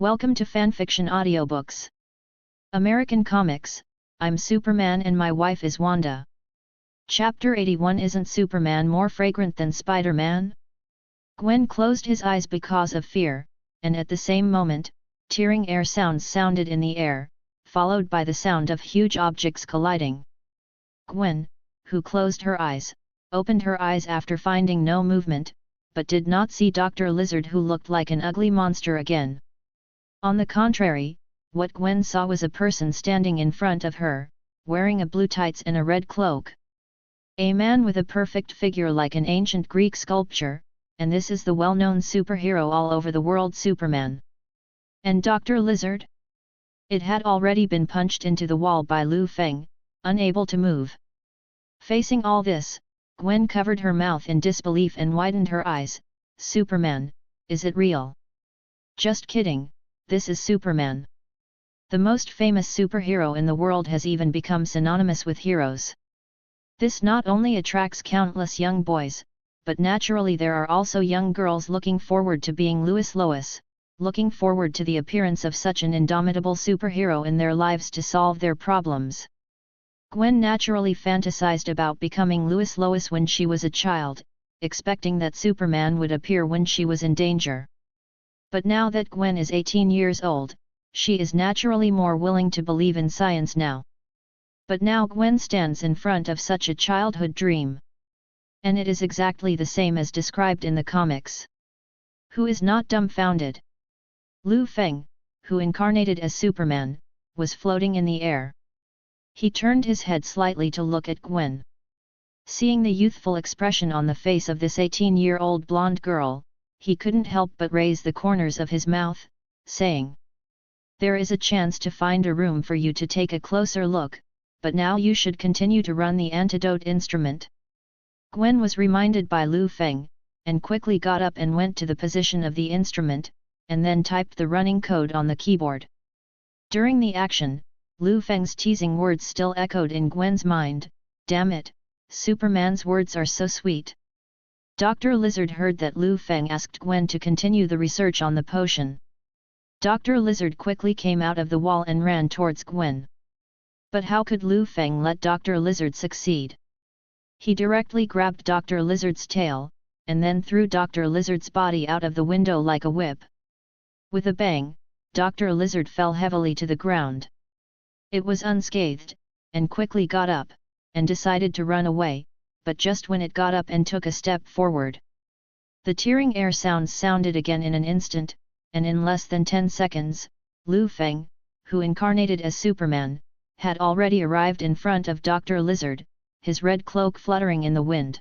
Welcome to Fanfiction Audiobooks. American Comics, I'm Superman and my wife is Wanda. Chapter 81. Isn't Superman more fragrant than Spider-Man? Gwen closed his eyes because of fear, and at the same moment, tearing air sounds sounded in the air, followed by the sound of huge objects colliding. Gwen, who closed her eyes, opened her eyes after finding no movement, but did not see Dr. Lizard, who looked like an ugly monster again. On the contrary, what Gwen saw was a person standing in front of her, wearing a blue tights and a red cloak. A man with a perfect figure like an ancient Greek sculpture, and this is the well-known superhero all over the world, Superman. And Dr. Lizard? It had already been punched into the wall by Liu Feng, unable to move. Facing all this, Gwen covered her mouth in disbelief and widened her eyes. Superman, is it real? Just kidding, this is Superman. The most famous superhero in the world has even become synonymous with heroes. This not only attracts countless young boys, but naturally there are also young girls looking forward to being Lois, looking forward to the appearance of such an indomitable superhero in their lives to solve their problems. Gwen naturally fantasized about becoming Lois when she was a child, expecting that Superman would appear when she was in danger. But now that Gwen is 18 years old, she is naturally more willing to believe in science now. But now Gwen stands in front of such a childhood dream. And it is exactly the same as described in the comics. Who is not dumbfounded? Liu Feng, who incarnated as Superman, was floating in the air. He turned his head slightly to look at Gwen. Seeing the youthful expression on the face of this 18-year-old blonde girl, he couldn't help but raise the corners of his mouth, saying, "There is a chance to find a room for you to take a closer look, but now you should continue to run the antidote instrument." Gwen was reminded by Liu Feng, and quickly got up and went to the position of the instrument, and then typed the running code on the keyboard. During the action, Liu Feng's teasing words still echoed in Gwen's mind. Damn it, Superman's words are so sweet. Dr. Lizard heard that Liu Feng asked Gwen to continue the research on the potion. Dr. Lizard quickly came out of the wall and ran towards Gwen. But how could Liu Feng let Dr. Lizard succeed? He directly grabbed Dr. Lizard's tail, and then threw Dr. Lizard's body out of the window like a whip. With a bang, Dr. Lizard fell heavily to the ground. It was unscathed, and quickly got up, and decided to run away, but just when it got up and took a step forward, the tearing air sounds sounded again in an instant, and in less than 10 seconds, Liu Feng, who incarnated as Superman, had already arrived in front of Dr. Lizard, his red cloak fluttering in the wind.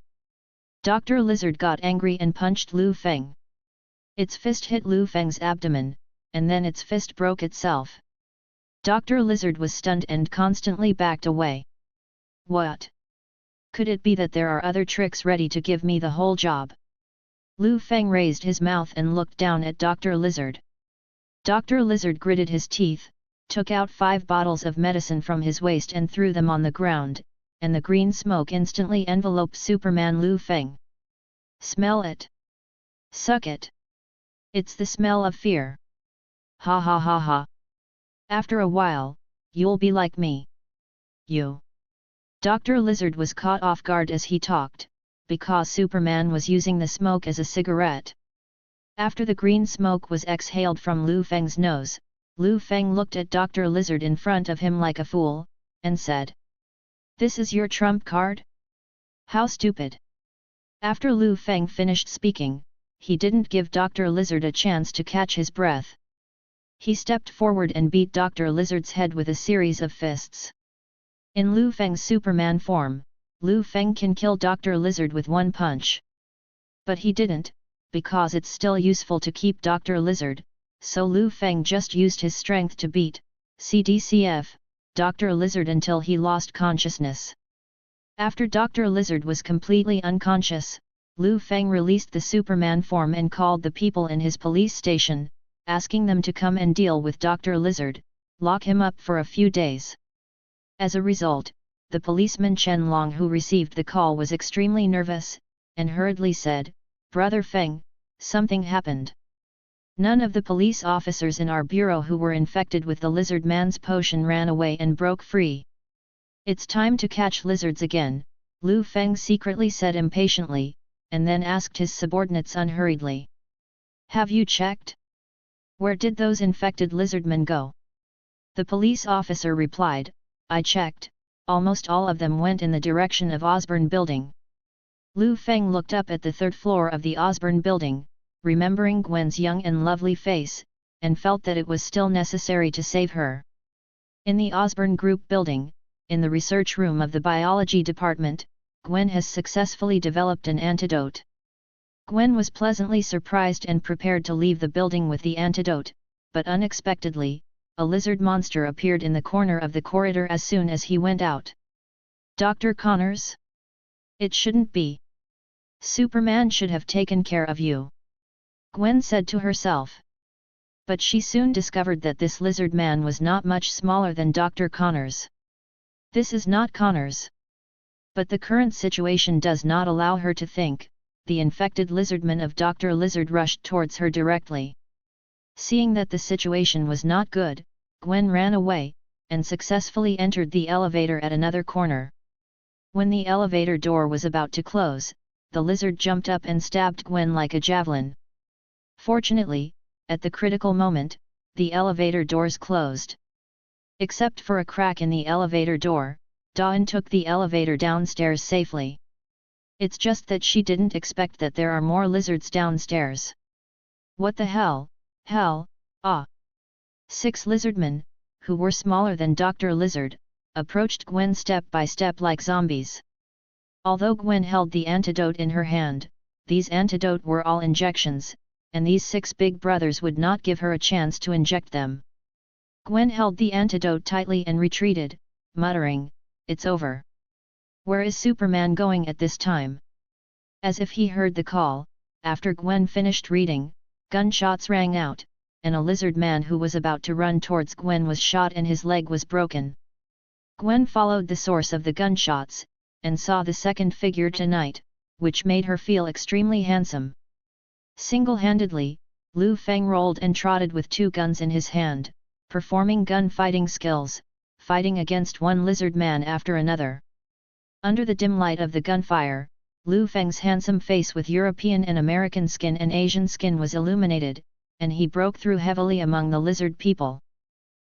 Dr. Lizard got angry and punched Liu Feng. Its fist hit Liu Feng's abdomen, and then its fist broke itself. Dr. Lizard was stunned and constantly backed away. What? Could it be that there are other tricks ready to give me the whole job? Liu Feng raised his mouth and looked down at Dr. Lizard. Dr. Lizard gritted his teeth, took out 5 bottles of medicine from his waist and threw them on the ground, and the green smoke instantly enveloped Superman Liu Feng. Smell it. Suck it. It's the smell of fear. Ha ha ha ha. After a while, you'll be like me. You. Dr. Lizard was caught off guard as he talked, because Superman was using the smoke as a cigarette. After the green smoke was exhaled from Liu Feng's nose, Liu Feng looked at Dr. Lizard in front of him like a fool, and said, "This is your trump card? How stupid." After Liu Feng finished speaking, he didn't give Dr. Lizard a chance to catch his breath. He stepped forward and beat Dr. Lizard's head with a series of fists. In Liu Feng's Superman form, Liu Feng can kill Dr. Lizard with one punch. But he didn't, because it's still useful to keep Dr. Lizard, so Liu Feng just used his strength to beat CDCF Dr. Lizard until he lost consciousness. After Dr. Lizard was completely unconscious, Liu Feng released the Superman form and called the people in his police station, asking them to come and deal with Dr. Lizard, lock him up for a few days. As a result, the policeman Chen Long, who received the call, was extremely nervous, and hurriedly said, "Brother Feng, something happened." None of the police officers in our bureau who were infected with the lizard man's potion ran away and broke free. It's time to catch lizards again, Liu Feng secretly said impatiently, and then asked his subordinates unhurriedly. Have you checked? Where did those infected lizardmen go? The police officer replied, I checked, almost all of them went in the direction of Osborne Building. Liu Feng looked up at the third floor of the Osborne Building, remembering Gwen's young and lovely face, and felt that it was still necessary to save her. In the Osborne Group building, in the research room of the biology department, Gwen has successfully developed an antidote. Gwen was pleasantly surprised and prepared to leave the building with the antidote, but unexpectedly, a lizard monster appeared in the corner of the corridor as soon as he went out. Dr. Connors? It shouldn't be. Superman should have taken care of you, Gwen said to herself. But she soon discovered that this lizard man was not much smaller than Dr. Connors. This is not Connors. But the current situation does not allow her to think. The infected lizardman of Dr. Lizard rushed towards her directly. Seeing that the situation was not good, Gwen ran away, and successfully entered the elevator at another corner. When the elevator door was about to close, the lizard jumped up and stabbed Gwen like a javelin. Fortunately, at the critical moment, the elevator doors closed. Except for a crack in the elevator door, Dawn took the elevator downstairs safely. It's just that she didn't expect that there are more lizards downstairs. What the hell, ah! 6 lizardmen, who were smaller than Dr. Lizard, approached Gwen step by step like zombies. Although Gwen held the antidote in her hand, these antidote were all injections, and these 6 big brothers would not give her a chance to inject them. Gwen held the antidote tightly and retreated, muttering, "It's over. Where is Superman going at this time?" As if he heard the call, after Gwen finished reading, gunshots rang out, and a lizard man who was about to run towards Gwen was shot and his leg was broken. Gwen followed the source of the gunshots, and saw the second figure tonight, which made her feel extremely handsome. Single-handedly, Liu Feng rolled and trotted with 2 guns in his hand, performing gun-fighting skills, fighting against one lizard man after another. Under the dim light of the gunfire, Liu Feng's handsome face with European and American skin and Asian skin was illuminated, and he broke through heavily among the lizard people.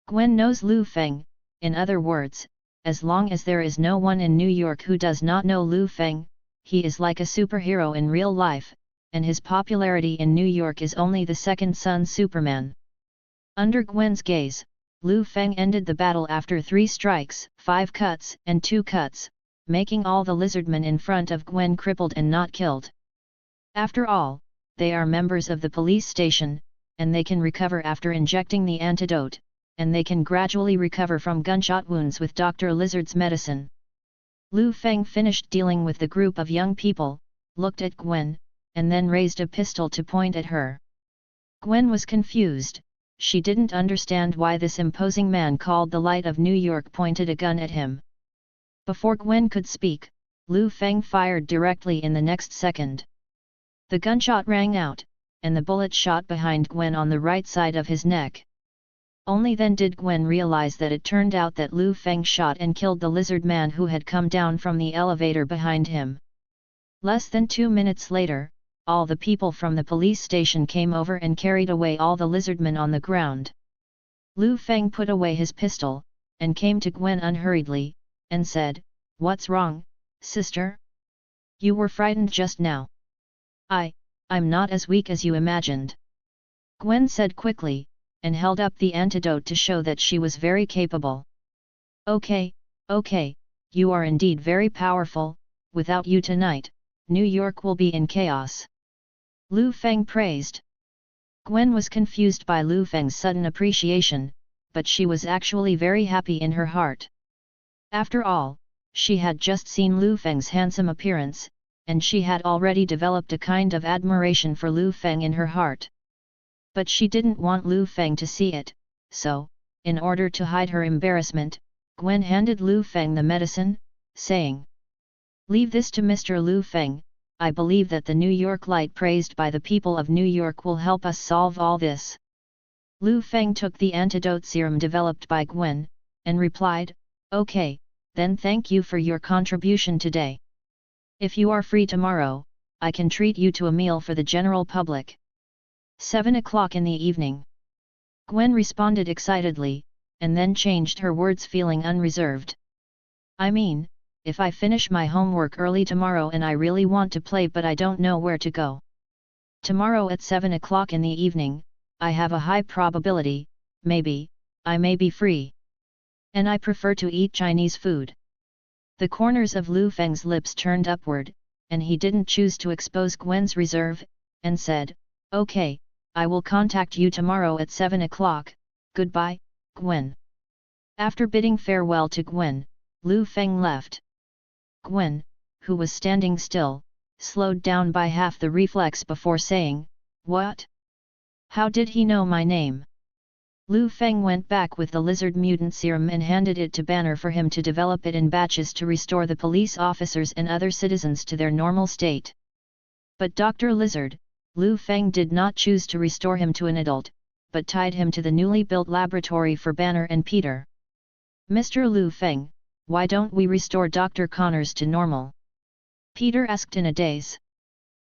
Gwen knows Liu Feng, in other words, as long as there is no one in New York who does not know Liu Feng, he is like a superhero in real life, and his popularity in New York is only the second son Superman. Under Gwen's gaze, Liu Feng ended the battle after 3 strikes, 5 cuts and 2 cuts, making all the lizardmen in front of Gwen crippled and not killed. After all, they are members of the police station, and they can recover after injecting the antidote, and they can gradually recover from gunshot wounds with Dr. Lizard's medicine. Liu Feng finished dealing with the group of young people, looked at Gwen, and then raised a pistol to point at her. Gwen was confused. She didn't understand why this imposing man called the Light of New York pointed a gun at him. Before Gwen could speak, Liu Feng fired directly in the next second. The gunshot rang out, and the bullet shot behind Gwen on the right side of his neck. Only then did Gwen realize that it turned out that Liu Feng shot and killed the lizard man who had come down from the elevator behind him. Less than 2 minutes later, all the people from the police station came over and carried away all the lizardmen on the ground. Liu Feng put away his pistol, and came to Gwen unhurriedly, and said, "What's wrong, sister? You were frightened just now." I'm not as weak as you imagined," Gwen said quickly, and held up the antidote to show that she was very capable. Okay, you are indeed very powerful. Without you tonight, New York will be in chaos," Liu Feng praised. Gwen was confused by Liu Feng's sudden appreciation, but she was actually very happy in her heart. After all, she had just seen Liu Feng's handsome appearance, and she had already developed a kind of admiration for Liu Feng in her heart. But she didn't want Liu Feng to see it, so, in order to hide her embarrassment, Gwen handed Liu Feng the medicine, saying, "Leave this to Mr. Liu Feng, I believe that the New York light praised by the people of New York will help us solve all this. Liu Feng took the antidote serum developed by Gwen, and replied, "Okay, then thank you for your contribution today. If you are free tomorrow, I can treat you to a meal for the general public." 7 o'clock in the evening. Gwen responded excitedly, and then changed her words, feeling unreserved. "I mean, if I finish my homework early tomorrow and I really want to play but I don't know where to go. Tomorrow at 7 o'clock in the evening, I have a high probability, I may be free. And I prefer to eat Chinese food." The corners of Liu Feng's lips turned upward, and he didn't choose to expose Gwen's reserve, and said, "Okay, I will contact you tomorrow at 7 o'clock, goodbye, Gwen." After bidding farewell to Gwen, Liu Feng left. Gwen, who was standing still, slowed down by half the reflex before saying, "What? How did he know my name?" Liu Feng went back with the lizard mutant serum and handed it to Banner for him to develop it in batches to restore the police officers and other citizens to their normal state. But Dr. Lizard, Liu Feng did not choose to restore him to an adult, but tied him to the newly built laboratory for Banner and Peter. "Mr. Liu Feng, why don't we restore Dr. Connors to normal?" Peter asked in a daze.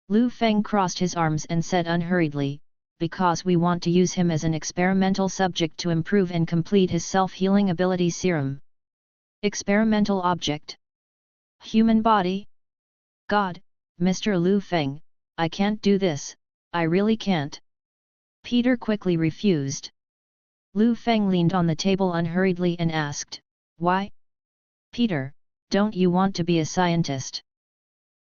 Liu Feng crossed his arms and said unhurriedly, "Because we want to use him as an experimental subject to improve and complete his self-healing ability serum." Experimental object? Human body? God, Mr. Liu Feng, I can't do this, I really can't. Peter quickly refused. Liu Feng leaned on the table unhurriedly and asked, "Why? Peter, don't you want to be a scientist?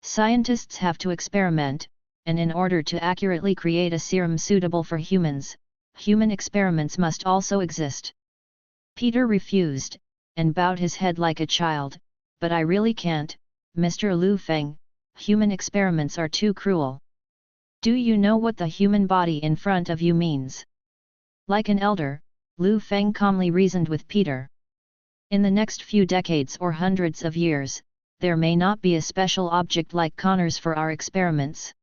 Scientists have to experiment, and in order to accurately create a serum suitable for humans, human experiments must also exist." Peter refused, and bowed his head like a child, "But I really can't, Mr. Liu Feng, human experiments are too cruel. Do you know what the human body in front of you means?" Like an elder, Liu Feng calmly reasoned with Peter. In the next few decades or hundreds of years, there may not be a special object like Connors for our experiments.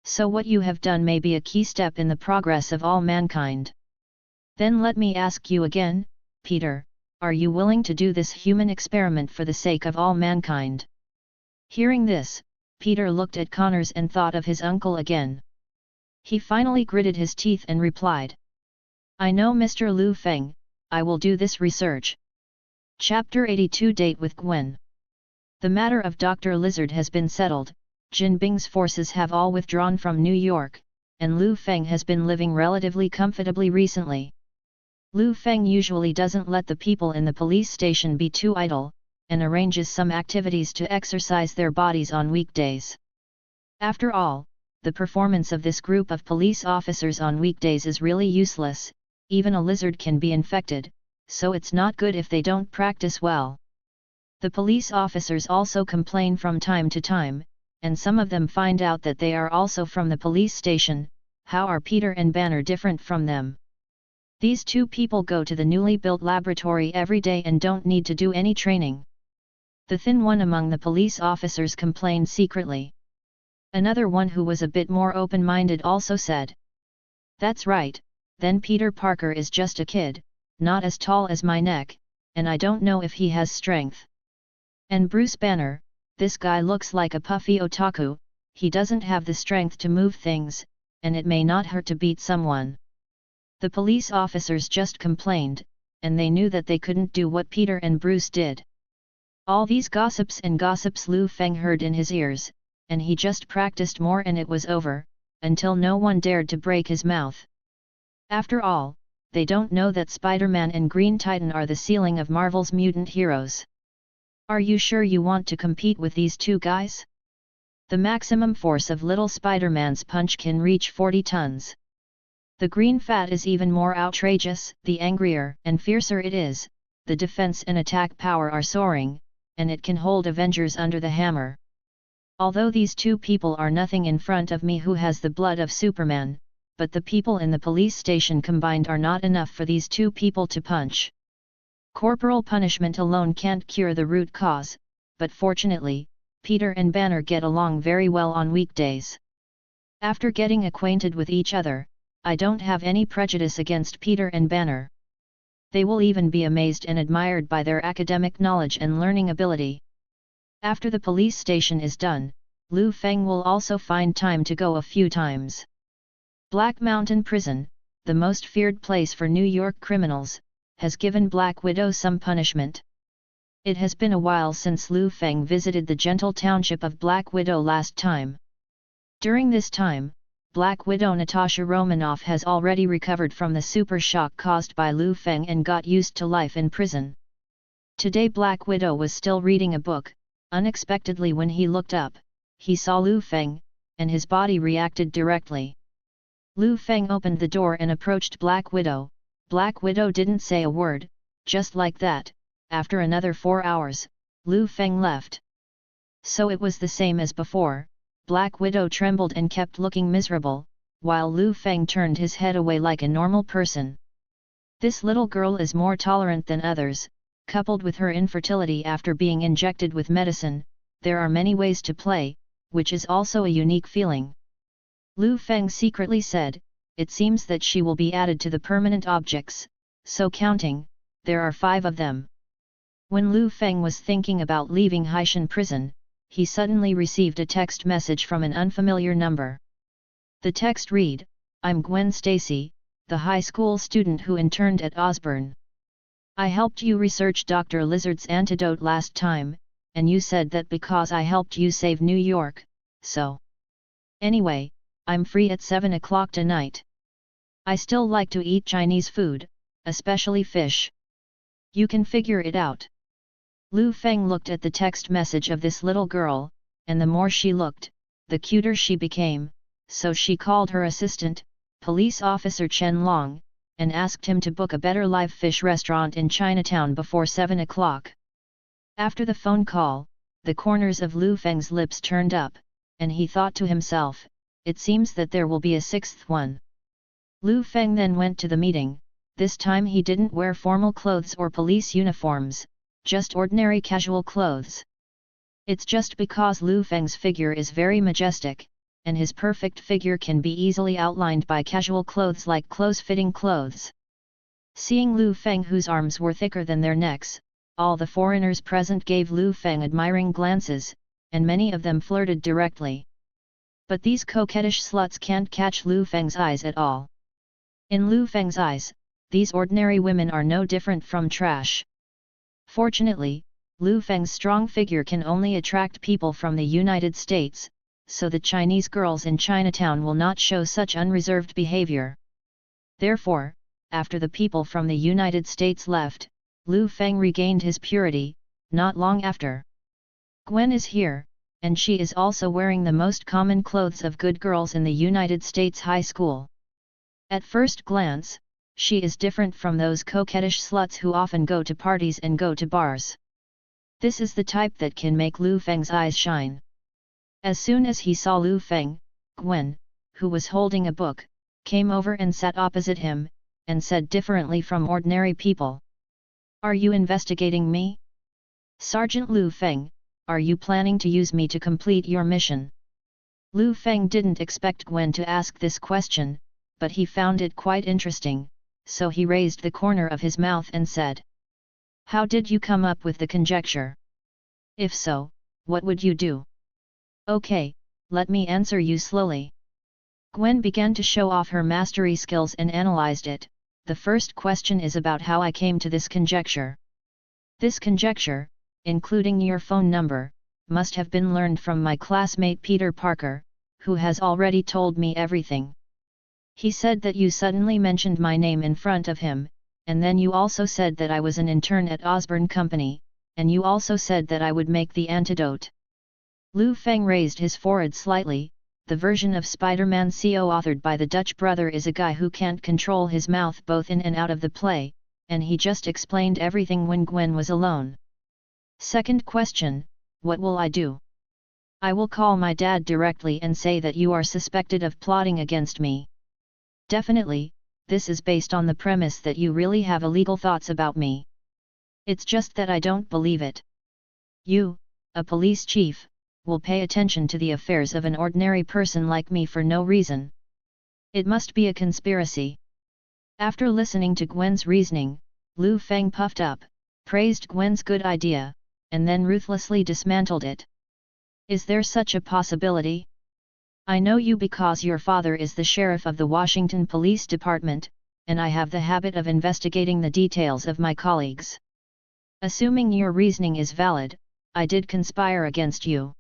So what you have done may be a key step in the progress of all mankind. Then let me ask you again, Peter, are you willing to do this human experiment for the sake of all mankind? Hearing this, Peter looked at Connors and thought of his uncle again. He finally gritted his teeth and replied, "I know, Mr. Liu Feng, I will do this research." Chapter 82 Date with Gwen. The matter of Dr. Lizard has been settled. Jin Bing's forces have all withdrawn from New York, and Liu Feng has been living relatively comfortably recently. Liu Feng usually doesn't let the people in the police station be too idle, and arranges some activities to exercise their bodies on weekdays. After all, the performance of this group of police officers on weekdays is really useless, even a lizard can be infected, so it's not good if they don't practice well. The police officers also complain from time to time, and some of them find out that they are also from the police station. How are Peter and Banner different from them? These two people go to the newly built laboratory every day and don't need to do any training. The thin one among the police officers complained secretly. Another one who was a bit more open-minded also said, "That's right, then Peter Parker is just a kid, not as tall as my neck, and I don't know if he has strength. And Bruce Banner, this guy looks like a puffy otaku, he doesn't have the strength to move things, and it may not hurt to beat someone." The police officers just complained, and they knew that they couldn't do what Peter and Bruce did. All these gossips Liu Feng heard in his ears, and he just practiced more and it was over, until no one dared to break his mouth. After all, they don't know that Spider-Man and Green Titan are the ceiling of Marvel's mutant heroes. Are you sure you want to compete with these two guys? The maximum force of little Spider-Man's punch can reach 40 tons. The green fat is even more outrageous. The angrier and fiercer it is, the defense and attack power are soaring, and it can hold Avengers under the hammer. Although these two people are nothing in front of me who has the blood of Superman, but the people in the police station combined are not enough for these two people to punch. Corporal punishment alone can't cure the root cause, but fortunately, Peter and Banner get along very well on weekdays. After getting acquainted with each other, I don't have any prejudice against Peter and Banner. They will even be amazed and admired by their academic knowledge and learning ability. After the police station is done, Liu Feng will also find time to go a few times. Black Mountain Prison, the most feared place for New York criminals, has given Black Widow some punishment. It has been a while since Liu Feng visited the gentle township of Black Widow last time. During this time, Black Widow Natasha Romanoff has already recovered from the super shock caused by Liu Feng and got used to life in prison. Today Black Widow was still reading a book. Unexpectedly when he looked up, he saw Liu Feng, and his body reacted directly. Liu Feng opened the door and approached Black Widow. Black Widow didn't say a word. Just like that, after another 4 hours, Liu Feng left. So it was the same as before. Black Widow trembled and kept looking miserable, while Liu Feng turned his head away like a normal person. This little girl is more tolerant than others. Coupled with her infertility after being injected with medicine, there are many ways to play, which is also a unique feeling. Liu Feng secretly said, it seems that she will be added to the permanent objects, so counting, there are 5 of them. When Liu Feng was thinking about leaving Haishan prison, he suddenly received a text message from an unfamiliar number. The text read, I'm Gwen Stacy, the high school student who interned at Osborne. I helped you research Dr. Lizard's antidote last time, and you said that because I helped you save New York, so. Anyway, I'm free at 7 o'clock tonight. I still like to eat Chinese food, especially fish. You can figure it out. Liu Feng looked at the text message of this little girl, and the more she looked, the cuter she became, so she called her assistant, Police Officer Chen Long, and asked him to book a better live fish restaurant in Chinatown before 7 o'clock. After the phone call, the corners of Liu Feng's lips turned up, and he thought to himself, it seems that there will be a 6th one. Liu Feng then went to the meeting. This time he didn't wear formal clothes or police uniforms, just ordinary casual clothes. It's just because Liu Feng's figure is very majestic, and his perfect figure can be easily outlined by casual clothes like close-fitting clothes. Seeing Liu Feng whose arms were thicker than their necks, all the foreigners present gave Liu Feng admiring glances, and many of them flirted directly. But these coquettish sluts can't catch Liu Feng's eyes at all. In Liu Feng's eyes, these ordinary women are no different from trash. Fortunately, Liu Feng's strong figure can only attract people from the United States, so the Chinese girls in Chinatown will not show such unreserved behavior. Therefore, after the people from the United States left, Liu Feng regained his purity. Not long after. Gwen is here, and she is also wearing the most common clothes of good girls in the United States high school. At first glance, she is different from those coquettish sluts who often go to parties and go to bars. This is the type that can make Liu Feng's eyes shine. As soon as he saw Liu Feng, Gwen, who was holding a book, came over and sat opposite him, and said differently from ordinary people. Are you investigating me? Sergeant Liu Feng, are you planning to use me to complete your mission? Liu Feng didn't expect Gwen to ask this question, but he found it quite interesting, so he raised the corner of his mouth and said, how did you come up with the conjecture? If so, what would you do? Okay, let me answer you slowly. Gwen began to show off her mastery skills and analyzed it. The first question is about how I came to this conjecture. This conjecture, including your phone number, must have been learned from my classmate Peter Parker, who has already told me everything. He said that you suddenly mentioned my name in front of him, and then you also said that I was an intern at Osborne Company, and you also said that I would make the antidote. Liu Feng raised his forehead slightly. The version of Spider-Man CO authored by the Dutch brother is a guy who can't control his mouth both in and out of the play, and he just explained everything when Gwen was alone. Second question, what will I do? I will call my dad directly and say that you are suspected of plotting against me. Definitely, this is based on the premise that you really have illegal thoughts about me. It's just that I don't believe it. You, a police chief, will pay attention to the affairs of an ordinary person like me for no reason? It must be a conspiracy. After listening to Gwen's reasoning, Liu Feng puffed up, praised Gwen's good idea, and then ruthlessly dismantled it. Is there such a possibility? I know you because your father is the sheriff of the Washington Police Department, and I have the habit of investigating the details of my colleagues. Assuming your reasoning is valid, I did conspire against you.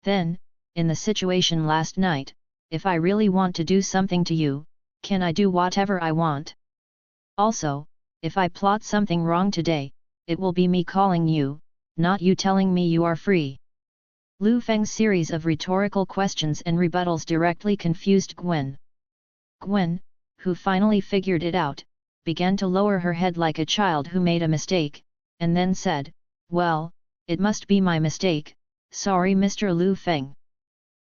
Then, in the situation last night, if I really want to do something to you, can I do whatever I want? Also, if I plot something wrong today, it will be me calling you, not you telling me you are free. Liu Feng's series of rhetorical questions and rebuttals directly confused Gwen. Gwen, who finally figured it out, began to lower her head like a child who made a mistake, and then said, "Well, it must be my mistake, sorry Mr. Liu Feng."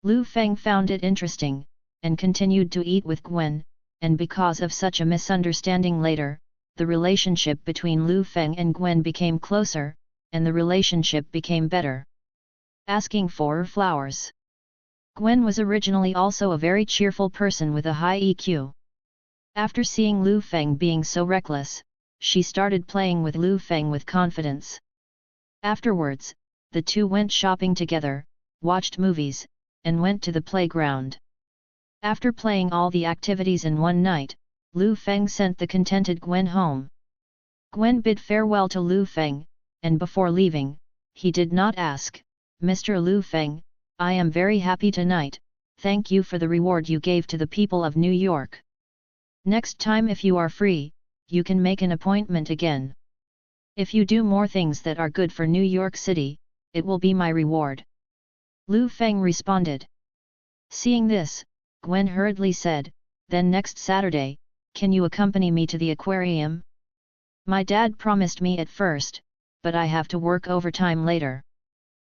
Liu Feng found it interesting, and continued to eat with Gwen, and because of such a misunderstanding later, the relationship between Liu Feng and Gwen became closer, and the relationship became better. Asking for flowers. Gwen was originally also a very cheerful person with a high EQ. After seeing Liu Feng being so reckless, she started playing with Liu Feng with confidence. Afterwards, the two went shopping together, watched movies, and went to the playground. After playing all the activities in one night, Liu Feng sent the contented Gwen home. Gwen bid farewell to Liu Feng, and before leaving, he did not ask, "Mr. Liu Feng, I am very happy tonight, thank you for the reward you gave to the people of New York. Next time if you are free, you can make an appointment again. If you do more things that are good for New York City, it will be my reward." Liu Feng responded. Seeing this, Gwen hurriedly said, "Then next Saturday, can you accompany me to the aquarium? My dad promised me at first, but I have to work overtime later."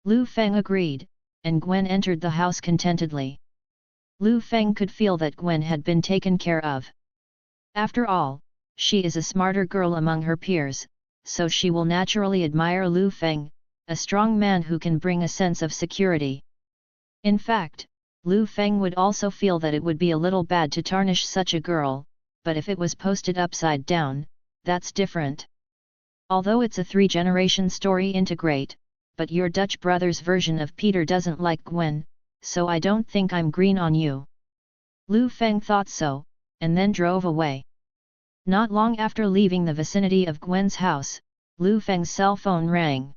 Liu Feng agreed, and Gwen entered the house contentedly. Liu Feng could feel that Gwen had been taken care of. After all, she is a smarter girl among her peers, so she will naturally admire Liu Feng, a strong man who can bring a sense of security. In fact, Liu Feng would also feel that it would be a little bad to tarnish such a girl, but if it was posted upside down, that's different. Although it's a three-generation story integrate, but your Dutch brother's version of Peter doesn't like Gwen, so I don't think I'm green on you. Liu Feng thought so, and then drove away. Not long after leaving the vicinity of Gwen's house, Liu Feng's cell phone rang.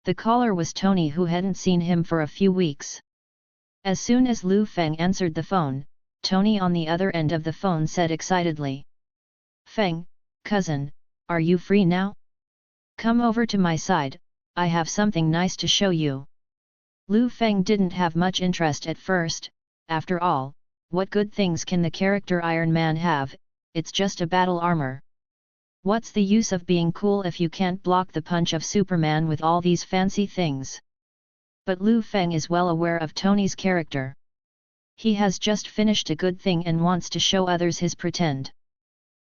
The caller was Tony, who hadn't seen him for a few weeks. As soon as Liu Feng answered the phone, Tony on the other end of the phone said excitedly, "Feng, cousin, are you free now? Come over to my side, I have something nice to show you." Liu Feng didn't have much interest at first. After all, what good things can the character Iron Man have? It's just a battle armor. What's the use of being cool if you can't block the punch of Superman with all these fancy things? But Liu Feng is well aware of Tony's character. He has just finished a good thing and wants to show others his pretend.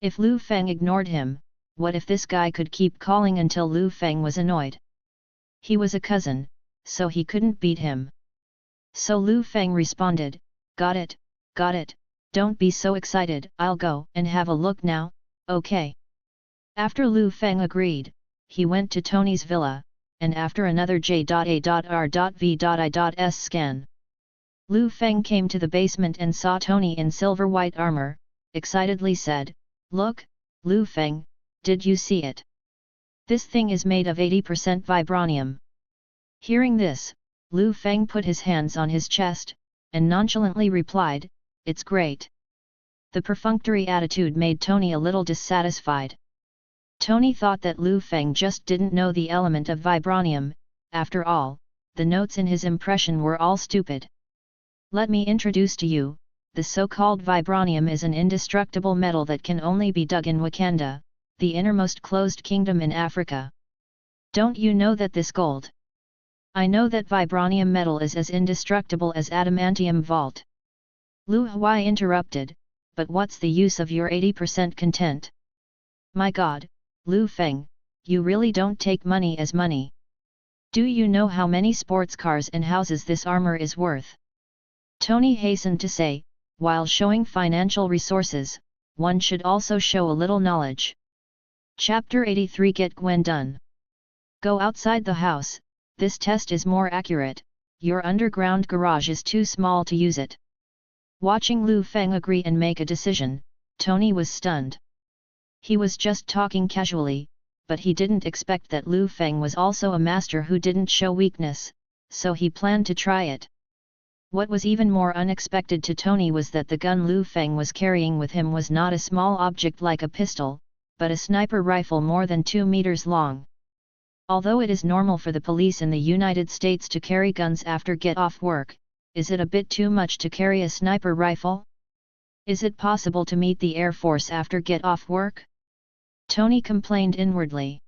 If Liu Feng ignored him, what if this guy could keep calling until Liu Feng was annoyed? He was a cousin, so he couldn't beat him. So Liu Feng responded, got it, don't be so excited, I'll go and have a look now, okay." After Liu Feng agreed, he went to Tony's villa, and after another J.A.R.V.I.S scan, Liu Feng came to the basement and saw Tony in silver white armor, excitedly said, "Look, Liu Feng, did you see it? This thing is made of 80% vibranium." Hearing this, Liu Feng put his hands on his chest, and nonchalantly replied, "It's great." The perfunctory attitude made Tony a little dissatisfied. Tony thought that Liu Feng just didn't know the element of vibranium. After all, the notes in his impression were all stupid. "Let me introduce to you, the so-called vibranium is an indestructible metal that can only be dug in Wakanda, the innermost closed kingdom in Africa. Don't you know that this gold? I know that vibranium metal is as indestructible as adamantium vault." Liu Hui interrupted, "But what's the use of your 80% content? My God, Liu Feng, you really don't take money as money. Do you know how many sports cars and houses this armor is worth? Tony hastened to say, while showing financial resources, one should also show a little knowledge. Chapter 83 Get Gwen Done. Go outside the house, this test is more accurate, your underground garage is too small to use it. Watching Liu Feng agree and make a decision, Tony was stunned. He was just talking casually, but he didn't expect that Liu Feng was also a master who didn't show weakness, so he planned to try it. What was even more unexpected to Tony was that the gun Liu Feng was carrying with him was not a small object like a pistol, but a sniper rifle more than 2 meters long. Although it is normal for the police in the United States to carry guns after get off work, is it a bit too much to carry a sniper rifle? Is it possible to meet the Air Force after get off work? Tony complained inwardly.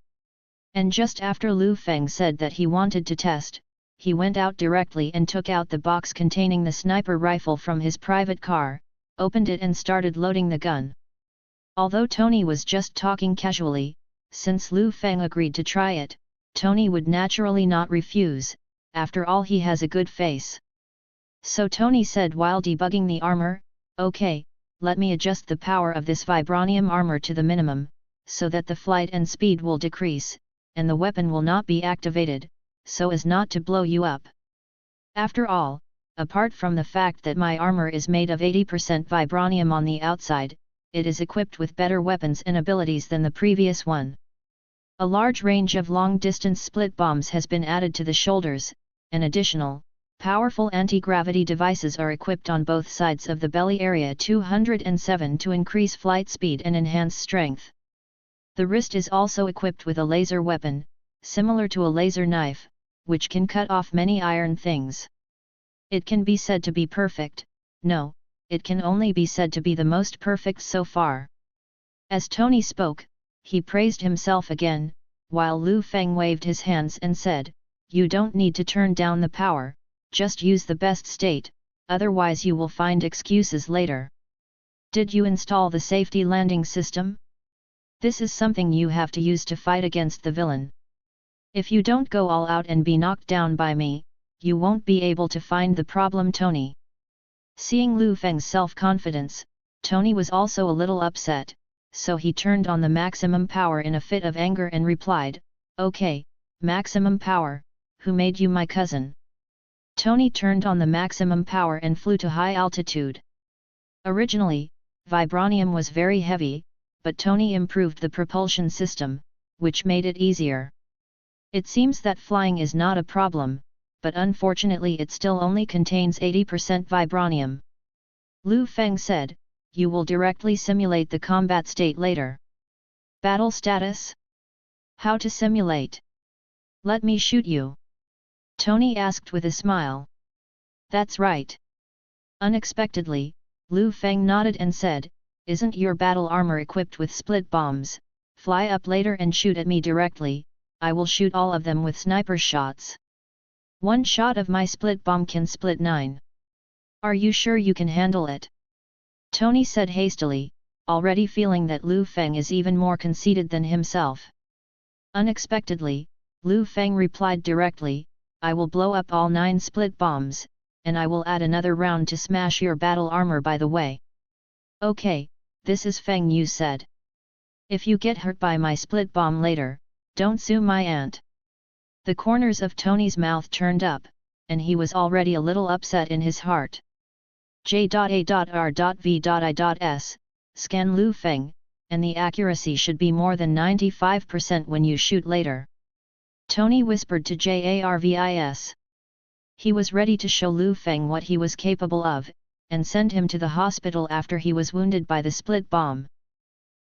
And just after Liu Feng said that he wanted to test, he went out directly and took out the box containing the sniper rifle from his private car, opened it and started loading the gun. Although Tony was just talking casually, since Liu Feng agreed to try it, Tony would naturally not refuse, after all he has a good face. So Tony said while debugging the armor, "Okay, let me adjust the power of this vibranium armor to the minimum, so that the flight and speed will decrease, and the weapon will not be activated, so as not to blow you up. After all, apart from the fact that my armor is made of 80% vibranium on the outside, it is equipped with better weapons and abilities than the previous one. A large range of long-distance split bombs has been added to the shoulders, and additional, powerful anti-gravity devices are equipped on both sides of the belly area 207 to increase flight speed and enhance strength. The wrist is also equipped with a laser weapon, similar to a laser knife, which can cut off many iron things. It can be said to be perfect, no, it can only be said to be the most perfect so far." As Tony spoke, he praised himself again, while Liu Feng waved his hands and said, "You don't need to turn down the power, just use the best state, otherwise you will find excuses later. Did you install the safety landing system? This is something you have to use to fight against the villain. If you don't go all out and be knocked down by me, you won't be able to find the problem." Tony. Seeing Liu Feng's self-confidence, Tony was also a little upset, so he turned on the maximum power in a fit of anger and replied, "Okay, maximum power, who made you my cousin?" Tony turned on the maximum power and flew to high altitude. Originally, vibranium was very heavy, but Tony improved the propulsion system, which made it easier. It seems that flying is not a problem, but unfortunately it still only contains 80% vibranium. Liu Feng said, "You will directly simulate the combat state later." Battle status? How to simulate? Let me shoot you? Tony asked with a smile. That's right. Unexpectedly, Liu Feng nodded and said, "Isn't your battle armor equipped with split bombs? Fly up later and shoot at me directly, I will shoot all of them with sniper shots. One shot of my split bomb can split 9. Are you sure you can handle it?" Tony said hastily, already feeling that Liu Feng is even more conceited than himself. Unexpectedly, Liu Feng replied directly, "I will blow up all 9 split bombs, and I will add another round to smash your battle armor by the way." "Okay, this is Feng," you said. "If you get hurt by my split bomb later, don't sue my aunt." The corners of Tony's mouth turned up, and he was already a little upset in his heart. J.A.R.V.I.S, scan Liu Feng, and the accuracy should be more than 95% when you shoot later. Tony whispered to JARVIS. He was ready to show Liu Feng what he was capable of, and send him to the hospital after he was wounded by the split bomb.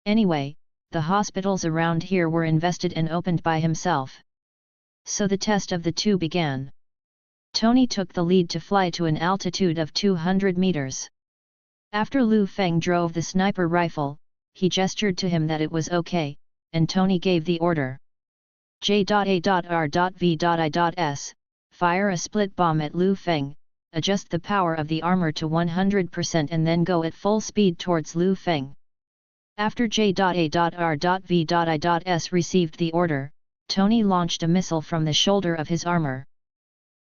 Anyway, the hospitals around here were invested and opened by himself. So the test of the two began. Tony took the lead to fly to an altitude of 200 meters. After Liu Feng drove the sniper rifle, he gestured to him that it was okay, and Tony gave the order. J.A.R.V.I.S, fire a split bomb at Liu Feng, adjust the power of the armor to 100% and then go at full speed towards Liu Feng. After J.A.R.V.I.S received the order, Tony launched a missile from the shoulder of his armor.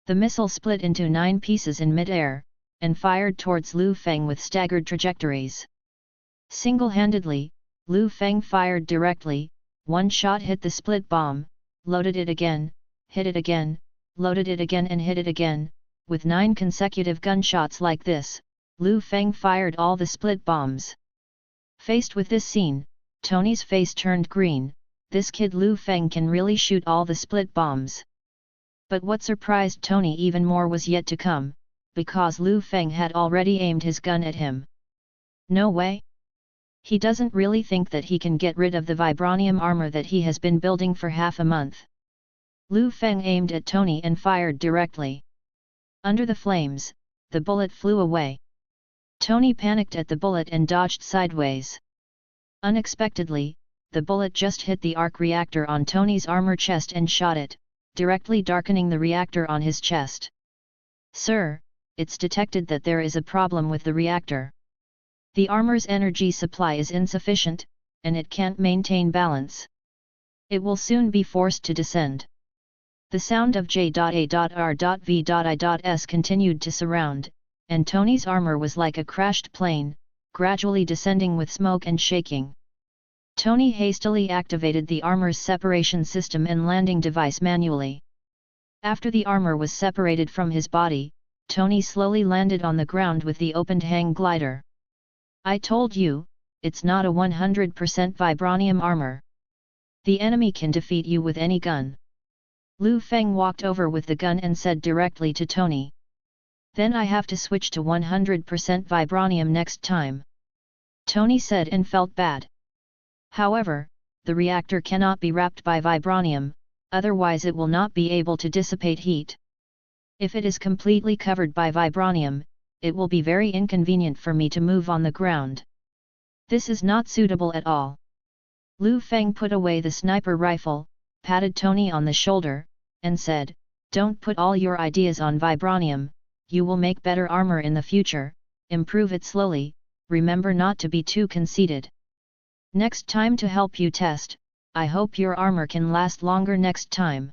The missile split into 9 pieces in mid-air, and fired towards Liu Feng with staggered trajectories. Single-handedly, Liu Feng fired directly. One shot hit the split bomb, loaded it again, hit it again, loaded it again and hit it again. With 9 consecutive gunshots like this, Liu Feng fired all the split bombs. Faced with this scene, Tony's face turned green. This kid Liu Feng can really shoot all the split bombs. But what surprised Tony even more was yet to come, because Liu Feng had already aimed his gun at him. No way! He doesn't really think that he can get rid of the vibranium armor that he has been building for half a month. Liu Feng aimed at Tony and fired directly. Under the flames, the bullet flew away. Tony panicked at the bullet and dodged sideways. Unexpectedly, the bullet just hit the arc reactor on Tony's armor chest and shot it, directly darkening the reactor on his chest. "Sir, it's detected that there is a problem with the reactor. The armor's energy supply is insufficient, and it can't maintain balance. It will soon be forced to descend." The sound of J.A.R.V.I.S continued to surround, and Tony's armor was like a crashed plane, gradually descending with smoke and shaking. Tony hastily activated the armor's separation system and landing device manually. After the armor was separated from his body, Tony slowly landed on the ground with the opened hang glider. "I told you, it's not a 100% vibranium armor. The enemy can defeat you with any gun." Liu Feng walked over with the gun and said directly to Tony. "Then I have to switch to 100% vibranium next time." Tony said and felt bad. However, the reactor cannot be wrapped by vibranium, otherwise it will not be able to dissipate heat. If it is completely covered by vibranium, it will be very inconvenient for me to move on the ground. This is not suitable at all. Liu Feng put away the sniper rifle, patted Tony on the shoulder, and said, "Don't put all your ideas on vibranium, you will make better armor in the future, improve it slowly, remember not to be too conceited. Next time to help you test, I hope your armor can last longer next time."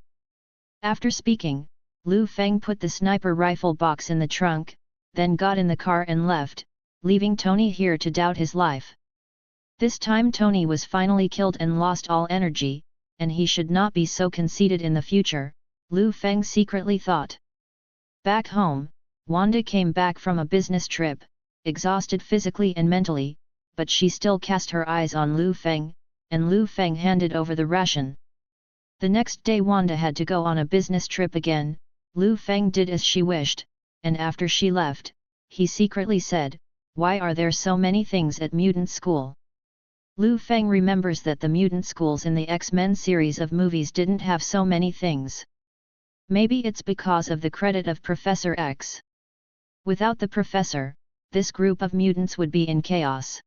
After speaking, Liu Feng put the sniper rifle box in the trunk, then got in the car and left, leaving Tony here to doubt his life. This time Tony was finally killed and lost all energy, and he should not be so conceited in the future, Liu Feng secretly thought. Back home, Wanda came back from a business trip, exhausted physically and mentally, but she still cast her eyes on Liu Feng, and Liu Feng handed over the ration. The next day Wanda had to go on a business trip again. Liu Feng did as she wished, and after she left, he secretly said, "Why are there so many things at mutant school?" Liu Feng remembers that the mutant schools in the X-Men series of movies didn't have so many things. Maybe it's because of the credit of Professor X. Without the professor, this group of mutants would be in chaos.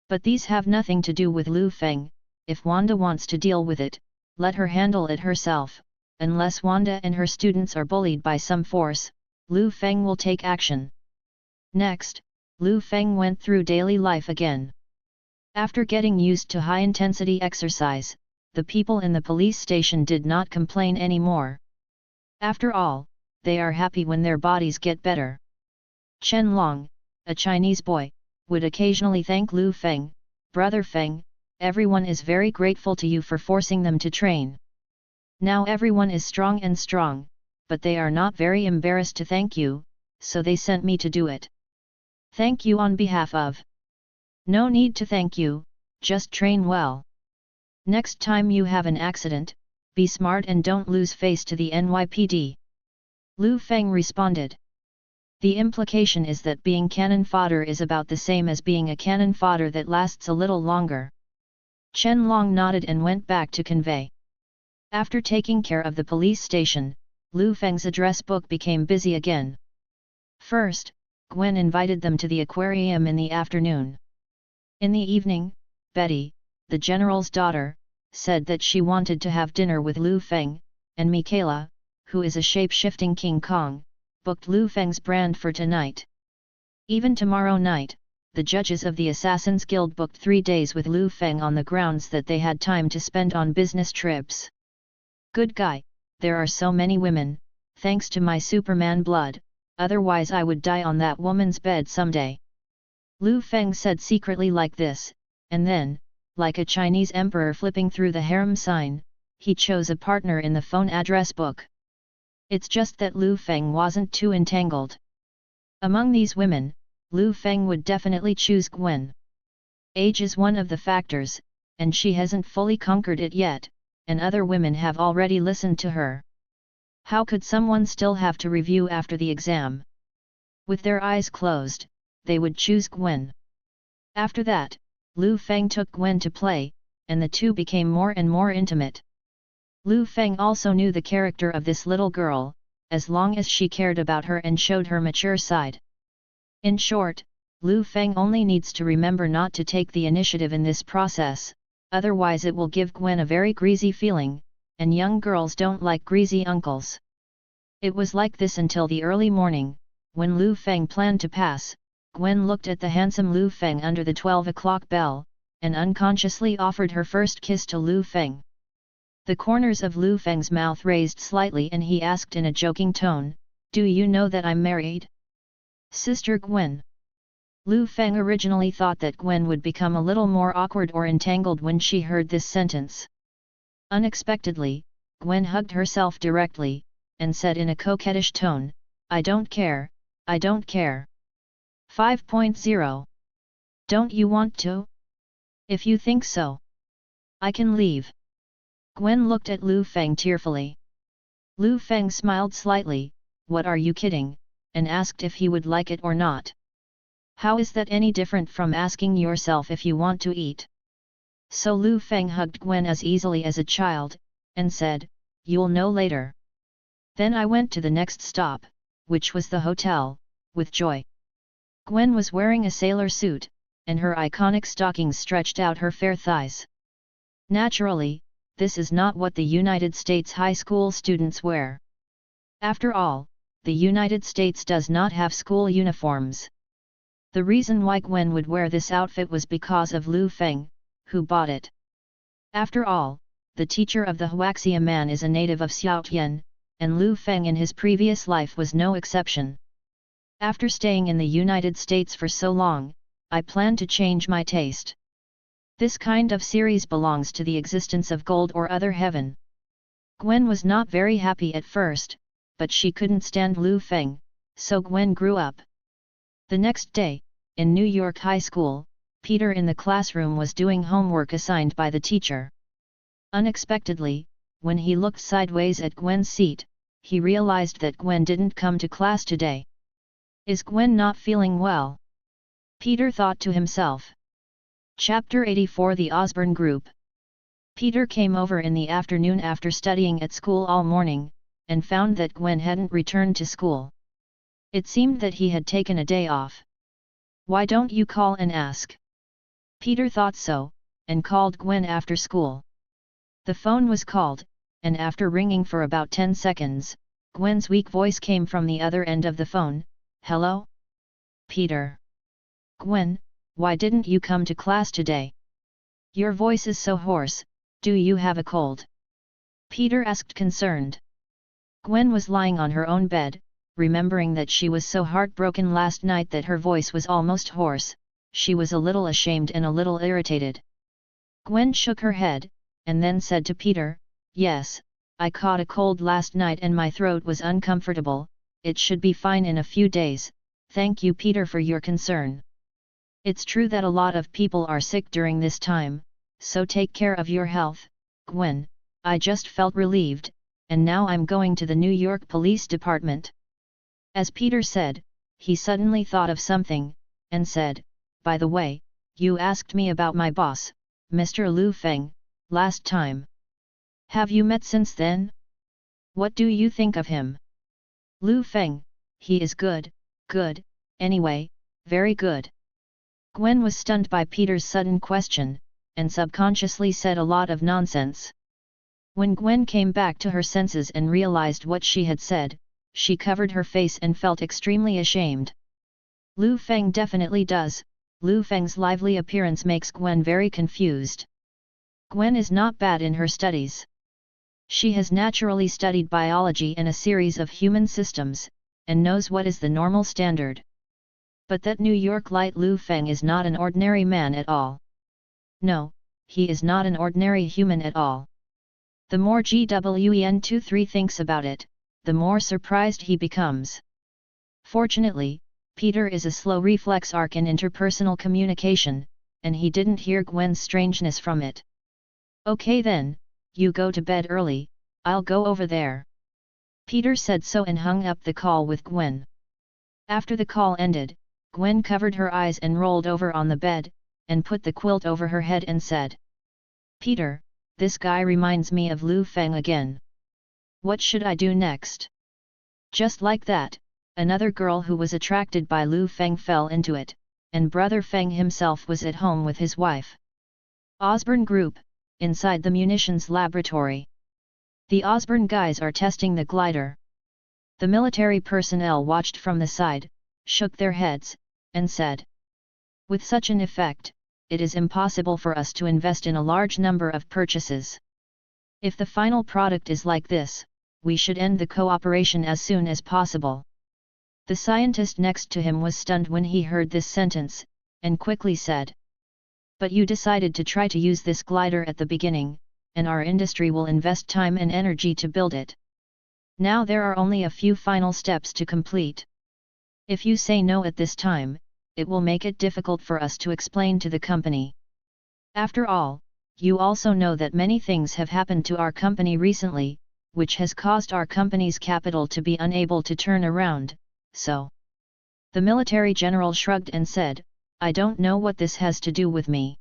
But these have nothing to do with Liu Feng. If Wanda wants to deal with it, let her handle it herself. Unless Wanda and her students are bullied by some force, Liu Feng will take action. Next, Liu Feng went through daily life again. After getting used to high-intensity exercise, the people in the police station did not complain anymore. After all, they are happy when their bodies get better. Chen Long, a Chinese boy, would occasionally thank Liu Feng, "Brother Feng, everyone is very grateful to you for forcing them to train. Now everyone is strong, but they are not very embarrassed to thank you, so they sent me to do it. Thank you on behalf of." "No need to thank you, just train well. Next time you have an accident, be smart and don't lose face to the NYPD." Liu Feng responded. The implication is that being cannon fodder is about the same as being a cannon fodder that lasts a little longer. Chen Long nodded and went back to convey. After taking care of the police station, Liu Feng's address book became busy again. First, Gwen invited them to the aquarium in the afternoon. In the evening, Betty, the general's daughter, said that she wanted to have dinner with Liu Feng, and Michaela, who is a shape-shifting King Kong, booked Liu Feng's brand for tonight. Even tomorrow night, the judges of the Assassin's Guild booked 3 days with Liu Feng on the grounds that they had time to spend on business trips. Good guy, there are so many women, thanks to my Superman blood, otherwise I would die on that woman's bed someday. Liu Feng said secretly like this, and then, like a Chinese emperor flipping through the harem sign, he chose a partner in the phone address book. It's just that Liu Feng wasn't too entangled. Among these women, Liu Feng would definitely choose Gwen. Age is one of the factors, and she hasn't fully conquered it yet, and other women have already listened to her. How could someone still have to review after the exam? With their eyes closed, they would choose Gwen. After that, Liu Feng took Gwen to play, and the two became more and more intimate. Liu Feng also knew the character of this little girl, as long as she cared about her and showed her mature side. In short, Liu Feng only needs to remember not to take the initiative in this process, otherwise it will give Gwen a very greasy feeling, and young girls don't like greasy uncles. It was like this until the early morning, when Liu Feng planned to pass. Gwen looked at the handsome Liu Feng under the 12 o'clock bell, and unconsciously offered her first kiss to Liu Feng. The corners of Liu Feng's mouth raised slightly and he asked in a joking tone, "Do you know that I'm married? Sister Gwen." Liu Feng originally thought that Gwen would become a little more awkward or entangled when she heard this sentence. Unexpectedly, Gwen hugged herself directly, and said in a coquettish tone, "I don't care, I don't care." 5.0. Don't you want to? If you think so, I can leave. Gwen looked at Liu Feng tearfully. Liu Feng smiled slightly, "What are you kidding?" and asked if he would like it or not. How is that any different from asking yourself if you want to eat? So Liu Feng hugged Gwen as easily as a child, and said, "You'll know later." Then I went to the next stop, which was the hotel, with joy. Gwen was wearing a sailor suit, and her iconic stockings stretched out her fair thighs. Naturally, this is not what the United States high school students wear. After all, the United States does not have school uniforms. The reason why Gwen would wear this outfit was because of Liu Feng, who bought it. After all, the teacher of the Huaxia man is a native of Xiaotian, and Liu Feng in his previous life was no exception. After staying in the United States for so long, I plan to change my taste. This kind of series belongs to the existence of gold or other heaven. Gwen was not very happy at first, but she couldn't stand Liu Feng, so Gwen grew up. The next day, in New York High School, Peter in the classroom was doing homework assigned by the teacher. Unexpectedly, when he looked sideways at Gwen's seat, he realized that Gwen didn't come to class today. Is Gwen not feeling well? Peter thought to himself. Chapter 84 The Osborne Group. Peter came over in the afternoon after studying at school all morning, and found that Gwen hadn't returned to school. It seemed that he had taken a day off. "Why don't you call and ask?" Peter thought so, and called Gwen after school. The phone was called, and after ringing for about 10 seconds, Gwen's weak voice came from the other end of the phone, "Hello? Peter." "Gwen, why didn't you come to class today? Your voice is so hoarse, do you have a cold?" Peter asked concerned. Gwen was lying on her own bed, remembering that she was so heartbroken last night that her voice was almost hoarse. She was a little ashamed and a little irritated. Gwen shook her head, and then said to Peter, "Yes, I caught a cold last night and my throat was uncomfortable. It should be fine in a few days. Thank you, Peter, for your concern. It's true that a lot of people are sick during this time, so take care of your health, Gwen." I just felt relieved, and now I'm going to the New York Police Department. As Peter said, he suddenly thought of something, and said, "By the way, you asked me about my boss, Mr. Liu Feng, last time. Have you met since then? What do you think of him?" "Liu Feng, he is good, anyway, very good." Gwen was stunned by Peter's sudden question, and subconsciously said a lot of nonsense. When Gwen came back to her senses and realized what she had said, she covered her face and felt extremely ashamed. Liu Feng definitely does. Liu Feng's lively appearance makes Gwen very confused. Gwen is not bad in her studies. She has naturally studied biology and a series of human systems, and knows what is the normal standard. But that New York Light Liu Feng is not an ordinary man at all. No, he is not an ordinary human at all. The more Gwen23 thinks about it, the more surprised he becomes. Fortunately, Peter is a slow reflex arc in interpersonal communication, and he didn't hear Gwen's strangeness from it. Okay then, you go to bed early, I'll go over there. Peter said so and hung up the call with Gwen. After the call ended, Gwen covered her eyes and rolled over on the bed, and put the quilt over her head and said, Peter, this guy reminds me of Liu Feng again. What should I do next? Just like that, another girl who was attracted by Liu Feng fell into it, and Brother Feng himself was at home with his wife. Osborne Group, inside the munitions laboratory. The Osborne guys are testing the glider. The military personnel watched from the side, shook their heads, and said, with such an effect, it is impossible for us to invest in a large number of purchases. If the final product is like this, we should end the cooperation as soon as possible. The scientist next to him was stunned when he heard this sentence, and quickly said, but you decided to try to use this glider at the beginning, and our industry will invest time and energy to build it. Now there are only a few final steps to complete. If you say no at this time, it will make it difficult for us to explain to the company. After all, you also know that many things have happened to our company recently, which has caused our company's capital to be unable to turn around, so. The military general shrugged and said, I don't know what this has to do with me.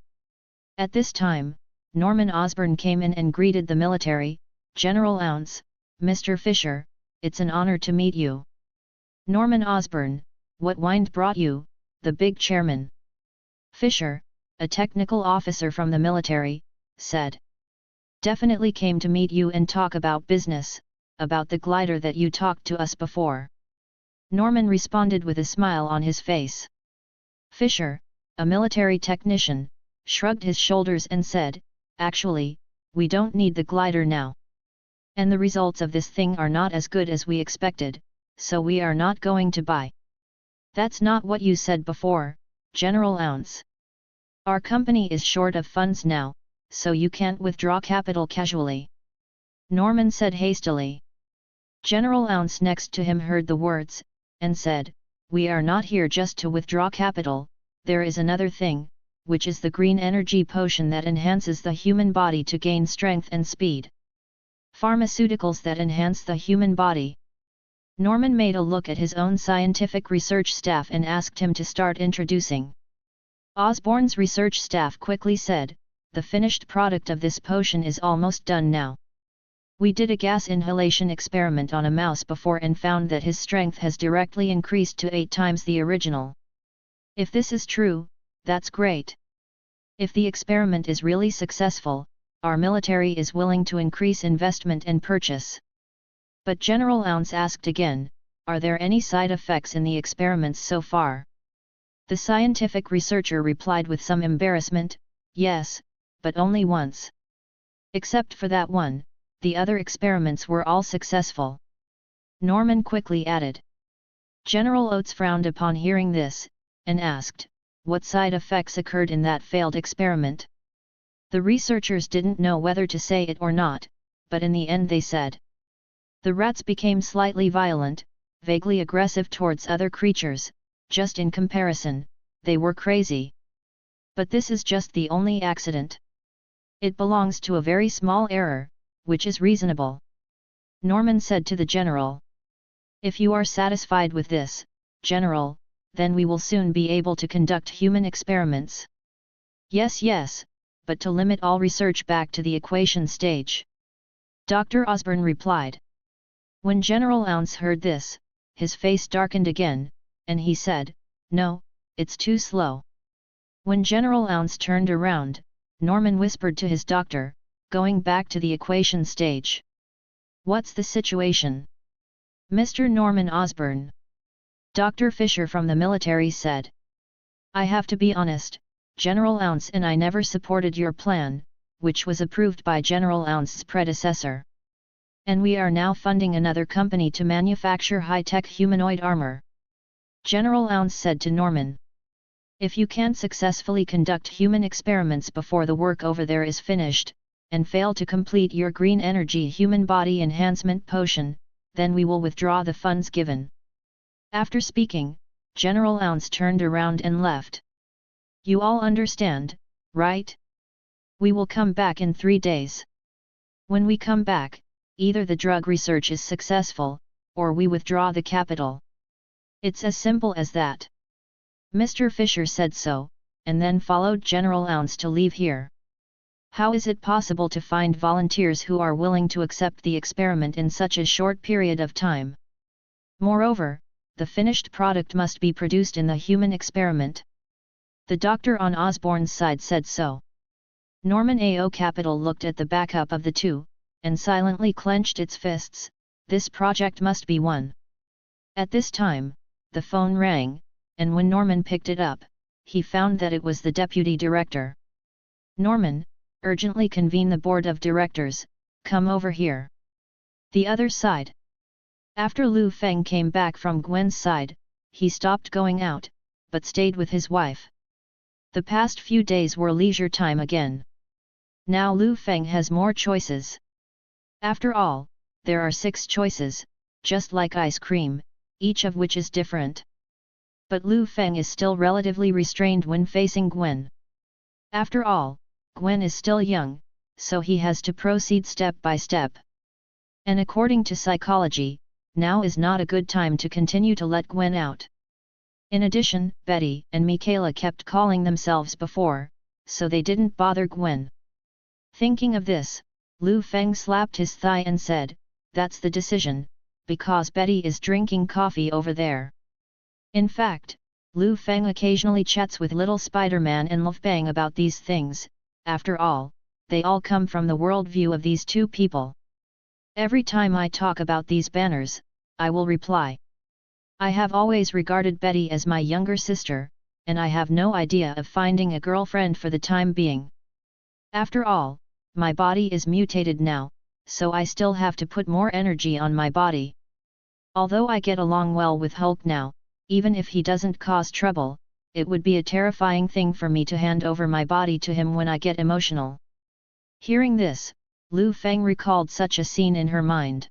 At this time, Norman Osborn came in and greeted the military, General Ounce, Mr. Fisher, it's an honor to meet you. Norman Osborn, what wind brought you? The big chairman. Fisher, a technical officer from the military, said. Definitely came to meet you and talk about business, about the glider that you talked to us before. Norman responded with a smile on his face. Fisher, a military technician, shrugged his shoulders and said, actually, we don't need the glider now. And the results of this thing are not as good as we expected, so we are not going to buy. That's not what you said before, General Ounce. Our company is short of funds now, so you can't withdraw capital casually. Norman said hastily. General Ounce next to him heard the words, and said, we are not here just to withdraw capital, there is another thing, which is the green energy potion that enhances the human body to gain strength and speed. Pharmaceuticals that enhance the human body. Norman made a look at his own scientific research staff and asked him to start introducing. Osborne's research staff quickly said, the finished product of this potion is almost done now. We did a gas inhalation experiment on a mouse before and found that his strength has directly increased to 8 times the original. If this is true, that's great. If the experiment is really successful, our military is willing to increase investment and purchase. But General Ounce asked again, are there any side effects in the experiments so far? The scientific researcher replied with some embarrassment, yes, but only once. Except for that one, the other experiments were all successful. Norman quickly added. General Oates frowned upon hearing this, and asked, what side effects occurred in that failed experiment? The researchers didn't know whether to say it or not, but in the end they said. The rats became slightly violent, vaguely aggressive towards other creatures, just in comparison, they were crazy. But this is just the only accident. It belongs to a very small error, which is reasonable. Norman said to the general. If you are satisfied with this, General, then we will soon be able to conduct human experiments. Yes, but to limit all research back to the equation stage. Dr. Osborne replied. When General Ounce heard this, his face darkened again, and he said, no, it's too slow. When General Ounce turned around, Norman whispered to his doctor, going back to the equation stage. What's the situation? Mr. Norman Osborn. Dr. Fisher from the military said. I have to be honest, General Ounce and I never supported your plan, which was approved by General Ounce's predecessor. And we are now funding another company to manufacture high-tech humanoid armor. General Ounce said to Norman. If you can't successfully conduct human experiments before the work over there is finished, and fail to complete your green energy human body enhancement potion, then we will withdraw the funds given. After speaking, General Ounce turned around and left. You all understand, right? We will come back in 3 days. When we come back, either the drug research is successful, or we withdraw the capital. It's as simple as that. Mr. Fisher said so, and then followed General Ounce to leave here. How is it possible to find volunteers who are willing to accept the experiment in such a short period of time? Moreover, the finished product must be produced in the human experiment. The doctor on Osborn's side said so. Norman AO Capital looked at the backup of the two, and silently clenched its fists. This project must be won. At this time, the phone rang, and when Norman picked it up, he found that it was the deputy director. Norman, urgently convene the board of directors, come over here. The other side. After Liu Feng came back from Gwen's side, he stopped going out, but stayed with his wife. The past few days were leisure time again. Now Liu Feng has more choices. After all, there are 6 choices, just like ice cream, each of which is different. But Liu Feng is still relatively restrained when facing Gwen. After all, Gwen is still young, so he has to proceed step by step. And according to psychology, now is not a good time to continue to let Gwen out. In addition, Betty and Michaela kept calling themselves before, so they didn't bother Gwen. Thinking of this, Liu Feng slapped his thigh and said, "That's the decision, because Betty is drinking coffee over there." In fact, Liu Feng occasionally chats with little Spider-Man and Liu Feng about these things. After all, they all come from the worldview of these two people. Every time I talk about these banners, I will reply. I have always regarded Betty as my younger sister, and I have no idea of finding a girlfriend for the time being. After all, my body is mutated now, so I still have to put more energy on my body. Although I get along well with Hulk now, even if he doesn't cause trouble, it would be a terrifying thing for me to hand over my body to him when I get emotional. Hearing this, Liu Feng recalled such a scene in her mind.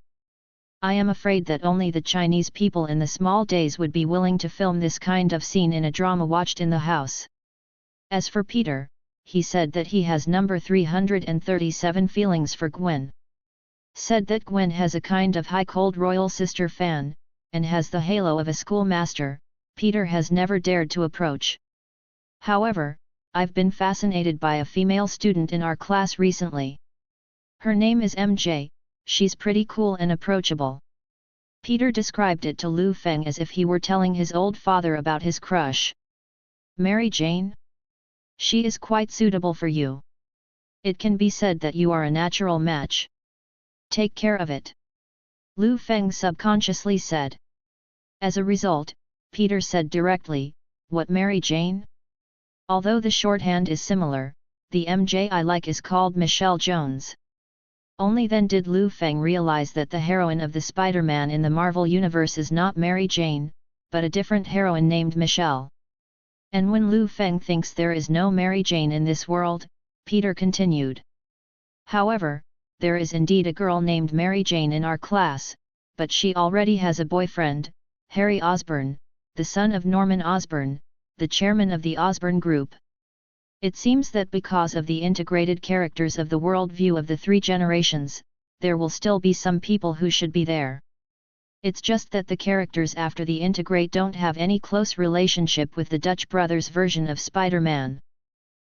I am afraid that only the Chinese people in the small days would be willing to film this kind of scene in a drama watched in the house. As for Peter, he said that he has number 337 feelings for Gwen. Said that Gwen has a kind of high-cold royal sister fan, and has the halo of a schoolmaster, Peter has never dared to approach. However, I've been fascinated by a female student in our class recently. Her name is MJ, she's pretty cool and approachable. Peter described it to Liu Feng as if he were telling his old father about his crush. Mary Jane? She is quite suitable for you. It can be said that you are a natural match. Take care of it. Liu Feng subconsciously said. As a result, Peter said directly, "What Mary Jane?" Although the shorthand is similar, the MJ I like is called Michelle Jones. Only then did Liu Feng realize that the heroine of the Spider-Man in the Marvel Universe is not Mary Jane, but a different heroine named Michelle. And when Liu Feng thinks there is no Mary Jane in this world, Peter continued. However, there is indeed a girl named Mary Jane in our class, but she already has a boyfriend, Harry Osborn, the son of Norman Osborn, the chairman of the Osborn Group. It seems that because of the integrated characters of the worldview of the 3 generations, there will still be some people who should be there. It's just that the characters after the integrate don't have any close relationship with the Dutch brothers version of Spider-Man.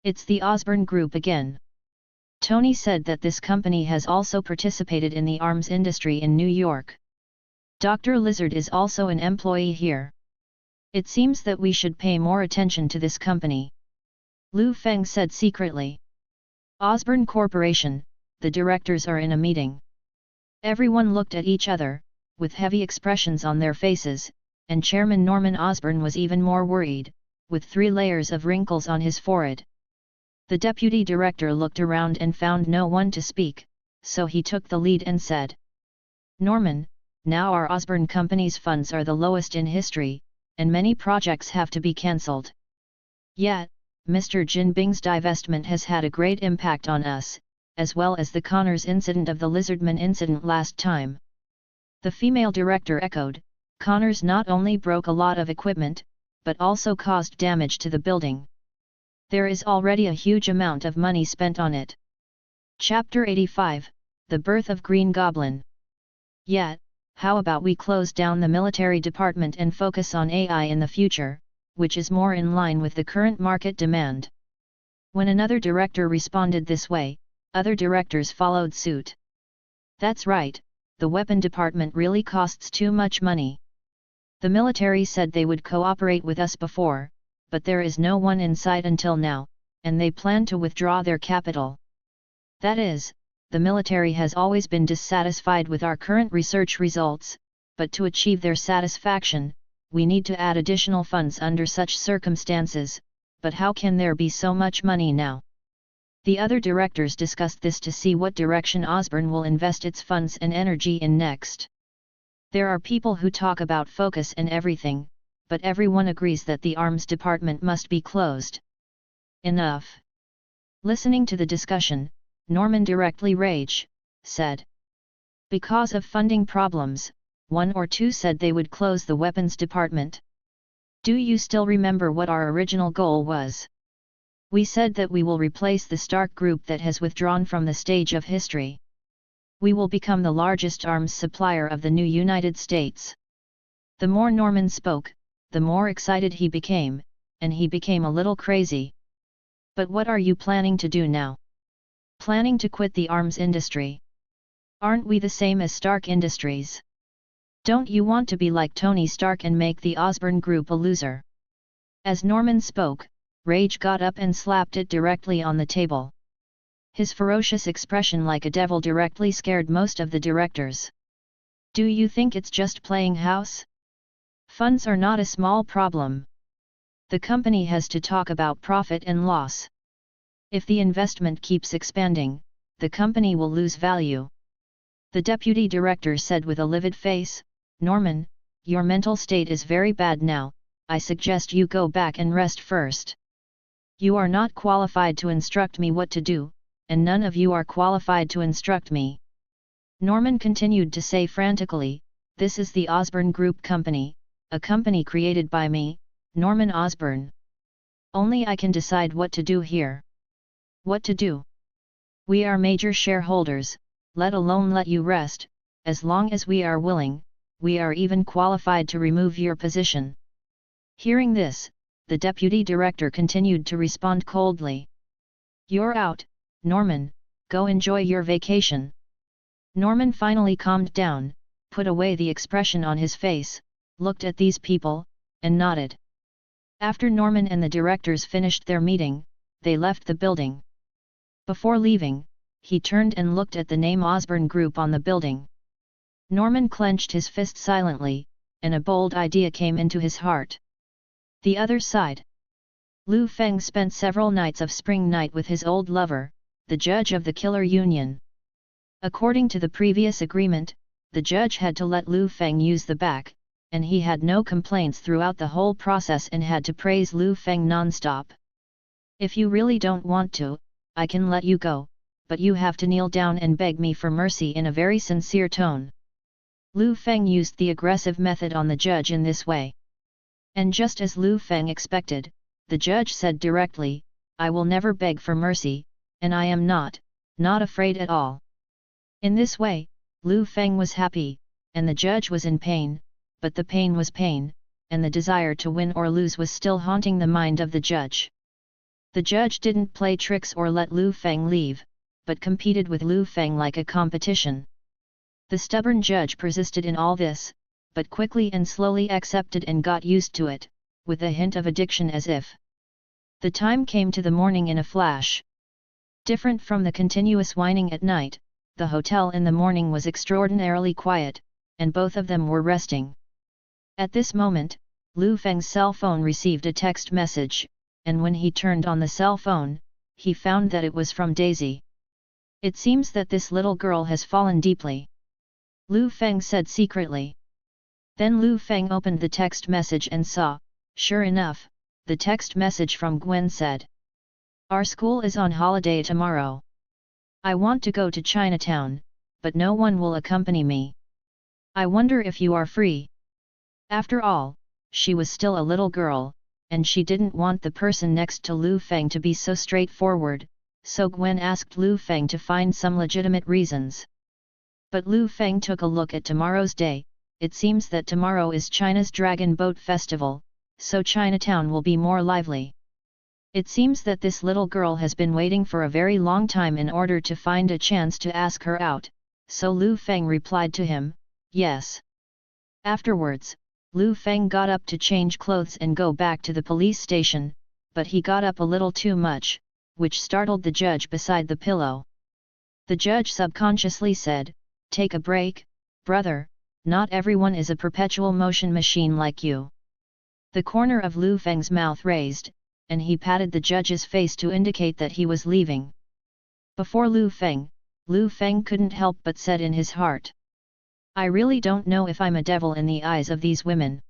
It's the Osborn Group again. Tony said that this company has also participated in the arms industry in New York. Dr. Lizard is also an employee here. It seems that we should pay more attention to this company. Liu Feng said secretly. Osborn Corporation, the directors are in a meeting. Everyone looked at each other, with heavy expressions on their faces, and Chairman Norman Osborn was even more worried, with 3 layers of wrinkles on his forehead. The deputy director looked around and found no one to speak, so he took the lead and said, Norman, now our Osborne company's funds are the lowest in history, and many projects have to be cancelled. Yet, Mr. Jin Bing's divestment has had a great impact on us, as well as the Connors incident of the Lizardman incident last time. The female director echoed, Connors not only broke a lot of equipment, but also caused damage to the building. There is already a huge amount of money spent on it. Chapter 85, The Birth of Green Goblin. Yet, how about we close down the military department and focus on AI in the future, which is more in line with the current market demand? When another director responded this way, other directors followed suit. That's right, the weapon department really costs too much money. The military said they would cooperate with us before, but there is no one in sight until now, and they plan to withdraw their capital. That is, the military has always been dissatisfied with our current research results, but to achieve their satisfaction, we need to add additional funds under such circumstances, but how can there be so much money now? The other directors discussed this to see what direction Osborne will invest its funds and energy in next. There are people who talk about focus and everything, but everyone agrees that the arms department must be closed. Enough. Listening to the discussion, Norman directly said. Because of funding problems, one or two said they would close the weapons department. Do you still remember what our original goal was? We said that we will replace the Stark group that has withdrawn from the stage of history. We will become the largest arms supplier of the new United States. The more Norman spoke, the more excited he became, and he became a little crazy. But what are you planning to do now? Planning to quit the arms industry? Aren't we the same as Stark Industries? Don't you want to be like Tony Stark and make the Osborne Group a loser? As Norman spoke, Rage got up and slapped it directly on the table. His ferocious expression like a devil directly scared most of the directors. Do you think it's just playing house? Funds are not a small problem. The company has to talk about profit and loss. If the investment keeps expanding, the company will lose value. The deputy director said with a livid face, Norman, your mental state is very bad now, I suggest you go back and rest first. You are not qualified to instruct me what to do, and none of you are qualified to instruct me. Norman continued to say frantically, this is the Osborne Group Company, a company created by me, Norman Osborne. Only I can decide what to do here. What to do? We are major shareholders, let alone let you rest, as long as we are willing, we are even qualified to remove your position. Hearing this, the deputy director continued to respond coldly. You're out, Norman, go enjoy your vacation. Norman finally calmed down, put away the expression on his face, looked at these people, and nodded. After Norman and the directors finished their meeting, they left the building. Before leaving, he turned and looked at the name Osborne Group on the building. Norman clenched his fist silently, and a bold idea came into his heart. The other side. Liu Feng spent several nights of spring night with his old lover, the judge of the killer union. According to the previous agreement, the judge had to let Liu Feng use the back, and he had no complaints throughout the whole process and had to praise Liu Feng non-stop. If you really don't want to, I can let you go, but you have to kneel down and beg me for mercy in a very sincere tone. Liu Feng used the aggressive method on the judge in this way. And just as Liu Feng expected, the judge said directly, I will never beg for mercy, and I am not afraid at all. In this way, Liu Feng was happy, and the judge was in pain, but the pain was pain, and the desire to win or lose was still haunting the mind of the judge. The judge didn't play tricks or let Liu Feng leave, but competed with Liu Feng like a competition. The stubborn judge persisted in all this, but quickly and slowly accepted and got used to it, with a hint of addiction as if. The time came to the morning in a flash. Different from the continuous whining at night, the hotel in the morning was extraordinarily quiet, and both of them were resting. At this moment, Liu Feng's cell phone received a text message, and when he turned on the cell phone, he found that it was from Daisy. It seems that this little girl has fallen deeply. Liu Feng said secretly. Then Liu Feng opened the text message and saw, sure enough, the text message from Gwen said. Our school is on holiday tomorrow. I want to go to Chinatown, but no one will accompany me. I wonder if you are free. After all, she was still a little girl, and she didn't want the person next to Liu Feng to be so straightforward, so Gwen asked Liu Feng to find some legitimate reasons. But Liu Feng took a look at tomorrow's day. It seems that tomorrow is China's Dragon Boat Festival, so Chinatown will be more lively. It seems that this little girl has been waiting for a very long time in order to find a chance to ask her out, so Liu Feng replied to him, yes. Afterwards, Liu Feng got up to change clothes and go back to the police station, but he got up a little too much, which startled the judge beside the pillow. The judge subconsciously said, take a break, brother, not everyone is a perpetual motion machine like you. The corner of Liu Feng's mouth raised, and he patted the judge's face to indicate that he was leaving. Before Liu Feng couldn't help but said in his heart. I really don't know if I'm a devil in the eyes of these women.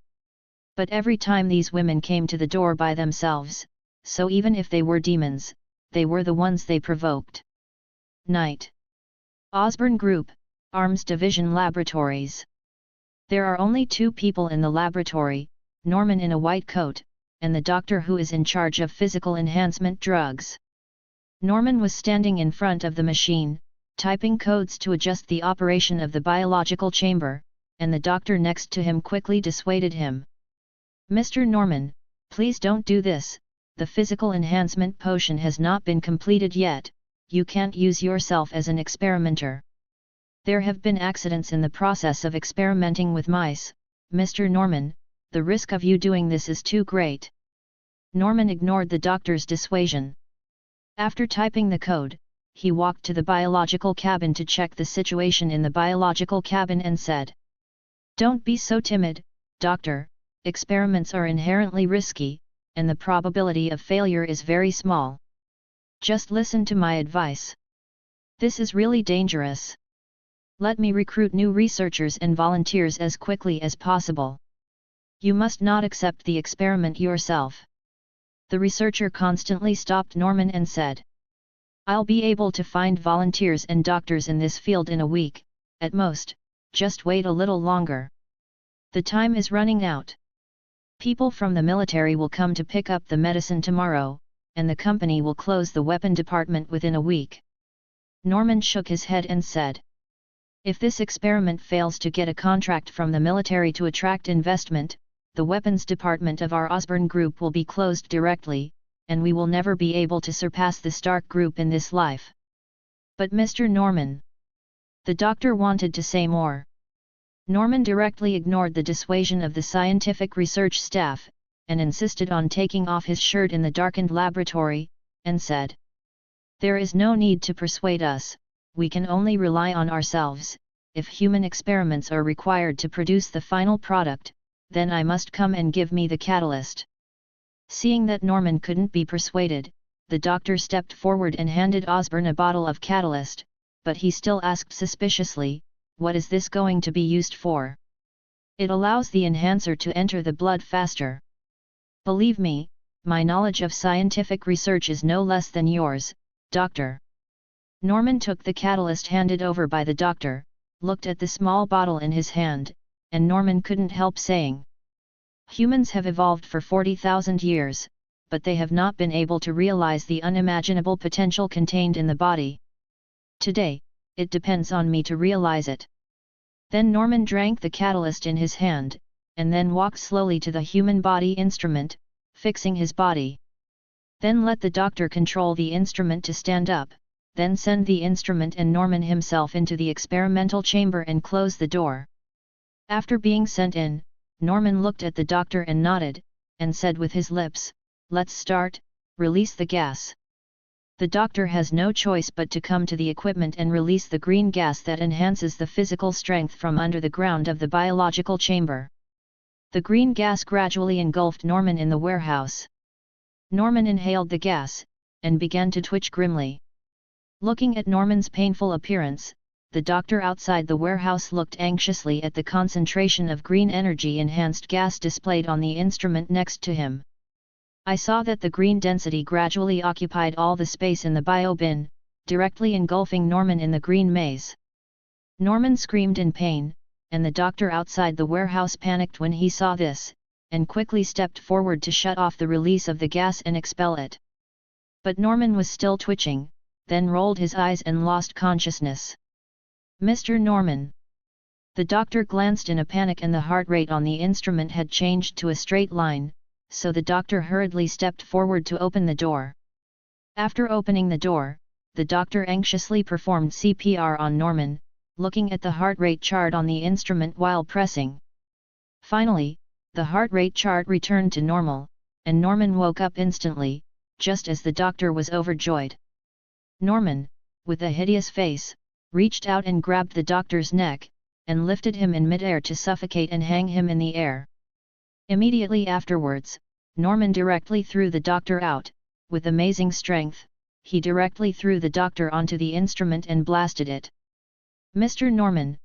But every time these women came to the door by themselves, so even if they were demons, they were the ones they provoked. Night. Osborne Group, Arms Division Laboratories. There are only 2 people in the laboratory, Norman in a white coat, and the doctor who is in charge of physical enhancement drugs. Norman was standing in front of the machine, typing codes to adjust the operation of the biological chamber, and the doctor next to him quickly dissuaded him. Mr. Norman, please don't do this, the physical enhancement potion has not been completed yet, you can't use yourself as an experimenter. There have been accidents in the process of experimenting with mice, Mr. Norman, the risk of you doing this is too great. Norman ignored the doctor's dissuasion. After typing the code, he walked to the biological cabin to check the situation in the biological cabin and said, don't be so timid, doctor, experiments are inherently risky, and the probability of failure is very small. Just listen to my advice. This is really dangerous. Let me recruit new researchers and volunteers as quickly as possible. You must not accept the experiment yourself. The researcher constantly stopped Norman and said, I'll be able to find volunteers and doctors in this field in a week, at most, just wait a little longer. The time is running out. People from the military will come to pick up the medicine tomorrow, and the company will close the weapon department within a week. Norman shook his head and said, if this experiment fails to get a contract from the military to attract investment, the weapons department of our Osborne Group will be closed directly, and we will never be able to surpass the Stark Group in this life. But Mr. Norman. The doctor wanted to say more. Norman directly ignored the dissuasion of the scientific research staff, and insisted on taking off his shirt in the darkened laboratory, and said, there is no need to persuade us, we can only rely on ourselves. If human experiments are required to produce the final product, then I must come and give me the catalyst. Seeing that Norman couldn't be persuaded, the doctor stepped forward and handed Osborne a bottle of catalyst, but he still asked suspiciously, what is this going to be used for? It allows the enhancer to enter the blood faster. Believe me, my knowledge of scientific research is no less than yours, doctor. Norman took the catalyst handed over by the doctor, looked at the small bottle in his hand, and Norman couldn't help saying, humans have evolved for 40,000 years, but they have not been able to realize the unimaginable potential contained in the body. Today, it depends on me to realize it. Then Norman drank the catalyst in his hand, and then walked slowly to the human body instrument, fixing his body. Then let the doctor control the instrument to stand up, then send the instrument and Norman himself into the experimental chamber and close the door. After being sent in, Norman looked at the doctor and nodded, and said with his lips, let's start, release the gas. The doctor has no choice but to come to the equipment and release the green gas that enhances the physical strength from under the ground of the biological chamber. The green gas gradually engulfed Norman in the warehouse. Norman inhaled the gas, and began to twitch grimly. Looking at Norman's painful appearance, the doctor outside the warehouse looked anxiously at the concentration of green energy-enhanced gas displayed on the instrument next to him. I saw that the green density gradually occupied all the space in the biobin, directly engulfing Norman in the green maze. Norman screamed in pain, and the doctor outside the warehouse panicked when he saw this, and quickly stepped forward to shut off the release of the gas and expel it. But Norman was still twitching, then rolled his eyes and lost consciousness. "Mr. Norman!" The doctor glanced in a panic, and the heart rate on the instrument had changed to a straight line, so the doctor hurriedly stepped forward to open the door. After opening the door, the doctor anxiously performed CPR on Norman, looking at the heart rate chart on the instrument while pressing. Finally, the heart rate chart returned to normal, and Norman woke up instantly, just as the doctor was overjoyed. Norman, with a hideous face, reached out and grabbed the doctor's neck, and lifted him in midair to suffocate and hang him in the air. Immediately afterwards, Norman directly threw the doctor out. With amazing strength, he directly threw the doctor onto the instrument and blasted it. "Mr. Norman,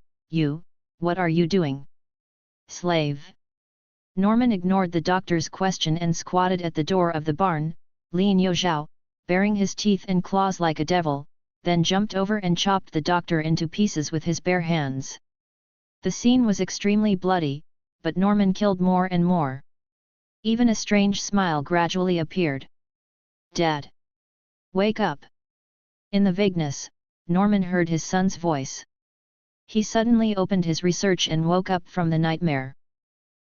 what are you doing?" "Slave." Norman ignored the doctor's question and squatted at the door of the barn, lineage, baring his teeth and claws like a devil, then jumped over and chopped the doctor into pieces with his bare hands. The scene was extremely bloody, but Norman killed more and more. Even a strange smile gradually appeared. "Dad! Wake up!" In the vagueness, Norman heard his son's voice. He suddenly opened his research and woke up from the nightmare.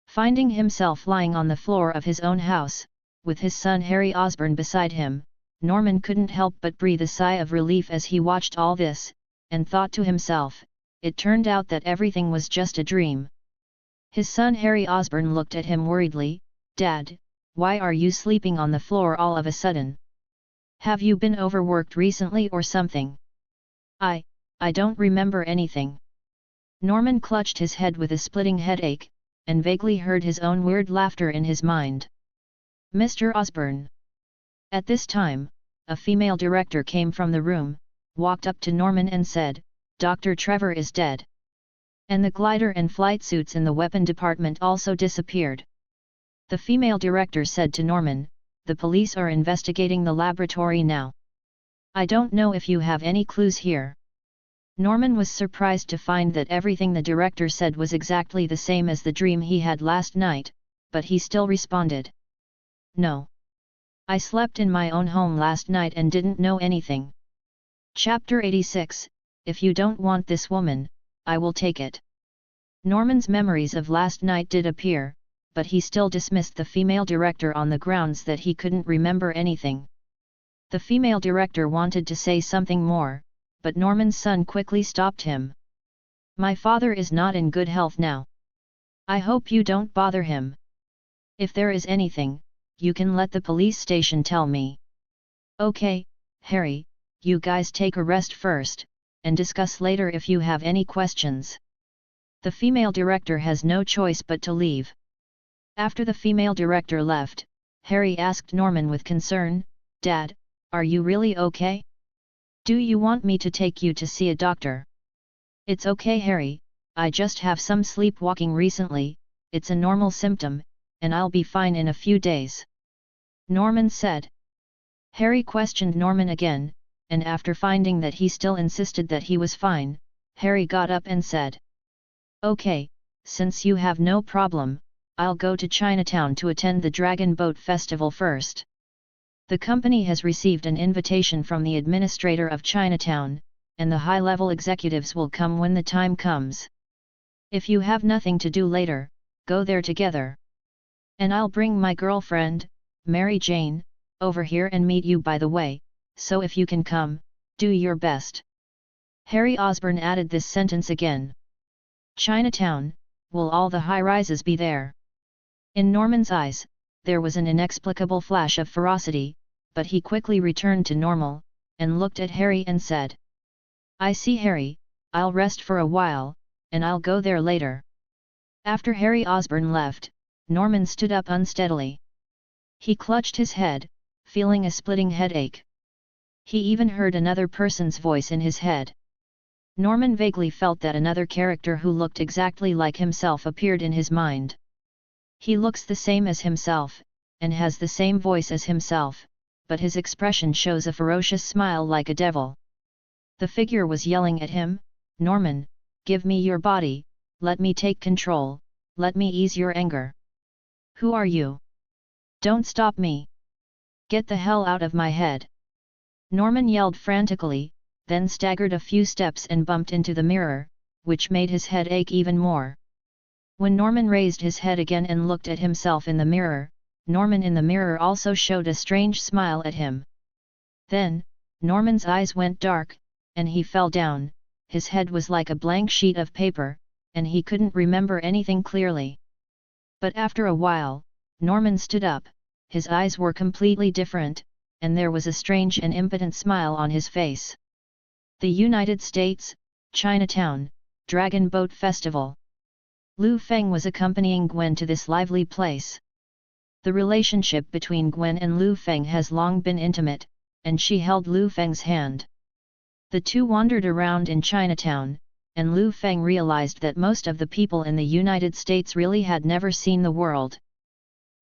Finding himself lying on the floor of his own house, with his son Harry Osborn beside him, Norman couldn't help but breathe a sigh of relief as he watched all this, and thought to himself, it turned out that everything was just a dream. His son Harry Osborn looked at him worriedly. "Dad, why are you sleeping on the floor all of a sudden? Have you been overworked recently or something?" I don't remember anything." Norman clutched his head with a splitting headache, and vaguely heard his own weird laughter in his mind. "Mr. Osborn." At this time, a female director came from the room, walked up to Norman and said, "Dr. Trevor is dead." And the glider and flight suits in the weapon department also disappeared. The female director said to Norman, "The police are investigating the laboratory now. I don't know if you have any clues here." Norman was surprised to find that everything the director said was exactly the same as the dream he had last night, but he still responded, "No. I slept in my own home last night and didn't know anything." Chapter 86, If you don't want this woman, I will take it. Norman's memories of last night did appear, but he still dismissed the female director on the grounds that he couldn't remember anything. The female director wanted to say something more, but Norman's son quickly stopped him. "My father is not in good health now. I hope you don't bother him. If there is anything, you can let the police station tell me." "Okay, Harry, you guys take a rest first, and discuss later if you have any questions." The female director has no choice but to leave. After the female director left, Harry asked Norman with concern, "Dad, are you really okay? Do you want me to take you to see a doctor?" "It's okay, Harry, I just have some sleepwalking recently, it's a normal symptom, and I'll be fine in a few days," Norman said. Harry questioned Norman again, and after finding that he still insisted that he was fine, Harry got up and said, "Okay, since you have no problem, I'll go to Chinatown to attend the Dragon Boat Festival first. The company has received an invitation from the administrator of Chinatown, and the high-level executives will come when the time comes. If you have nothing to do later, go there together. And I'll bring my girlfriend, Mary Jane, over here and meet you by the way, so if you can come, do your best." Harry Osborn added this sentence again. "Chinatown, will all the high-rises be there?" In Norman's eyes, there was an inexplicable flash of ferocity, but he quickly returned to normal, and looked at Harry and said, "I see, Harry, I'll rest for a while, and I'll go there later." After Harry Osborn left, Norman stood up unsteadily. He clutched his head, feeling a splitting headache. He even heard another person's voice in his head. Norman vaguely felt that another character who looked exactly like himself appeared in his mind. He looks the same as himself, and has the same voice as himself, but his expression shows a ferocious smile like a devil. The figure was yelling at him, "Norman, give me your body, let me take control, let me ease your anger. Who are you? Don't stop me. Get the hell out of my head." Norman yelled frantically, then staggered a few steps and bumped into the mirror, which made his head ache even more. When Norman raised his head again and looked at himself in the mirror, Norman in the mirror also showed a strange smile at him. Then, Norman's eyes went dark, and he fell down. His head was like a blank sheet of paper, and he couldn't remember anything clearly. But after a while, Norman stood up, his eyes were completely different, and there was a strange and impotent smile on his face. The United States, Chinatown, Dragon Boat Festival. Liu Feng was accompanying Gwen to this lively place. The relationship between Gwen and Liu Feng has long been intimate, and she held Liu Feng's hand. The two wandered around in Chinatown, and Liu Feng realized that most of the people in the United States really had never seen the world.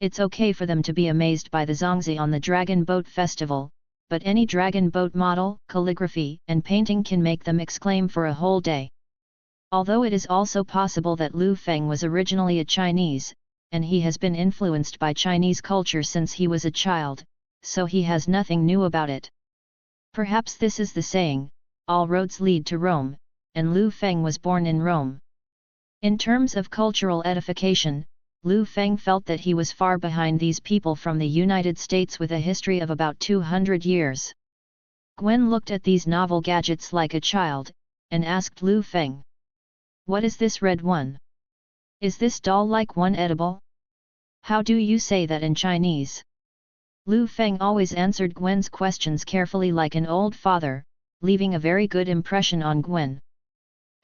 It's okay for them to be amazed by the Zongzi on the Dragon Boat Festival, but any dragon boat model, calligraphy and painting can make them exclaim for a whole day. Although it is also possible that Liu Feng was originally a Chinese, and he has been influenced by Chinese culture since he was a child, so he has nothing new about it. Perhaps this is the saying, all roads lead to Rome, and Liu Feng was born in Rome. In terms of cultural edification, Liu Feng felt that he was far behind these people from the United States with a history of about 200 years. Gwen looked at these novel gadgets like a child, and asked Liu Feng, "What is this red one? Is this doll-like one edible? How do you say that in Chinese?" Liu Feng always answered Gwen's questions carefully like an old father, leaving a very good impression on Gwen.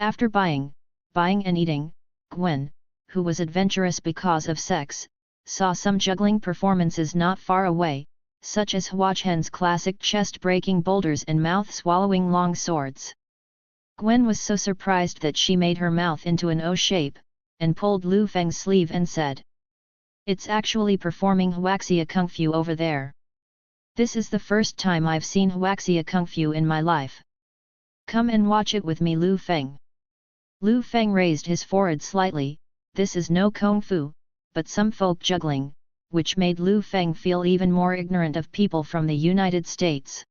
After buying and eating, Gwen, who was adventurous because of sex, saw some juggling performances not far away, such as Huachen's classic chest-breaking boulders and mouth-swallowing long swords. Gwen was so surprised that she made her mouth into an O shape, and pulled Liu Feng's sleeve and said, "It's actually performing Huaxia Kung Fu over there. This is the first time I've seen Huaxia Kung Fu in my life. Come and watch it with me, Liu Feng." Liu Feng raised his forehead slightly. This is no Kung Fu, but some folk juggling, which made Liu Feng feel even more ignorant of people from the United States.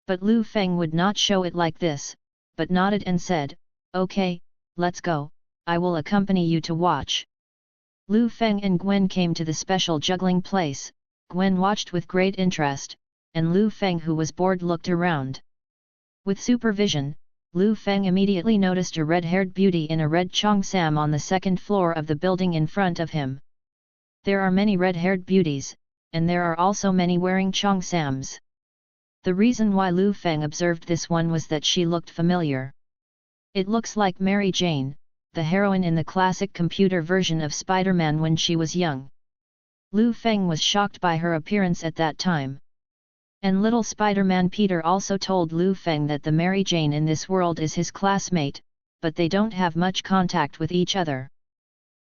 But Liu Feng would not show it like this, but nodded and said, "Okay, let's go, I will accompany you to watch." Liu Feng and Gwen came to the special juggling place. Gwen watched with great interest, and Liu Feng, who was bored, looked around. With supervision, Liu Feng immediately noticed a red-haired beauty in a red cheongsam on the second floor of the building in front of him. There are many red-haired beauties, and there are also many wearing cheongsams. The reason why Liu Feng observed this one was that she looked familiar. It looks like Mary Jane, the heroine in the classic computer version of Spider-Man when she was young. Liu Feng was shocked by her appearance at that time. And little Spider-Man Peter also told Liu Feng that the Mary Jane in this world is his classmate, but they don't have much contact with each other.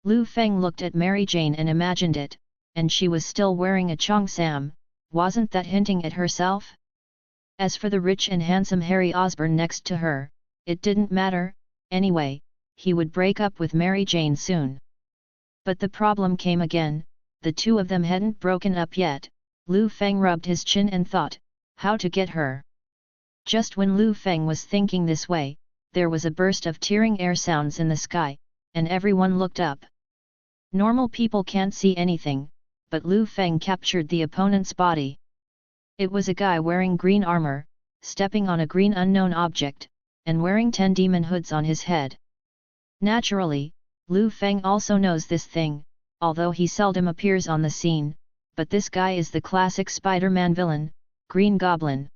Liu Feng looked at Mary Jane and imagined it, and she was still wearing a cheongsam. Wasn't that hinting at herself? As for the rich and handsome Harry Osborn next to her, it didn't matter, anyway, he would break up with Mary Jane soon. But the problem came again, the two of them hadn't broken up yet. Liu Feng rubbed his chin and thought, how to get her. Just when Liu Feng was thinking this way, there was a burst of tearing air sounds in the sky, and everyone looked up. Normal people can't see anything, but Liu Feng captured the opponent's body. It was a guy wearing green armor, stepping on a green unknown object, and wearing 10 demon hoods on his head. Naturally, Liu Feng also knows this thing, although he seldom appears on the scene, but this guy is the classic Spider-Man villain, Green Goblin.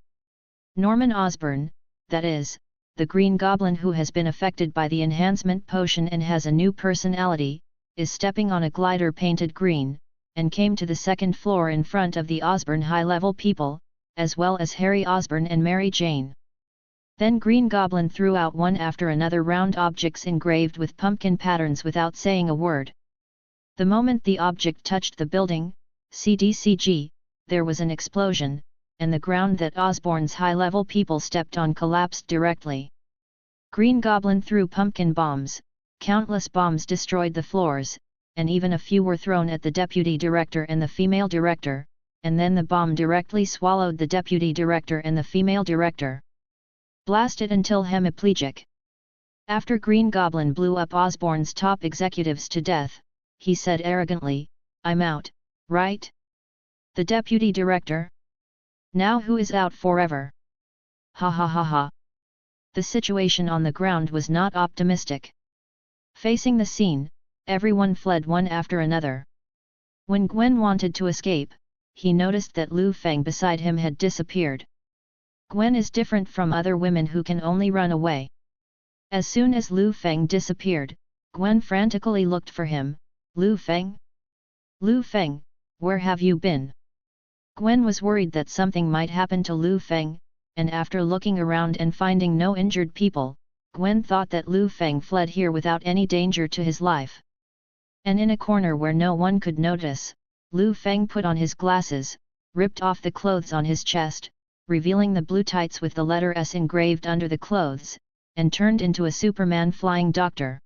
Norman Osborn, that is, the Green Goblin who has been affected by the enhancement potion and has a new personality, is stepping on a glider painted green, and came to the second floor in front of the Osborn high-level people, as well as Harry Osborn and Mary Jane. Then Green Goblin threw out one after another round objects engraved with pumpkin patterns without saying a word. The moment the object touched the building, CDCG, there was an explosion, and the ground that Osborn's high-level people stepped on collapsed directly. Green Goblin threw pumpkin bombs, countless bombs destroyed the floors, and even a few were thrown at the deputy director and the female director, and then the bomb directly swallowed the deputy director and the female director. Blasted until hemiplegic. After Green Goblin blew up Osborn's top executives to death, he said arrogantly, "I'm out, right? The deputy director? Now who is out forever?" Ha ha ha ha. The situation on the ground was not optimistic. Facing the scene, everyone fled one after another. When Gwen wanted to escape, he noticed that Liu Feng beside him had disappeared. Gwen is different from other women who can only run away. As soon as Liu Feng disappeared, Gwen frantically looked for him. "Liu Feng? Liu Feng, where have you been?" Gwen was worried that something might happen to Liu Feng, and after looking around and finding no injured people, Gwen thought that Liu Feng fled here without any danger to his life. And in a corner where no one could notice, Liu Feng put on his glasses, ripped off the clothes on his chest, revealing the blue tights with the letter S engraved under the clothes, and turned into a Superman flying doctor.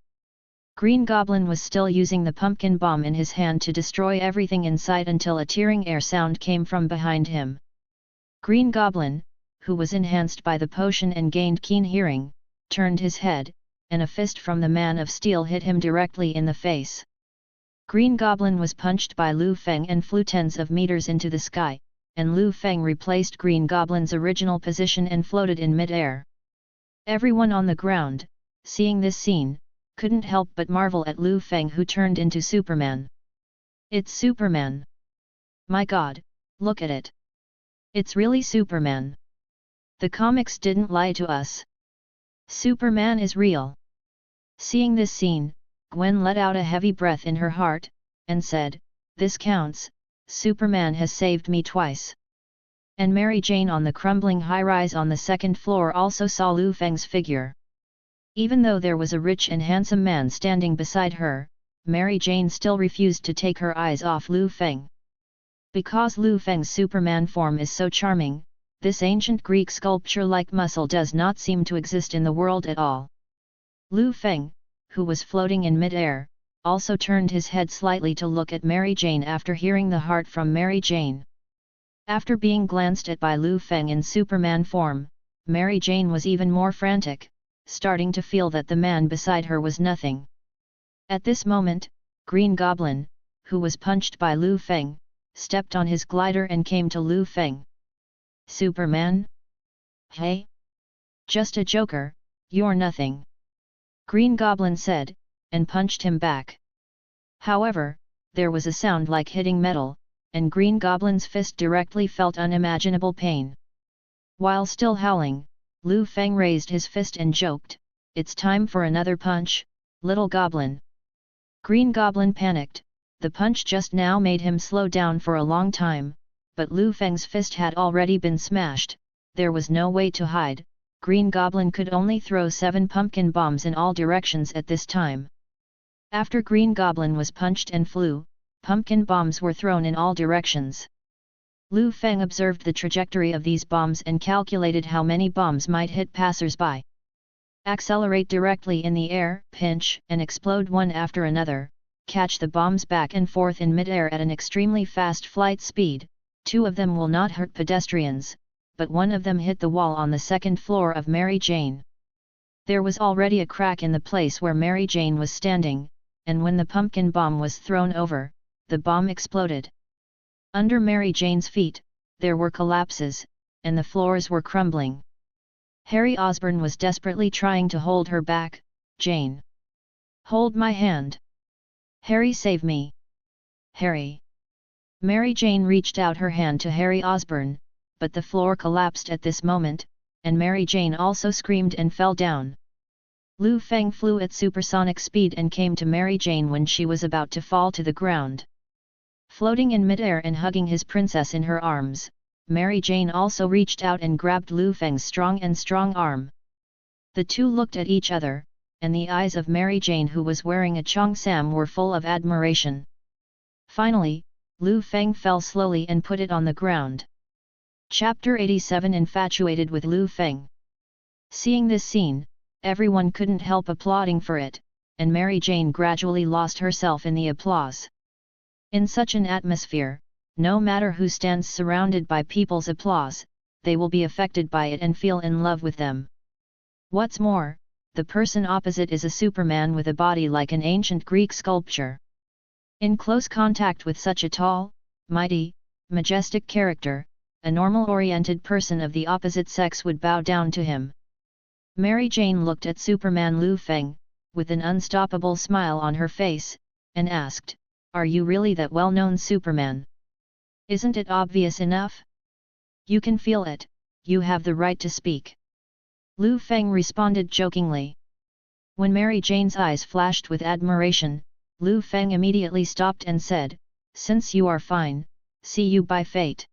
Green Goblin was still using the pumpkin bomb in his hand to destroy everything in sight until a tearing air sound came from behind him. Green Goblin, who was enhanced by the potion and gained keen hearing, turned his head, and a fist from the Man of Steel hit him directly in the face. Green Goblin was punched by Liu Feng and flew tens of meters into the sky, and Liu Feng replaced Green Goblin's original position and floated in mid-air. Everyone on the ground, seeing this scene, couldn't help but marvel at Liu Feng, who turned into Superman. "It's Superman! My God, look at it! It's really Superman! The comics didn't lie to us! Superman is real!" Seeing this scene, Gwen let out a heavy breath in her heart, and said, "This counts, Superman has saved me twice." And Mary Jane on the crumbling high-rise on the second floor also saw Liu Feng's figure. Even though there was a rich and handsome man standing beside her, Mary Jane still refused to take her eyes off Liu Feng. Because Liu Feng's Superman form is so charming, this ancient Greek sculpture-like muscle does not seem to exist in the world at all. Liu Feng, who was floating in mid-air, also turned his head slightly to look at Mary Jane after hearing the heart from Mary Jane. After being glanced at by Liu Feng in Superman form, Mary Jane was even more frantic, starting to feel that the man beside her was nothing. At this moment, Green Goblin, who was punched by Liu Feng, stepped on his glider and came to Liu Feng. "Superman? Hey? Just a joker, you're nothing," Green Goblin said, and punched him back. However, there was a sound like hitting metal, and Green Goblin's fist directly felt unimaginable pain. While still howling, Liu Feng raised his fist and joked, "It's time for another punch, little goblin." Green Goblin panicked. The punch just now made him slow down for a long time, but Liu Feng's fist had already been smashed. There was no way to hide. Green Goblin could only throw 7 pumpkin bombs in all directions at this time. After Green Goblin was punched and flew, pumpkin bombs were thrown in all directions. Liu Feng observed the trajectory of these bombs and calculated how many bombs might hit passers-by. Accelerate directly in the air, pinch and explode one after another, catch the bombs back and forth in mid-air at an extremely fast flight speed. 2 of them will not hurt pedestrians, but one of them hit the wall on the second floor of Mary Jane. There was already a crack in the place where Mary Jane was standing, and when the pumpkin bomb was thrown over, the bomb exploded. Under Mary Jane's feet, there were collapses, and the floors were crumbling. Harry Osborn was desperately trying to hold her back. "Jane! Hold my hand! Harry, save me! Harry!" Mary Jane reached out her hand to Harry Osborn, but the floor collapsed at this moment, and Mary Jane also screamed and fell down. Liu Feng flew at supersonic speed and came to Mary Jane when she was about to fall to the ground. Floating in midair and hugging his princess in her arms, Mary Jane also reached out and grabbed Liu Feng's strong arm. The two looked at each other, and the eyes of Mary Jane, who was wearing a cheongsam, were full of admiration. Finally, Liu Feng fell slowly and put it on the ground. Chapter 87. Infatuated with Liu Feng. Seeing this scene, everyone couldn't help applauding for it, and Mary Jane gradually lost herself in the applause. In such an atmosphere, no matter who stands surrounded by people's applause, they will be affected by it and feel in love with them. What's more, the person opposite is a Superman with a body like an ancient Greek sculpture. In close contact with such a tall, mighty, majestic character, a normal-oriented person of the opposite sex would bow down to him. Mary Jane looked at Superman Liu Feng, with an unstoppable smile on her face, and asked, "Are you really that well-known Superman? Isn't it obvious enough? You can feel it, you have the right to speak." Liu Feng responded jokingly. When Mary Jane's eyes flashed with admiration, Liu Feng immediately stopped and said, "Since you are fine, see you by fate."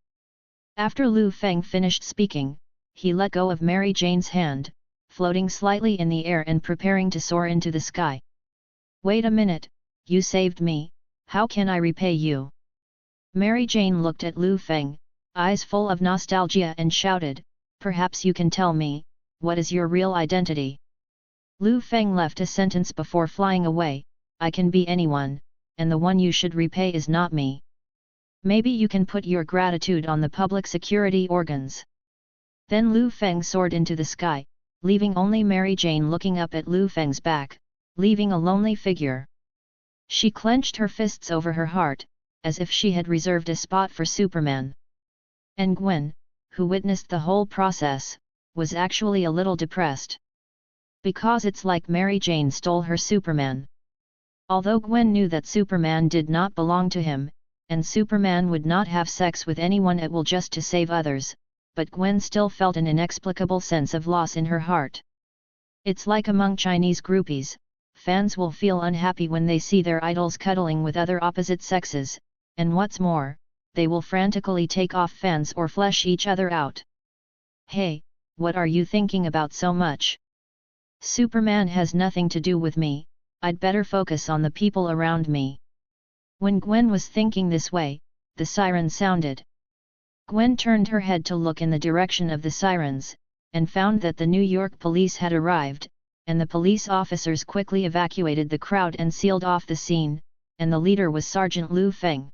After Liu Feng finished speaking, he let go of Mary Jane's hand, floating slightly in the air and preparing to soar into the sky. "Wait a minute, you saved me, how can I repay you?" Mary Jane looked at Liu Feng, eyes full of nostalgia, and shouted, "Perhaps you can tell me, what is your real identity?" Liu Feng left a sentence before flying away, "I can be anyone, and the one you should repay is not me. Maybe you can put your gratitude on the public security organs." Then Liu Feng soared into the sky, leaving only Mary Jane looking up at Liu Feng's back, leaving a lonely figure. She clenched her fists over her heart, as if she had reserved a spot for Superman. And Gwen, who witnessed the whole process, was actually a little depressed. Because it's like Mary Jane stole her Superman. Although Gwen knew that Superman did not belong to him, and Superman would not have sex with anyone at will just to save others, but Gwen still felt an inexplicable sense of loss in her heart. It's like among Chinese groupies, fans will feel unhappy when they see their idols cuddling with other opposite sexes, and what's more, they will frantically take off fans or flesh each other out. "Hey, what are you thinking about so much? Superman has nothing to do with me, I'd better focus on the people around me." When Gwen was thinking this way, the siren sounded. Gwen turned her head to look in the direction of the sirens, and found that the New York police had arrived, and the police officers quickly evacuated the crowd and sealed off the scene, and the leader was Sergeant Liu Feng.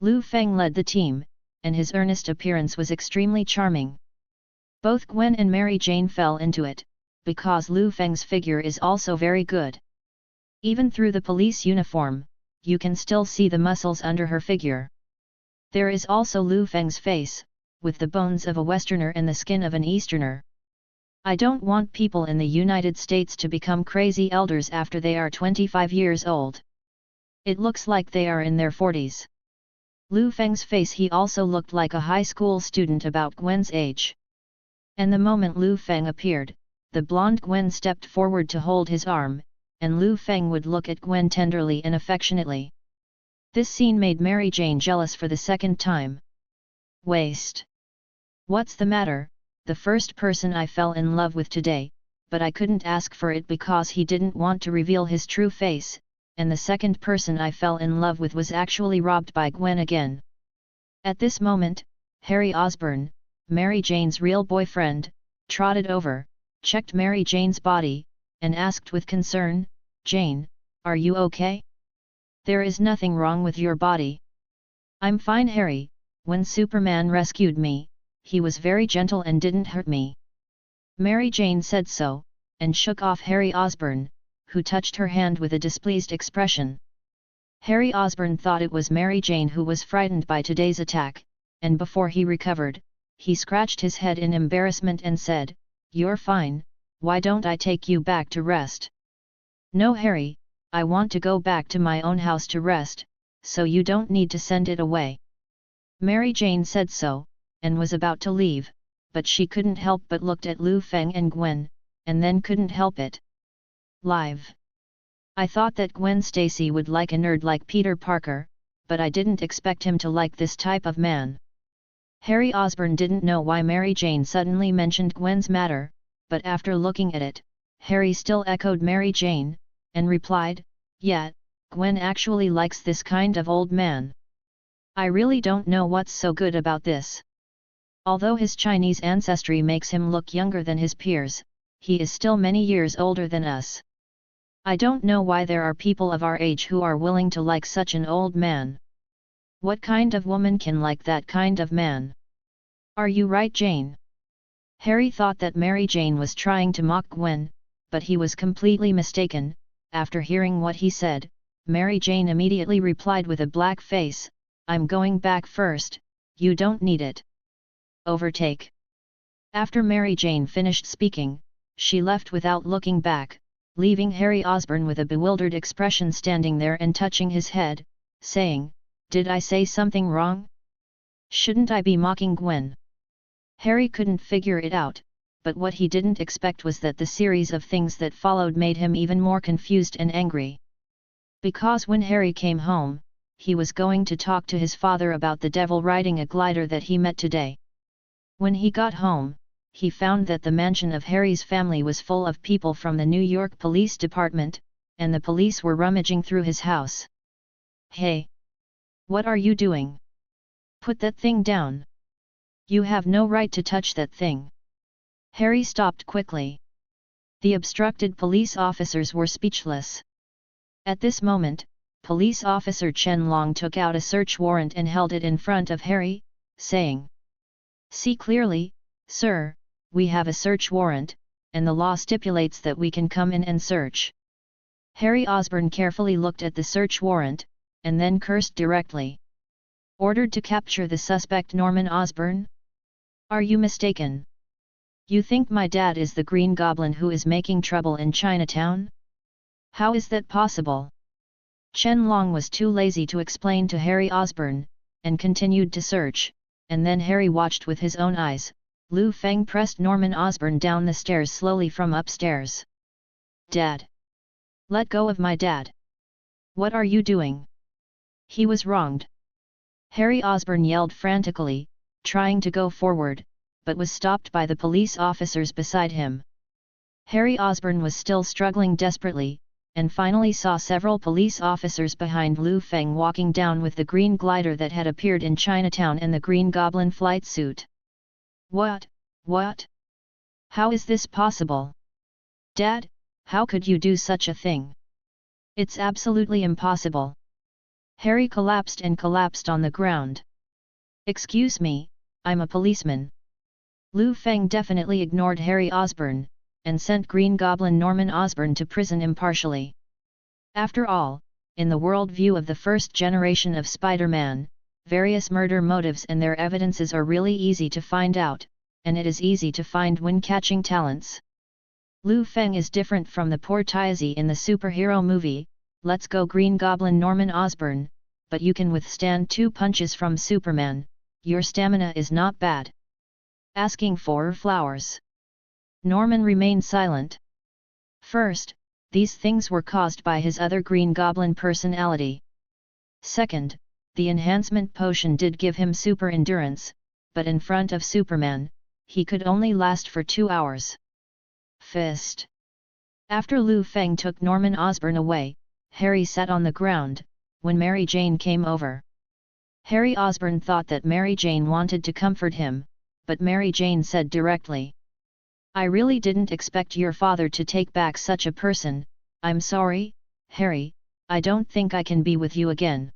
Liu Feng led the team, and his earnest appearance was extremely charming. Both Gwen and Mary Jane fell into it, because Liu Feng's figure is also very good. Even through the police uniform, you can still see the muscles under her figure. There is also Liu Feng's face, with the bones of a Westerner and the skin of an Easterner. I don't want people in the United States to become crazy elders after they are 25 years old. It looks like they are in their 40s. Liu Feng's face, he also looked like a high school student about Gwen's age. And the moment Liu Feng appeared, the blonde Gwen stepped forward to hold his arm, and Liu Feng would look at Gwen tenderly and affectionately. This scene made Mary Jane jealous for the second time. "Waste. What's the matter? The first person I fell in love with today, but I couldn't ask for it because he didn't want to reveal his true face, and the second person I fell in love with was actually robbed by Gwen again." At this moment, Harry Osborn, Mary Jane's real boyfriend, trotted over, checked Mary Jane's body, and asked with concern, "Jane, are you okay? There is nothing wrong with your body." "I'm fine, Harry. When Superman rescued me, he was very gentle and didn't hurt me." Mary Jane said so, and shook off Harry Osborn, who touched her hand with a displeased expression. Harry Osborn thought it was Mary Jane who was frightened by today's attack, and before he recovered, he scratched his head in embarrassment and said, "You're fine, why don't I take you back to rest?" "No, Harry, I want to go back to my own house to rest, so you don't need to send it away." Mary Jane said so, and was about to leave, but she couldn't help but looked at Liu Feng and Gwen, and then couldn't help it. Live. I thought that Gwen Stacy would like a nerd like Peter Parker, but I didn't expect him to like this type of man. Harry Osborn didn't know why Mary Jane suddenly mentioned Gwen's matter, but after looking at it, Harry still echoed Mary Jane, and replied, "Yeah, Gwen actually likes this kind of old man. I really don't know what's so good about this. Although his Chinese ancestry makes him look younger than his peers, he is still many years older than us. I don't know why there are people of our age who are willing to like such an old man. What kind of woman can like that kind of man? Are you right, Jane?" Harry thought that Mary Jane was trying to mock Gwen, but he was completely mistaken. After hearing what he said, Mary Jane immediately replied with a black face, "I'm going back first, you don't need it. Overtake." After Mary Jane finished speaking, she left without looking back, leaving Harry Osborn with a bewildered expression standing there and touching his head, saying, "Did I say something wrong? Shouldn't I be mocking Gwen?" Harry couldn't figure it out, but what he didn't expect was that the series of things that followed made him even more confused and angry. Because when Harry came home, he was going to talk to his father about the devil riding a glider that he met today. When he got home, he found that the mansion of Harry's family was full of people from the New York Police Department, and the police were rummaging through his house. "Hey! What are you doing? Put that thing down! You have no right to touch that thing!" Harry stopped quickly. The obstructed police officers were speechless. At this moment, Police Officer Chen Long took out a search warrant and held it in front of Harry, saying, "See clearly, sir, we have a search warrant, and the law stipulates that we can come in and search." Harry Osborn carefully looked at the search warrant, and then cursed directly. "Ordered to capture the suspect Norman Osborn? Are you mistaken? You think my dad is the Green Goblin who is making trouble in Chinatown? How is that possible?" Chen Long was too lazy to explain to Harry Osborn, and continued to search, and then Harry watched with his own eyes. Liu Feng pressed Norman Osborn down the stairs slowly from upstairs. "Dad! Let go of my dad! What are you doing? He was wronged!" Harry Osborn yelled frantically, trying to go forward, but was stopped by the police officers beside him. Harry Osborn was still struggling desperately, and finally saw several police officers behind Liu Feng walking down with the green glider that had appeared in Chinatown and the Green Goblin flight suit. What? How is this possible? Dad, how could you do such a thing? It's absolutely impossible. Harry collapsed on the ground. "Excuse me, I'm a policeman." Liu Feng definitely ignored Harry Osborn, and sent Green Goblin Norman Osborn to prison impartially. After all, in the worldview of the first generation of Spider-Man, various murder motives and their evidences are really easy to find out, and it is easy to find when catching talents. Liu Feng is different from the poor Tiazi in the superhero movie, Let's Go Green Goblin Norman Osborn, but you can withstand 2 punches from Superman, your stamina is not bad. Asking for flowers. Norman remained silent. First, these things were caused by his other Green Goblin personality. Second, the enhancement potion did give him super endurance, but in front of Superman, he could only last for 2 hours. Fist. After Liu Feng took Norman Osborn away, Harry sat on the ground, when Mary Jane came over. Harry Osborn thought that Mary Jane wanted to comfort him, but Mary Jane said directly, "I really didn't expect your father to take back such a person. I'm sorry, Harry, I don't think I can be with you again."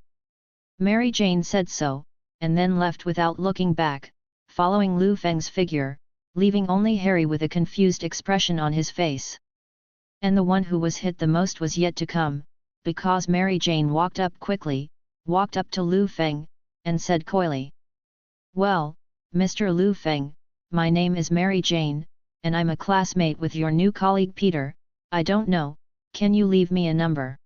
Mary Jane said so, and then left without looking back, following Liu Feng's figure, leaving only Harry with a confused expression on his face. And the one who was hit the most was yet to come, because Mary Jane walked up to Liu Feng, and said coyly, "Well, Mr. Liu Feng, my name is Mary Jane, and I'm a classmate with your new colleague Peter. I don't know, can you leave me a number?"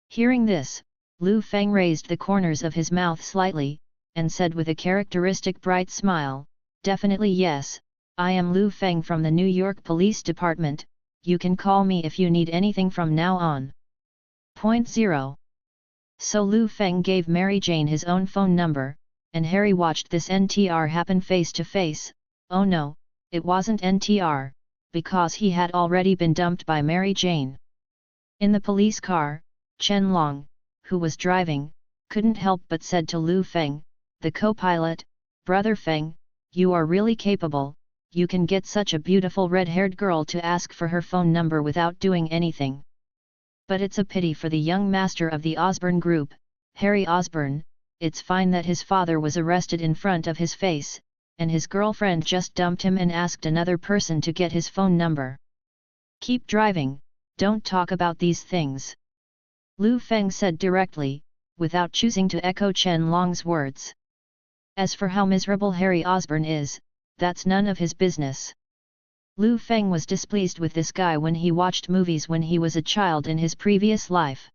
Hearing this, Liu Feng raised the corners of his mouth slightly, and said with a characteristic bright smile, "Definitely yes, I am Liu Feng from the New York Police Department, you can call me if you need anything from now on." 0. So Liu Feng gave Mary Jane his own phone number, and Harry watched this NTR happen face to face. Oh no, it wasn't NTR, because he had already been dumped by Mary Jane. In the police car, Chen Long, who was driving, couldn't help but said to Liu Feng, the co-pilot, "Brother Feng, you are really capable, you can get such a beautiful red-haired girl to ask for her phone number without doing anything. But it's a pity for the young master of the Osborne Group, Harry Osborne, it's fine that his father was arrested in front of his face, and his girlfriend just dumped him and asked another person to get his phone number. Keep driving, don't talk about these things," Liu Feng said directly, without choosing to echo Chen Long's words. As for how miserable Harry Osborne is, that's none of his business. Liu Feng was displeased with this guy when he watched movies when he was a child in his previous life.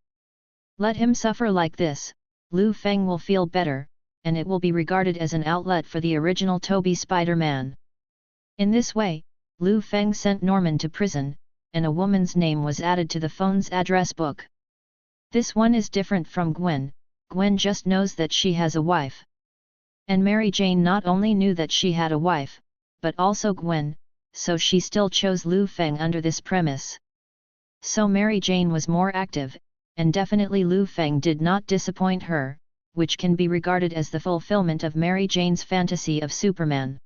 Let him suffer like this, Liu Feng will feel better, and it will be regarded as an outlet for the original Toby Spider-Man. In this way, Liu Feng sent Norman to prison, and a woman's name was added to the phone's address book. This one is different from Gwen. Gwen just knows that she has a wife. And Mary Jane not only knew that she had a wife, but also Gwen, so she still chose Liu Feng under this premise. So Mary Jane was more active, and definitely Liu Feng did not disappoint her, which can be regarded as the fulfillment of Mary Jane's fantasy of Superman.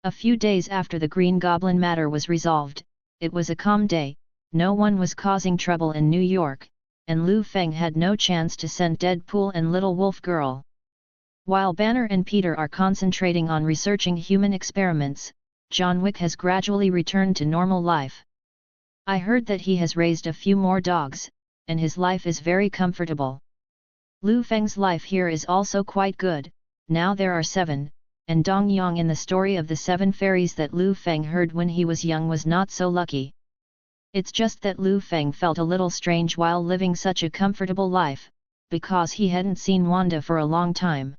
A few days after the Green Goblin matter was resolved, it was a calm day, no one was causing trouble in New York, and Liu Feng had no chance to send Deadpool and Little Wolf Girl. While Banner and Peter are concentrating on researching human experiments, John Wick has gradually returned to normal life. I heard that he has raised a few more dogs, and his life is very comfortable. Liu Feng's life here is also quite good, now there are 7, and Dong Yang in the story of the 7 fairies that Liu Feng heard when he was young was not so lucky. It's just that Liu Feng felt a little strange while living such a comfortable life, because he hadn't seen Wanda for a long time.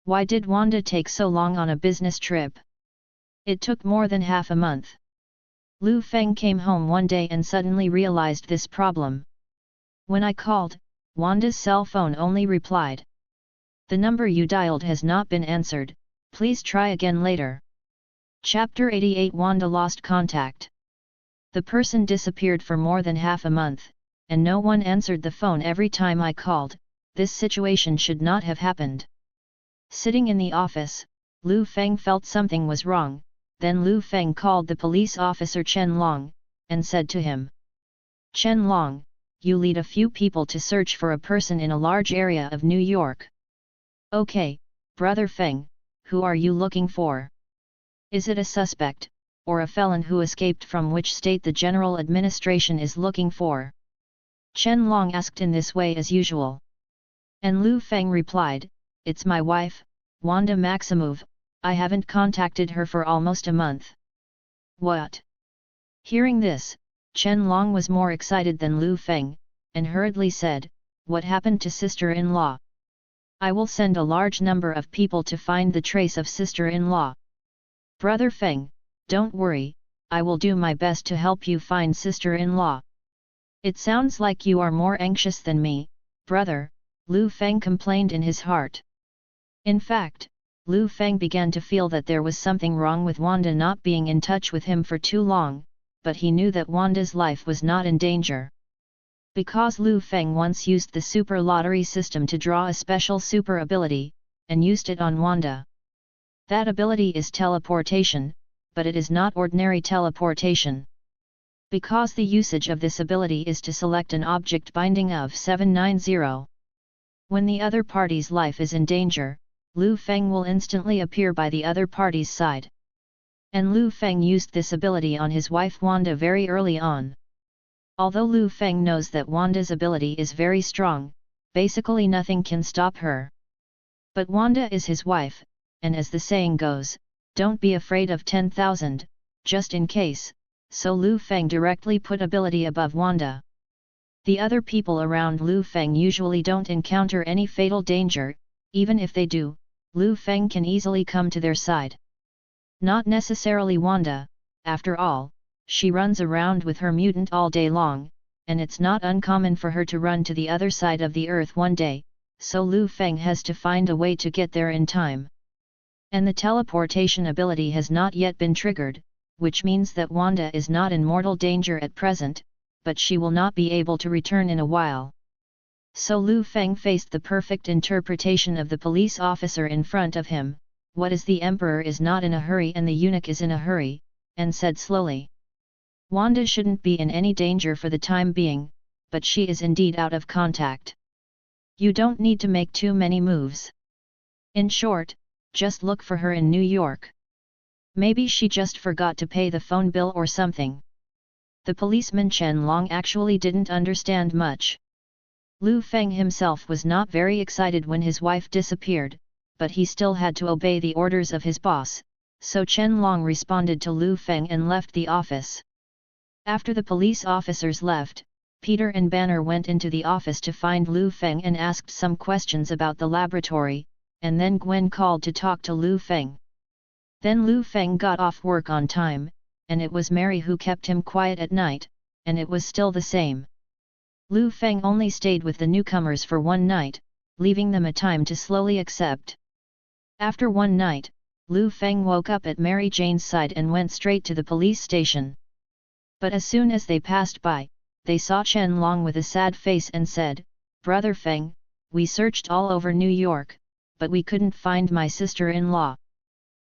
Why did Wanda take so long on a business trip? It took more than half a month. Liu Feng came home one day and suddenly realized this problem. When I called, Wanda's cell phone only replied, "The number you dialed has not been answered, please try again later." Chapter 88 Wanda lost contact. The person disappeared for more than half a month, and no one answered the phone every time I called. This situation should not have happened. Sitting in the office, Liu Feng felt something was wrong, then Liu Feng called the police officer Chen Long, and said to him, "Chen Long, you lead a few people to search for a person in a large area of New York." "Okay, Brother Feng, who are you looking for? Is it a suspect, or a felon who escaped from which state the general administration is looking for?" Chen Long asked in this way as usual. And Liu Feng replied, "It's my wife, Wanda Maximov, I haven't contacted her for almost a month." "What?" Hearing this, Chen Long was more excited than Liu Feng, and hurriedly said, "What happened to sister-in-law? I will send a large number of people to find the trace of sister-in-law." "Brother Feng, don't worry, I will do my best to help you find sister-in-law." "It sounds like you are more anxious than me, brother," Liu Feng complained in his heart. In fact, Liu Feng began to feel that there was something wrong with Wanda not being in touch with him for too long, but he knew that Wanda's life was not in danger. Because Liu Feng once used the super lottery system to draw a special super ability, and used it on Wanda. That ability is teleportation, but it is not ordinary teleportation. Because the usage of this ability is to select an object binding of 790. When the other party's life is in danger, Liu Feng will instantly appear by the other party's side. And Liu Feng used this ability on his wife Wanda very early on. Although Liu Feng knows that Wanda's ability is very strong, basically nothing can stop her. But Wanda is his wife, and as the saying goes, don't be afraid of 10,000, just in case, so Liu Feng directly put ability above Wanda. The other people around Liu Feng usually don't encounter any fatal danger, even if they do, Liu Feng can easily come to their side. Not necessarily Wanda, after all, she runs around with her mutant all day long, and it's not uncommon for her to run to the other side of the earth one day, so Liu Feng has to find a way to get there in time. And the teleportation ability has not yet been triggered, which means that Wanda is not in mortal danger at present, but she will not be able to return in a while. So Liu Feng faced the perfect interpretation of the police officer in front of him. What is the emperor is not in a hurry and the eunuch is in a hurry, and said slowly. Wanda shouldn't be in any danger for the time being, but she is indeed out of contact. You don't need to make too many moves. In short, just look for her in New York. Maybe she just forgot to pay the phone bill or something. The policeman Chen Long actually didn't understand much. Liu Feng himself was not very excited when his wife disappeared, but he still had to obey the orders of his boss, so Chen Long responded to Liu Feng and left the office. After the police officers left, Peter and Banner went into the office to find Liu Feng and asked some questions about the laboratory, and then Gwen called to talk to Liu Feng. Then Liu Feng got off work on time, and it was Mary who kept him quiet at night, and it was still the same. Liu Feng only stayed with the newcomers for one night, leaving them a time to slowly accept. After one night, Liu Feng woke up at Mary Jane's side and went straight to the police station. But as soon as they passed by, they saw Chen Long with a sad face and said, "Brother Feng, we searched all over New York, but we couldn't find my sister-in-law."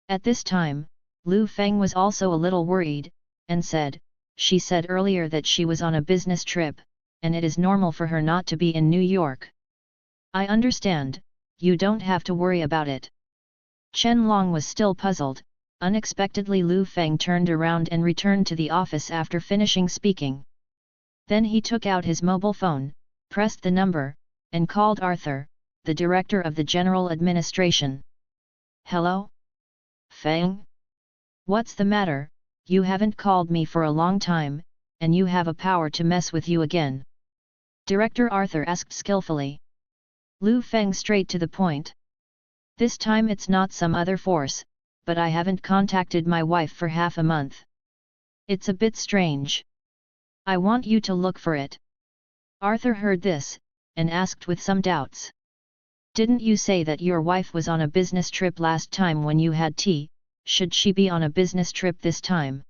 At this time, Liu Feng was also a little worried, and said, "She said earlier that she was on a business trip, and it is normal for her not to be in New York." "I understand, you don't have to worry about it." Chen Long was still puzzled. Unexpectedly Liu Feng turned around and returned to the office after finishing speaking. Then he took out his mobile phone, pressed the number, and called Arthur, the director of the General Administration. "Hello? Feng? What's the matter? You haven't called me for a long time, and you have a power to mess with you again?" Director Arthur asked skillfully. Liu Feng straight to the point. "This time it's not some other force, but I haven't contacted my wife for half a month. It's a bit strange. I want you to look for it." Arthur heard this, and asked with some doubts. "Didn't you say that your wife was on a business trip last time when you had tea? Should she be on a business trip this time?"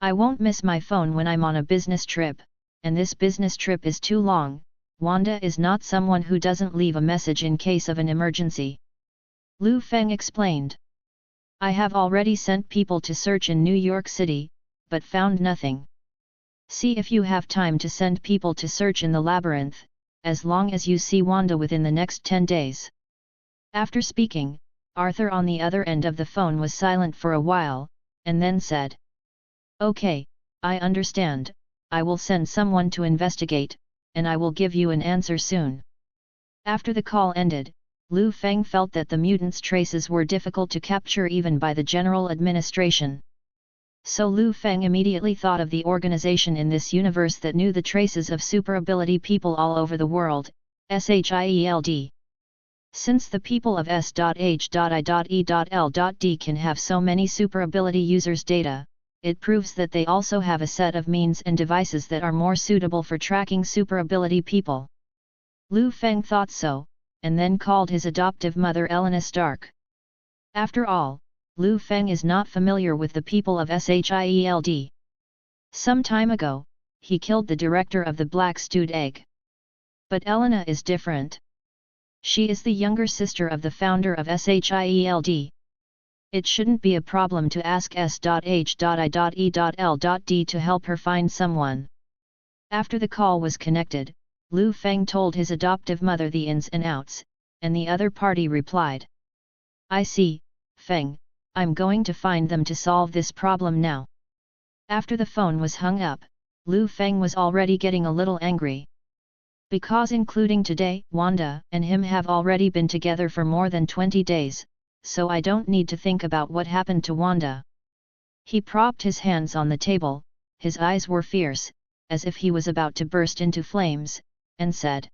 "I won't miss my phone when I'm on a business trip, and this business trip is too long. Wanda is not someone who doesn't leave a message in case of an emergency." Liu Feng explained. "I have already sent people to search in New York City, but found nothing. See if you have time to send people to search in the labyrinth, as long as you see Wanda within the next 10 days. After speaking, Arthur on the other end of the phone was silent for a while, and then said, "Okay, I understand, I will send someone to investigate, and I will give you an answer soon." After the call ended, Liu Feng felt that the mutants' traces were difficult to capture even by the General Administration. So Liu Feng immediately thought of the organization in this universe that knew the traces of super ability people all over the world, SHIELD. Since the people of S.H.I.E.L.D. can have so many super ability users' data, it proves that they also have a set of means and devices that are more suitable for tracking super ability people. Liu Feng thought so, and then called his adoptive mother Elena Stark. After all, Liu Feng is not familiar with the people of SHIELD. Some time ago, he killed the director of the Black Stewed Egg. But Elena is different. She is the younger sister of the founder of SHIELD. It shouldn't be a problem to ask S.H.I.E.L.D. to help her find someone. After the call was connected, Liu Feng told his adoptive mother the ins and outs, and the other party replied, "I see, Feng, I'm going to find them to solve this problem now." After the phone was hung up, Liu Feng was already getting a little angry. Because including today, Wanda and him have already been together for more than 20 days, so I don't need to think about what happened to Wanda. He propped his hands on the table, his eyes were fierce, as if he was about to burst into flames, and said,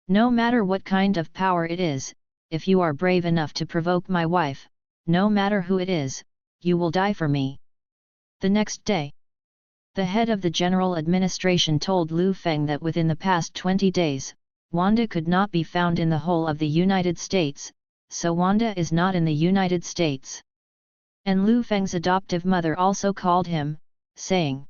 "No matter what kind of power it is, if you are brave enough to provoke my wife, no matter who it is, you will die for me." The next day, the head of the General Administration told Liu Feng that within the past 20 days, Wanda could not be found in the whole of the United States, so Wanda is not in the United States. And Liu Feng's adoptive mother also called him, saying,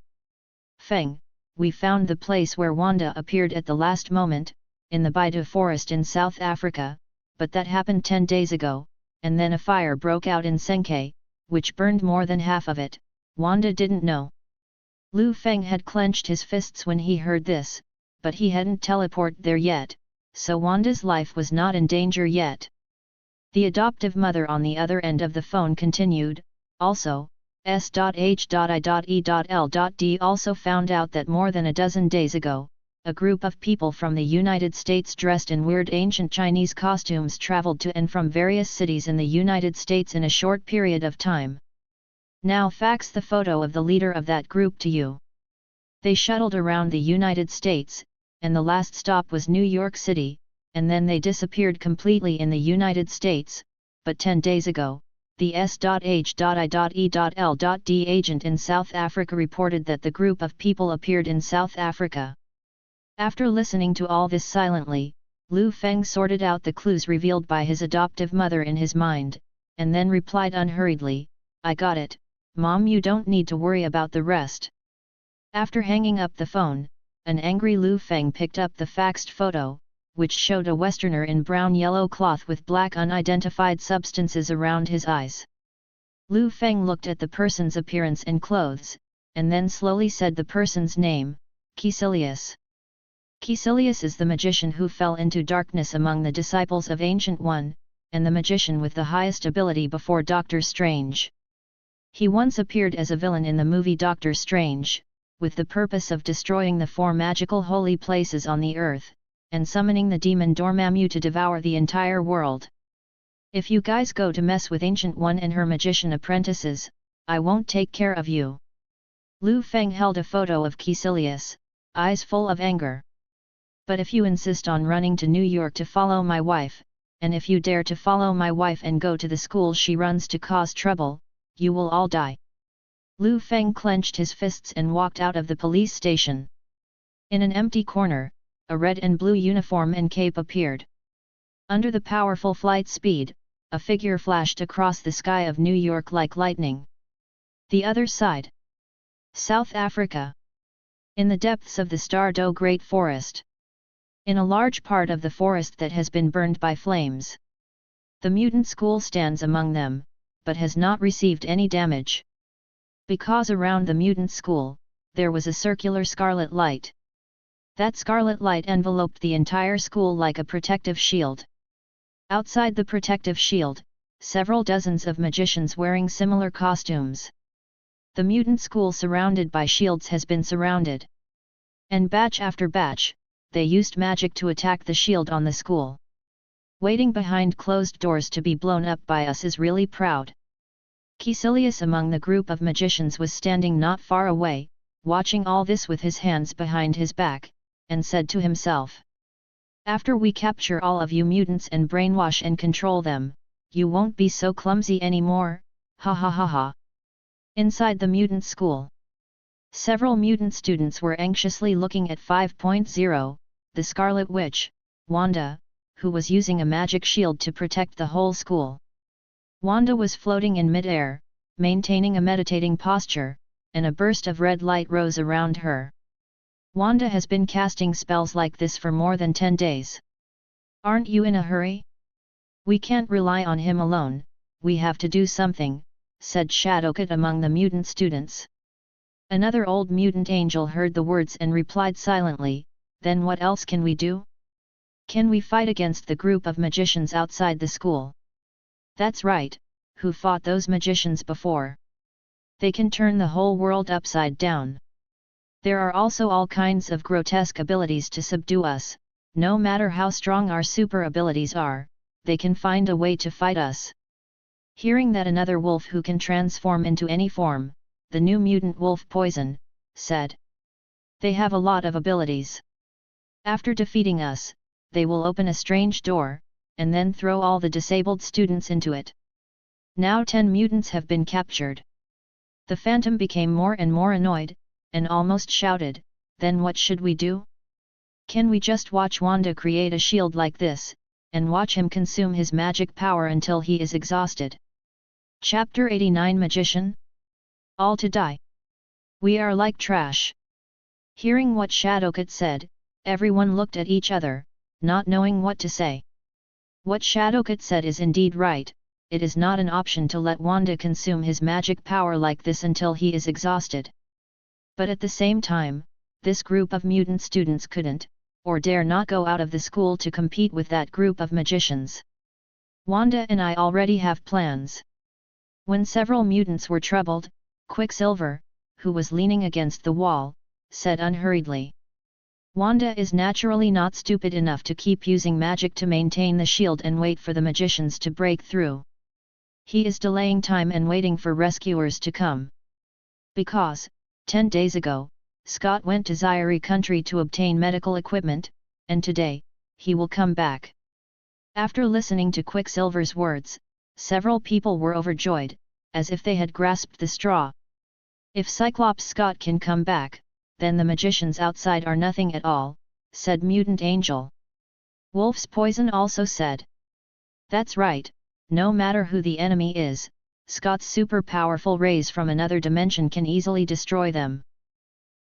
"Feng, we found the place where Wanda appeared at the last moment, in the Baidu forest in South Africa, but that happened 10 days ago, and then a fire broke out in Senkai, which burned more than half of it. Wanda didn't know." Liu Feng had clenched his fists when he heard this, but he hadn't teleported there yet, so Wanda's life was not in danger yet. The adoptive mother on the other end of the phone continued, "Also, S.H.I.E.L.D. also found out that more than a dozen days ago, a group of people from the United States dressed in weird ancient Chinese costumes traveled to and from various cities in the United States in a short period of time. Now fax the photo of the leader of that group to you. They shuttled around the United States, and the last stop was New York City, and then they disappeared completely in the United States, but 10 days ago, the S.H.I.E.L.D. agent in South Africa reported that the group of people appeared in South Africa." After listening to all this silently, Liu Feng sorted out the clues revealed by his adoptive mother in his mind, and then replied unhurriedly, "I got it, Mom, you don't need to worry about the rest." After hanging up the phone, an angry Liu Feng picked up the faxed photo, which showed a Westerner in brown-yellow cloth with black unidentified substances around his eyes. Liu Feng looked at the person's appearance and clothes, and then slowly said the person's name, Caecilius. Caecilius is the magician who fell into darkness among the disciples of Ancient One, and the magician with the highest ability before Doctor Strange. He once appeared as a villain in the movie Doctor Strange, with the purpose of destroying the 4 magical holy places on the earth, and summoning the demon Dormammu to devour the entire world. If you guys go to mess with Ancient One and her magician apprentices, I won't take care of you." Liu Feng held a photo of Caecilius, eyes full of anger. "But if you insist on running to New York to follow my wife, and if you dare to follow my wife and go to the school she runs to cause trouble, you will all die." Liu Feng clenched his fists and walked out of the police station. In an empty corner, a red and blue uniform and cape appeared. Under the powerful flight speed, a figure flashed across the sky of New York like lightning. The other side. South Africa. In the depths of the Stardo Great Forest. In a large part of the forest that has been burned by flames. The mutant school stands among them, but has not received any damage. Because around the mutant school, there was a circular scarlet light. That scarlet light enveloped the entire school like a protective shield. Outside the protective shield, several dozens of magicians wearing similar costumes. The mutant school surrounded by shields has been surrounded. And batch after batch, they used magic to attack the shield on the school. Waiting behind closed doors to be blown up by us is really proud. Caecilius among the group of magicians was standing not far away, watching all this with his hands behind his back, and said to himself, "After we capture all of you mutants and brainwash and control them, you won't be so clumsy anymore, ha ha ha ha." Inside the mutant school, several mutant students were anxiously looking at 5.0, the Scarlet Witch, Wanda, who was using a magic shield to protect the whole school. Wanda was floating in mid-air, maintaining a meditating posture, and a burst of red light rose around her. Wanda has been casting spells like this for more than 10 days. "Aren't you in a hurry? We can't rely on him alone, we have to do something," said Shadowcat among the mutant students. Another old mutant angel heard the words and replied silently, "Then what else can we do? Can we fight against the group of magicians outside the school?" "That's right, who fought those magicians before? They can turn the whole world upside down. There are also all kinds of grotesque abilities to subdue us, no matter how strong our super abilities are, they can find a way to fight us." Hearing that another wolf who can transform into any form, the new mutant wolf Poison, said, "They have a lot of abilities. After defeating us, they will open a strange door, and then throw all the disabled students into it. Now 10 mutants have been captured." The Phantom became more and more annoyed, and almost shouted, "Then what should we do? Can we just watch Wanda create a shield like this, and watch him consume his magic power until he is exhausted?" Chapter 89 Magician? All to die. We are like trash. Hearing what Shadowcat said, everyone looked at each other, not knowing what to say. What Shadowcat said is indeed right, it is not an option to let Wanda consume his magic power like this until he is exhausted. But at the same time, this group of mutant students couldn't, or dare not go out of the school to compete with that group of magicians. Wanda and I already have plans. When several mutants were troubled, Quicksilver, who was leaning against the wall, said unhurriedly. Wanda is naturally not stupid enough to keep using magic to maintain the shield and wait for the magicians to break through. He is delaying time and waiting for rescuers to come. Because, 10 days ago, Scott went to Zyre country to obtain medical equipment, and today, he will come back. After listening to Quicksilver's words, several people were overjoyed, as if they had grasped the straw. If Cyclops Scott can come back, then the magicians outside are nothing at all, said Mutant Angel. Wolf's Poison also said. That's right, no matter who the enemy is, Scott's super powerful rays from another dimension can easily destroy them.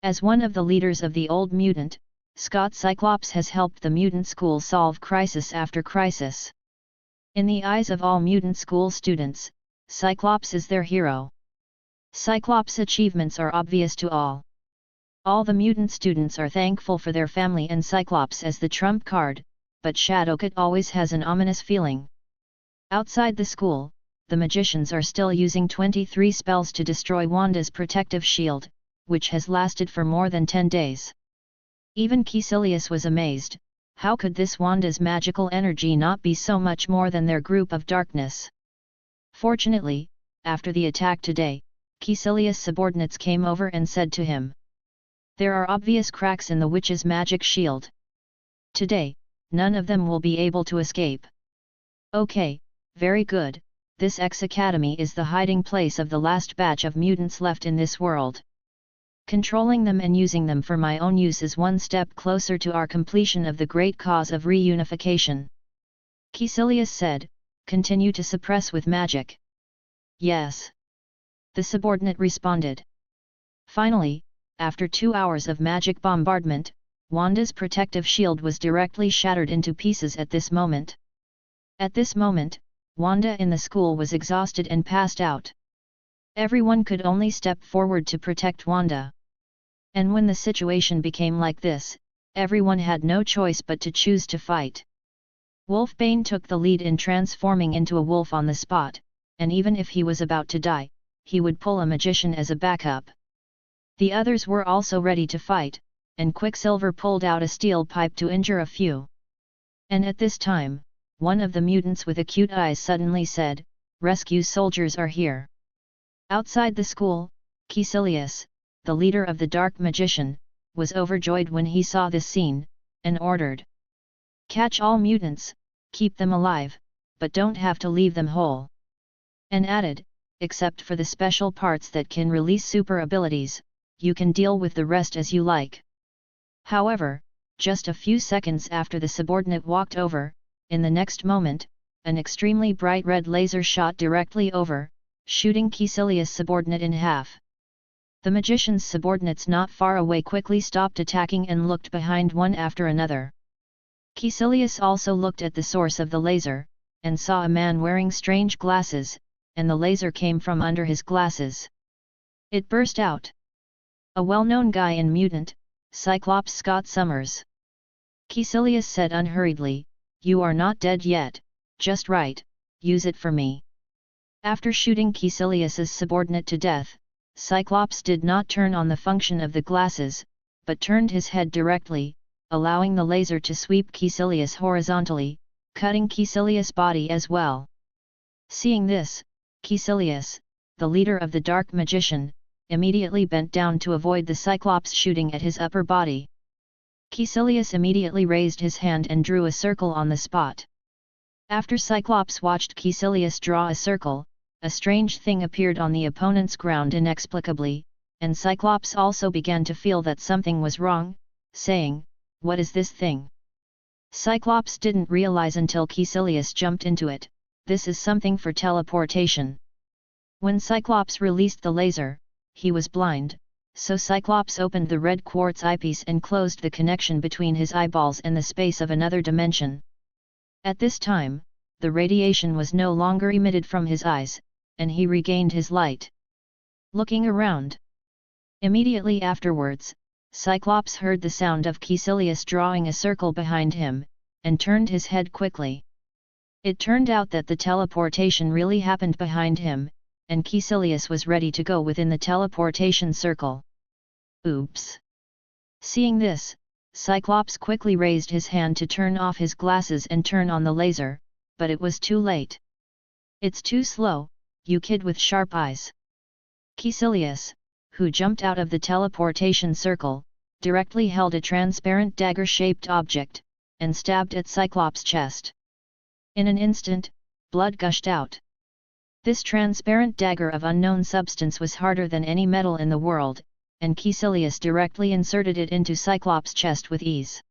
As one of the leaders of the old mutant, Scott Cyclops has helped the mutant school solve crisis after crisis. In the eyes of all mutant school students, Cyclops is their hero. Cyclops' achievements are obvious to all. All the mutant students are thankful for their family and Cyclops as the trump card, but Shadowcat always has an ominous feeling. Outside the school, the magicians are still using 23 spells to destroy Wanda's protective shield, which has lasted for more than 10 days. Even Caecilius was amazed, how could this Wanda's magical energy not be so much more than their group of darkness? Fortunately, after the attack today, Caecilius' subordinates came over and said to him, there are obvious cracks in the witch's magic shield. Today, none of them will be able to escape. Okay, very good, this X-Academy is the hiding place of the last batch of mutants left in this world. Controlling them and using them for my own use is one step closer to our completion of the great cause of reunification. Caecilius said, continue to suppress with magic. Yes. The subordinate responded. Finally, after 2 hours of magic bombardment, Wanda's protective shield was directly shattered into pieces at this moment. At this moment, Wanda in the school was exhausted and passed out. Everyone could only step forward to protect Wanda. And when the situation became like this, everyone had no choice but to choose to fight. Wolfbane took the lead in transforming into a wolf on the spot, and even if he was about to die, he would pull a magician as a backup. The others were also ready to fight, and Quicksilver pulled out a steel pipe to injure a few. And at this time, one of the mutants with acute eyes suddenly said, rescue soldiers are here. Outside the school, Caecilius, the leader of the dark magician, was overjoyed when he saw this scene, and ordered. Catch all mutants, keep them alive, but don't have to leave them whole. And added, except for the special parts that can release super abilities, you can deal with the rest as you like. However, just a few seconds after the subordinate walked over, in the next moment, an extremely bright red laser shot directly over, shooting Caecilius' subordinate in half. The magician's subordinates not far away quickly stopped attacking and looked behind one after another. Caecilius also looked at the source of the laser, and saw a man wearing strange glasses, and the laser came from under his glasses. It burst out. A well-known guy in mutant, Cyclops Scott Summers. Caecilius said unhurriedly, you are not dead yet, just right, use it for me. After shooting Caecilius's subordinate to death, Cyclops did not turn on the function of the glasses, but turned his head directly, allowing the laser to sweep Caecilius horizontally, cutting Caecilius' body as well. Seeing this, Caecilius, the leader of the dark magician, immediately bent down to avoid the Cyclops shooting at his upper body. Caecilius immediately raised his hand and drew a circle on the spot. After Cyclops watched Caecilius draw a circle, a strange thing appeared on the opponent's ground inexplicably, and Cyclops also began to feel that something was wrong, saying, what is this thing? Cyclops didn't realize until Caecilius jumped into it, this is something for teleportation. When Cyclops released the laser, he was blind, so Cyclops opened the red quartz eyepiece and closed the connection between his eyeballs and the space of another dimension. At this time, the radiation was no longer emitted from his eyes, and he regained his light. Looking around. Immediately afterwards, Cyclops heard the sound of Caecilius drawing a circle behind him, and turned his head quickly. It turned out that the teleportation really happened behind him, and Caecilius was ready to go within the teleportation circle. Oops! Seeing this, Cyclops quickly raised his hand to turn off his glasses and turn on the laser, but it was too late. It's too slow, you kid with sharp eyes. Caecilius, who jumped out of the teleportation circle, directly held a transparent dagger-shaped object, and stabbed at Cyclops' chest. In an instant, blood gushed out. This transparent dagger of unknown substance was harder than any metal in the world, and Caecilius directly inserted it into Cyclops' chest with ease.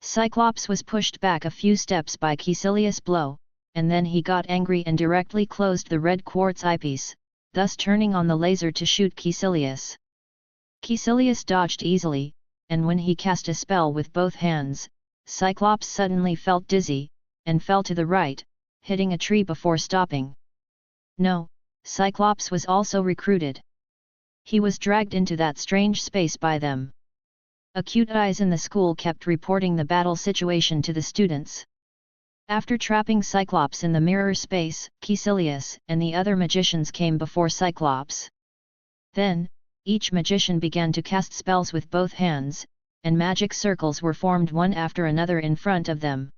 Cyclops was pushed back a few steps by Caecilius' blow, and then he got angry and directly closed the red quartz eyepiece, thus turning on the laser to shoot Caecilius. Caecilius dodged easily, and when he cast a spell with both hands, Cyclops suddenly felt dizzy, and fell to the right, hitting a tree before stopping. No, Cyclops was also recruited. He was dragged into that strange space by them. Acute eyes in the school kept reporting the battle situation to the students. After trapping Cyclops in the mirror space, Caecilius and the other magicians came before Cyclops. Then, each magician began to cast spells with both hands, and magic circles were formed one after another in front of them.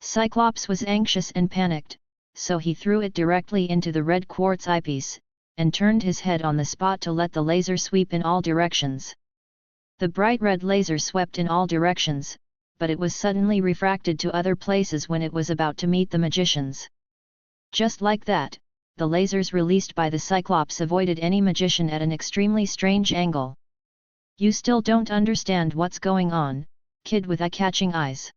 Cyclops was anxious and panicked, so he threw it directly into the red quartz eyepiece, and turned his head on the spot to let the laser sweep in all directions. The bright red laser swept in all directions, but it was suddenly refracted to other places when it was about to meet the magicians. Just like that, the lasers released by the Cyclops avoided any magician at an extremely strange angle. You still don't understand what's going on, kid with eye-catching eyes.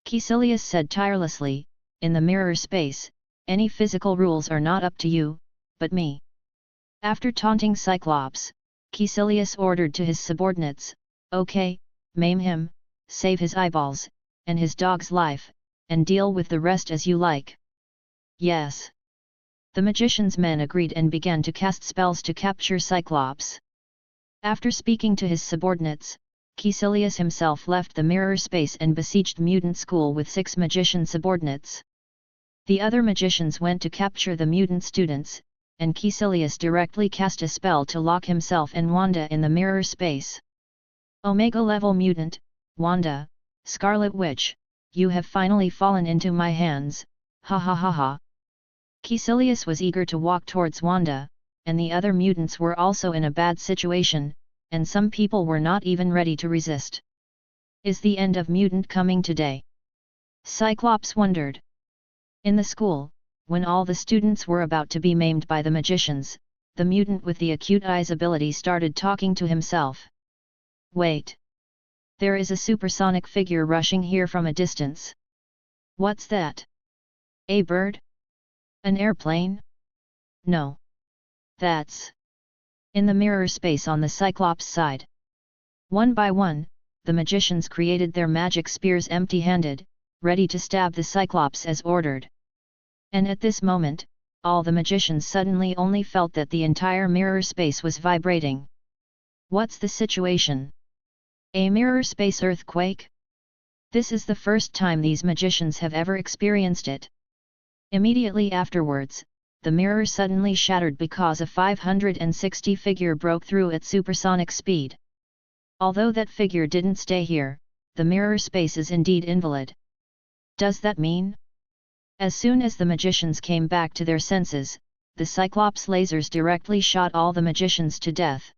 Caecilius said tirelessly, in the mirror space, any physical rules are not up to you, but me. After taunting Cyclops, Caecilius ordered to his subordinates, okay, maim him, save his eyeballs, and his dog's life, and deal with the rest as you like. Yes. The magician's men agreed and began to cast spells to capture Cyclops. After speaking to his subordinates, Caecilius himself left the mirror space and besieged Mutant School with 6 magician subordinates. The other magicians went to capture the mutant students, and Caecilius directly cast a spell to lock himself and Wanda in the mirror space. Omega-level mutant, Wanda, Scarlet Witch, you have finally fallen into my hands, ha ha ha ha. Caecilius was eager to walk towards Wanda, and the other mutants were also in a bad situation, and some people were not even ready to resist. Is the end of mutant coming today? Cyclops wondered. In the school, when all the students were about to be maimed by the magicians, the mutant with the acute eyes ability started talking to himself. Wait! There is a supersonic figure rushing here from a distance. What's that? A bird? An airplane? No. That's... in the mirror space on the Cyclops side. One by one, the magicians created their magic spears empty-handed, ready to stab the Cyclops as ordered. And at this moment, all the magicians suddenly only felt that the entire mirror space was vibrating. What's the situation? A mirror space earthquake? This is the first time these magicians have ever experienced it. Immediately afterwards, the mirror suddenly shattered because a 560 figure broke through at supersonic speed. Although that figure didn't stay here, the mirror space is indeed invalid. Does that mean? As soon as the magicians came back to their senses, the Cyclops lasers directly shot all the magicians to death.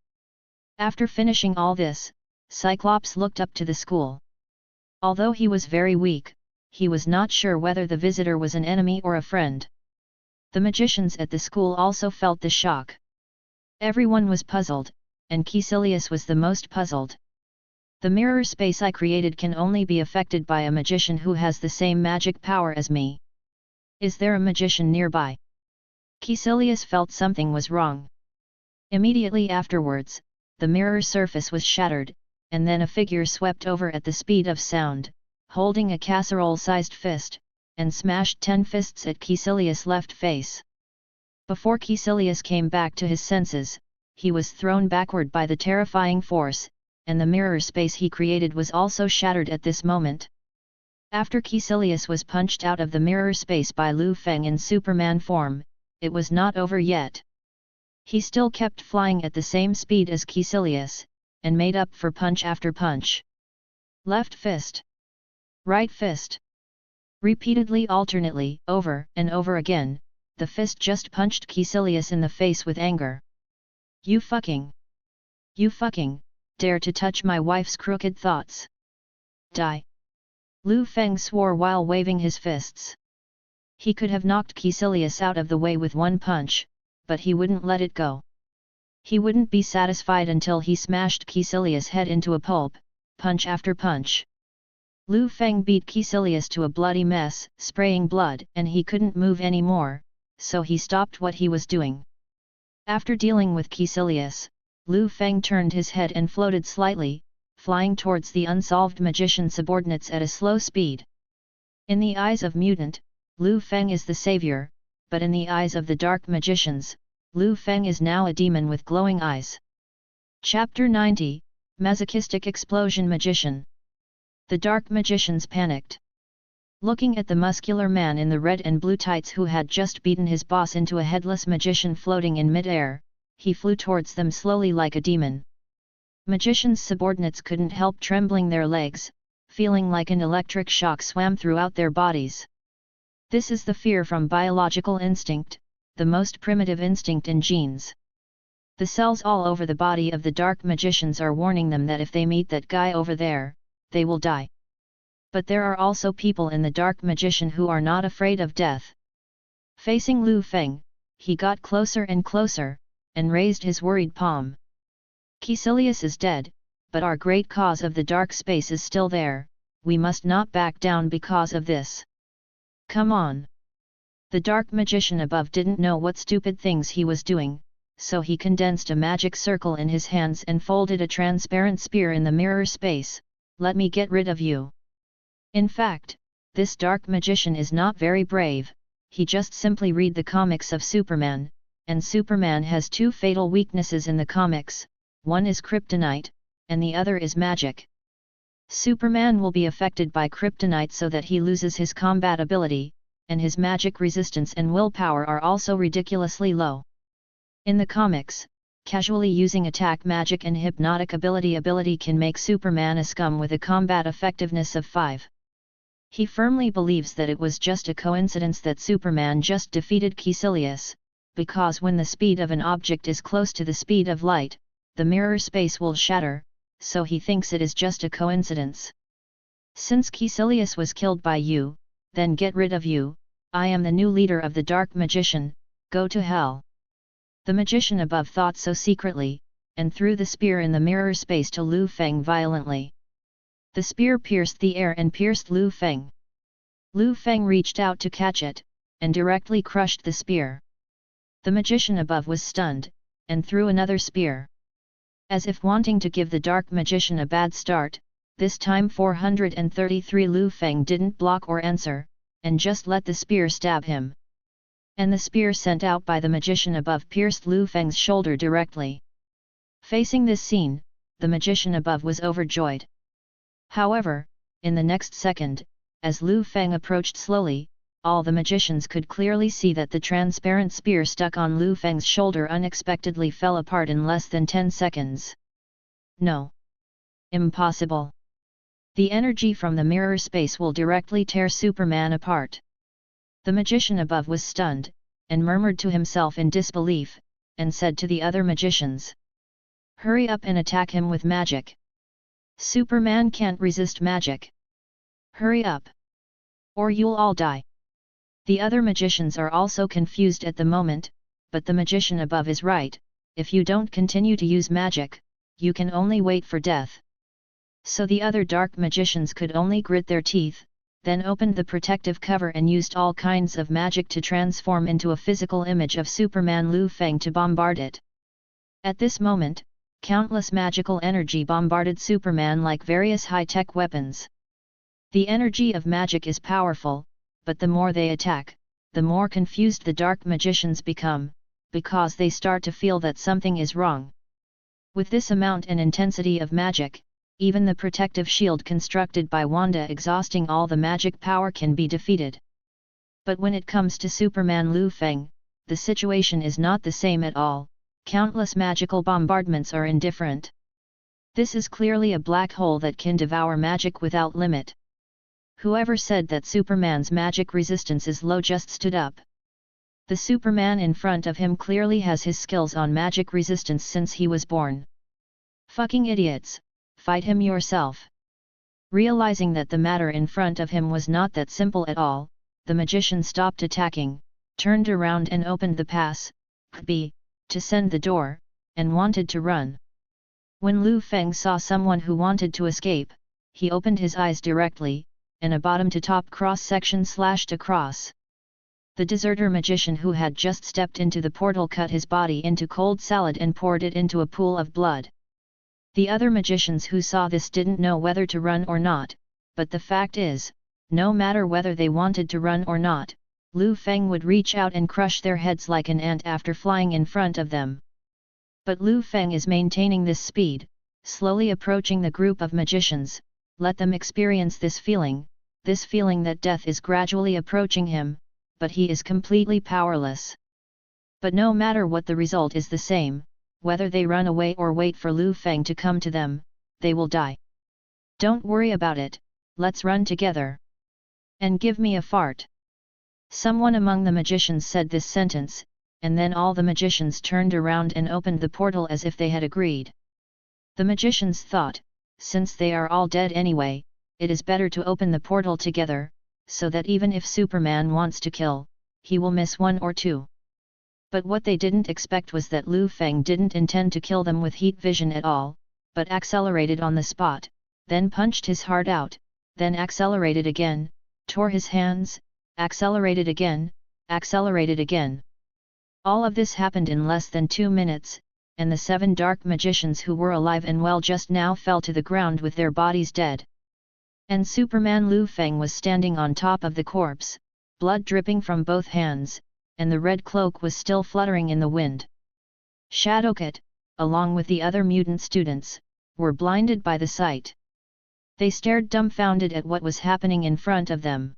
After finishing all this, Cyclops looked up to the school. Although he was very weak, he was not sure whether the visitor was an enemy or a friend. The magicians at the school also felt the shock. Everyone was puzzled, and Caecilius was the most puzzled. The mirror space I created can only be affected by a magician who has the same magic power as me. Is there a magician nearby? Caecilius felt something was wrong. Immediately afterwards, the mirror surface was shattered, and then a figure swept over at the speed of sound, holding a casserole-sized fist, and smashed 10 fists at Caecilius' left face. Before Caecilius came back to his senses, he was thrown backward by the terrifying force, and the mirror space he created was also shattered at this moment. After Caecilius was punched out of the mirror space by Liu Feng in Superman form, it was not over yet. He still kept flying at the same speed as Caecilius, and made up for punch after punch. Left fist. Right fist. Repeatedly alternately, over and over again, the fist just punched Caecilius in the face with anger. You fucking dare to touch my wife's crooked thoughts. Die! Liu Feng swore while waving his fists. He could have knocked Caecilius out of the way with one punch, but he wouldn't let it go. He wouldn't be satisfied until he smashed Caecilius' head into a pulp, punch after punch. Liu Feng beat Caecilius to a bloody mess, spraying blood, and he couldn't move anymore, so he stopped what he was doing. After dealing with Caecilius, Liu Feng turned his head and floated slightly, flying towards the unsolved magician subordinates at a slow speed. In the eyes of mutant, Liu Feng is the savior, but in the eyes of the dark magicians, Liu Feng is now a demon with glowing eyes. Chapter 90, Masochistic Explosion Magician. The dark magicians panicked. Looking at the muscular man in the red and blue tights who had just beaten his boss into a headless magician floating in mid-air, he flew towards them slowly like a demon. Magicians' subordinates couldn't help trembling their legs, feeling like an electric shock swam throughout their bodies. This is the fear from biological instinct, the most primitive instinct in genes. The cells all over the body of the dark magicians are warning them that if they meet that guy over there, they will die. But there are also people in the dark magician who are not afraid of death. Facing Liu Feng, he got closer and closer, and raised his worried palm. Caecilius is dead, but our great cause of the dark space is still there, we must not back down because of this. Come on! The dark magician above didn't know what stupid things he was doing, so he condensed a magic circle in his hands and folded a transparent spear in the mirror space. Let me get rid of you. In fact, this dark magician is not very brave, he just simply read the comics of Superman, and Superman has two fatal weaknesses in the comics, one is kryptonite, and the other is magic. Superman will be affected by kryptonite so that he loses his combat ability, and his magic resistance and willpower are also ridiculously low. In the comics, casually using attack magic and hypnotic ability can make Superman a scum with a combat effectiveness of 5. He firmly believes that it was just a coincidence that Superman just defeated Caecilius, because when the speed of an object is close to the speed of light, the mirror space will shatter, so he thinks it is just a coincidence. Since Caecilius was killed by you, then get rid of you, I am the new leader of the dark magician, go to hell. The magician above thought so secretly, and threw the spear in the mirror space to Liu Feng violently. The spear pierced the air and pierced Liu Feng. Liu Feng reached out to catch it, and directly crushed the spear. The magician above was stunned, and threw another spear. As if wanting to give the dark magician a bad start, this time 433 Liu Feng didn't block or answer, and just let the spear stab him. And the spear sent out by the magician above pierced Liu Feng's shoulder directly. Facing this scene, the magician above was overjoyed. However, in the next second, as Liu Feng approached slowly, all the magicians could clearly see that the transparent spear stuck on Liu Feng's shoulder unexpectedly fell apart in less than 10 seconds. No. Impossible. The energy from the mirror space will directly tear Superman apart. The magician above was stunned, and murmured to himself in disbelief, and said to the other magicians, "Hurry up and attack him with magic. Superman can't resist magic. Hurry up! Or you'll all die." The other magicians are also confused at the moment, but the magician above is right, if you don't continue to use magic, you can only wait for death. So the other dark magicians could only grit their teeth, then opened the protective cover and used all kinds of magic to transform into a physical image of Superman Liu Feng to bombard it. At this moment, countless magical energy bombarded Superman like various high-tech weapons. The energy of magic is powerful, but the more they attack, the more confused the dark magicians become, because they start to feel that something is wrong. With this amount and intensity of magic, even the protective shield constructed by Wanda exhausting all the magic power can be defeated. But when it comes to Superman Liu Feng, the situation is not the same at all. Countless magical bombardments are indifferent. This is clearly a black hole that can devour magic without limit. Whoever said that Superman's magic resistance is low just stood up. The Superman in front of him clearly has his skills on magic resistance since he was born. Fucking idiots, fight him yourself. Realizing that the matter in front of him was not that simple at all, the magician stopped attacking, turned around and opened the pass, to send the door, and wanted to run. When Liu Feng saw someone who wanted to escape, he opened his eyes directly, and a bottom-to-top cross-section slashed across. The deserter magician who had just stepped into the portal cut his body into cold salad and poured it into a pool of blood. The other magicians who saw this didn't know whether to run or not, but the fact is, no matter whether they wanted to run or not, Liu Feng would reach out and crush their heads like an ant after flying in front of them. But Liu Feng is maintaining this speed, slowly approaching the group of magicians. Let them experience this feeling that death is gradually approaching him, but he is completely powerless. But no matter what, the result is the same, whether they run away or wait for Liu Feng to come to them, they will die. Don't worry about it, let's run together. And give me a fart. Someone among the magicians said this sentence, and then all the magicians turned around and opened the portal as if they had agreed. The magicians thought, since they are all dead anyway, it is better to open the portal together, so that even if Superman wants to kill, he will miss one or two. But what they didn't expect was that Liu Feng didn't intend to kill them with heat vision at all, but accelerated on the spot, then punched his heart out, then accelerated again, tore his hands, accelerated again, accelerated again. All of this happened in less than 2 minutes, and the 7 dark magicians who were alive and well just now fell to the ground with their bodies dead. And Superman Liu Feng was standing on top of the corpse, blood dripping from both hands, and the red cloak was still fluttering in the wind. Shadowcat, along with the other mutant students, were blinded by the sight. They stared dumbfounded at what was happening in front of them.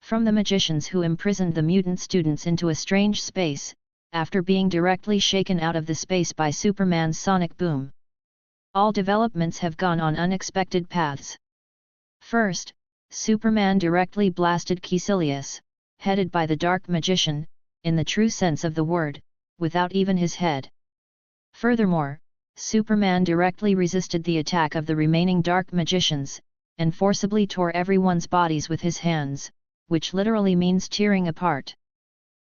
From the magicians who imprisoned the mutant students into a strange space, after being directly shaken out of the space by Superman's sonic boom. All developments have gone on unexpected paths. First, Superman directly blasted Caecilius, headed by the Dark Magician, in the true sense of the word, without even his head. Furthermore, Superman directly resisted the attack of the remaining Dark Magicians, and forcibly tore everyone's bodies with his hands, which literally means tearing apart.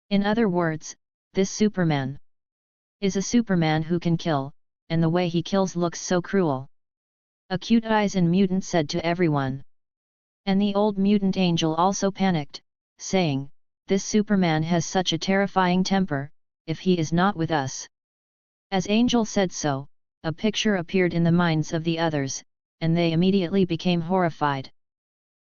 In other words, this Superman is a Superman who can kill, and the way he kills looks so cruel. Acute Eyes and Mutant said to everyone. And the old mutant angel also panicked, saying, "This Superman has such a terrifying temper, if he is not with us." As Angel said so, a picture appeared in the minds of the others, and they immediately became horrified.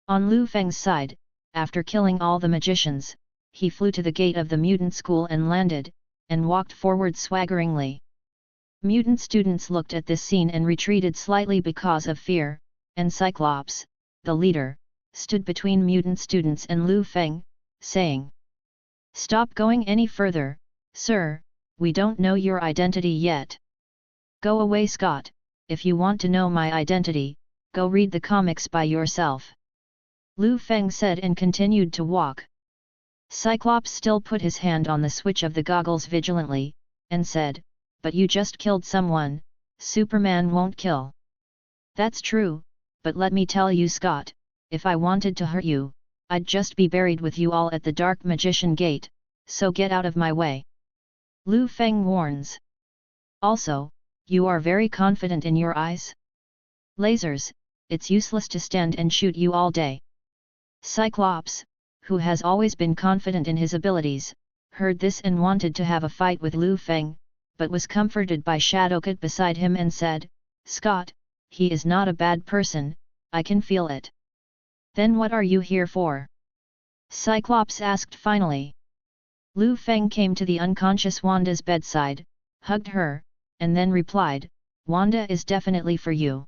On Liu Feng's side, after killing all the magicians, he flew to the gate of the mutant school and landed, and walked forward swaggeringly. Mutant students looked at this scene and retreated slightly because of fear, and Cyclops, the leader, stood between mutant students and Liu Feng, saying, "Stop going any further, sir, we don't know your identity yet. Go away, Scott. If you want to know my identity, go read the comics by yourself." Liu Feng said and continued to walk. Cyclops still put his hand on the switch of the goggles vigilantly, and said, "But you just killed someone, Superman won't kill." "That's true, but let me tell you, Scott, if I wanted to hurt you, I'd just be buried with you all at the Dark Magician Gate, so get out of my way," Liu Feng warns. "Also, you are very confident in your eyes? Lasers, it's useless to stand and shoot you all day. Cyclops, who has always been confident in his abilities, heard this and wanted to have a fight with Liu Feng, but was comforted by Shadowcat beside him and said, "Scott, he is not a bad person, I can feel it." "Then what are you here for?" Cyclops asked finally. Liu Feng came to the unconscious Wanda's bedside, hugged her, and then replied, "Wanda is definitely for you."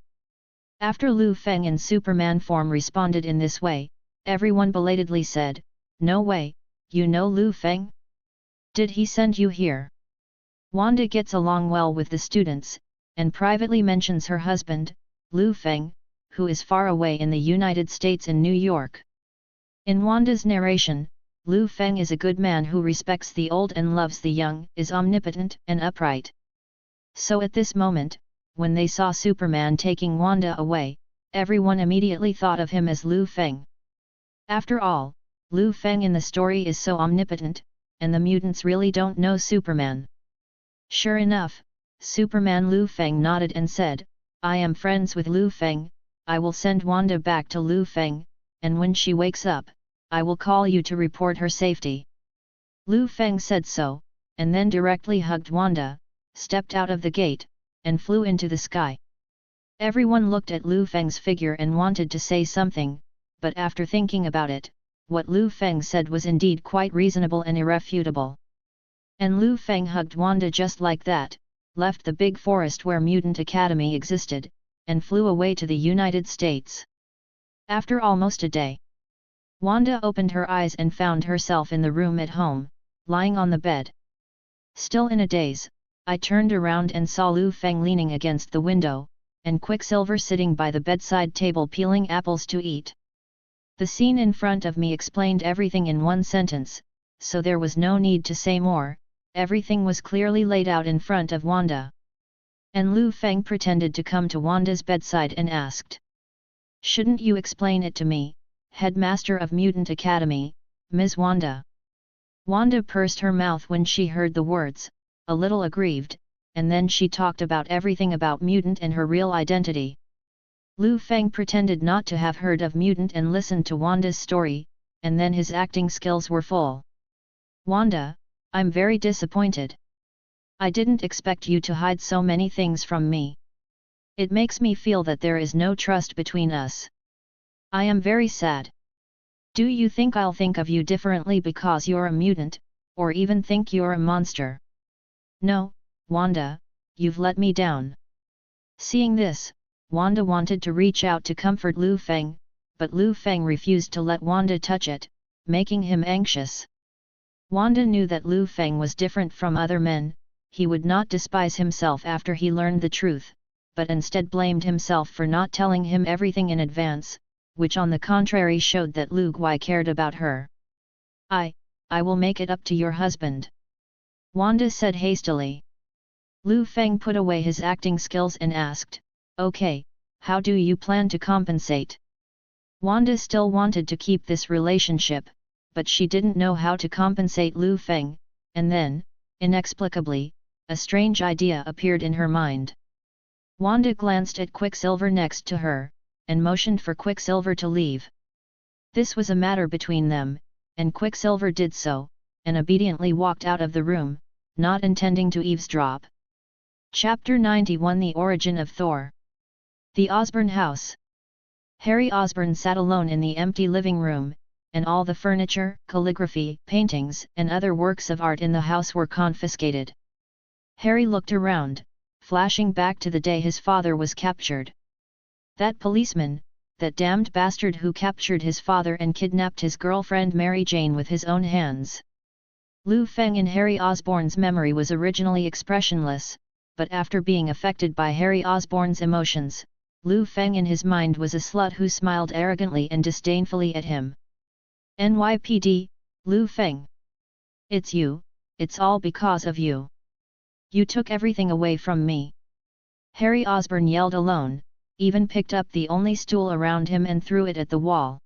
After Liu Feng in Superman form responded in this way, everyone belatedly said, "No way, you know Liu Feng? Did he send you here?" Wanda gets along well with the students, and privately mentions her husband, Liu Feng, who is far away in the United States in New York. In Wanda's narration, Liu Feng is a good man who respects the old and loves the young, is omnipotent and upright. So at this moment, when they saw Superman taking Wanda away, everyone immediately thought of him as Liu Feng. After all, Liu Feng in the story is so omnipotent, and the mutants really don't know Superman. Sure enough, Superman Liu Feng nodded and said, "I am friends with Liu Feng, I will send Wanda back to Liu Feng, and when she wakes up, I will call you to report her safety." Liu Feng said so, and then directly hugged Wanda, stepped out of the gate, and flew into the sky. Everyone looked at Liu Feng's figure and wanted to say something, but after thinking about it, what Liu Feng said was indeed quite reasonable and irrefutable. And Liu Feng hugged Wanda just like that, left the big forest where Mutant Academy existed, and flew away to the United States. After almost a day, Wanda opened her eyes and found herself in the room at home, lying on the bed. Still in a daze, I turned around and saw Liu Feng leaning against the window, and Quicksilver sitting by the bedside table peeling apples to eat. The scene in front of me explained everything in one sentence, so there was no need to say more, everything was clearly laid out in front of Wanda. And Liu Feng pretended to come to Wanda's bedside and asked, "Shouldn't you explain it to me, Headmaster of Mutant Academy, Ms. Wanda?" Wanda pursed her mouth when she heard the words, a little aggrieved, and then she talked about everything about Mutant and her real identity. Liu Feng pretended not to have heard of Mutant and listened to Wanda's story, and then his acting skills were full. "Wanda, I'm very disappointed. I didn't expect you to hide so many things from me. It makes me feel that there is no trust between us. I am very sad. Do you think I'll think of you differently because you're a mutant, or even think you're a monster? No, Wanda, you've let me down." Seeing this, Wanda wanted to reach out to comfort Liu Feng, but Liu Feng refused to let Wanda touch it, making him anxious. Wanda knew that Liu Feng was different from other men, he would not despise himself after he learned the truth, but instead blamed himself for not telling him everything in advance, which on the contrary showed that Liu Gui cared about her. I will make it up to your husband," Wanda said hastily. Liu Feng put away his acting skills and asked, "Okay, how do you plan to compensate?" Wanda still wanted to keep this relationship, but she didn't know how to compensate Liu Feng, and then, inexplicably, a strange idea appeared in her mind. Wanda glanced at Quicksilver next to her, and motioned for Quicksilver to leave. This was a matter between them, and Quicksilver did so, and obediently walked out of the room, not intending to eavesdrop. Chapter 91 The Origin of Thor. The Osborn House. Harry Osborn sat alone in the empty living room, and all the furniture, calligraphy, paintings, and other works of art in the house were confiscated. Harry looked around, flashing back to the day his father was captured. That policeman, that damned bastard who captured his father and kidnapped his girlfriend Mary Jane with his own hands. Liu Feng in Harry Osborn's memory was originally expressionless, but after being affected by Harry Osborn's emotions, Liu Feng in his mind was a slut who smiled arrogantly and disdainfully at him. "NYPD, Liu Feng. It's you, it's all because of you. You took everything away from me." Harry Osborn yelled alone, even picked up the only stool around him and threw it at the wall.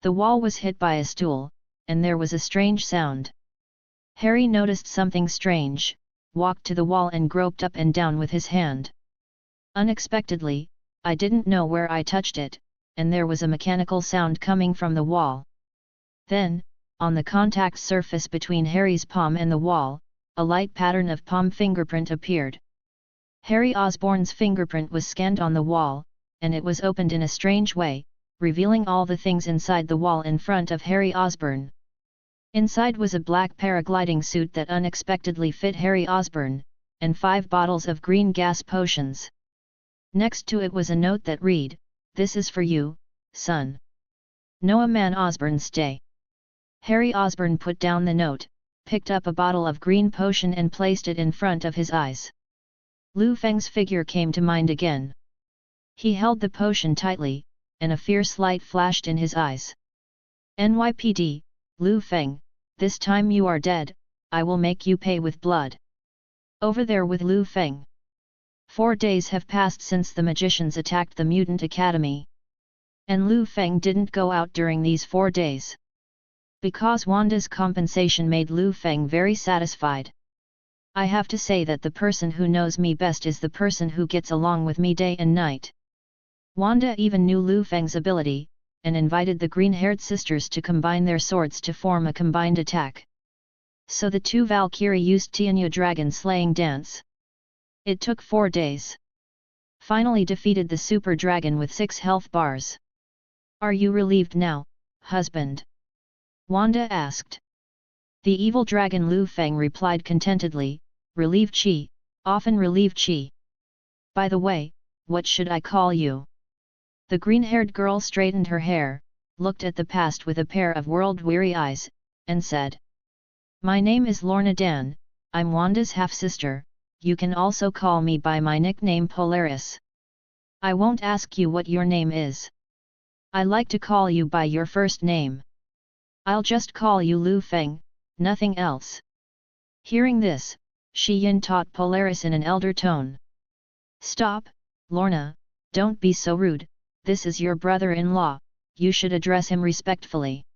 The wall was hit by a stool, and there was a strange sound. Harry noticed something strange, walked to the wall and groped up and down with his hand. "Unexpectedly, I didn't know where I touched it, and there was a mechanical sound coming from the wall. Then, on the contact surface between Harry's palm and the wall, a light pattern of palm fingerprint appeared. Harry Osborn's fingerprint was scanned on the wall, and it was opened in a strange way, revealing all the things inside the wall in front of Harry Osborn. Inside was a black paragliding suit that unexpectedly fit Harry Osborn, and 5 bottles of green gas potions. Next to it was a note that read, "This is for you, son. Noah Man Osborn stay." Harry Osborn put down the note, picked up a bottle of green potion and placed it in front of his eyes. Liu Feng's figure came to mind again. He held the potion tightly, and a fierce light flashed in his eyes. "NYPD, Liu Feng, this time you are dead, I will make you pay with blood." Over there with Liu Feng. 4 days have passed since the magicians attacked the Mutant Academy. And Liu Feng didn't go out during these 4 days. Because Wanda's compensation made Liu Feng very satisfied. "I have to say that the person who knows me best is the person who gets along with me day and night." Wanda even knew Liu Feng's ability, and invited the green-haired sisters to combine their swords to form a combined attack. So the 2 Valkyrie used Tianya dragon slaying dance. It took 4 days. Finally defeated the super dragon with 6 health bars. "Are you relieved now, husband?" Wanda asked. The evil dragon Liu Feng replied contentedly, "Relieved chi, often relieved chi. By the way, what should I call you?" The green-haired girl straightened her hair, looked at the past with a pair of world-weary eyes, and said, "My name is Lorna Dan, I'm Wanda's half-sister, you can also call me by my nickname Polaris. I won't ask you what your name is. I like to call you by your first name. I'll just call you Liu Feng, nothing else." Hearing this, Shi Yin taught Polaris in an elder tone. "Stop, Lorna, don't be so rude, this is your brother-in-law, you should address him respectfully."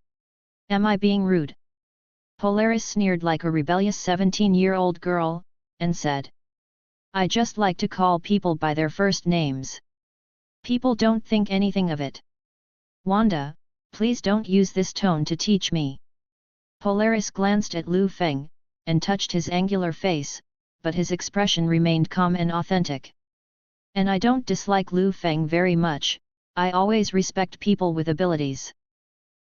"Am I being rude?" Polaris sneered like a rebellious 17-year-old girl, and said, "I just like to call people by their first names. People don't think anything of it." "Wanda, please don't use this tone to teach me." Polaris glanced at Liu Feng, and touched his angular face, but his expression remained calm and authentic. "And I don't dislike Liu Feng very much, I always respect people with abilities."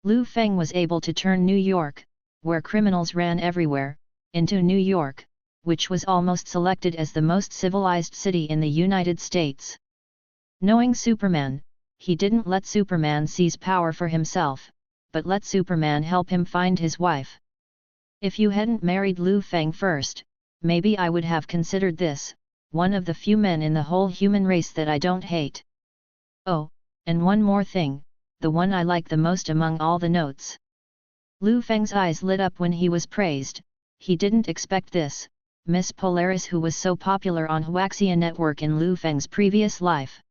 Liu Feng was able to turn New York, where criminals ran everywhere, into New York, which was almost selected as the most civilized city in the United States. Knowing Superman, he didn't let Superman seize power for himself, but let Superman help him find his wife. "If you hadn't married Liu Feng first, maybe I would have considered this, one of the few men in the whole human race that I don't hate. Oh, and one more thing, the one I like the most among all the notes." Liu Feng's eyes lit up when he was praised. He didn't expect this, Miss Polaris, who was so popular on Huaxia Network in Liu Feng's previous life.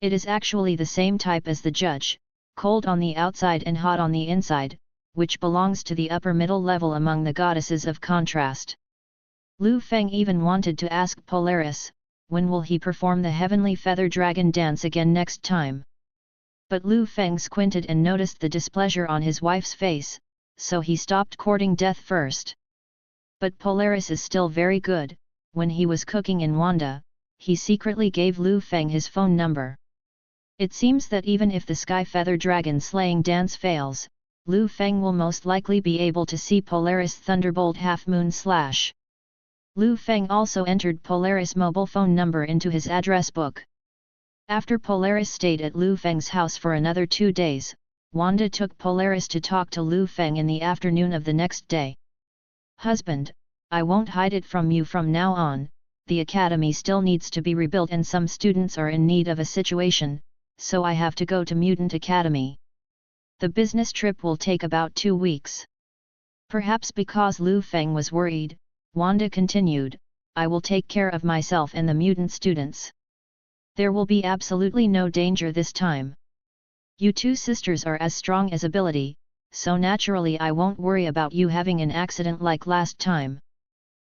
It is actually the same type as the judge, cold on the outside and hot on the inside, which belongs to the upper middle level among the goddesses of contrast. Liu Feng even wanted to ask Polaris, when will he perform the heavenly feather dragon dance again next time? But Liu Feng squinted and noticed the displeasure on his wife's face, so he stopped courting death first. But Polaris is still very good. When he was cooking in Wanda, he secretly gave Liu Feng his phone number. It seems that even if the Sky Feather Dragon slaying dance fails, Liu Feng will most likely be able to see Polaris Thunderbolt Half Moon Slash. Liu Feng also entered Polaris' mobile phone number into his address book. After Polaris stayed at Liu Feng's house for another 2 days, Wanda took Polaris to talk to Liu Feng in the afternoon of the next day. "Husband, I won't hide it from you from now on, the academy still needs to be rebuilt and some students are in need of a situation, so I have to go to Mutant Academy. The business trip will take about 2 weeks. Perhaps because Liu Feng was worried, Wanda continued, "I will take care of myself and the mutant students. There will be absolutely no danger this time. You 2 sisters are as strong as ability, so naturally I won't worry about you having an accident like last time."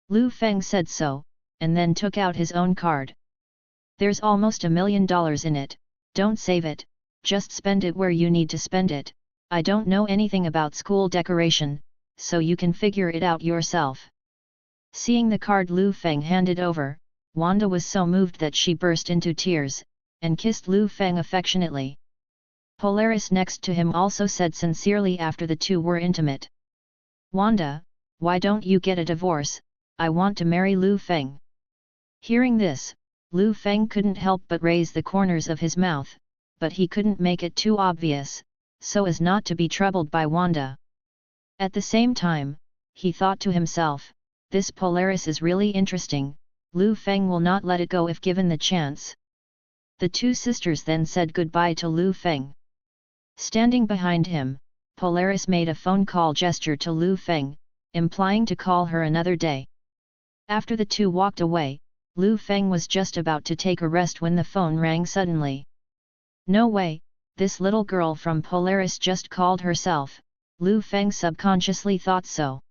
Liu Feng said so, and then took out his own card. "There's almost $1 million in it, don't save it, just spend it where you need to spend it. I don't know anything about school decoration, so you can figure it out yourself. Seeing the card Liu Feng handed over, Wanda was so moved that she burst into tears, and kissed Liu Feng affectionately. Polaris next to him also said sincerely after the two were intimate. Wanda, why don't you get a divorce? I want to marry Liu Feng. Hearing this, Liu Feng couldn't help but raise the corners of his mouth, but he couldn't make it too obvious, so as not to be troubled by Wanda. At the same time, he thought to himself, this Polaris is really interesting, Liu Feng will not let it go if given the chance. The two sisters then said goodbye to Liu Feng. Standing behind him, Polaris made a phone call gesture to Liu Feng, implying to call her another day. After the two walked away, Liu Feng was just about to take a rest when the phone rang suddenly. No way, this little girl from Polaris just called herself, Liu Feng subconsciously thought so.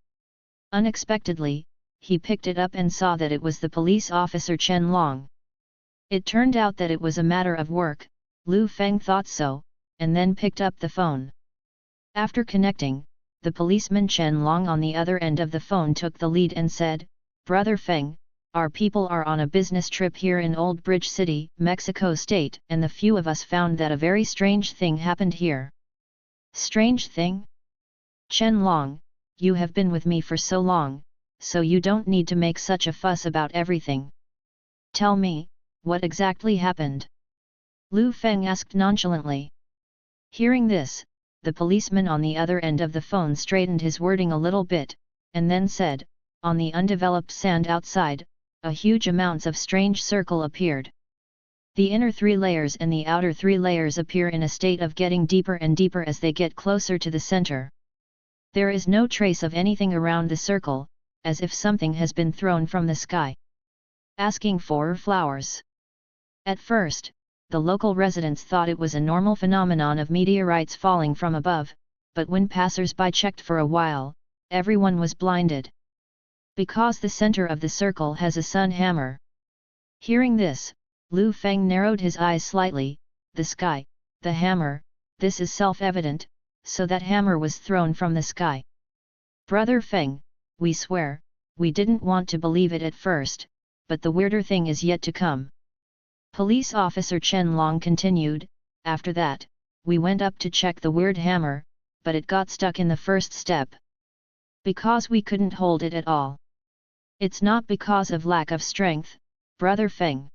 Unexpectedly, he picked it up and saw that it was the police officer Chen Long. It turned out that it was a matter of work, Liu Feng thought so, and then picked up the phone. After connecting, the policeman Chen Long on the other end of the phone took the lead and said, Brother Feng, our people are on a business trip here in Old Bridge City, Mexico State, and the few of us found that a very strange thing happened here. Strange thing? Chen Long, you have been with me for so long, so you don't need to make such a fuss about everything. Tell me, what exactly happened? Liu Feng asked nonchalantly. Hearing this, the policeman on the other end of the phone straightened his wording a little bit, and then said, on the undeveloped sand outside, a huge amounts of strange circle appeared. The inner 3 layers and the outer 3 layers appear in a state of getting deeper and deeper as they get closer to the center. There is no trace of anything around the circle, as if something has been thrown from the sky. Asking for flowers. At first, the local residents thought it was a normal phenomenon of meteorites falling from above, but when passers-by checked for a while, everyone was blinded. Because the center of the circle has a sun hammer. Hearing this, Liu Feng narrowed his eyes slightly, the sky, the hammer, this is self-evident, so that hammer was thrown from the sky. Brother Feng, we swear, we didn't want to believe it at first, but the weirder thing is yet to come. Police officer Chen Long continued, after that, we went up to check the weird hammer, but it got stuck in the first step. Because we couldn't hold it at all. It's not because of lack of strength, Brother Feng.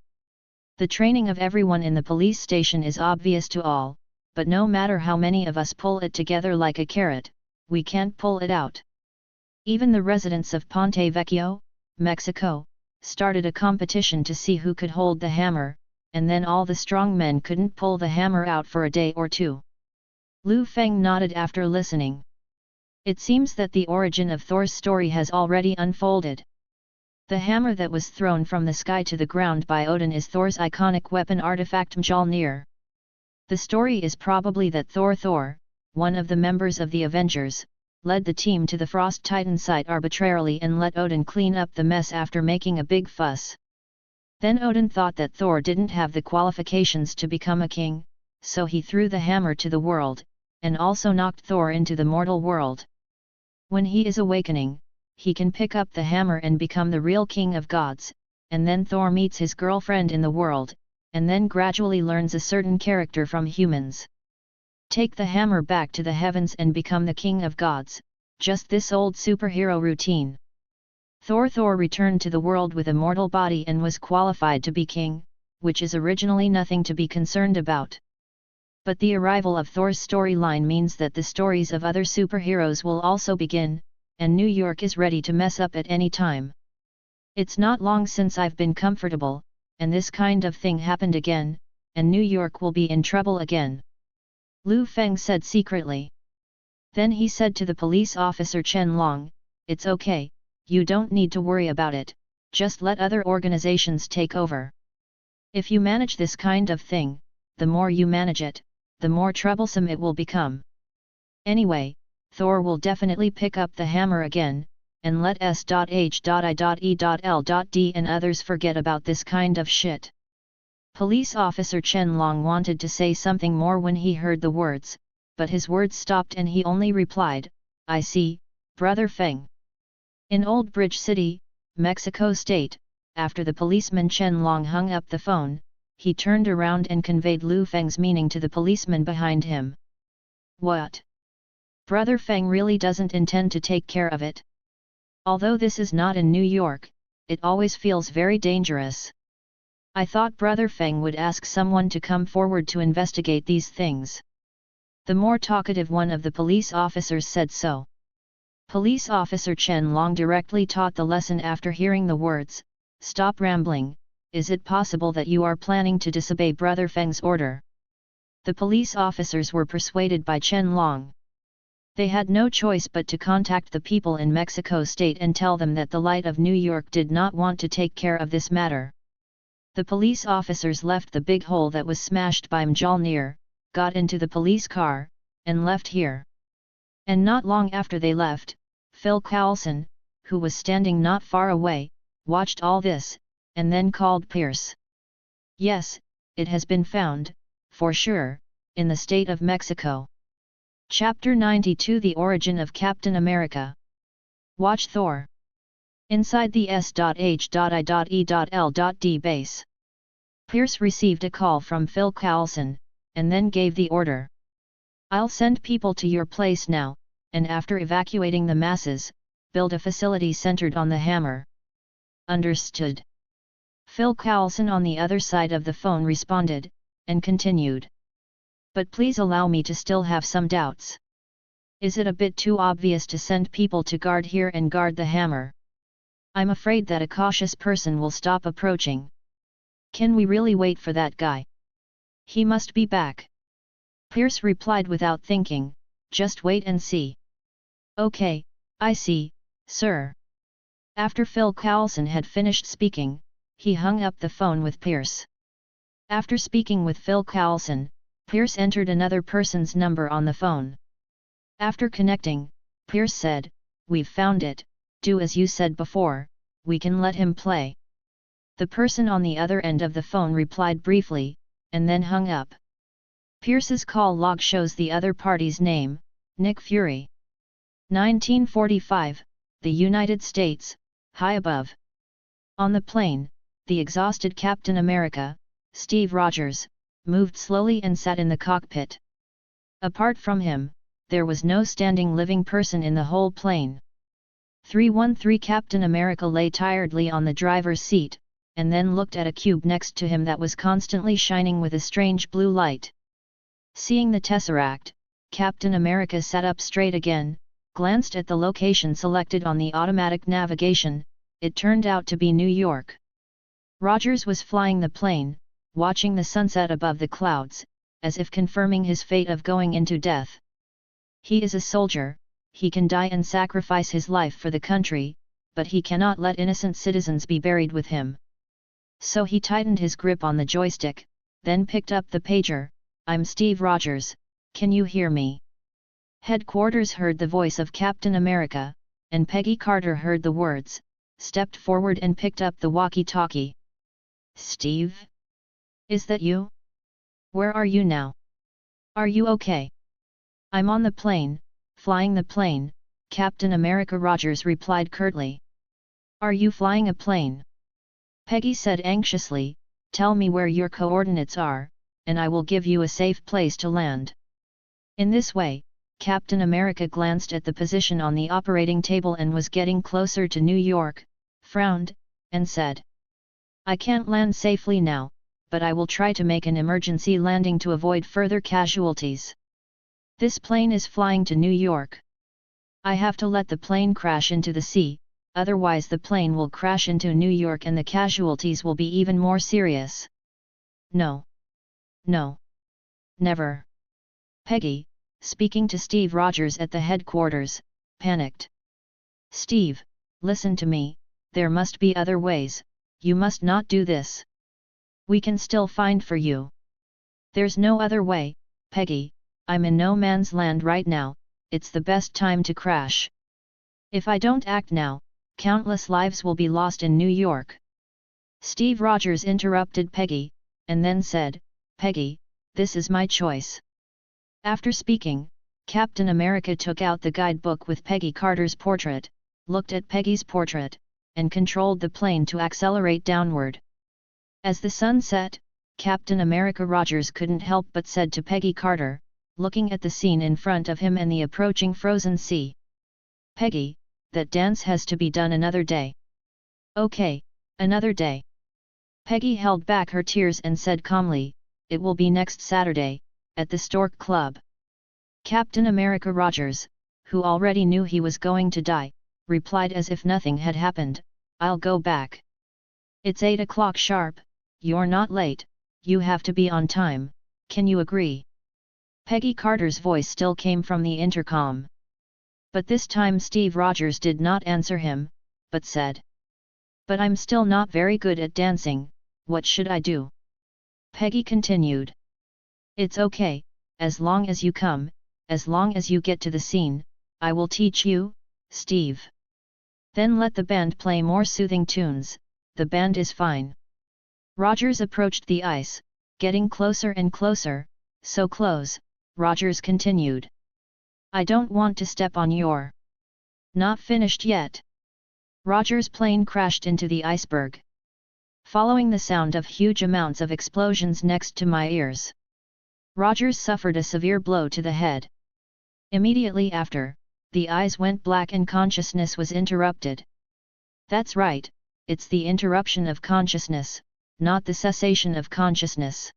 The training of everyone in the police station is obvious to all, but no matter how many of us pull it together like a carrot, we can't pull it out. Even the residents of Ponte Vecchio, Mexico, started a competition to see who could hold the hammer, and then all the strong men couldn't pull the hammer out for a day or two. Liu Feng nodded after listening. It seems that the origin of Thor's story has already unfolded. The hammer that was thrown from the sky to the ground by Odin is Thor's iconic weapon artifact Mjolnir. The story is probably that Thor, one of the members of the Avengers, led the team to the Frost Titan site arbitrarily and let Odin clean up the mess after making a big fuss. Then Odin thought that Thor didn't have the qualifications to become a king, so he threw the hammer to the world, and also knocked Thor into the mortal world. When he is awakening, he can pick up the hammer and become the real king of gods, and then Thor meets his girlfriend in the world, and then gradually learns a certain character from humans. Take the hammer back to the heavens and become the king of gods, just this old superhero routine. Thor returned to the world with a mortal body and was qualified to be king, which is originally nothing to be concerned about. But the arrival of Thor's storyline means that the stories of other superheroes will also begin, and New York is ready to mess up at any time. It's not long since I've been comfortable, and this kind of thing happened again, and New York will be in trouble again. Liu Feng said secretly. Then he said to the police officer Chen Long, it's okay, you don't need to worry about it, just let other organizations take over. If you manage this kind of thing, the more you manage it, the more troublesome it will become. Anyway, Thor will definitely pick up the hammer again, and let S.H.I.E.L.D. and others forget about this kind of shit. Police officer Chen Long wanted to say something more when he heard the words, but his words stopped and he only replied, "I see, Brother Feng." In Old Bridge City, Mexico State, after the policeman Chen Long hung up the phone, he turned around and conveyed Liu Feng's meaning to the policeman behind him. "What? Brother Feng really doesn't intend to take care of it? Although this is not in New York, it always feels very dangerous. I thought Brother Feng would ask someone to come forward to investigate these things." The more talkative one of the police officers said so. Police officer Chen Long directly taught the lesson after hearing the words, "Stop rambling, is it possible that you are planning to disobey Brother Feng's order?" The police officers were persuaded by Chen Long. They had no choice but to contact the people in Mexico State and tell them that the Light of New York did not want to take care of this matter. The police officers left the big hole that was smashed by Mjolnir, got into the police car, and left here. And not long after they left, Phil Coulson, who was standing not far away, watched all this, and then called Pierce. "Yes, it has been found, for sure, in the state of Mexico." Chapter 92 The Origin of Captain America. Watch Thor. Inside the S.H.I.E.L.D. base. Pierce received a call from Phil Coulson, and then gave the order. "I'll send people to your place now, and after evacuating the masses, build a facility centered on the hammer." "Understood." Phil Coulson on the other side of the phone responded, and continued. "But please allow me to still have some doubts. Is it a bit too obvious to send people to guard here and guard the hammer? I'm afraid that a cautious person will stop approaching. Can we really wait for that guy? He must be back." Pierce replied without thinking, "Just wait and see." "Okay, I see, sir." After Phil Coulson had finished speaking, he hung up the phone with Pierce. After speaking with Phil Coulson, Pierce entered another person's number on the phone. After connecting, Pierce said, "We've found it, do as you said before, we can let him play." The person on the other end of the phone replied briefly, and then hung up. Pierce's call log shows the other party's name, Nick Fury. 1945, the United States, high above. On the plane, the exhausted Captain America, Steve Rogers, moved slowly and sat in the cockpit. Apart from him, there was no standing living person in the whole plane. 313 Captain America lay tiredly on the driver's seat, and then looked at a cube next to him that was constantly shining with a strange blue light. Seeing the tesseract, Captain America sat up straight again, glanced at the location selected on the automatic navigation. It turned out to be New York. Rogers was flying the plane, watching the sunset above the clouds, as if confirming his fate of going into death. He is a soldier, he can die and sacrifice his life for the country, but he cannot let innocent citizens be buried with him. So he tightened his grip on the joystick, then picked up the pager. "I'm Steve Rogers, can you hear me?" Headquarters heard the voice of Captain America, and Peggy Carter heard the words, stepped forward and picked up the walkie-talkie. "Steve? Is that you? Where are you now? Are you okay?" "I'm on the plane, flying the plane," Captain America Rogers replied curtly. "Are you flying a plane?" Peggy said anxiously, "Tell me where your coordinates are, and I will give you a safe place to land." In this way, Captain America glanced at the position on the operating table and was getting closer to New York, frowned, and said, "I can't land safely now, but I will try to make an emergency landing to avoid further casualties. This plane is flying to New York. I have to let the plane crash into the sea, otherwise the plane will crash into New York and the casualties will be even more serious." "No. No. Never." Peggy, speaking to Steve Rogers at the headquarters, panicked. "Steve, listen to me, there must be other ways, you must not do this. We can still find for you." "There's no other way, Peggy, I'm in no man's land right now, it's the best time to crash. If I don't act now, countless lives will be lost in New York." Steve Rogers interrupted Peggy, and then said, "Peggy, this is my choice." After speaking, Captain America took out the guidebook with Peggy Carter's portrait, looked at Peggy's portrait, and controlled the plane to accelerate downward. As the sun set, Captain America Rogers couldn't help but said to Peggy Carter, looking at the scene in front of him and the approaching frozen sea, "Peggy, that dance has to be done another day." "Okay, another day." Peggy held back her tears and said calmly, "It will be next Saturday, at the Stork Club." Captain America Rogers, who already knew he was going to die, replied as if nothing had happened, "I'll go back. It's 8 o'clock sharp, you're not late, you have to be on time, can you agree?" Peggy Carter's voice still came from the intercom. But this time Steve Rogers did not answer him, but said, "But I'm still not very good at dancing, what should I do?" Peggy continued, "It's okay, as long as you come, as long as you get to the scene, I will teach you, Steve. Then let the band play more soothing tunes, the band is fine." Rogers approached the ice, getting closer and closer, so close, Rogers continued, "I don't want to step on your..." "Not finished yet." Rogers' plane crashed into the iceberg, following the sound of huge amounts of explosions next to my ears. Rogers suffered a severe blow to the head. Immediately after, the eyes went black and consciousness was interrupted. That's right, it's the interruption of consciousness, not the cessation of consciousness.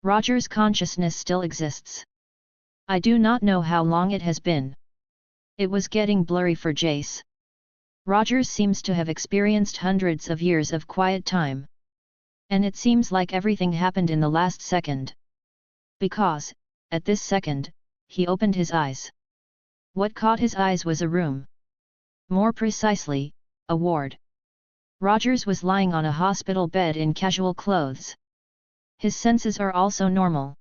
Rogers' consciousness still exists. I do not know how long it has been. It was getting blurry for Jace. Rogers seems to have experienced hundreds of years of quiet time. And it seems like everything happened in the last second. Because, at this second, he opened his eyes. What caught his eyes was a room. More precisely, a ward. Rogers was lying on a hospital bed in casual clothes. His senses are also normal.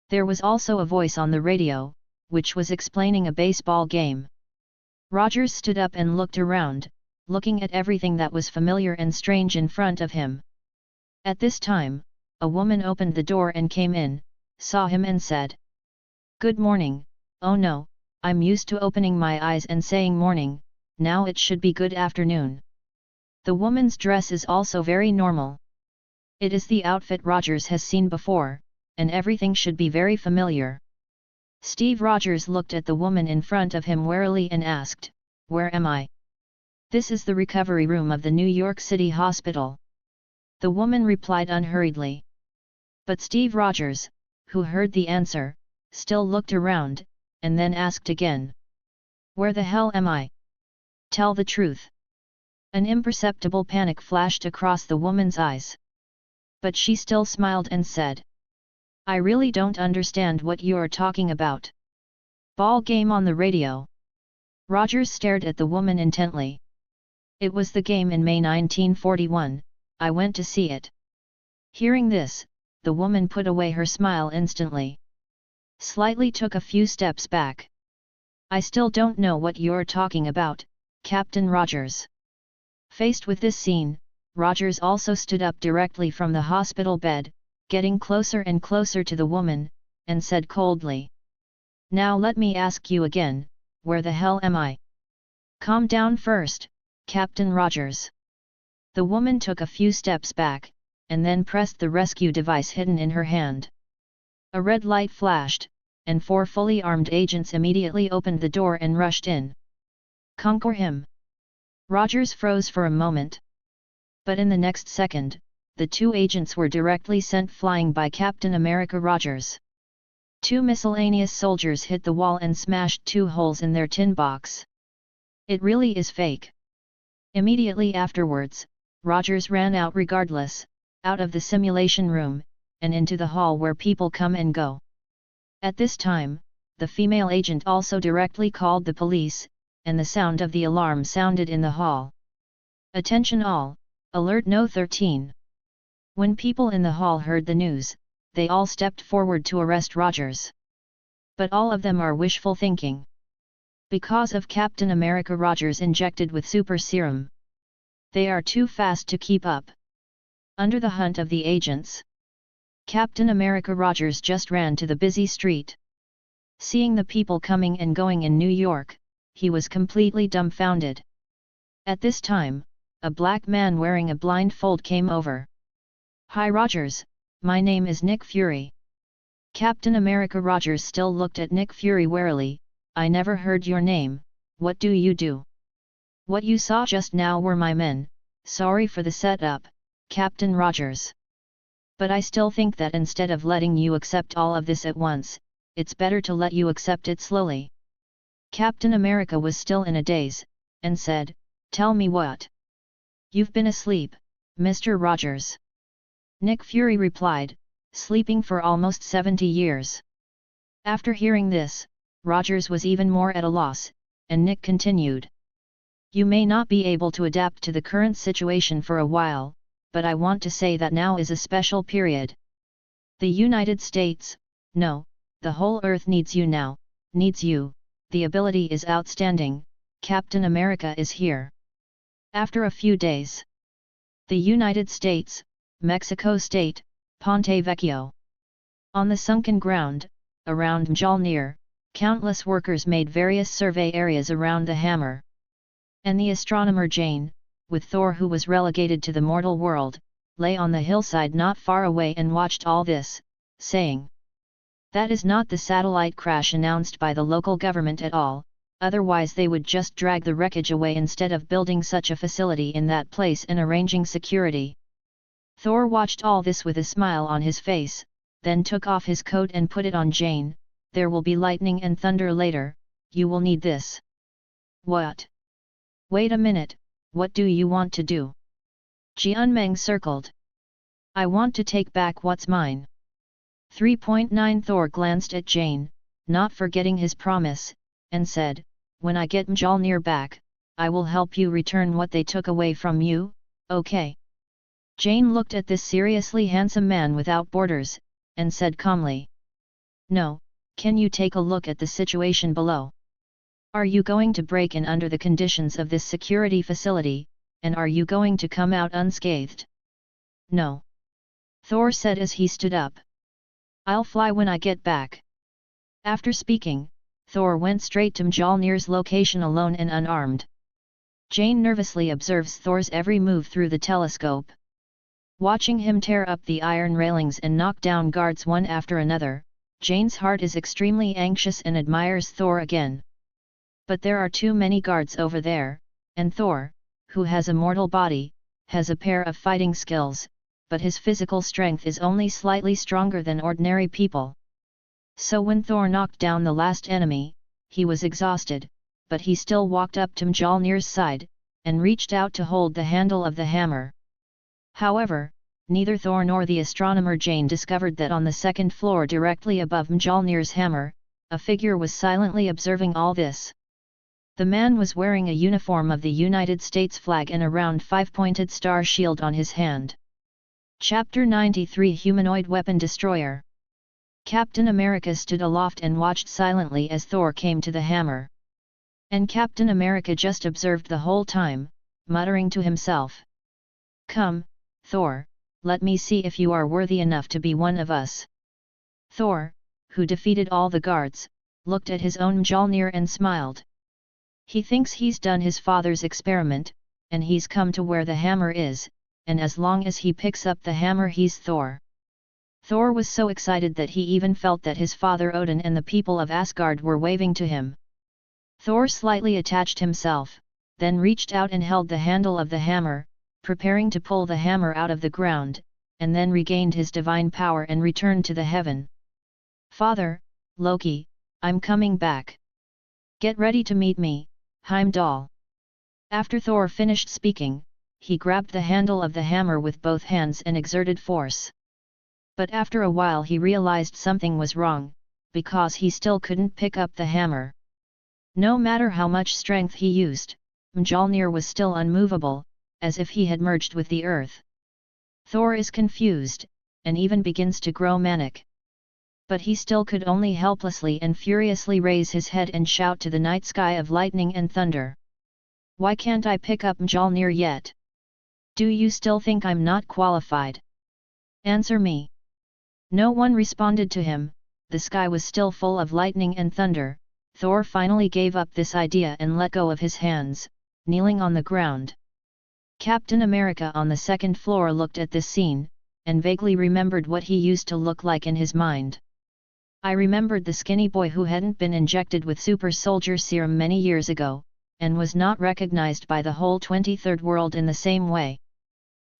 There was also a voice on the radio, which was explaining a baseball game. Rogers stood up and looked around, looking at everything that was familiar and strange in front of him. At this time, a woman opened the door and came in, saw him and said, "Good morning." "Oh no, I'm used to opening my eyes and saying morning, now it should be good afternoon." The woman's dress is also very normal. It is the outfit Rogers has seen before, and everything should be very familiar. Steve Rogers looked at the woman in front of him warily and asked, "Where am I?" "This is the recovery room of the New York City Hospital." The woman replied unhurriedly. But Steve Rogers, who heard the answer, still looked around, and then asked again, "Where the hell am I? Tell the truth." An imperceptible panic flashed across the woman's eyes. But she still smiled and said, "I really don't understand what you're talking about." Ball game on the radio. Rogers stared at the woman intently. "It was the game in May 1941, I went to see it." Hearing this, the woman put away her smile instantly. Slightly took a few steps back. "I still don't know what you're talking about, Captain Rogers." Faced with this scene, Rogers also stood up directly from the hospital bed, getting closer and closer to the woman, and said coldly, "Now let me ask you again, where the hell am I?" "Calm down first, Captain Rogers." The woman took a few steps back, and then pressed the rescue device hidden in her hand. A red light flashed, and 4 fully armed agents immediately opened the door and rushed in. "Conquer him!" Rogers froze for a moment. But in the next second, the 2 agents were directly sent flying by Captain America Rogers. 2 miscellaneous soldiers hit the wall and smashed 2 holes in their tin box. It really is fake. Immediately afterwards, Rogers ran out regardless, out of the simulation room, and into the hall where people come and go. At this time, the female agent also directly called the police, and the sound of the alarm sounded in the hall. "Attention all, alert No. 13. When people in the hall heard the news, they all stepped forward to arrest Rogers. But all of them are wishful thinking. Because of Captain America Rogers injected with super serum. They are too fast to keep up. Under the hunt of the agents. Captain America Rogers just ran to the busy street. Seeing the people coming and going in New York, he was completely dumbfounded. At this time, a black man wearing a blindfold came over. "Hi Rogers, my name is Nick Fury." Captain America Rogers still looked at Nick Fury warily. "I never heard your name, what do you do?" "What you saw just now were my men, sorry for the setup, Captain Rogers. But I still think that instead of letting you accept all of this at once, it's better to let you accept it slowly." Captain America was still in a daze, and said, "Tell me what? You've been asleep, Mr. Rogers." Nick Fury replied, "Sleeping for almost 70 years. After hearing this, Rogers was even more at a loss, and Nick continued. "You may not be able to adapt to the current situation for a while, but I want to say that now is a special period. The United States, no, the whole Earth needs you now, needs you, the ability is outstanding, Captain America is here." After a few days, the United States, Mexico State, Ponte Vecchio. On the sunken ground, around Mjolnir, countless workers made various survey areas around the hammer. And the astronomer Jane, with Thor who was relegated to the mortal world, lay on the hillside not far away and watched all this, saying, "That is not the satellite crash announced by the local government at all, otherwise they would just drag the wreckage away instead of building such a facility in that place and arranging security." Thor watched all this with a smile on his face, then took off his coat and put it on Jane. "There will be lightning and thunder later, you will need this." "What? Wait a minute, what do you want to do?" Jianmeng circled. "I want to take back what's mine." 3.9 Thor glanced at Jane, not forgetting his promise, and said, "When I get Mjolnir back, I will help you return what they took away from you, okay?" Jane looked at this seriously handsome man without borders, and said calmly, "No, can you take a look at the situation below? Are you going to break in under the conditions of this security facility, and are you going to come out unscathed?" "No," Thor said as he stood up. "I'll fly when I get back." After speaking, Thor went straight to Mjolnir's location alone and unarmed. Jane nervously observes Thor's every move through the telescope. Watching him tear up the iron railings and knock down guards one after another, Jane's heart is extremely anxious and admires Thor again. But there are too many guards over there, and Thor, who has a mortal body, has a pair of fighting skills, but his physical strength is only slightly stronger than ordinary people. So when Thor knocked down the last enemy, he was exhausted, but he still walked up to Mjolnir's side, and reached out to hold the handle of the hammer. However, neither Thor nor the astronomer Jane discovered that on the second floor directly above Mjolnir's hammer, a figure was silently observing all this. The man was wearing a uniform of the United States flag and a round five-pointed star shield on his hand. Chapter 93 Humanoid Weapon Destroyer. Captain America stood aloft and watched silently as Thor came to the hammer. And Captain America just observed the whole time, muttering to himself, "Come, Thor, let me see if you are worthy enough to be one of us." Thor, who defeated all the guards, looked at his own Mjolnir and smiled. He thinks he's done his father's experiment, and he's come to where the hammer is, and as long as he picks up the hammer he's Thor. Thor was so excited that he even felt that his father Odin and the people of Asgard were waving to him. Thor slightly attached himself, then reached out and held the handle of the hammer, preparing to pull the hammer out of the ground, and then regained his divine power and returned to the heaven. "Father, Loki, I'm coming back. Get ready to meet me, Heimdall." After Thor finished speaking, he grabbed the handle of the hammer with both hands and exerted force. But after a while he realized something was wrong, because he still couldn't pick up the hammer. No matter how much strength he used, Mjolnir was still unmovable, as if he had merged with the earth. Thor is confused, and even begins to grow manic. But he still could only helplessly and furiously raise his head and shout to the night sky of lightning and thunder. "Why can't I pick up Mjolnir yet? Do you still think I'm not qualified? Answer me." No one responded to him. The sky was still full of lightning and thunder. Thor finally gave up this idea and let go of his hands, kneeling on the ground. Captain America on the second floor looked at this scene, and vaguely remembered what he used to look like in his mind. I remembered the skinny boy who hadn't been injected with super soldier serum many years ago, and was not recognized by the whole 23rd world in the same way.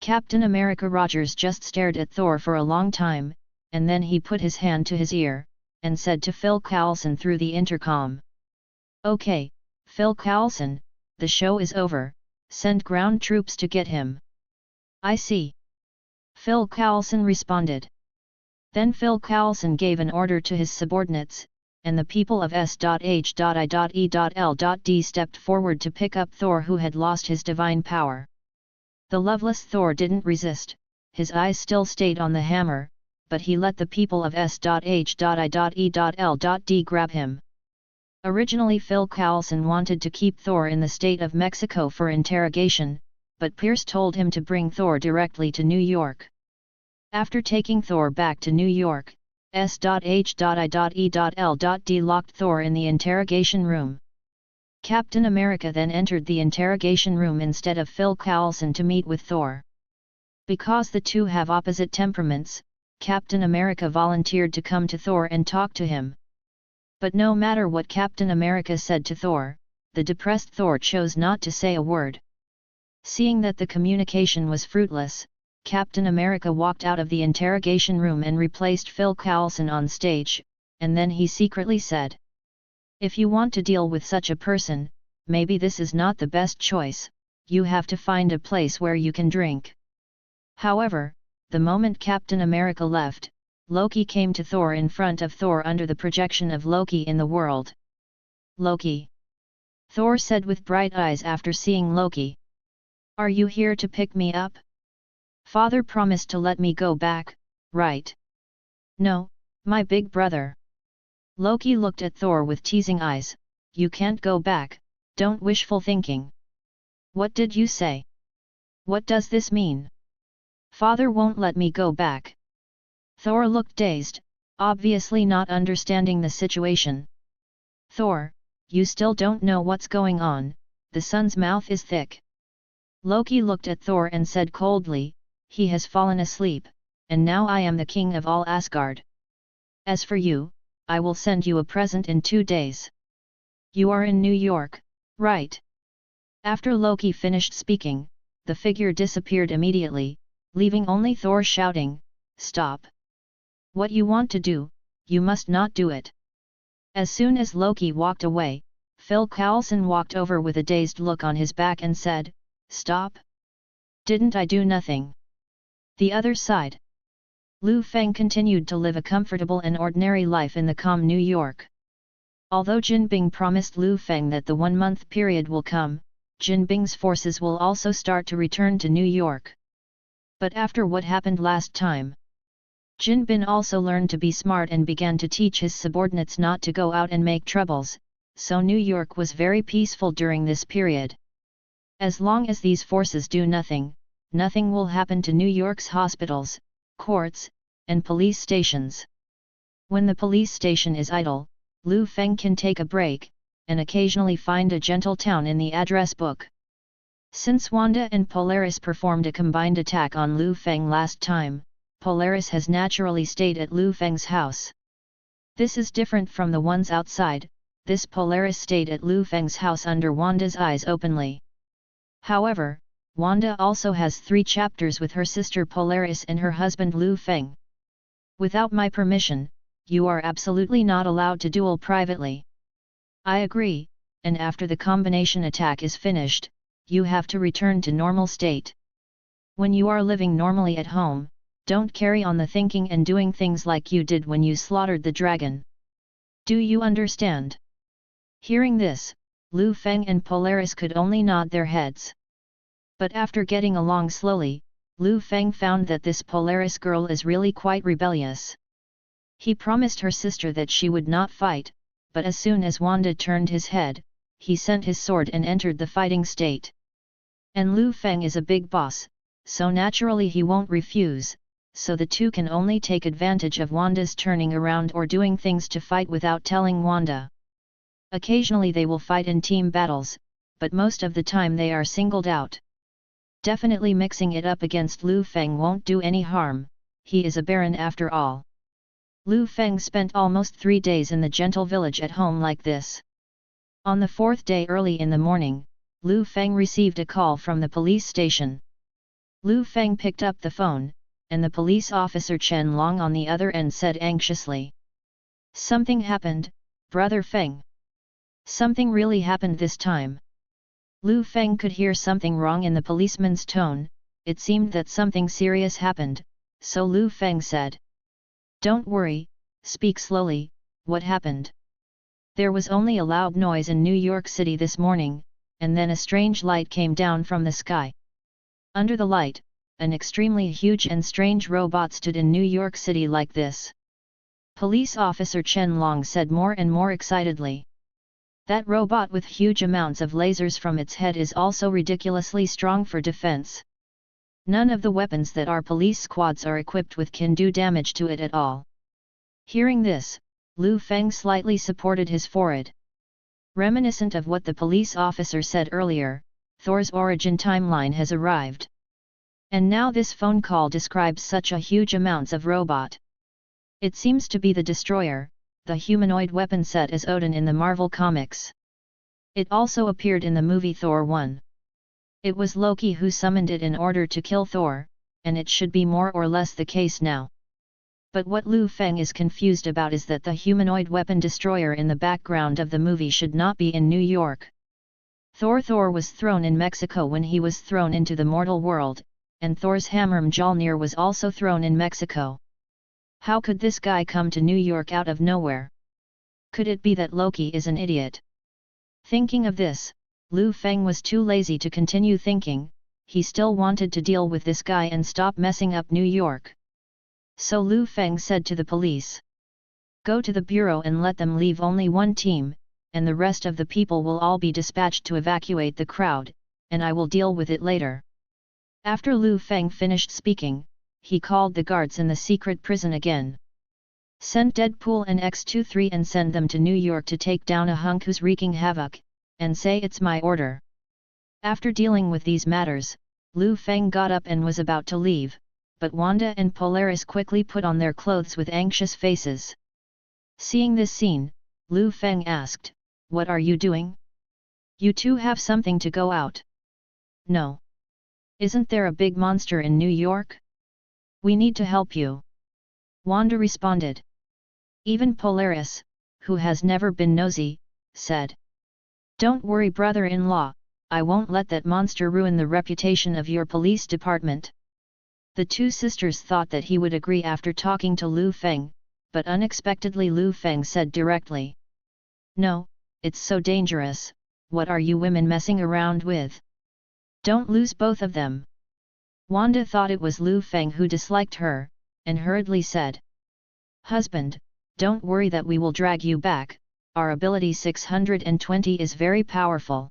Captain America Rogers just stared at Thor for a long time, and then he put his hand to his ear, and said to Phil Coulson through the intercom. "Okay, Phil Coulson, the show is over, send ground troops to get him." "I see." Phil Coulson responded. Then Phil Coulson gave an order to his subordinates, and the people of S.H.I.E.L.D. stepped forward to pick up Thor, who had lost his divine power. The loveless Thor didn't resist, his eyes still stayed on the hammer, but he let the people of S.H.I.E.L.D. grab him. Originally Phil Coulson wanted to keep Thor in the state of Mexico for interrogation, but Pierce told him to bring Thor directly to New York. After taking Thor back to New York, S.H.I.E.L.D. locked Thor in the interrogation room. Captain America then entered the interrogation room instead of Phil Coulson to meet with Thor. Because the two have opposite temperaments, Captain America volunteered to come to Thor and talk to him. But no matter what Captain America said to Thor, the depressed Thor chose not to say a word. Seeing that the communication was fruitless, Captain America walked out of the interrogation room and replaced Phil Coulson on stage, and then he secretly said, "If you want to deal with such a person, maybe this is not the best choice, you have to find a place where you can drink." However, the moment Captain America left, Loki came to Thor in front of Thor under the projection of Loki in the world. "Loki," Thor said with bright eyes after seeing Loki. "Are you here to pick me up? Father promised to let me go back, right?" "No, my big brother." Loki looked at Thor with teasing eyes. "You can't go back, don't wishful thinking." "What did you say? What does this mean?" "Father won't let me go back." Thor looked dazed, obviously not understanding the situation. "Thor, you still don't know what's going on, the sun's mouth is thick." Loki looked at Thor and said coldly, "He has fallen asleep, and now I am the king of all Asgard. As for you, I will send you a present in 2 days. You are in New York, right?" After Loki finished speaking, the figure disappeared immediately, leaving only Thor shouting, "Stop! What you want to do, you must not do it." As soon as Loki walked away, Phil Coulson walked over with a dazed look on his back and said, "Stop? Didn't I do nothing?" The other side. Liu Feng continued to live a comfortable and ordinary life in the calm New York. Although Jinbing promised Liu Feng that the 1-month period will come, Jinbing's forces will also start to return to New York. But after what happened last time, Jinbin also learned to be smart and began to teach his subordinates not to go out and make troubles, so New York was very peaceful during this period. As long as these forces do nothing, nothing will happen to New York's hospitals, courts, and police stations. When the police station is idle, Liu Feng can take a break, and occasionally find a gentle town in the address book. Since Wanda and Polaris performed a combined attack on Liu Feng last time, Polaris has naturally stayed at Liu Feng's house. This is different from the ones outside. This Polaris stayed at Liu Feng's house under Wanda's eyes openly. However, Wanda also has 3 chapters with her sister Polaris and her husband Liu Feng. Without my permission, you are absolutely not allowed to duel privately. I agree, and after the combination attack is finished, you have to return to normal state. When you are living normally at home, don't carry on the thinking and doing things like you did when you slaughtered the dragon. Do you understand? Hearing this, Liu Feng and Polaris could only nod their heads. But after getting along slowly, Liu Feng found that this Polaris girl is really quite rebellious. He promised her sister that she would not fight, but as soon as Wanda turned his head, he sent his sword and entered the fighting state. And Liu Feng is a big boss, so naturally he won't refuse, so the two can only take advantage of Wanda's turning around or doing things to fight without telling Wanda. Occasionally they will fight in team battles, but most of the time they are singled out. Definitely mixing it up against Liu Feng won't do any harm, he is a baron after all. Liu Feng spent almost 3 days in the gentle village at home like this. On the 4th day early in the morning, Liu Feng received a call from the police station. Liu Feng picked up the phone, and the police officer Chen Long on the other end said anxiously. Something happened, Brother Feng. Something really happened this time. Liu Feng could hear something wrong in the policeman's tone. It seemed that something serious happened, so Liu Feng said. Don't worry, speak slowly, what happened? There was only a loud noise in New York City this morning, and then a strange light came down from the sky. Under the light, an extremely huge and strange robot stood in New York City like this. Police officer Chen Long said more and more excitedly. That robot with huge amounts of lasers from its head is also ridiculously strong for defense. None of the weapons that our police squads are equipped with can do damage to it at all. Hearing this, Liu Feng slightly supported his forehead. Reminiscent of what the police officer said earlier, Thor's origin timeline has arrived. And now this phone call describes such a huge amounts of robot. It seems to be the Destroyer, the humanoid weapon set as Odin in the Marvel Comics. It also appeared in the movie Thor 1. It was Loki who summoned it in order to kill Thor, and it should be more or less the case now. But what Liu Feng is confused about is that the humanoid weapon destroyer in the background of the movie should not be in New York. Thor was thrown in Mexico when he was thrown into the mortal world, and Thor's hammer Mjolnir was also thrown in Mexico. How could this guy come to New York out of nowhere? Could it be that Loki is an idiot? Thinking of this, Liu Feng was too lazy to continue thinking. He still wanted to deal with this guy and stop messing up New York. So Liu Feng said to the police. Go to the bureau and let them leave only one team, and the rest of the people will all be dispatched to evacuate the crowd, and I will deal with it later. After Liu Feng finished speaking, he called the guards in the secret prison again. Send Deadpool and X-23 and send them to New York to take down a hunk who's wreaking havoc, and say it's my order. After dealing with these matters, Liu Feng got up and was about to leave, but Wanda and Polaris quickly put on their clothes with anxious faces. Seeing this scene, Liu Feng asked, "What are you doing? You two have something to go out?" "No. Isn't there a big monster in New York? We need to help you," Wanda responded. Even Polaris, who has never been nosy, said, "Don't worry, brother-in-law, I won't let that monster ruin the reputation of your police department." The two sisters thought that he would agree after talking to Liu Feng, but unexpectedly Liu Feng said directly, "No, it's so dangerous, what are you women messing around with? Don't lose both of them." Wanda thought it was Liu Feng who disliked her, and hurriedly said, "Husband, don't worry that we will drag you back, our ability 620 is very powerful."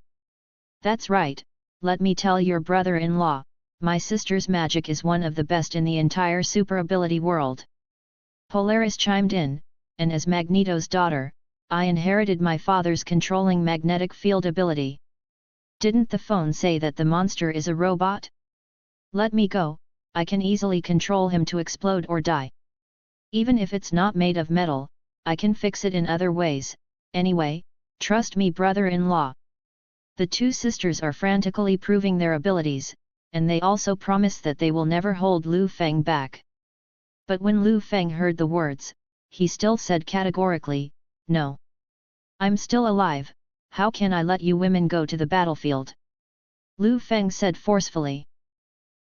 "That's right, let me tell your brother-in-law, my sister's magic is one of the best in the entire super ability world." Polaris chimed in, "And as Magneto's daughter, I inherited my father's controlling magnetic field ability. Didn't the phone say that the monster is a robot? Let me go, I can easily control him to explode or die. Even if it's not made of metal, I can fix it in other ways, anyway, trust me brother-in-law." The two sisters are frantically proving their abilities, and they also promise that they will never hold Liu Feng back. But when Liu Feng heard the words, he still said categorically, "No. I'm still alive, how can I let you women go to the battlefield?" Liu Feng said forcefully.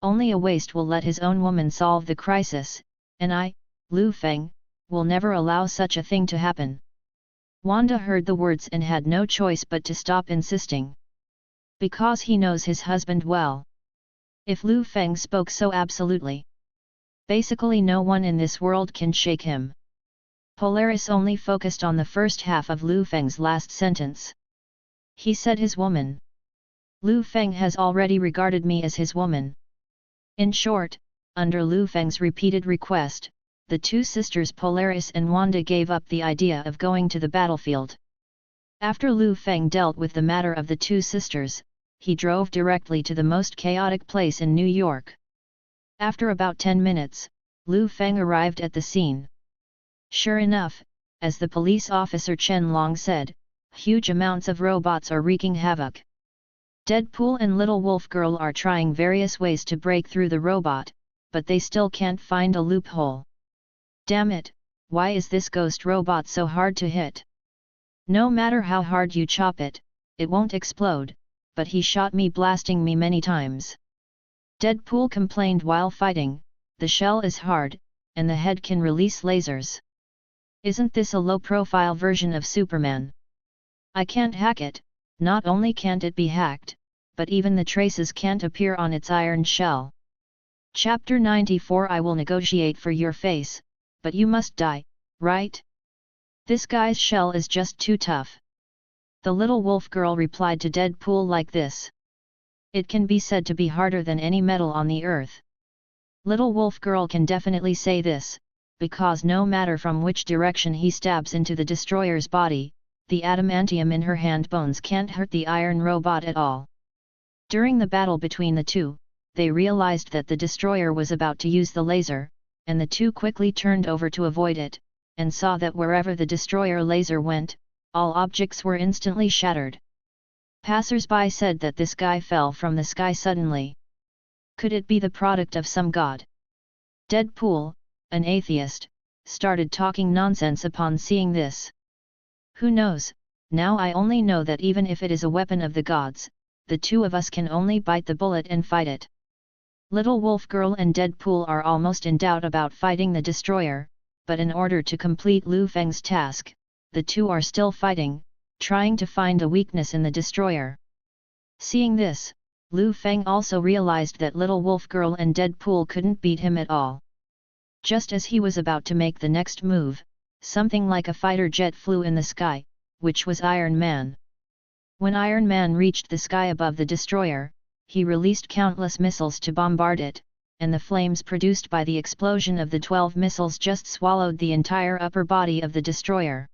"Only a waste will let his own woman solve the crisis, and I, Liu Feng, will never allow such a thing to happen." Wanda heard the words and had no choice but to stop insisting. Because he knows his husband well. If Liu Feng spoke so absolutely, basically no one in this world can shake him. Polaris only focused on the first half of Liu Feng's last sentence. He said his woman. Liu Feng has already regarded me as his woman. In short, under Liu Feng's repeated request, the two sisters Polaris and Wanda gave up the idea of going to the battlefield. After Liu Feng dealt with the matter of the two sisters, he drove directly to the most chaotic place in New York. After about 10 minutes, Liu Feng arrived at the scene. Sure enough, as the police officer Chen Long said, huge amounts of robots are wreaking havoc. Deadpool and Little Wolf Girl are trying various ways to break through the robot, but they still can't find a loophole. Damn it, why is this ghost robot so hard to hit? No matter how hard you chop it, it won't explode, but he shot me, blasting me many times. Deadpool complained while fighting, the shell is hard, and the head can release lasers. Isn't this a low-profile version of Superman? I can't hack it. Not only can't it be hacked, but even the traces can't appear on its iron shell. Chapter 94 I will negotiate for your face, but you must die, right? This guy's shell is just too tough. The Little Wolf Girl replied to Deadpool like this. It can be said to be harder than any metal on the earth. Little Wolf Girl can definitely say this, because no matter from which direction he stabs into the destroyer's body, the adamantium in her hand bones can't hurt the iron robot at all. During the battle between the two, they realized that the destroyer was about to use the laser, and the two quickly turned over to avoid it, and saw that wherever the destroyer laser went, all objects were instantly shattered. Passers-by said that this guy fell from the sky suddenly. Could it be the product of some god? Deadpool, an atheist, started talking nonsense upon seeing this. Who knows, now I only know that even if it is a weapon of the gods, the two of us can only bite the bullet and fight it. Little Wolf Girl and Deadpool are almost in doubt about fighting the destroyer, but in order to complete Liu Feng's task, the two are still fighting, trying to find a weakness in the destroyer. Seeing this, Liu Feng also realized that Little Wolf Girl and Deadpool couldn't beat him at all. Just as he was about to make the next move, something like a fighter jet flew in the sky, which was Iron Man. When Iron Man reached the sky above the destroyer, he released countless missiles to bombard it, and the flames produced by the explosion of the 12 missiles just swallowed the entire upper body of the destroyer.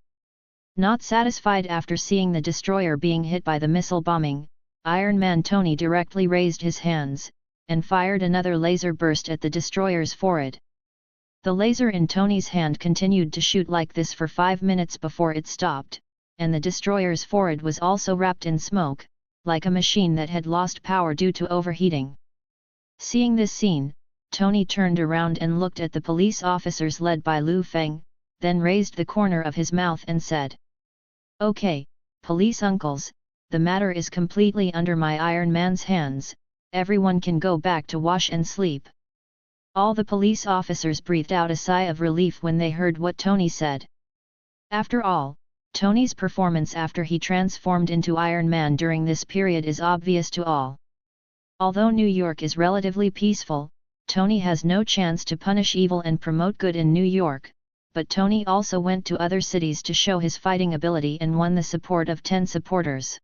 Not satisfied after seeing the destroyer being hit by the missile bombing, Iron Man Tony directly raised his hands, and fired another laser burst at the destroyer's forehead. The laser in Tony's hand continued to shoot like this for 5 minutes before it stopped, and the destroyer's forehead was also wrapped in smoke, like a machine that had lost power due to overheating. Seeing this scene, Tony turned around and looked at the police officers led by Liu Feng, then raised the corner of his mouth and said, "Okay, police uncles, the matter is completely under my Iron Man's hands, everyone can go back to wash and sleep." All the police officers breathed out a sigh of relief when they heard what Tony said. After all, Tony's performance after he transformed into Iron Man during this period is obvious to all. Although New York is relatively peaceful, Tony has no chance to punish evil and promote good in New York, but Tony also went to other cities to show his fighting ability and won the support of 10 supporters.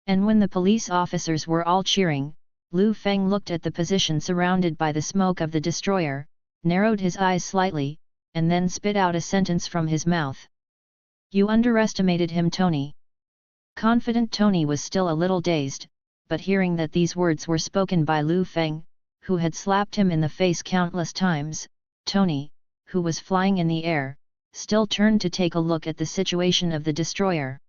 And when the police officers were all cheering, Liu Feng looked at the position surrounded by the smoke of the destroyer, narrowed his eyes slightly, and then spit out a sentence from his mouth. "You underestimated him, Tony." Confident Tony was still a little dazed, but hearing that these words were spoken by Liu Feng, who had slapped him in the face countless times, Tony, who was flying in the air, still turned to take a look at the situation of the destroyer.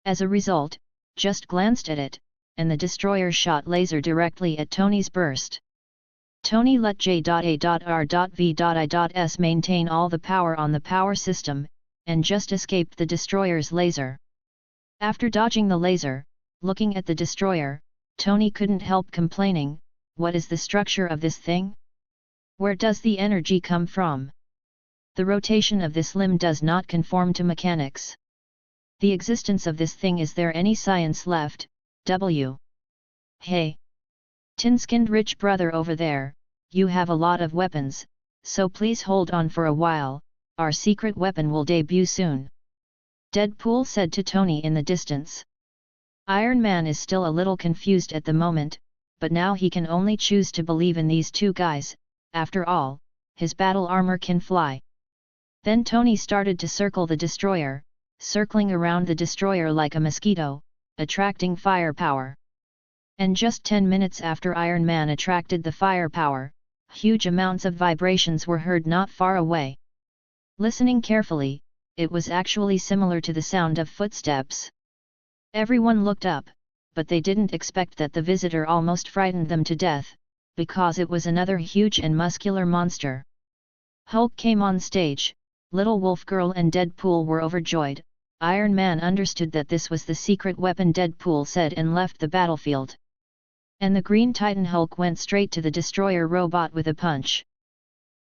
As a result, just glanced at it, and the destroyer shot laser directly at Tony's burst. Tony let J.A.R.V.I.S maintain all the power on the power system, and just escaped the destroyer's laser. After dodging the laser, looking at the destroyer, Tony couldn't help complaining, "What is the structure of this thing? Where does the energy come from? The rotation of this limb does not conform to mechanics. The existence of this thing, is there any science left? W. Hey! Tin-skinned rich brother over there, you have a lot of weapons, so please hold on for a while, our secret weapon will debut soon," Deadpool said to Tony in the distance. Iron Man is still a little confused at the moment, but now he can only choose to believe in these two guys, after all, his battle armor can fly. Then Tony started to circle the destroyer, circling around the destroyer like a mosquito, attracting firepower. And just 10 minutes after Iron Man attracted the firepower, huge amounts of vibrations were heard not far away. Listening carefully, it was actually similar to the sound of footsteps. Everyone looked up, but they didn't expect that the visitor almost frightened them to death, because it was another huge and muscular monster. Hulk came on stage, Little Wolf Girl and Deadpool were overjoyed. Iron Man understood that this was the secret weapon Deadpool said and left the battlefield. And the Green Titan Hulk went straight to the destroyer robot with a punch.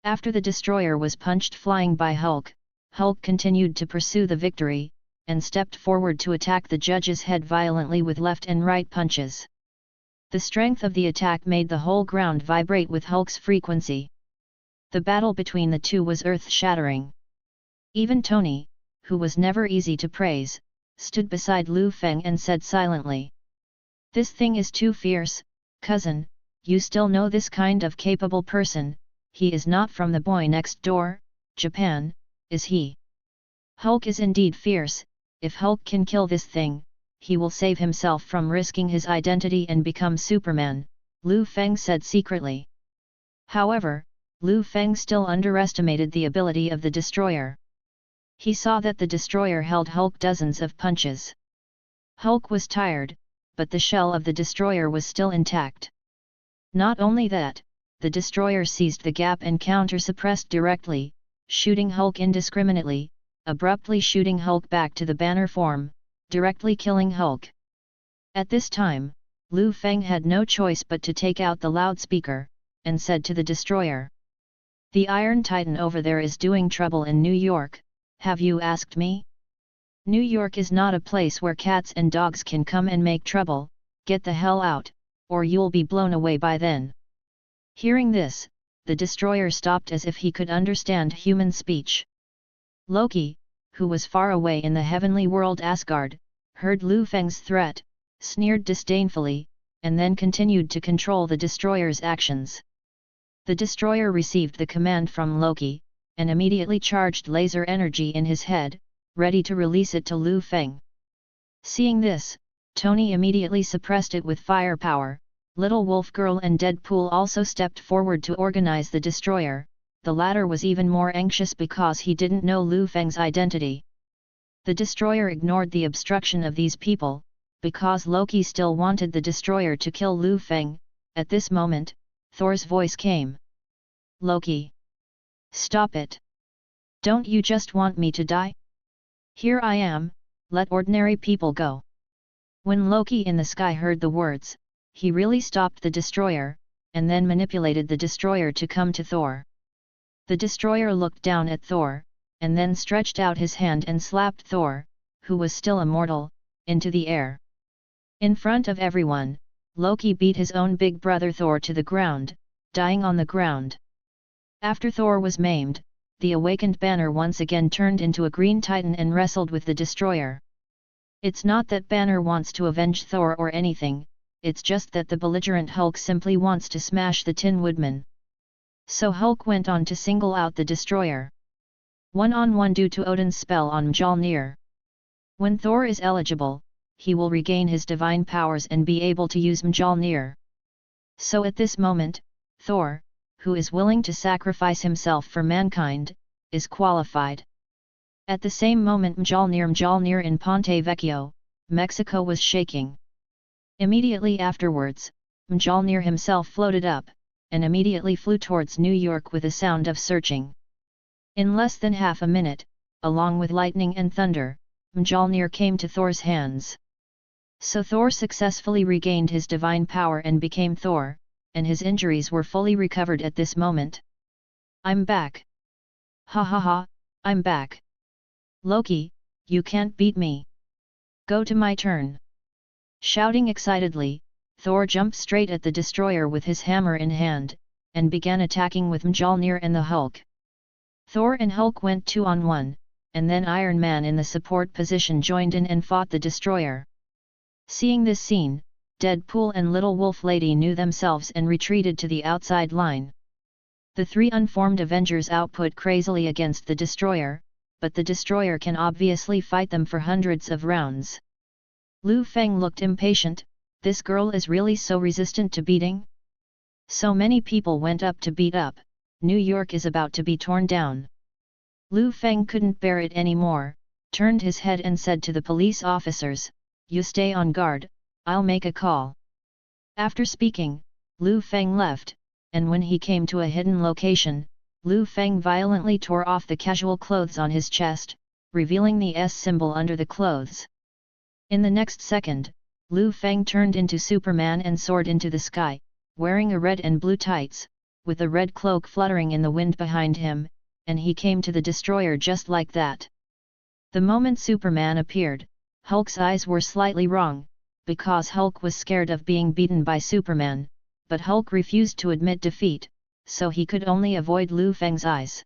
After the destroyer was punched flying by Hulk, Hulk continued to pursue the victory, and stepped forward to attack the judge's head violently with left and right punches. The strength of the attack made the whole ground vibrate with Hulk's frequency. The battle between the two was earth-shattering. Even Tony, who was never easy to praise, stood beside Liu Feng and said silently, "This thing is too fierce, cousin, you still know this kind of capable person, he is not from the boy next door, Japan, is he? Hulk is indeed fierce, if Hulk can kill this thing, he will save himself from risking his identity and become Superman," Liu Feng said secretly. However, Liu Feng still underestimated the ability of the destroyer. He saw that the destroyer held Hulk dozens of punches. Hulk was tired, but the shell of the destroyer was still intact. Not only that, the destroyer seized the gap and counter-suppressed directly, shooting Hulk indiscriminately, abruptly shooting Hulk back to the banner form, directly killing Hulk. At this time, Liu Feng had no choice but to take out the loudspeaker, and said to the destroyer, "The Iron Titan over there is doing trouble in New York, have you asked me? New York is not a place where cats and dogs can come and make trouble, get the hell out, or you'll be blown away by then." Hearing this, the destroyer stopped as if he could understand human speech. Loki, who was far away in the heavenly world Asgard, heard Liu Feng's threat, sneered disdainfully, and then continued to control the destroyer's actions. The destroyer received the command from Loki, and immediately charged laser energy in his head, ready to release it to Liu Feng. Seeing this, Tony immediately suppressed it with firepower. Little Wolf Girl and Deadpool also stepped forward to organize the destroyer. The latter was even more anxious because he didn't know Liu Feng's identity. The destroyer ignored the obstruction of these people, because Loki still wanted the destroyer to kill Liu Feng. At this moment, Thor's voice came. "Loki! Stop it! Don't you just want me to die? Here I am, let ordinary people go." When Loki in the sky heard the words, he really stopped the destroyer, and then manipulated the destroyer to come to Thor. The destroyer looked down at Thor, and then stretched out his hand and slapped Thor, who was still immortal, into the air. In front of everyone, Loki beat his own big brother Thor to the ground, dying on the ground. After Thor was maimed, the awakened Banner once again turned into a Green Titan and wrestled with the destroyer. It's not that Banner wants to avenge Thor or anything, it's just that the belligerent Hulk simply wants to smash the Tin Woodman. So Hulk went on to single out the destroyer. One-on-one due to Odin's spell on Mjolnir. When Thor is eligible, he will regain his divine powers and be able to use Mjolnir. So at this moment, Thor, who is willing to sacrifice himself for mankind, is qualified. At the same moment Mjolnir in Ponte Vecchio, Mexico was shaking. Immediately afterwards, Mjolnir himself floated up, and immediately flew towards New York with a sound of searching. In less than half a minute, along with lightning and thunder, Mjolnir came to Thor's hands. So Thor successfully regained his divine power and became Thor, and his injuries were fully recovered at this moment. "I'm back! Ha ha ha, I'm back! Loki, you can't beat me! Go to my turn!" Shouting excitedly, Thor jumped straight at the destroyer with his hammer in hand, and began attacking with Mjolnir and the Hulk. Thor and Hulk went 2-on-1, and then Iron Man in the support position joined in and fought the destroyer. Seeing this scene, Deadpool and Little Wolf Lady knew themselves and retreated to the outside line. The three unformed Avengers output crazily against the destroyer, but the destroyer can obviously fight them for hundreds of rounds. Liu Feng looked impatient. This girl is really so resistant to beating? So many people went up to beat up, New York is about to be torn down. Liu Feng couldn't bear it anymore, turned his head and said to the police officers, "You stay on guard, I'll make a call." After speaking, Liu Feng left, and when he came to a hidden location, Liu Feng violently tore off the casual clothes on his chest, revealing the S symbol under the clothes. In the next second, Liu Feng turned into Superman and soared into the sky, wearing a red and blue tights, with a red cloak fluttering in the wind behind him, and he came to the destroyer just like that. The moment Superman appeared, Hulk's eyes were slightly wrong, because Hulk was scared of being beaten by Superman, but Hulk refused to admit defeat, so he could only avoid Liu Feng's eyes.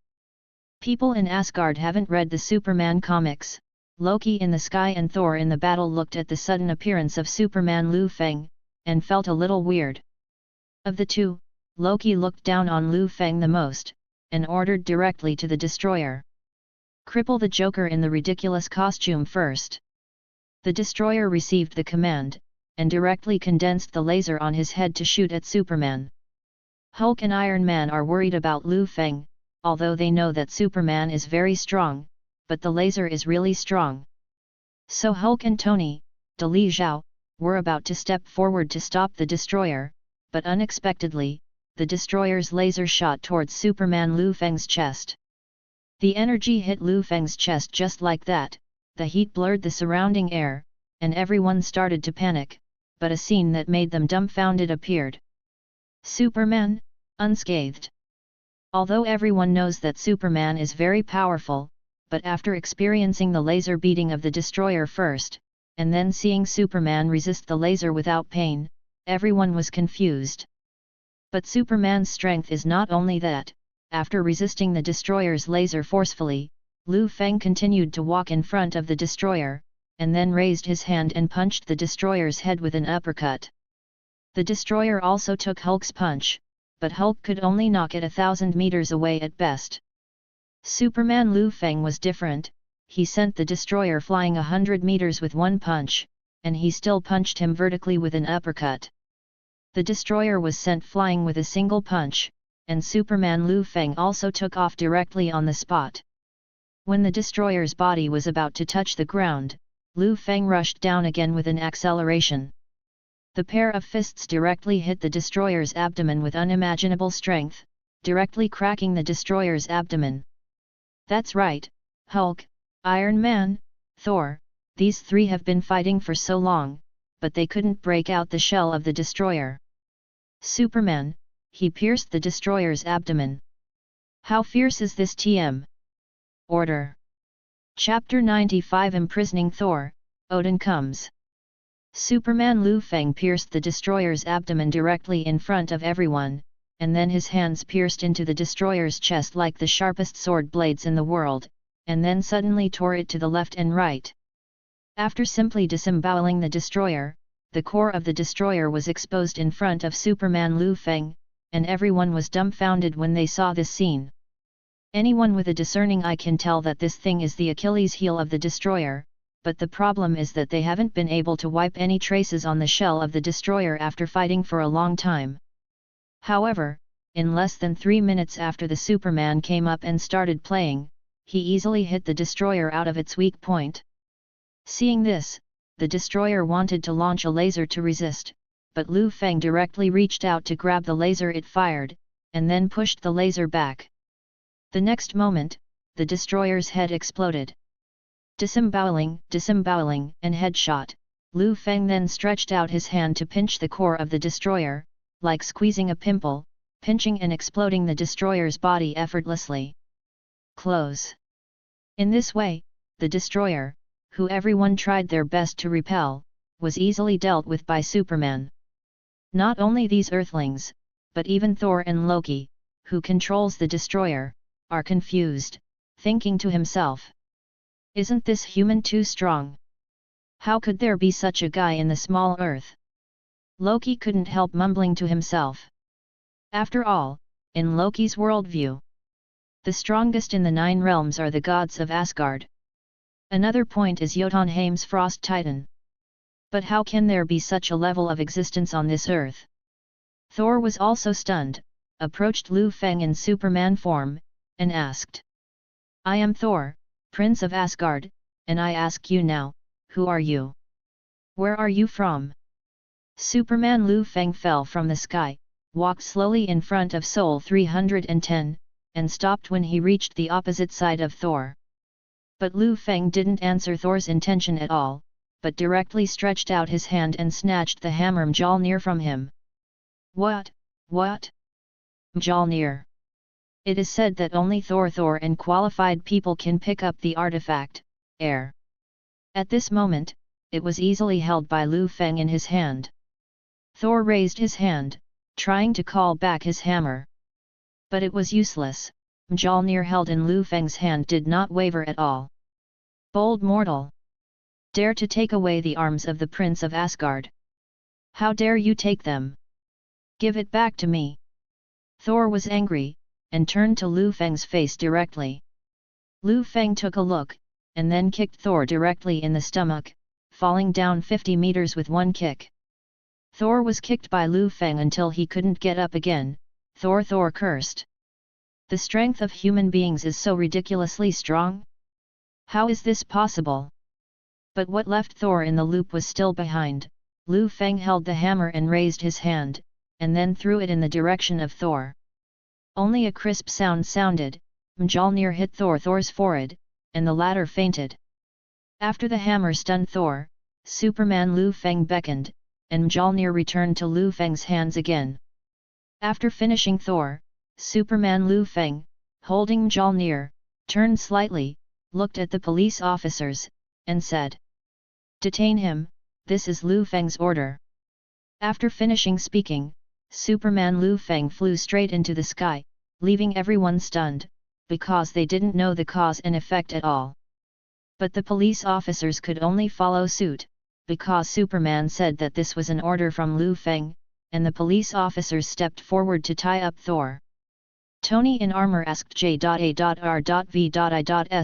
People in Asgard haven't read the Superman comics. Loki in the sky and Thor in the battle looked at the sudden appearance of Superman Liu Feng, and felt a little weird. Of the two, Loki looked down on Liu Feng the most, and ordered directly to the destroyer. "Cripple the Joker in the ridiculous costume first." The destroyer received the command, and directly condensed the laser on his head to shoot at Superman. Hulk and Iron Man are worried about Liu Feng, although they know that Superman is very strong, but the laser is really strong. So Hulk and Tony, Li Zhao, were about to step forward to stop the destroyer, but unexpectedly, the destroyer's laser shot towards Superman Liu Feng's chest. The energy hit Liu Feng's chest just like that, the heat blurred the surrounding air, and everyone started to panic, but a scene that made them dumbfounded appeared. Superman, unscathed. Although everyone knows that Superman is very powerful, but after experiencing the laser beating of the destroyer first, and then seeing Superman resist the laser without pain, everyone was confused. But Superman's strength is not only that. After resisting the destroyer's laser forcefully, Liu Feng continued to walk in front of the destroyer, and then raised his hand and punched the destroyer's head with an uppercut. The destroyer also took Hulk's punch, but Hulk could only knock it 1,000 meters away at best. Superman Liu Feng was different. He sent the destroyer flying 100 meters with one punch, and he still punched him vertically with an uppercut. The destroyer was sent flying with a single punch, and Superman Liu Feng also took off directly on the spot. When the destroyer's body was about to touch the ground, Liu Feng rushed down again with an acceleration. The pair of fists directly hit the destroyer's abdomen with unimaginable strength, directly cracking the destroyer's abdomen. That's right, Hulk, Iron Man, Thor, these three have been fighting for so long, but they couldn't break out the shell of the destroyer. Superman, he pierced the destroyer's abdomen. How fierce is this TM? Order. Chapter 95 Imprisoning Thor, Odin comes. Superman Liu Feng pierced the destroyer's abdomen directly in front of everyone, and then his hands pierced into the destroyer's chest like the sharpest sword blades in the world, and then suddenly tore it to the left and right. After simply disemboweling the destroyer, the core of the destroyer was exposed in front of Superman Liu Feng, and everyone was dumbfounded when they saw this scene. Anyone with a discerning eye can tell that this thing is the Achilles heel of the destroyer, but the problem is that they haven't been able to wipe any traces on the shell of the destroyer after fighting for a long time. However, in less than 3 minutes after the Superman came up and started playing, he easily hit the destroyer out of its weak point. Seeing this, the destroyer wanted to launch a laser to resist, but Liu Feng directly reached out to grab the laser it fired, and then pushed the laser back. The next moment, the destroyer's head exploded. Disemboweling, and headshot. Liu Feng then stretched out his hand to pinch the core of the destroyer, like squeezing a pimple, pinching and exploding the destroyer's body effortlessly. Close. In this way, the destroyer, who everyone tried their best to repel, was easily dealt with by Superman. Not only these Earthlings, but even Thor and Loki, who controls the destroyer, are confused, thinking to himself, "Isn't this human too strong? How could there be such a guy in the small Earth?" Loki couldn't help mumbling to himself. After all, in Loki's worldview. The strongest in the 9 realms are the gods of Asgard. Another point is Jotunheim's frost titan. But how can there be such a level of existence on this earth? Thor was also stunned, approached Liu Feng in Superman form, and asked, "I am Thor, Prince of Asgard, and I ask you now, who are you? Where are you from?" Superman Liu Feng fell from the sky, walked slowly in front of Sol 310, and stopped when he reached the opposite side of Thor. But Liu Feng didn't answer Thor's intention at all, but directly stretched out his hand and snatched the hammer Mjolnir from him. What? Mjolnir. It is said that only Thor and qualified people can pick up the artifact, air. At this moment, it was easily held by Liu Feng in his hand. Thor raised his hand, trying to call back his hammer. But it was useless. Mjolnir held in Liu Feng's hand did not waver at all. "Bold mortal! Dare to take away the arms of the Prince of Asgard? How dare you take them? Give it back to me!" Thor was angry, and turned to Liu Feng's face directly. Liu Feng took a look, and then kicked Thor directly in the stomach, falling down 50 meters with one kick. Thor was kicked by Liu Feng until he couldn't get up again. Thor cursed. The strength of human beings is so ridiculously strong? How is this possible? But what left Thor in the loop was still behind. Liu Feng held the hammer and raised his hand, and then threw it in the direction of Thor. Only a crisp sound sounded. Mjolnir hit Thor's forehead, and the latter fainted. After the hammer stunned Thor, Superman Liu Feng beckoned, and Mjolnir returned to Liu Feng's hands again. After finishing Thor, Superman Liu Feng, holding Mjolnir, turned slightly, looked at the police officers, and said, "Detain him, this is Liu Feng's order." After finishing speaking, Superman Liu Feng flew straight into the sky, leaving everyone stunned, because they didn't know the cause and effect at all. But the police officers could only follow suit, because Superman said that this was an order from Liu Feng, and the police officers stepped forward to tie up Thor. Tony in armor asked J.A.R.V.I.S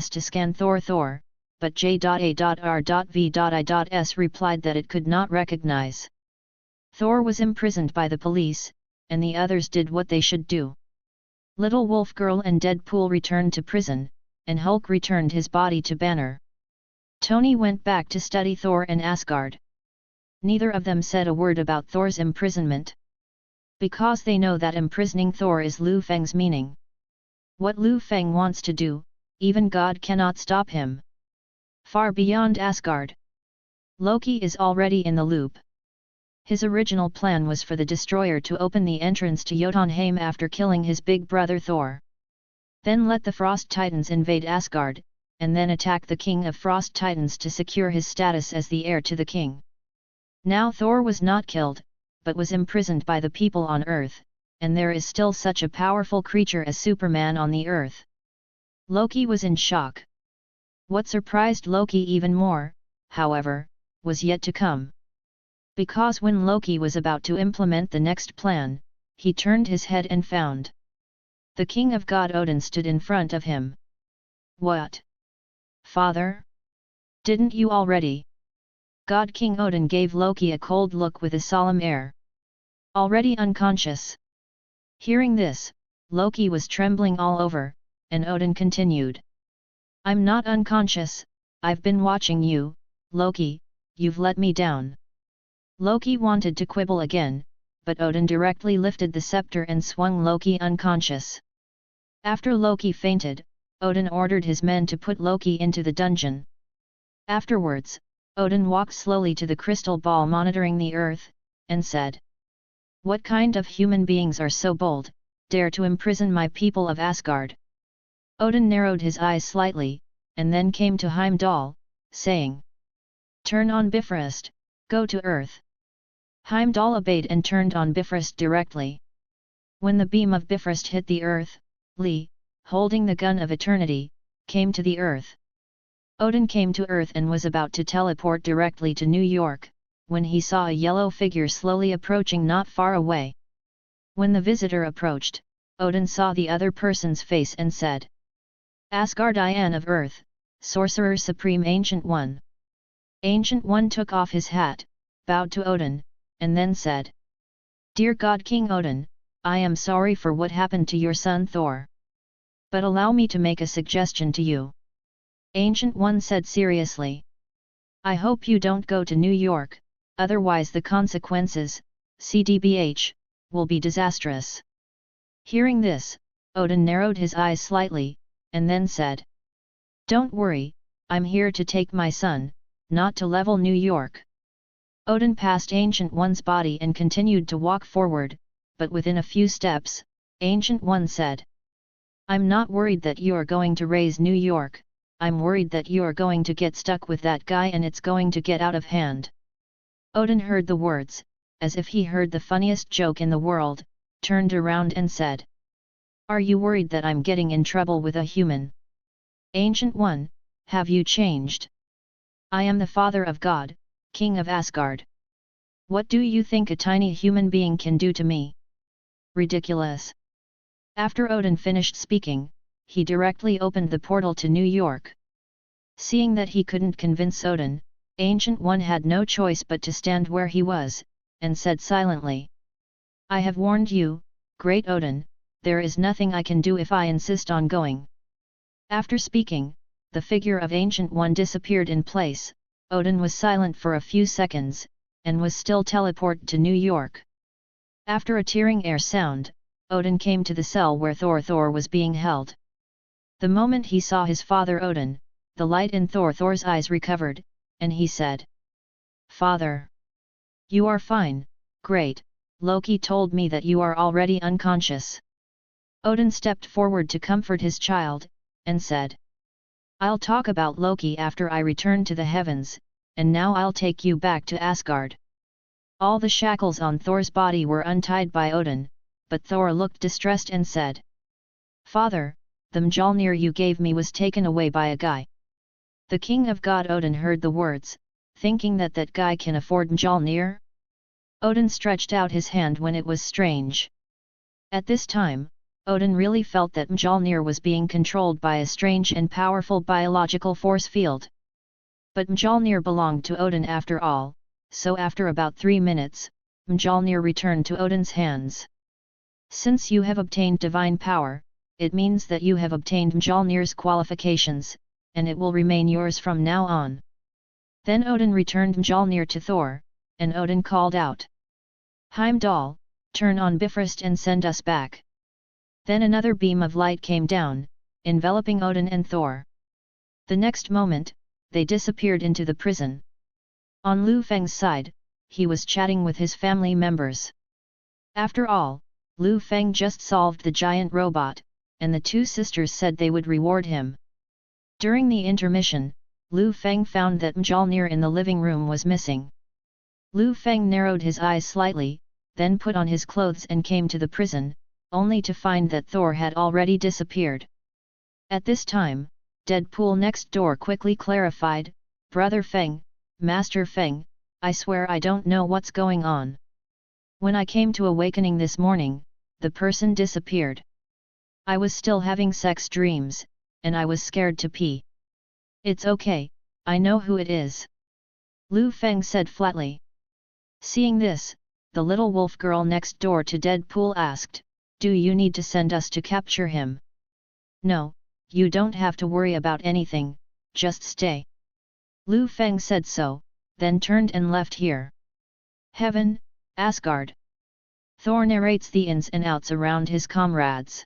to scan Thor, but J.A.R.V.I.S replied that it could not recognize. Thor was imprisoned by the police, and the others did what they should do. Little Wolf Girl and Deadpool returned to prison, and Hulk returned his body to Banner. Tony went back to study Thor and Asgard. Neither of them said a word about Thor's imprisonment. Because they know that imprisoning Thor is Liu Feng's meaning. What Liu Feng wants to do, even God cannot stop him. Far beyond Asgard, Loki is already in the loop. His original plan was for the Destroyer to open the entrance to Jotunheim after killing his big brother Thor. Then let the Frost Titans invade Asgard, and then attack the King of Frost Titans to secure his status as the heir to the king. Now Thor was not killed, but was imprisoned by the people on Earth, and there is still such a powerful creature as Superman on the Earth. Loki was in shock. What surprised Loki even more, however, was yet to come. Because when Loki was about to implement the next plan, he turned his head and found the king of God Odin stood in front of him. "What? Father? Didn't you already?" God King Odin gave Loki a cold look with a solemn air. "Already unconscious." Hearing this, Loki was trembling all over, and Odin continued. "I'm not unconscious, I've been watching you, Loki, you've let me down." Loki wanted to quibble again, but Odin directly lifted the scepter and swung Loki unconscious. After Loki fainted, Odin ordered his men to put Loki into the dungeon. Afterwards, Odin walked slowly to the crystal ball monitoring the earth, and said, "What kind of human beings are so bold, dare to imprison my people of Asgard?" Odin narrowed his eyes slightly, and then came to Heimdall, saying, "Turn on Bifrost, go to earth." Heimdall obeyed and turned on Bifrost directly. When the beam of Bifrost hit the earth, Lee, holding the gun of eternity, came to the earth. Odin came to earth and was about to teleport directly to New York, when he saw a yellow figure slowly approaching not far away. When the visitor approached, Odin saw the other person's face and said, Asgardian of Earth, Sorcerer Supreme Ancient One. Ancient One took off his hat, bowed to Odin, and then said, Dear God King Odin, I am sorry for what happened to your son Thor. But allow me to make a suggestion to you. Ancient One said seriously. I hope you don't go to New York, otherwise the consequences, CDBH, will be disastrous. Hearing this, Odin narrowed his eyes slightly, and then said, Don't worry, I'm here to take my son, not to level New York. Odin passed Ancient One's body and continued to walk forward, but within a few steps, Ancient One said, I'm not worried that you are going to raise New York, I'm worried that you are going to get stuck with that guy and it's going to get out of hand. Odin heard the words, as if he heard the funniest joke in the world, turned around and said, Are you worried that I'm getting in trouble with a human? Ancient One, have you changed? I am the father of God, King of Asgard. What do you think a tiny human being can do to me? Ridiculous. After Odin finished speaking, he directly opened the portal to New York. Seeing that he couldn't convince Odin, Ancient One had no choice but to stand where he was, and said silently, I have warned you, great Odin, there is nothing I can do if I insist on going. After speaking, the figure of Ancient One disappeared in place. Odin was silent for a few seconds, and was still teleported to New York. After a tearing air sound, Odin came to the cell where Thor was being held. The moment he saw his father Odin, the light in Thor's eyes recovered, and he said, Father! You are fine, great, Loki told me that you are already unconscious. Odin stepped forward to comfort his child, and said, I'll talk about Loki after I return to the heavens, and now I'll take you back to Asgard. All the shackles on Thor's body were untied by Odin, but Thor looked distressed and said, Father, the Mjolnir you gave me was taken away by a guy. The king of God Odin heard the words, thinking that that guy can afford Mjolnir? Odin stretched out his hand when it was strange. At this time, Odin really felt that Mjolnir was being controlled by a strange and powerful biological force field. But Mjolnir belonged to Odin after all, so after about 3 minutes, Mjolnir returned to Odin's hands. Since you have obtained divine power, it means that you have obtained Mjolnir's qualifications, and it will remain yours from now on. Then Odin returned Mjolnir to Thor, and Odin called out, Heimdall, turn on Bifrost and send us back. Then another beam of light came down, enveloping Odin and Thor. The next moment, they disappeared into the prison. On Liu Feng's side, he was chatting with his family members. After all, Liu Feng just solved the giant robot, and the two sisters said they would reward him. During the intermission, Liu Feng found that Mjolnir in the living room was missing. Liu Feng narrowed his eyes slightly, then put on his clothes and came to the prison, only to find that Thor had already disappeared. At this time, Deadpool next door quickly clarified, Brother Feng, Master Feng, I swear I don't know what's going on. When I came to awakening this morning, the person disappeared. I was still having sex dreams, and I was scared to pee. It's okay, I know who it is. Liu Feng said flatly. Seeing this, the little wolf girl next door to Deadpool asked, Do you need to send us to capture him? No, you don't have to worry about anything, just stay. Liu Feng said so, then turned and left here. Heaven, Asgard. Thor narrates the ins and outs around his comrades.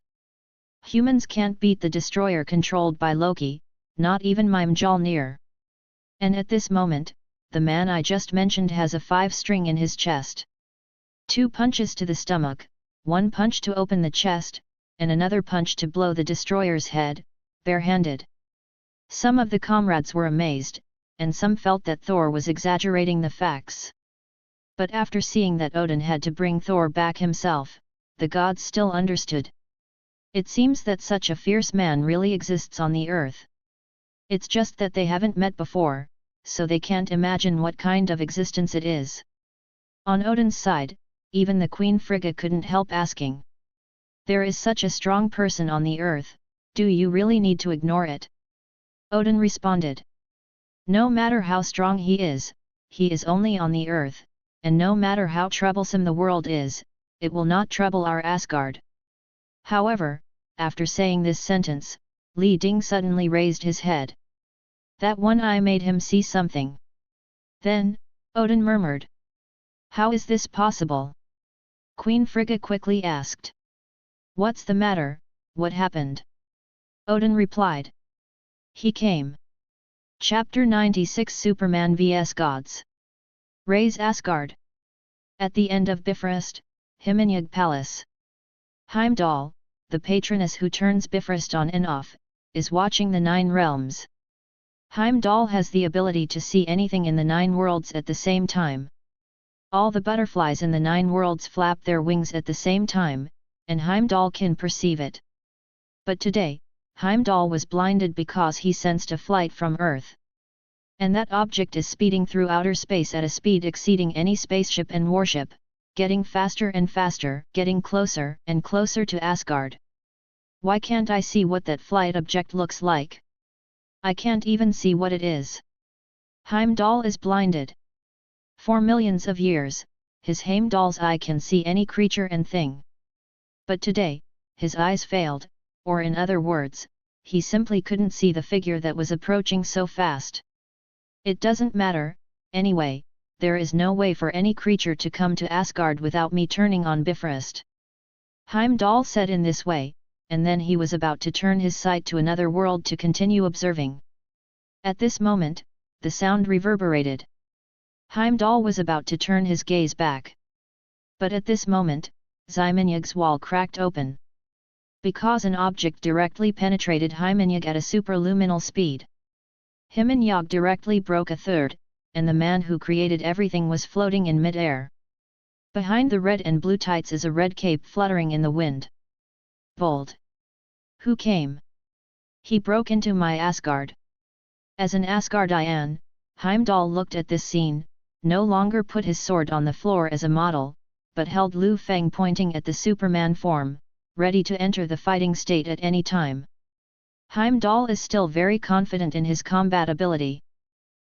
Humans can't beat the destroyer controlled by Loki, not even my Mjolnir. And at this moment, the man I just mentioned has a 5-string in his chest. 2 punches to the stomach, 1 punch to open the chest, and another punch to blow the destroyer's head, barehanded. Some of the comrades were amazed, and some felt that Thor was exaggerating the facts. But after seeing that Odin had to bring Thor back himself, the gods still understood. It seems that such a fierce man really exists on the earth. It's just that they haven't met before, so they can't imagine what kind of existence it is. On Odin's side, even the Queen Frigga couldn't help asking. There is such a strong person on the earth, do you really need to ignore it? Odin responded. No matter how strong he is only on the earth, and no matter how troublesome the world is, it will not trouble our Asgard. However, after saying this sentence, Li Ding suddenly raised his head. That one eye made him see something. Then, Odin murmured. How is this possible? Queen Frigga quickly asked. What's the matter, what happened? Odin replied. He came. Chapter 96 Superman vs Gods. Raise Asgard. At the end of Bifrost, Himmelig Palace. Heimdall, the patroness who turns Bifrost on and off, is watching the 9 realms. Heimdall has the ability to see anything in the 9 worlds at the same time. All the butterflies in the 9 worlds flap their wings at the same time, and Heimdall can perceive it. But today, Heimdall was blinded because he sensed a flight from Earth. And that object is speeding through outer space at a speed exceeding any spaceship and warship, getting faster and faster, getting closer and closer to Asgard. Why can't I see what that flight object looks like? I can't even see what it is. Heimdall is blinded. For millions of years, his Heimdall's eye can see any creature and thing. But today, his eyes failed, or in other words, he simply couldn't see the figure that was approaching so fast. It doesn't matter, anyway, there is no way for any creature to come to Asgard without me turning on Bifrost. Heimdall said in this way, and then he was about to turn his sight to another world to continue observing. At this moment, the sound reverberated. Heimdall was about to turn his gaze back. But at this moment, Hymenjag's wall cracked open. Because an object directly penetrated Hymenjag at a superluminal speed. Hymenjag directly broke a third, and the man who created everything was floating in mid-air. Behind the red and blue tights is a red cape fluttering in the wind. Bold. Who came? He broke into my Asgard. As an Asgardian, Heimdall looked at this scene, no longer put his sword on the floor as a model, but held Liu Feng pointing at the Superman form, ready to enter the fighting state at any time. Heimdall is still very confident in his combat ability.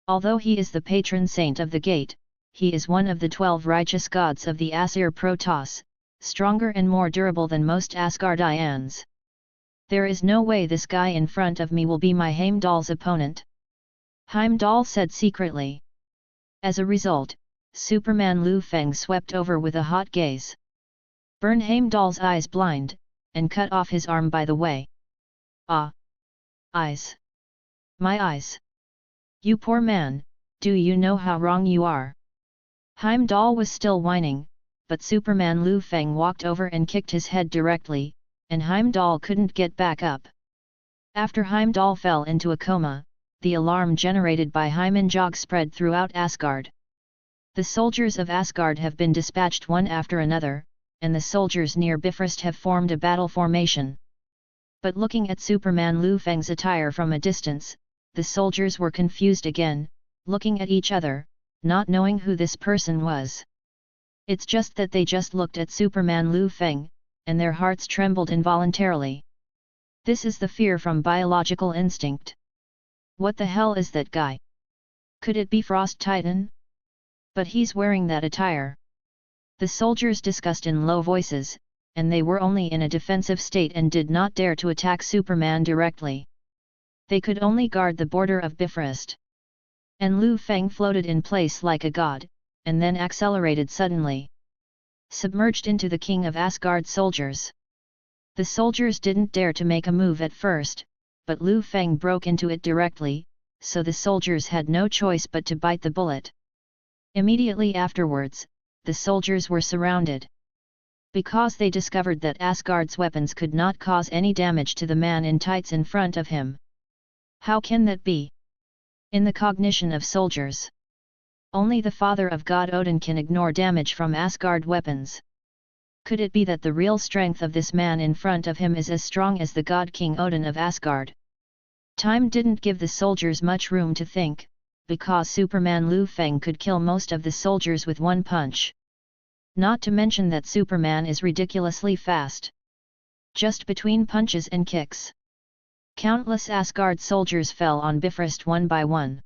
Although he is the patron saint of the gate, he is one of the 12 righteous gods of the Aesir Protoss, stronger and more durable than most Asgardians. There is no way this guy in front of me will be my Heimdall's opponent. Heimdall said secretly. As a result, Superman Liu Feng swept over with a hot gaze. Burn Heimdall's eyes blind, and cut off his arm by the way. Ah! Eyes! My eyes! You poor man, do you know how wrong you are? Heimdall was still whining, but Superman Liu Feng walked over and kicked his head directly, and Heimdall couldn't get back up. After Heimdall fell into a coma, the alarm generated by Hymenjag spread throughout Asgard. The soldiers of Asgard have been dispatched one after another, and the soldiers near Bifrost have formed a battle formation. But looking at Superman Liu Feng's attire from a distance, the soldiers were confused again, looking at each other, not knowing who this person was. It's just that they just looked at Superman Liu Feng, and their hearts trembled involuntarily. This is the fear from biological instinct. What the hell is that guy? Could it be Frost Titan? But he's wearing that attire. The soldiers discussed in low voices, and they were only in a defensive state and did not dare to attack Superman directly. They could only guard the border of Bifrost. And Liu Feng floated in place like a god, and then accelerated suddenly. Submerged into the King of Asgard soldiers. The soldiers didn't dare to make a move at first, but Liu Feng broke into it directly, so the soldiers had no choice but to bite the bullet. Immediately afterwards, the soldiers were surrounded. Because they discovered that Asgard's weapons could not cause any damage to the man in tights in front of him. How can that be? In the cognition of soldiers, only the father of God Odin can ignore damage from Asgard weapons. Could it be that the real strength of this man in front of him is as strong as the god King Odin of Asgard? Time didn't give the soldiers much room to think, because Superman Liu Feng could kill most of the soldiers with one punch. Not to mention that Superman is ridiculously fast. Just between punches and kicks, countless Asgard soldiers fell on Bifrost one by one.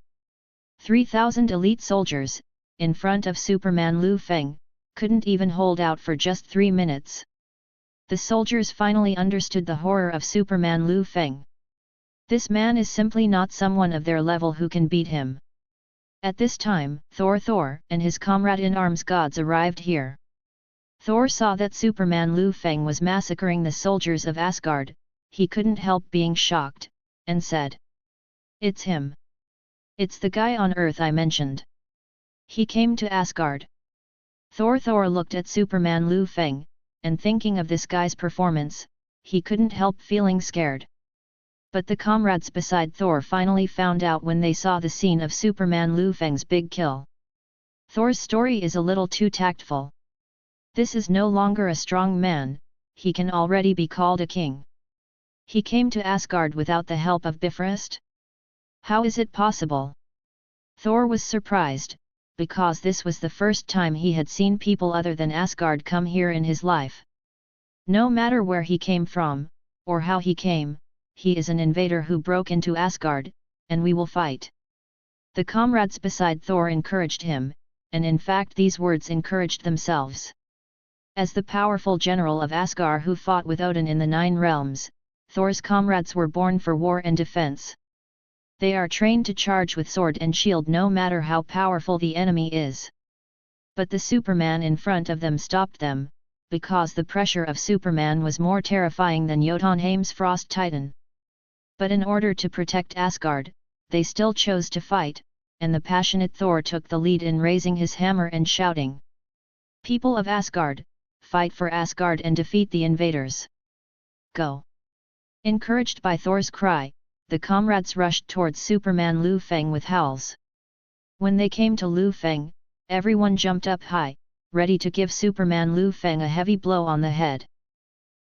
3,000 elite soldiers, in front of Superman Liu Feng, couldn't even hold out for just 3 minutes. The soldiers finally understood the horror of Superman Liu Feng. This man is simply not someone of their level who can beat him. At this time, Thor and his comrade-in-arms gods arrived here. Thor saw that Superman Liu Feng was massacring the soldiers of Asgard. He couldn't help being shocked, and said, "It's him. It's the guy on Earth I mentioned. He came to Asgard." Thor looked at Superman Liu Feng, and thinking of this guy's performance, he couldn't help feeling scared. But the comrades beside Thor finally found out when they saw the scene of Superman Liu Feng's big kill. Thor's story is a little too tactful. This is no longer a strong man, he can already be called a king. He came to Asgard without the help of Bifrost? How is it possible? Thor was surprised, because this was the first time he had seen people other than Asgard come here in his life. No matter where he came from, or how he came, he is an invader who broke into Asgard, and we will fight. The comrades beside Thor encouraged him, and in fact these words encouraged themselves. As the powerful general of Asgard who fought with Odin in the 9 realms, Thor's comrades were born for war and defense. They are trained to charge with sword and shield no matter how powerful the enemy is. But the Superman in front of them stopped them, because the pressure of Superman was more terrifying than Jotunheim's Frost Titan. But in order to protect Asgard, they still chose to fight, and the passionate Thor took the lead in raising his hammer and shouting, "People of Asgard, fight for Asgard and defeat the invaders. Go!" Encouraged by Thor's cry, the comrades rushed towards Superman Liu Feng with howls. When they came to Liu Feng, everyone jumped up high, ready to give Superman Liu Feng a heavy blow on the head.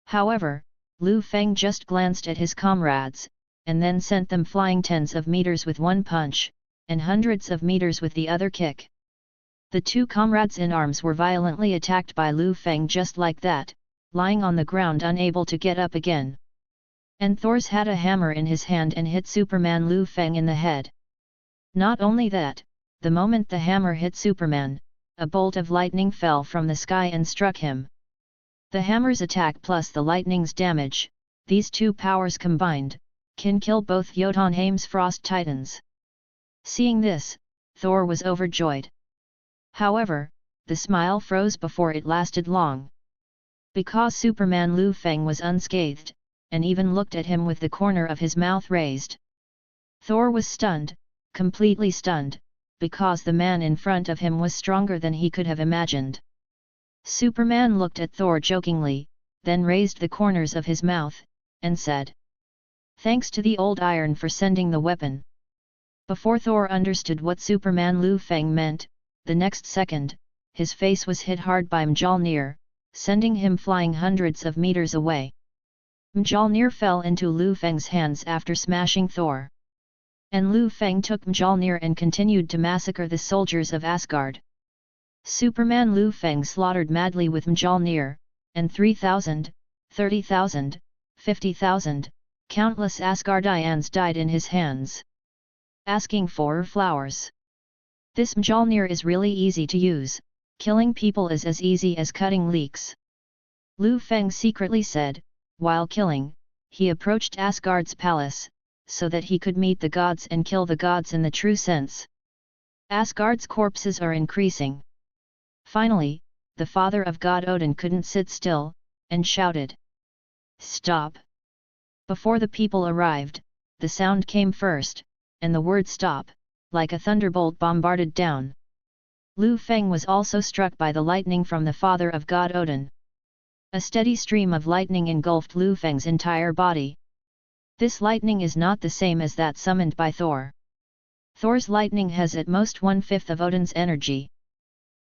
However, Liu Feng just glanced at his comrades, and then sent them flying tens of meters with one punch, and hundreds of meters with the other kick. The 2 comrades in arms were violently attacked by Liu Feng just like that, lying on the ground unable to get up again. And Thor's had a hammer in his hand and hit Superman Liu Feng in the head. Not only that, the moment the hammer hit Superman, a bolt of lightning fell from the sky and struck him. The hammer's attack plus the lightning's damage, these 2 powers combined, can kill both Jotunheim's Frost Titans. Seeing this, Thor was overjoyed. However, the smile froze before it lasted long. Because Superman Liu Feng was unscathed, and even looked at him with the corner of his mouth raised. Thor was stunned, completely stunned, because the man in front of him was stronger than he could have imagined. Superman looked at Thor jokingly, then raised the corners of his mouth, and said, "Thanks to the old iron for sending the weapon." Before Thor understood what Superman Liu Feng meant, the next second, his face was hit hard by Mjolnir, sending him flying hundreds of meters away. Mjolnir fell into Liu Feng's hands after smashing Thor. And Liu Feng took Mjolnir and continued to massacre the soldiers of Asgard. Superman Liu Feng slaughtered madly with Mjolnir, and 3,000, 30,000, 50,000, countless Asgardians died in his hands. Asking for flowers. This Mjolnir is really easy to use, killing people is as easy as cutting leeks. Liu Feng secretly said, while killing, he approached Asgard's palace, so that he could meet the gods and kill the gods in the true sense. Asgard's corpses are increasing. Finally, the father of God Odin couldn't sit still, and shouted, "Stop!" Before the people arrived, the sound came first, and the word "stop," like a thunderbolt bombarded down. Liu Feng was also struck by the lightning from the father of God Odin. A steady stream of lightning engulfed Liu Feng's entire body. This lightning is not the same as that summoned by Thor. Thor's lightning has at most 1/5 of Odin's energy.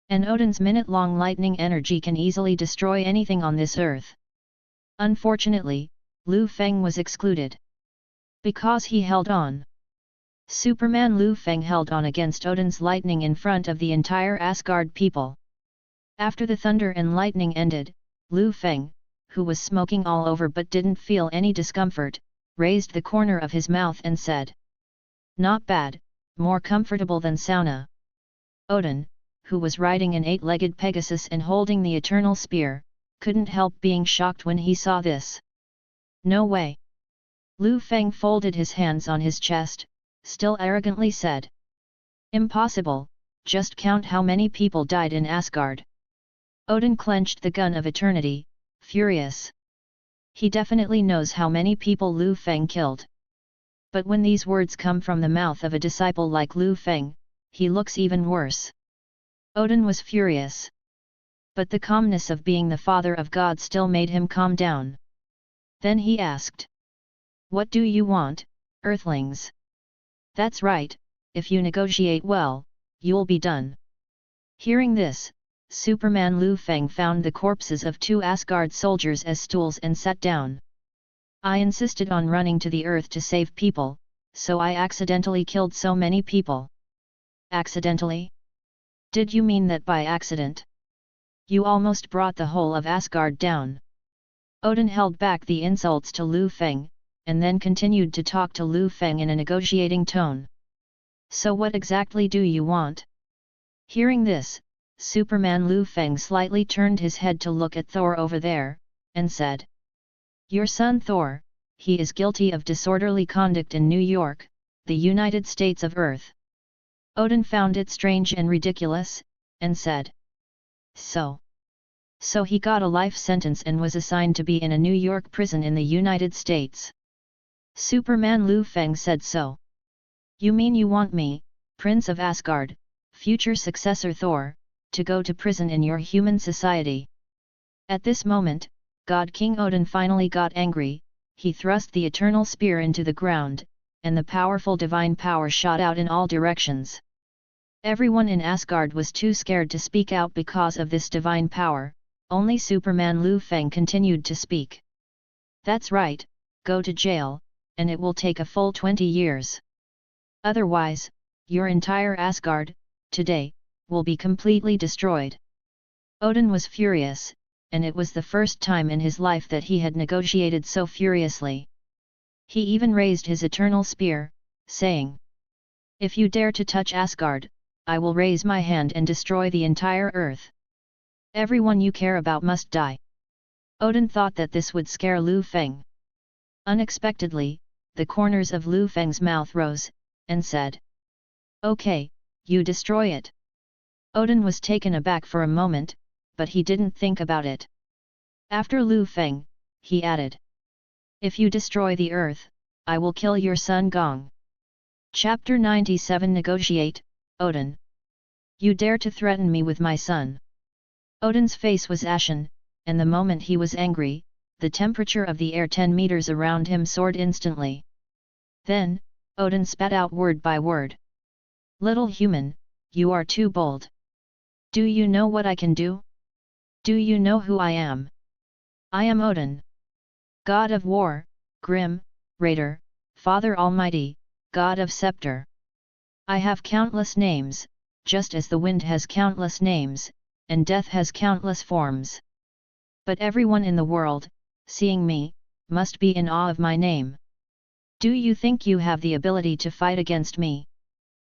And Odin's minute-long lightning energy can easily destroy anything on this earth. Unfortunately, Liu Feng was excluded. Because he held on. Superman Liu Feng held on against Odin's lightning in front of the entire Asgard people. After the thunder and lightning ended, Liu Feng, who was smoking all over but didn't feel any discomfort, raised the corner of his mouth and said, "Not bad, more comfortable than sauna." Odin, who was riding an 8-legged Pegasus and holding the eternal spear, couldn't help being shocked when he saw this. "No way!" Liu Feng folded his hands on his chest, still arrogantly said. "Impossible, just count how many people died in Asgard." Odin clenched the gun of eternity, furious. He definitely knows how many people Liu Feng killed. But when these words come from the mouth of a disciple like Liu Feng, he looks even worse. Odin was furious. But the calmness of being the father of God still made him calm down. Then he asked, "What do you want, Earthlings?" "That's right, if you negotiate well, you'll be done." Hearing this, Superman Liu Feng found the corpses of 2 Asgard soldiers as stools and sat down. "I insisted on running to the earth to save people, so I accidentally killed so many people." "Accidentally? Did you mean that by accident? You almost brought the whole of Asgard down." Odin held back the insults to Liu Feng, and then continued to talk to Liu Feng in a negotiating tone. "So what exactly do you want?" Hearing this, Superman Liu Feng slightly turned his head to look at Thor over there, and said, "Your son Thor, he is guilty of disorderly conduct in New York, the United States of Earth." Odin found it strange and ridiculous, and said, So he got a life sentence and was assigned to be in a New York prison in the United States." Superman Liu Feng said, "So? You mean you want me, Prince of Asgard, future successor Thor, to go to prison in your human society?" At this moment, God King Odin finally got angry. He thrust the eternal spear into the ground, and the powerful divine power shot out in all directions. Everyone in Asgard was too scared to speak out because of this divine power. Only Superman Liu Feng continued to speak. "That's right, go to jail, and it will take a full 20 years. Otherwise, your entire Asgard, today, will be completely destroyed." Odin was furious, and it was the first time in his life that he had negotiated so furiously. He even raised his eternal spear, saying, "If you dare to touch Asgard, I will raise my hand and destroy the entire earth. Everyone you care about must die." Odin thought that this would scare Liu Feng. Unexpectedly, the corners of Liu Feng's mouth rose, and said, "Okay, you destroy it." Odin was taken aback for a moment, but he didn't think about it. After Liu Feng, he added, "If you destroy the earth, I will kill your son Gong." Chapter 97 Negotiate, Odin. "You dare to threaten me with my son?" Odin's face was ashen, and the moment he was angry, the temperature of the air 10 meters around him soared instantly. Then, Odin spat out word by word. "Little human, you are too bold. Do you know what I can do? Do you know who I am? I am Odin. God of War, Grim, Raider, Father Almighty, God of Scepter. I have countless names, just as the wind has countless names, and death has countless forms. But everyone in the world, seeing me, must be in awe of my name. Do you think you have the ability to fight against me?"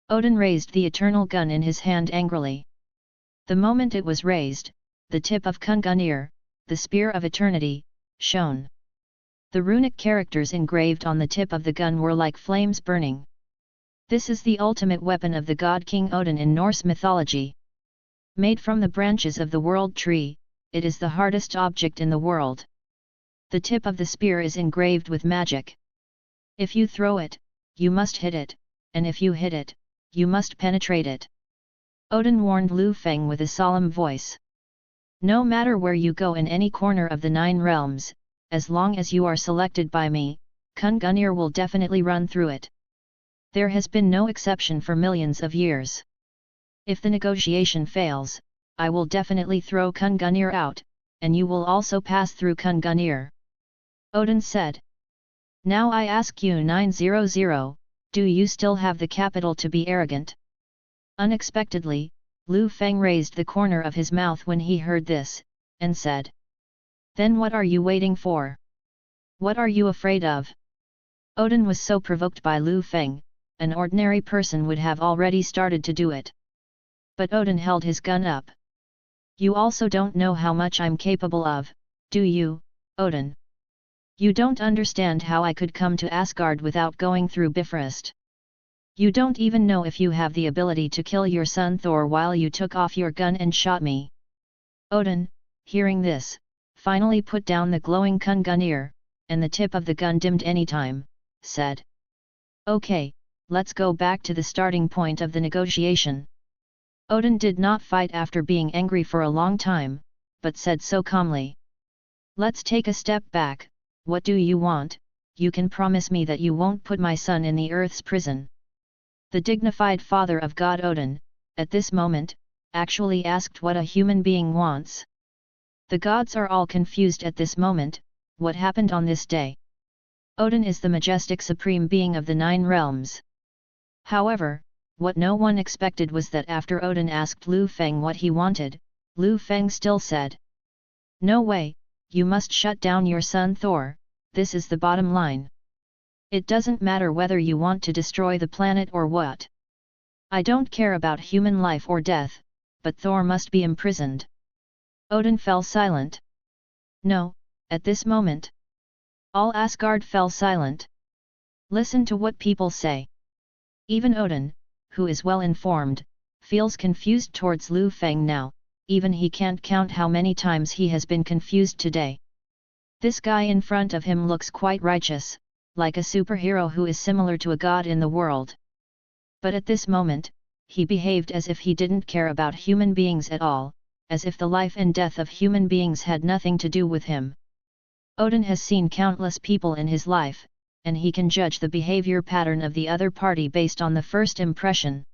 Odin raised the eternal gun in his hand angrily. The moment it was raised, the tip of Kungunir, the spear of eternity, shone. The runic characters engraved on the tip of the gun were like flames burning. This is the ultimate weapon of the god King Odin in Norse mythology. Made from the branches of the world tree, it is the hardest object in the world. The tip of the spear is engraved with magic. If you throw it, you must hit it, and if you hit it, you must penetrate it. Odin warned Liu Feng with a solemn voice. "No matter where you go in any corner of the 9 realms, as long as you are selected by me, Kungunir will definitely run through it. There has been no exception for millions of years. If the negotiation fails, I will definitely throw Kungunir out, and you will also pass through Kungunir." Odin said. "Now I ask you 900, do you still have the capital to be arrogant?" Unexpectedly, Liu Feng raised the corner of his mouth when he heard this, and said, Then what are you waiting for? What are you afraid of? Odin was so provoked by Liu Feng, an ordinary person would have already started to do it. But Odin held his gun up. You also don't know how much I'm capable of, do you, Odin? You don't understand how I could come to Asgard without going through Bifrost. You don't even know if you have the ability to kill your son Thor while you took off your gun and shot me. Odin, hearing this, finally put down the glowing gungunir, and the tip of the gun dimmed anytime, said. Okay, let's go back to the starting point of the negotiation. Odin did not fight after being angry for a long time, but said so calmly. Let's take a step back. What do you want? You can promise me that you won't put my son in the earth's prison. The dignified father of God Odin, at this moment, actually asked what a human being wants. The gods are all confused at this moment. What happened on this day? Odin is the majestic supreme being of the 9 realms. However, what no one expected was that after Odin asked Liu Feng what he wanted, Liu Feng still said, "No way, you must shut down your son Thor, this is the bottom line. It doesn't matter whether you want to destroy the planet or what. I don't care about human life or death, but Thor must be imprisoned." Odin fell silent. No, at this moment, all Asgard fell silent. Listen to what people say. Even Odin, who is well informed, feels confused towards Liu Feng now, even he can't count how many times he has been confused today. This guy in front of him looks quite righteous, like a superhero who is similar to a god in the world. But at this moment, he behaved as if he didn't care about human beings at all, as if the life and death of human beings had nothing to do with him. Odin has seen countless people in his life, and he can judge the behavior pattern of the other party based on the first impression.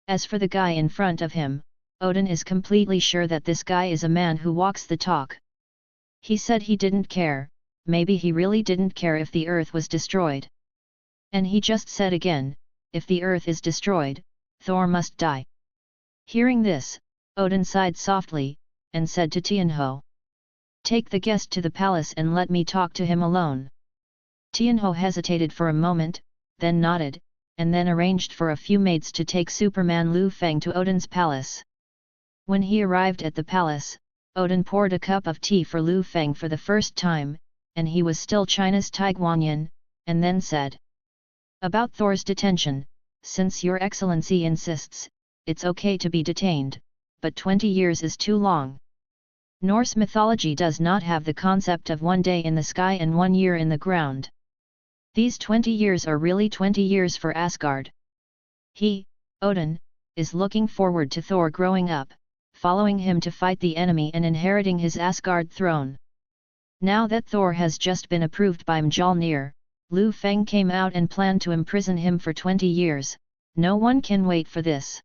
As for the guy in front of him, Odin is completely sure that this guy is a man who walks the talk. He said he didn't care, maybe he really didn't care if the earth was destroyed. And he just said again, if the earth is destroyed, Thor must die. Hearing this, Odin sighed softly, and said to Tianho, "Take the guest to the palace and let me talk to him alone." Tianho hesitated for a moment, then nodded, and then arranged for a few maids to take Superman Liu Feng to Odin's palace. When he arrived at the palace, Odin poured a cup of tea for Liu Feng for the first time, and he was still China's Taiguanyan, and then said, "About Thor's detention, since your excellency insists, it's okay to be detained, but 20 years is too long. Norse mythology does not have the concept of 1 day in the sky and 1 year in the ground. These 20 years are really 20 years for Asgard. He, Odin, is looking forward to Thor growing up, following him to fight the enemy and inheriting his Asgard throne. Now that Thor has just been approved by Mjolnir, Liu Feng came out and planned to imprison him for 20 years, no one can wait for this."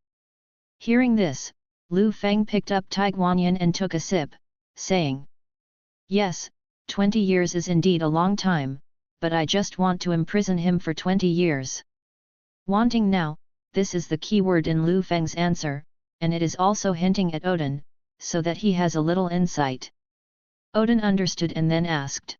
Hearing this, Liu Feng picked up Taiguanyan and took a sip, saying, "Yes, 20 years is indeed a long time, but I just want to imprison him for 20 years. Wanting now, this is the key word in Liu Feng's answer, and it is also hinting at Odin, so that he has a little insight. Odin understood and then asked,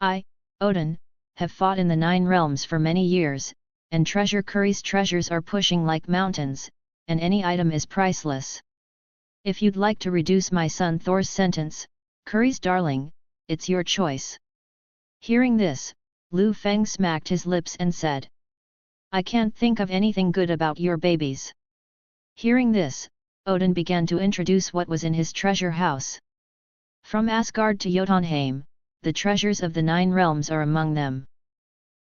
"I, Odin, have fought in the 9 realms for many years, and Treasure Curry's treasures are pushing like mountains, and any item is priceless. If you'd like to reduce my son Thor's sentence, Curry's darling, it's your choice." Hearing this, Liu Feng smacked his lips and said, "I can't think of anything good about your babies." Hearing this, Odin began to introduce what was in his treasure house. From Asgard to Jotunheim, the treasures of the 9 realms are among them.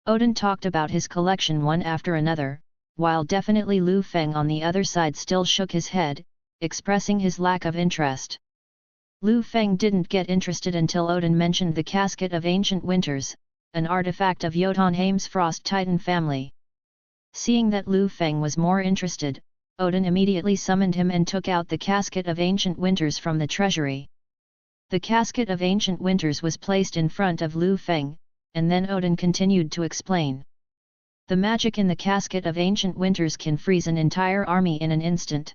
Odin talked about his collection one after another, while definitely Liu Feng on the other side still shook his head, expressing his lack of interest. Liu Feng didn't get interested until Odin mentioned the Casket of Ancient Winters, an artifact of Jotunheim's Frost Titan family. Seeing that Liu Feng was more interested, Odin immediately summoned him and took out the Casket of Ancient Winters from the treasury. The Casket of Ancient Winters was placed in front of Liu Feng, and then Odin continued to explain. The magic in the Casket of Ancient Winters can freeze an entire army in an instant.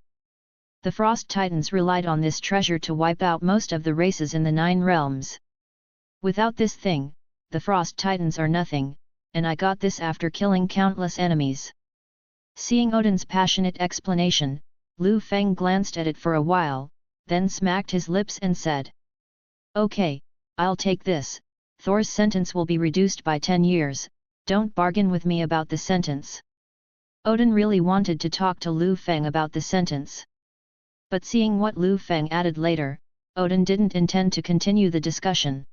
The Frost Titans relied on this treasure to wipe out most of the races in the 9 realms. Without this thing, the Frost Titans are nothing, and I got this after killing countless enemies." Seeing Odin's passionate explanation, Liu Feng glanced at it for a while, then smacked his lips and said, "Okay, I'll take this. Thor's sentence will be reduced by 10 years, don't bargain with me about the sentence." Odin really wanted to talk to Liu Feng about the sentence. But seeing what Liu Feng added later, Odin didn't intend to continue the discussion.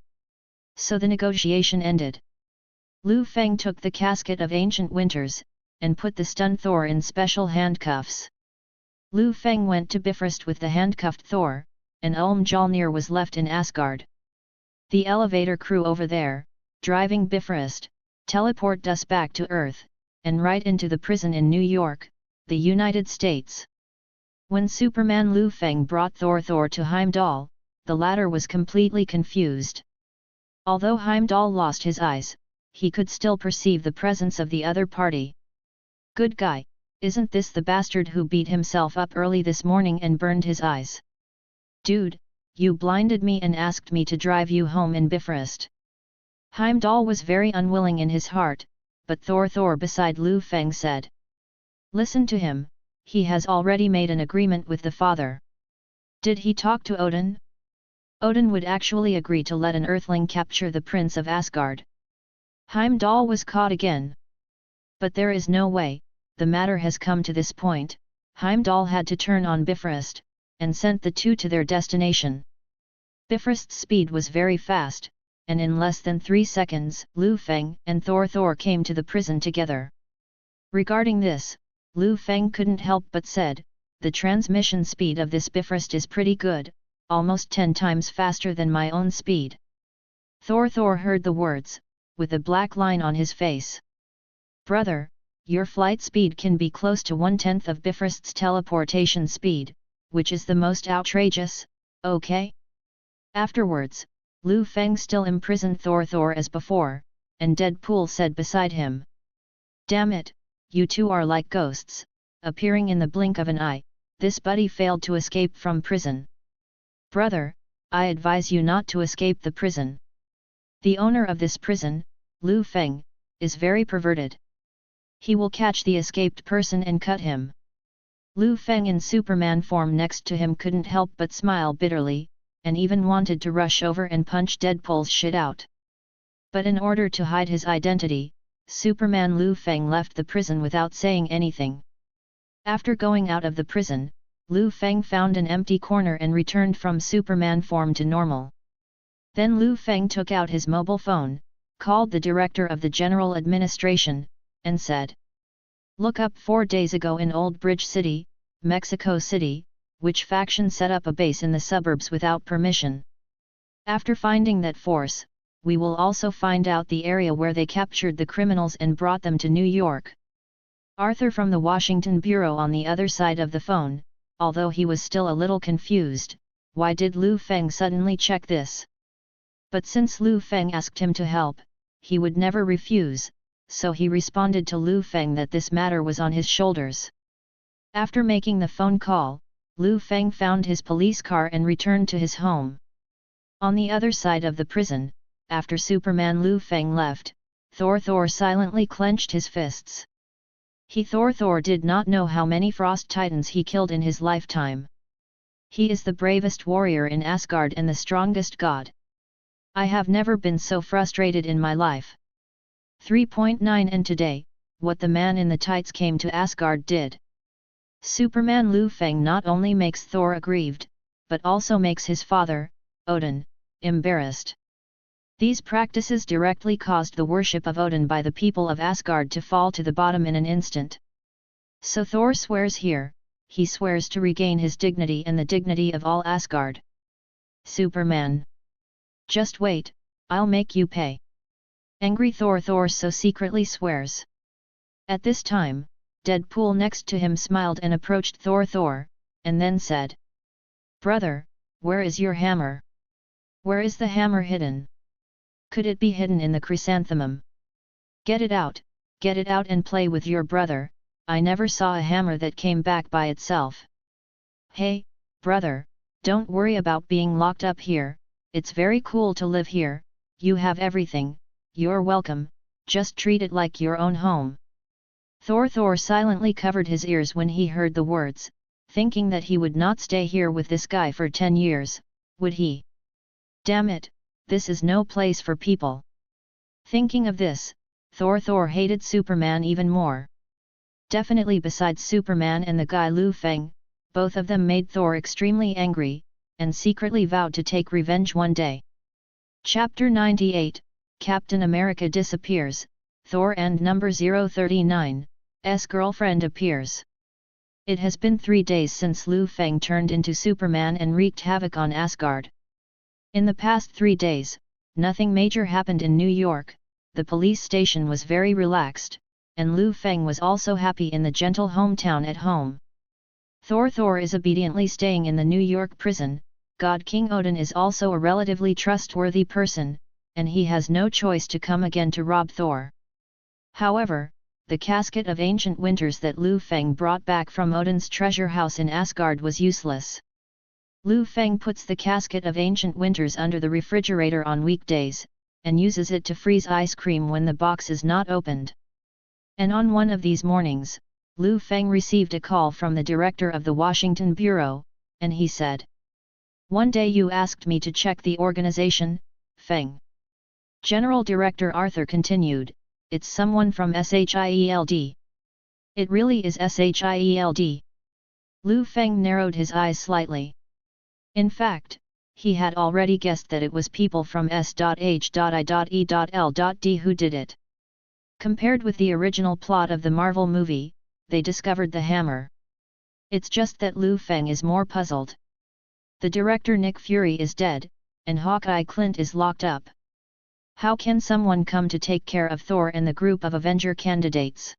So the negotiation ended. Liu Feng took the casket of ancient winters, and put the stunned Thor in special handcuffs. Liu Feng went to Bifrost with the handcuffed Thor, and Mjolnir was left in Asgard. The elevator crew over there, driving Bifrost, teleport us back to Earth, and right into the prison in New York, the United States. When Superman Liu Feng brought Thor to Heimdall, the latter was completely confused. Although Heimdall lost his eyes, he could still perceive the presence of the other party. "Good guy, isn't this the bastard who beat himself up early this morning and burned his eyes? Dude, you blinded me and asked me to drive you home in Bifrost." Heimdall was very unwilling in his heart, but Thor beside Liu Feng said, "Listen to him, he has already made an agreement with the father. Did he talk to Odin? Odin would actually agree to let an Earthling capture the Prince of Asgard." Heimdall was caught again. But there is no way, the matter has come to this point. Heimdall had to turn on Bifrost, and sent the two to their destination. Bifrost's speed was very fast, and in less than 3 seconds, Liu Feng and Thor came to the prison together. Regarding this, Liu Feng couldn't help but said, "The transmission speed of this Bifrost is pretty good, almost 10 times faster than my own speed." Thor heard the words, with a black line on his face. "Brother, your flight speed can be close to 1/10 of Bifrost's teleportation speed, which is the most outrageous, okay?" Afterwards, Liu Feng still imprisoned Thor as before, and Deadpool said beside him, "Damn it, you two are like ghosts, appearing in the blink of an eye. This buddy failed to escape from prison. Brother, I advise you not to escape the prison. The owner of this prison, Liu Feng, is very perverted. He will catch the escaped person and cut him." Liu Feng in Superman form next to him couldn't help but smile bitterly, and even wanted to rush over and punch Deadpool's shit out. But in order to hide his identity, Superman Liu Feng left the prison without saying anything. After going out of the prison, Liu Feng found an empty corner and returned from Superman form to normal. Then Liu Feng took out his mobile phone, called the director of the General Administration, and said, "Look up 4 days ago in Old Bridge City, Mexico City, which faction set up a base in the suburbs without permission. After finding that force, we will also find out the area where they captured the criminals and brought them to New York." Arthur from the Washington Bureau on the other side of the phone, although he was still a little confused, why did Liu Feng suddenly check this? But since Liu Feng asked him to help, he would never refuse, so he responded to Liu Feng that this matter was on his shoulders. After making the phone call, Liu Feng found his police car and returned to his home. On the other side of the prison, after Superman Liu Feng left, Thor silently clenched his fists. Thor did not know how many Frost Titans he killed in his lifetime. He is the bravest warrior in Asgard and the strongest god. I have never been so frustrated in my life. 3.9 And today, what the man in the tights came to Asgard did. Superman Liu Feng not only makes Thor aggrieved, but also makes his father, Odin, embarrassed. These practices directly caused the worship of Odin by the people of Asgard to fall to the bottom in an instant. So Thor swears here, he swears to regain his dignity and the dignity of all Asgard. Superman. Just wait, I'll make you pay. Angry Thor so secretly swears. At this time, Deadpool next to him smiled and approached Thor, and then said, "Brother, where is your hammer? Where is the hammer hidden? Could it be hidden in the chrysanthemum? Get it out and play with your brother. I never saw a hammer that came back by itself." "Hey, brother, don't worry about being locked up here, it's very cool to live here, You have everything, you're welcome, just treat it like your own home. Thor silently covered his ears when he heard the words, thinking that he would not stay here with this guy for 10 years, would he? Damn it, this is no place for people. Thinking of this, Thor hated Superman even more. Definitely besides Superman and the guy Liu Feng, both of them made Thor extremely angry, and secretly vowed to take revenge one day. Chapter 98, Captain America disappears, Thor and number 039's girlfriend appears. It has been 3 days since Liu Feng turned into Superman and wreaked havoc on Asgard. In the past 3 days, nothing major happened in New York, the police station was very relaxed, and Liu Feng was also happy in the gentle hometown at home. Thor is obediently staying in the New York prison, God King Odin is also a relatively trustworthy person, and he has no choice to come again to rob Thor. However, the casket of ancient winters that Liu Feng brought back from Odin's treasure house in Asgard was useless. Liu Feng puts the casket of ancient winters under the refrigerator on weekdays, and uses it to freeze ice cream when the box is not opened. And on one of these mornings, Liu Feng received a call from the director of the Washington Bureau, and he said, "One day you asked me to check the organization, Feng." General Director Arthur continued, "It's someone from SHIELD. It really is SHIELD. Liu Feng narrowed his eyes slightly. In fact, he had already guessed that it was people from S.H.I.E.L.D. who did it. Compared with the original plot of the Marvel movie, they discovered the hammer. It's just that Liu Feng is more puzzled. The director Nick Fury is dead, and Hawkeye Clint is locked up. How can someone come to take care of Thor and the group of Avenger candidates?"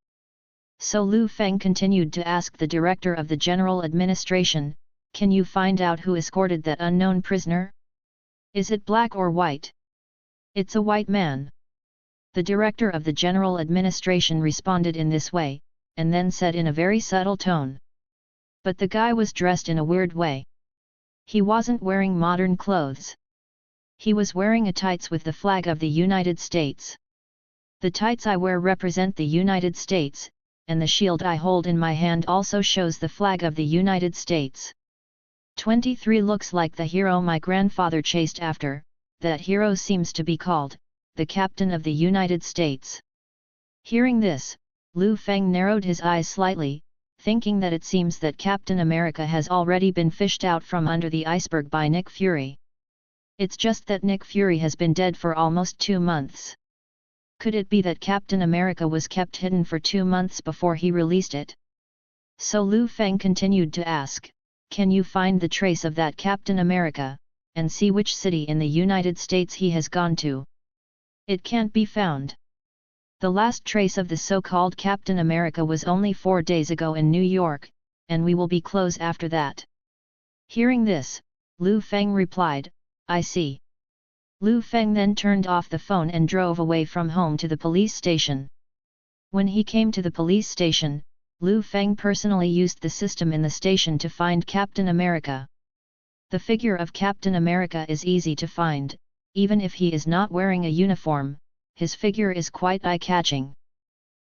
So Liu Feng continued to ask the director of the General Administration, "Can you find out who escorted that unknown prisoner? Is it black or white?" "It's a white man." The director of the General Administration responded in this way, and then said in a very subtle tone. "But the guy was dressed in a weird way. He wasn't wearing modern clothes. He was wearing a tights with the flag of the United States. The tights I wear represent the United States, and the shield I hold in my hand also shows the flag of the United States. 23 looks like the hero my grandfather chased after. That hero seems to be called the Captain of the United States." Hearing this, Liu Feng narrowed his eyes slightly, thinking that it seems that Captain America has already been fished out from under the iceberg by Nick Fury. It's just that Nick Fury has been dead for almost 2 months. Could it be that Captain America was kept hidden for 2 months before he released it? So Liu Feng continued to ask, "Can you find the trace of that Captain America, and see which city in the United States he has gone to?" "It can't be found. The last trace of the so-called Captain America was only 4 days ago in New York, and we will be closed after that." Hearing this, Liu Feng replied, "I see." Liu Feng then turned off the phone and drove away from home to the police station. When he came to the police station, Liu Feng personally used the system in the station to find Captain America. The figure of Captain America is easy to find, even if he is not wearing a uniform, his figure is quite eye-catching.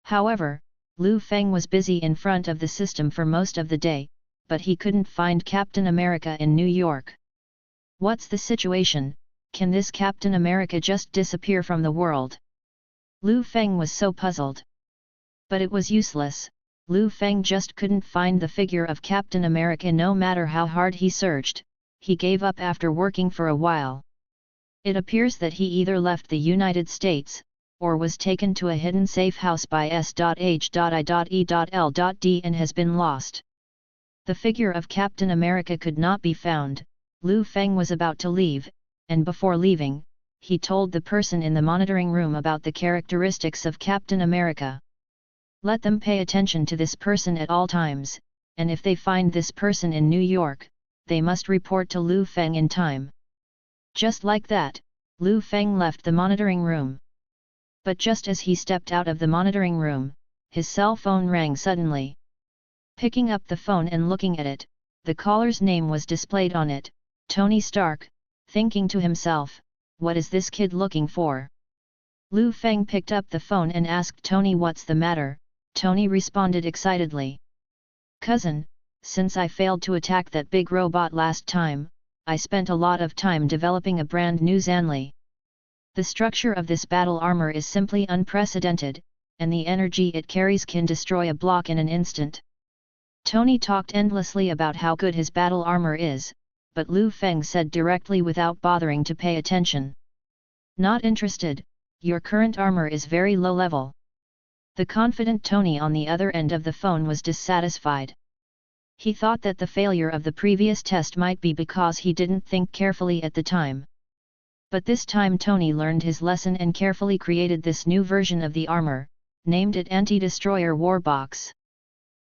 However, Liu Feng was busy in front of the system for most of the day, but he couldn't find Captain America in New York. What's the situation? Can this Captain America just disappear from the world? Liu Feng was so puzzled. But it was useless. Liu Feng just couldn't find the figure of Captain America no matter how hard he searched. He gave up after working for a while. It appears that he either left the United States, or was taken to a hidden safe house by S.H.I.E.L.D. and has been lost. The figure of Captain America could not be found. Liu Feng was about to leave, and before leaving, he told the person in the monitoring room about the characteristics of Captain America. Let them pay attention to this person at all times, and if they find this person in New York, they must report to Liu Feng in time. Just like that, Liu Feng left the monitoring room. But just as he stepped out of the monitoring room, his cell phone rang suddenly. Picking up the phone and looking at it, the caller's name was displayed on it, Tony Stark, thinking to himself, what is this kid looking for? Liu Feng picked up the phone and asked Tony what's the matter. Tony responded excitedly. Cousin, since I failed to attack that big robot last time, I spent a lot of time developing a brand new Zanli. The structure of this battle armor is simply unprecedented, and the energy it carries can destroy a block in an instant. Tony talked endlessly about how good his battle armor is, but Liu Feng said directly without bothering to pay attention. Not interested, your current armor is very low level. The confident Tony on the other end of the phone was dissatisfied. He thought that the failure of the previous test might be because he didn't think carefully at the time. But this time Tony learned his lesson and carefully created this new version of the armor, named it Anti-Destroyer Warbox.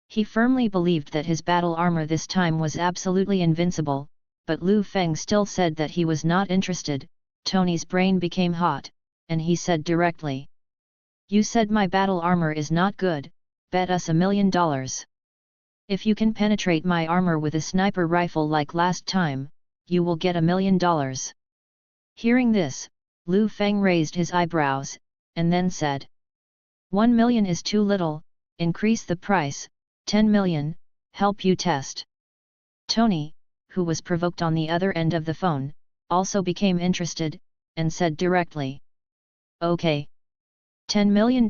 He firmly believed that his battle armor this time was absolutely invincible, but Liu Feng still said that he was not interested. Tony's brain became hot, and he said directly. You said my battle armor is not good, bet us $1 million. If you can penetrate my armor with a sniper rifle like last time, you will get $1 million. Hearing this, Liu Feng raised his eyebrows, and then said, 1 million is too little, increase the price, 10 million, help you test. Tony, who was provoked on the other end of the phone, also became interested, and said directly. Okay. $10 million.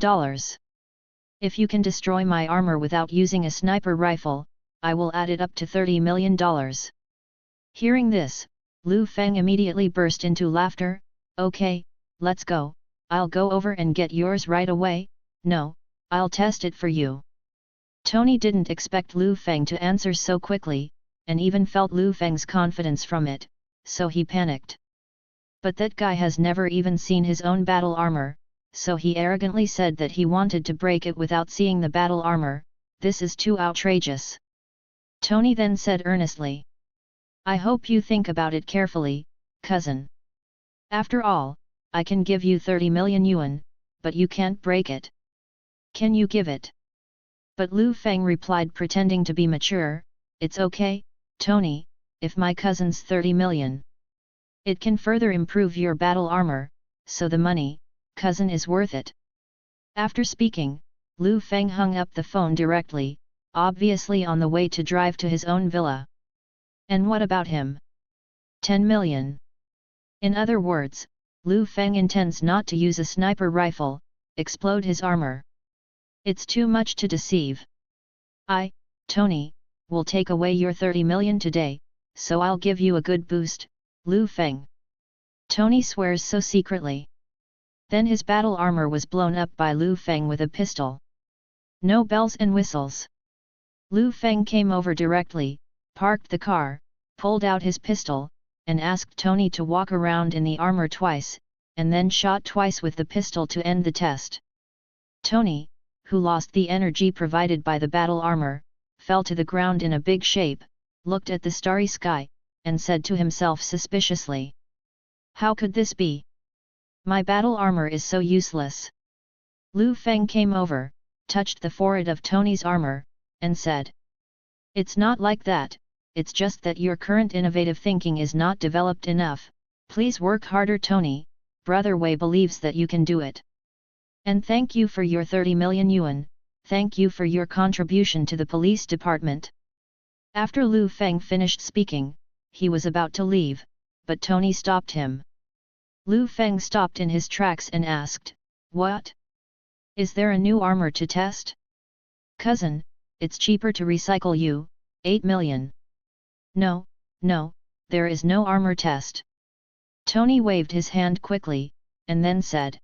If you can destroy my armor without using a sniper rifle, I will add it up to $30 million. Hearing this, Liu Feng immediately burst into laughter. Okay, let's go, I'll go over and get yours right away. No, I'll test it for you. Tony didn't expect Liu Feng to answer so quickly, and even felt Liu Feng's confidence from it, so he panicked. But that guy has never even seen his own battle armor, so he arrogantly said that he wanted to break it without seeing the battle armor. This is too outrageous. Tony then said earnestly. I hope you think about it carefully, cousin. After all, I can give you 30 million yuan, but you can't break it. Can you give it? But Liu Feng replied, pretending to be mature, it's okay, Tony, if my cousin's 30 million. It can further improve your battle armor, so the money, cousin, is worth it. After speaking, Liu Feng hung up the phone directly, obviously on the way to drive to his own villa. And what about him? 10 million. In other words, Liu Feng intends not to use a sniper rifle, explode his armor. It's too much to deceive. Tony, will take away your 30 million today, so I'll give you a good boost, Liu Feng. Tony swears so secretly. Then his battle armor was blown up by Liu Feng with a pistol. No bells and whistles. Liu Feng came over directly, parked the car, pulled out his pistol, and asked Tony to walk around in the armor twice, and then shot twice with the pistol to end the test. Tony, who lost the energy provided by the battle armor, fell to the ground in a big shape, looked at the starry sky, and said to himself suspiciously. How could this be? My battle armor is so useless. Liu Feng came over, touched the forehead of Tony's armor, and said. It's not like that, it's just that your current innovative thinking is not developed enough. Please work harder, Tony, Brother Wei believes that you can do it. And thank you for your 30 million yuan, thank you for your contribution to the police department. After Liu Feng finished speaking, he was about to leave, but Tony stopped him. Liu Feng stopped in his tracks and asked, What? Is there a new armor to test? Cousin, it's cheaper to recycle you, 8 million. No, there is no armor test. Tony waved his hand quickly, and then said.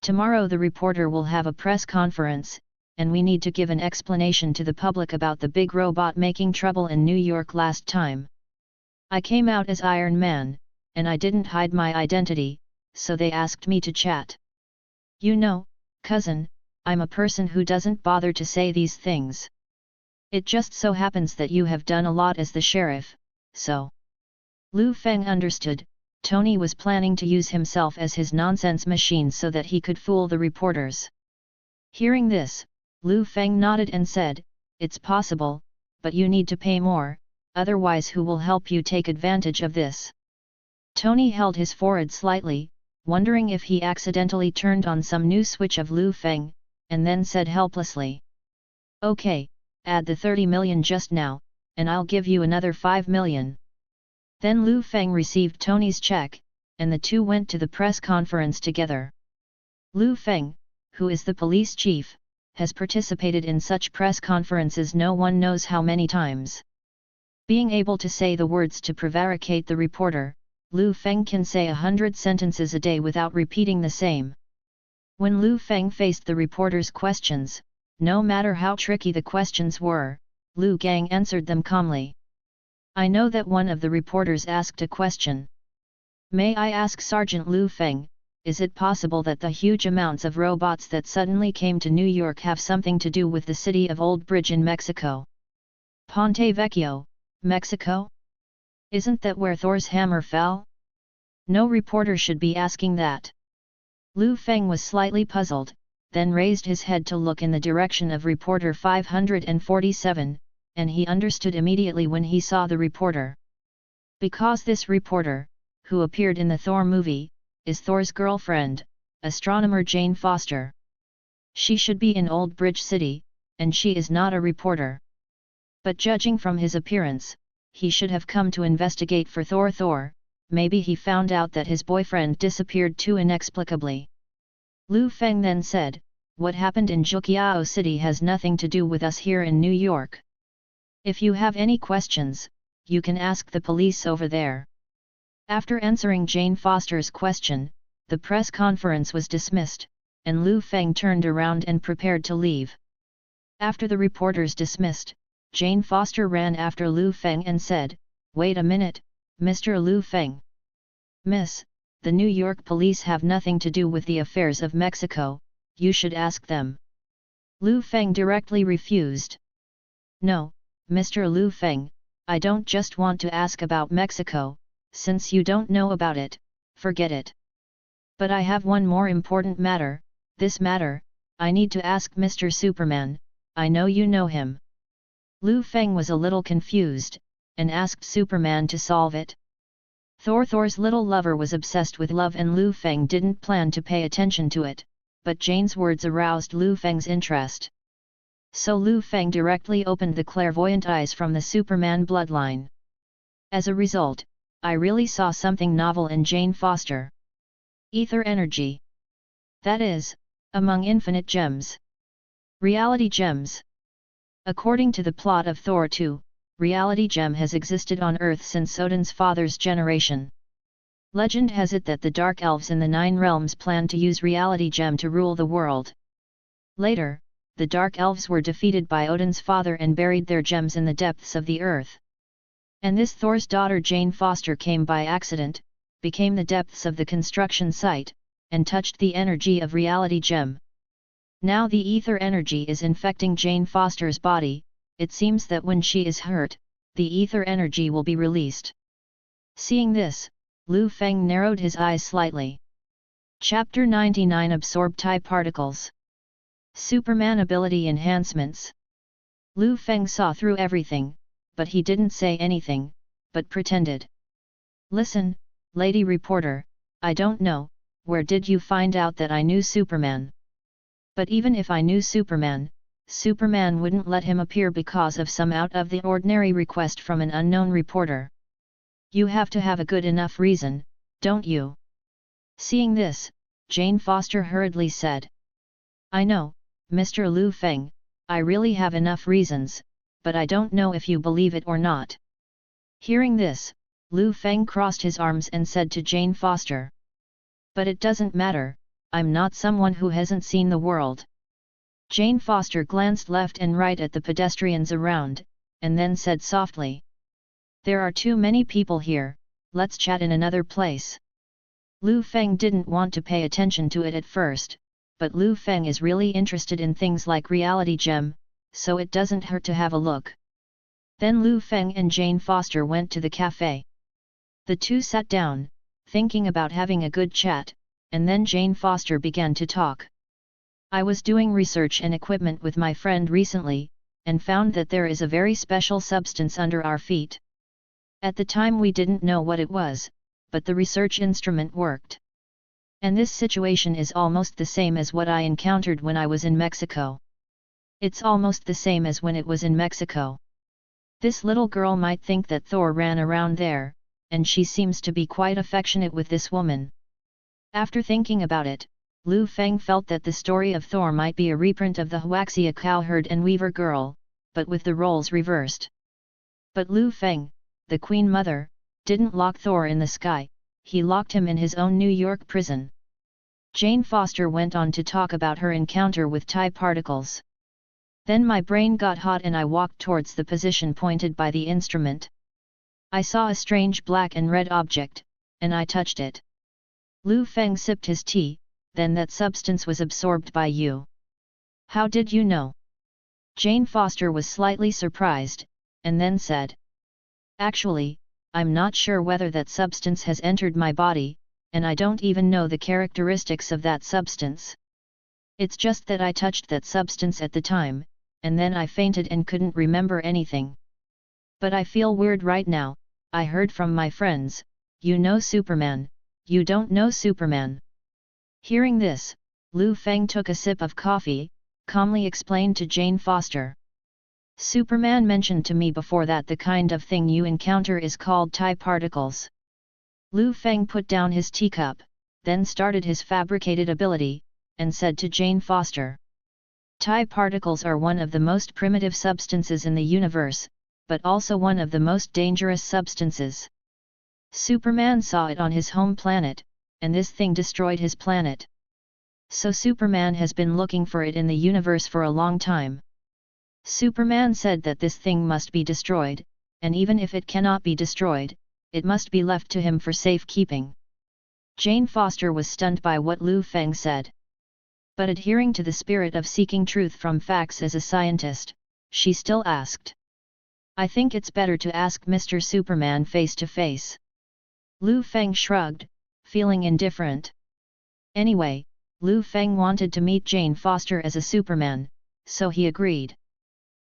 Tomorrow the reporter will have a press conference, and we need to give an explanation to the public about the big robot making trouble in New York last time. I came out as Iron Man, and I didn't hide my identity, so they asked me to chat. You know, cousin, I'm a person who doesn't bother to say these things. It just so happens that you have done a lot as the sheriff, so. Liu Feng understood, Tony was planning to use himself as his nonsense machine so that he could fool the reporters. Hearing this, Liu Feng nodded and said, It's possible, but you need to pay more, otherwise who will help you take advantage of this? Tony held his forehead slightly, wondering if he accidentally turned on some new switch of Liu Feng, and then said helplessly. Okay, add the 30 million just now, and I'll give you another 5 million. Then Liu Feng received Tony's check, and the two went to the press conference together. Liu Feng, who is the police chief, has participated in such press conferences no one knows how many times. Being able to say the words to prevaricate the reporter, Liu Feng can say 100 sentences a day without repeating the same. When Liu Feng faced the reporter's questions, no matter how tricky the questions were, Liu Gang answered them calmly. I know that one of the reporters asked a question. May I ask Sergeant Liu Feng, is it possible that the huge amounts of robots that suddenly came to New York have something to do with the city of Old Bridge in Mexico? Ponte Vecchio, Mexico? Isn't that where Thor's hammer fell? No reporter should be asking that. Liu Feng was slightly puzzled, then raised his head to look in the direction of reporter 547, and he understood immediately when he saw the reporter. Because this reporter, who appeared in the Thor movie, is Thor's girlfriend, astronomer Jane Foster. She should be in Old Bridge City, and she is not a reporter. But judging from his appearance, he should have come to investigate for Thor. Maybe he found out that his boyfriend disappeared too inexplicably. Liu Feng then said, what happened in Jukiao City has nothing to do with us here in New York. If you have any questions, you can ask the police over there. After answering Jane Foster's question, the press conference was dismissed, and Liu Feng turned around and prepared to leave. After the reporters dismissed, Jane Foster ran after Liu Feng and said, wait a minute, Mr. Liu Feng. Miss, the New York police have nothing to do with the affairs of Mexico, you should ask them. Liu Feng directly refused. No, Mr. Liu Feng, I don't just want to ask about Mexico, since you don't know about it, forget it. But I have one more important matter, this matter, I need to ask Mr. Superman, I know you know him. Liu Feng was a little confused, and asked Superman to solve it. Thor's little lover was obsessed with love and Liu Feng didn't plan to pay attention to it, but Jane's words aroused Liu Feng's interest. So Liu Feng directly opened the clairvoyant eyes from the Superman bloodline. As a result, I really saw something novel in Jane Foster. Ether energy. That is, among infinite gems. Reality gems. According to the plot of Thor 2, reality gem has existed on Earth since Odin's father's generation. Legend has it that the Dark Elves in the Nine Realms planned to use reality gem to rule the world. Later, the Dark Elves were defeated by Odin's father and buried their gems in the depths of the earth. And this Thor's daughter Jane Foster came by accident, became the depths of the construction site, and touched the energy of reality gem. Now the ether energy is infecting Jane Foster's body, it seems that when she is hurt, the ether energy will be released. Seeing this, Liu Feng narrowed his eyes slightly. Chapter 99 Absorb Type Particles. Superman Ability Enhancements. Liu Feng saw through everything, but he didn't say anything, but pretended. Listen, lady reporter, I don't know, where did you find out that I knew Superman? But even if I knew Superman, Superman wouldn't let him appear because of some out-of-the-ordinary request from an unknown reporter. You have to have a good enough reason, don't you? Seeing this, Jane Foster hurriedly said. I know, Mr. Liu Feng, I really have enough reasons, but I don't know if you believe it or not. Hearing this, Liu Feng crossed his arms and said to Jane Foster. But it doesn't matter, I'm not someone who hasn't seen the world. Jane Foster glanced left and right at the pedestrians around, and then said softly. There are too many people here, let's chat in another place. Liu Feng didn't want to pay attention to it at first, but Liu Feng is really interested in things like reality gem, so it doesn't hurt to have a look. Then Liu Feng and Jane Foster went to the cafe. The two sat down, thinking about having a good chat, and then Jane Foster began to talk. I was doing research and equipment with my friend recently, and found that there is a very special substance under our feet. At the time we didn't know what it was, but the research instrument worked. And this situation is almost the same as what I encountered when I was in Mexico. It's almost the same as when it was in Mexico. This little girl might think that Thor ran around there, and she seems to be quite affectionate with this woman. After thinking about it, Liu Feng felt that the story of Thor might be a reprint of the Huaxia cowherd and weaver girl, but with the roles reversed. But Liu Feng, the Queen Mother, didn't lock Thor in the sky, he locked him in his own New York prison. Jane Foster went on to talk about her encounter with TIE particles. Then my brain got hot and I walked towards the position pointed by the instrument. I saw a strange black and red object, and I touched it. Liu Feng sipped his tea, then that substance was absorbed by you. How did you know? Jane Foster was slightly surprised, and then said. Actually, I'm not sure whether that substance has entered my body, and I don't even know the characteristics of that substance. It's just that I touched that substance at the time, and then I fainted and couldn't remember anything. But I feel weird right now. I heard from my friends, you know Superman, you don't know Superman. Hearing this, Liu Feng took a sip of coffee, calmly explained to Jane Foster. Superman mentioned to me before that the kind of thing you encounter is called TIE particles. Liu Feng put down his teacup, then started his fabricated ability, and said to Jane Foster. TIE particles are one of the most primitive substances in the universe, but also one of the most dangerous substances. Superman saw it on his home planet, and this thing destroyed his planet. So Superman has been looking for it in the universe for a long time. Superman said that this thing must be destroyed, and even if it cannot be destroyed, it must be left to him for safekeeping. Jane Foster was stunned by what Liu Feng said. But adhering to the spirit of seeking truth from facts as a scientist, she still asked. I think it's better to ask Mr. Superman face to face. Liu Feng shrugged, feeling indifferent. Anyway, Liu Feng wanted to meet Jane Foster as a Superman, so he agreed.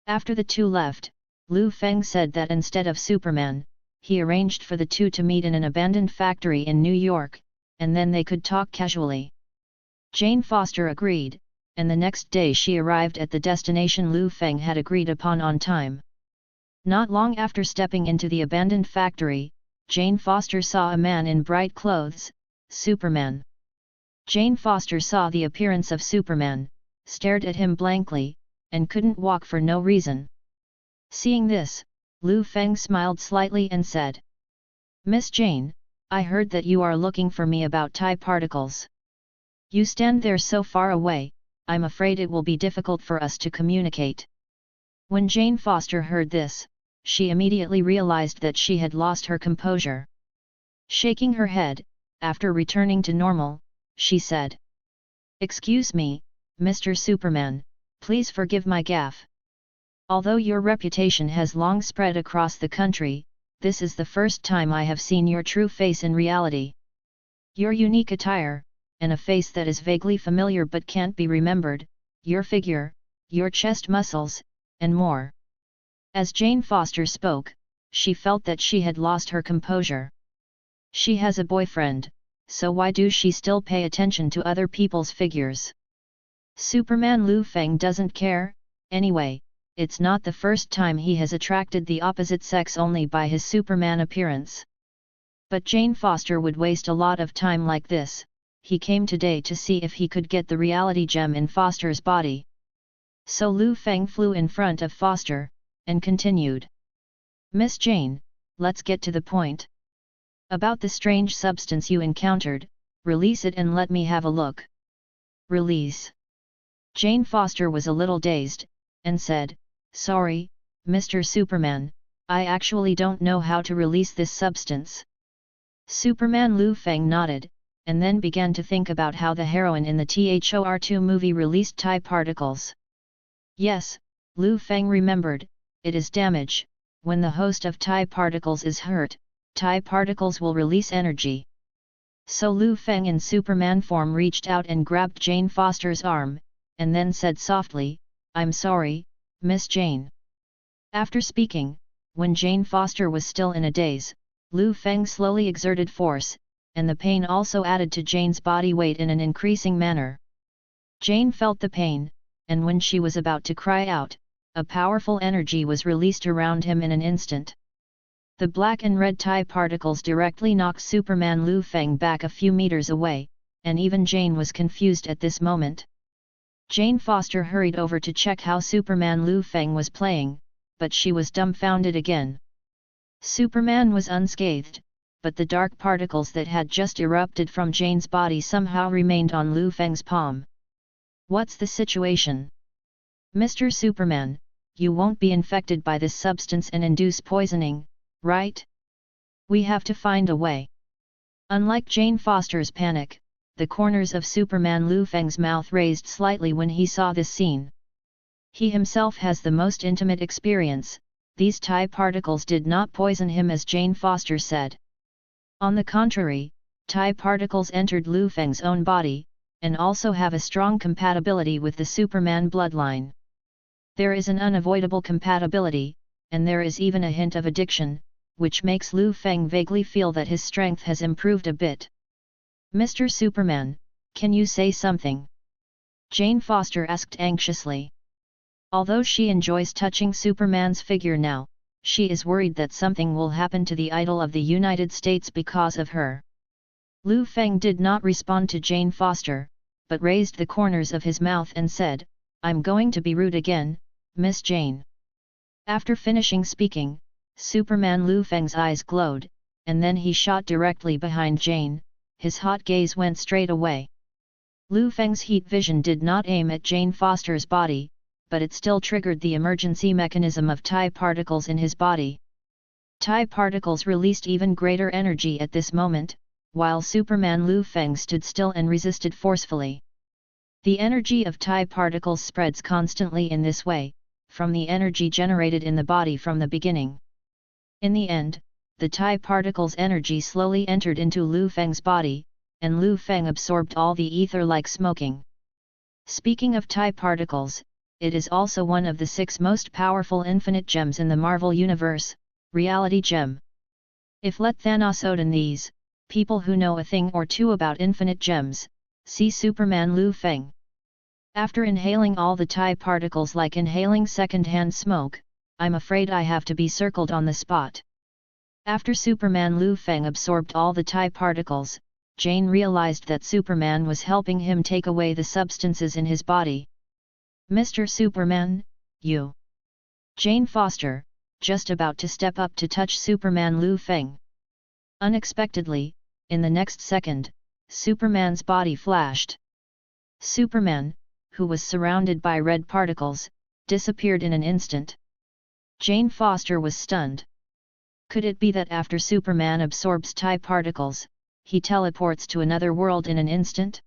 After the two left, Liu Feng said that instead of Superman, he arranged for the two to meet in an abandoned factory in New York, and then they could talk casually. Jane Foster agreed, and the next day she arrived at the destination Liu Feng had agreed upon on time. Not long after stepping into the abandoned factory, Jane Foster saw a man in bright clothes, Superman. Jane Foster saw the appearance of Superman, stared at him blankly, and couldn't walk for no reason. Seeing this, Liu Feng smiled slightly and said. Miss Jane, I heard that you are looking for me about TIE particles. You stand there so far away, I'm afraid it will be difficult for us to communicate. When Jane Foster heard this, she immediately realized that she had lost her composure. Shaking her head, after returning to normal, she said. Excuse me, Mr. Superman, please forgive my gaffe. Although your reputation has long spread across the country, this is the first time I have seen your true face in reality. Your unique attire, and a face that is vaguely familiar but can't be remembered, your figure, your chest muscles, and more. As Jane Foster spoke, she felt that she had lost her composure. She has a boyfriend, so why does she still pay attention to other people's figures? Superman Liu Feng doesn't care, anyway, it's not the first time he has attracted the opposite sex only by his Superman appearance. But Jane Foster would waste a lot of time like this. He came today to see if he could get the reality gem in Foster's body. So Liu Feng flew in front of Foster, and continued. Miss Jane, let's get to the point. About the strange substance you encountered, release it and let me have a look. Release. Jane Foster was a little dazed, and said, Sorry, Mr. Superman, I actually don't know how to release this substance. Superman Liu Feng nodded, and then began to think about how the heroine in the Thor2 movie released TIE particles. Yes, Liu Feng remembered, it is damage. When the host of TIE particles is hurt, TIE particles will release energy. So Liu Feng in Superman form reached out and grabbed Jane Foster's arm, and then said softly, I'm sorry, Miss Jane. After speaking, when Jane Foster was still in a daze, Liu Feng slowly exerted force, and the pain also added to Jane's body weight in an increasing manner. Jane felt the pain, and when she was about to cry out, a powerful energy was released around him in an instant. The black and red TIE particles directly knocked Superman Liu Feng back a few meters away, and even Jane was confused at this moment. Jane Foster hurried over to check how Superman Liu Feng was playing, but she was dumbfounded again. Superman was unscathed, but the dark particles that had just erupted from Jane's body somehow remained on Liu Feng's palm. What's the situation? Mr. Superman, you won't be infected by this substance and induce poisoning, right? We have to find a way. Unlike Jane Foster's panic, the corners of Superman Liu Feng's mouth raised slightly when he saw this scene. He himself has the most intimate experience. These TIE particles did not poison him as Jane Foster said. On the contrary, TIE particles entered Liu Feng's own body, and also have a strong compatibility with the Superman bloodline. There is an unavoidable compatibility, and there is even a hint of addiction, which makes Liu Feng vaguely feel that his strength has improved a bit. Mr. Superman, can you say something? Jane Foster asked anxiously. Although she enjoys touching Superman's figure now, she is worried that something will happen to the idol of the United States because of her. Liu Feng did not respond to Jane Foster, but raised the corners of his mouth and said, "I'm going to be rude again, Miss Jane." After finishing speaking, Superman Liu Feng's eyes glowed, and then he shot directly behind Jane. His hot gaze went straight away. Liu Feng's heat vision did not aim at Jane Foster's body, but it still triggered the emergency mechanism of TIE particles in his body. TIE particles released even greater energy at this moment, while Superman Liu Feng stood still and resisted forcefully. The energy of TIE particles spreads constantly in this way, from the energy generated in the body from the beginning. In the end, the TIE particles' energy slowly entered into Liu Feng's body, and Liu Feng absorbed all the ether like smoking. Speaking of TIE particles, it is also one of the 6 most powerful infinite gems in the Marvel Universe, Reality Gem. If let Thanos Odin these, people who know a thing or two about infinite gems, see Superman Liu Feng. After inhaling all the TIE particles like inhaling second-hand smoke, I'm afraid I have to be circled on the spot. After Superman Liu Feng absorbed all the TIE particles, Jane realized that Superman was helping him take away the substances in his body. Mr. Superman, you. Jane Foster, just about to step up to touch Superman Liu Feng. Unexpectedly, in the next second, Superman's body flashed. Superman, who was surrounded by red particles, disappeared in an instant. Jane Foster was stunned. Could it be that after Superman absorbs TIE particles, he teleports to another world in an instant?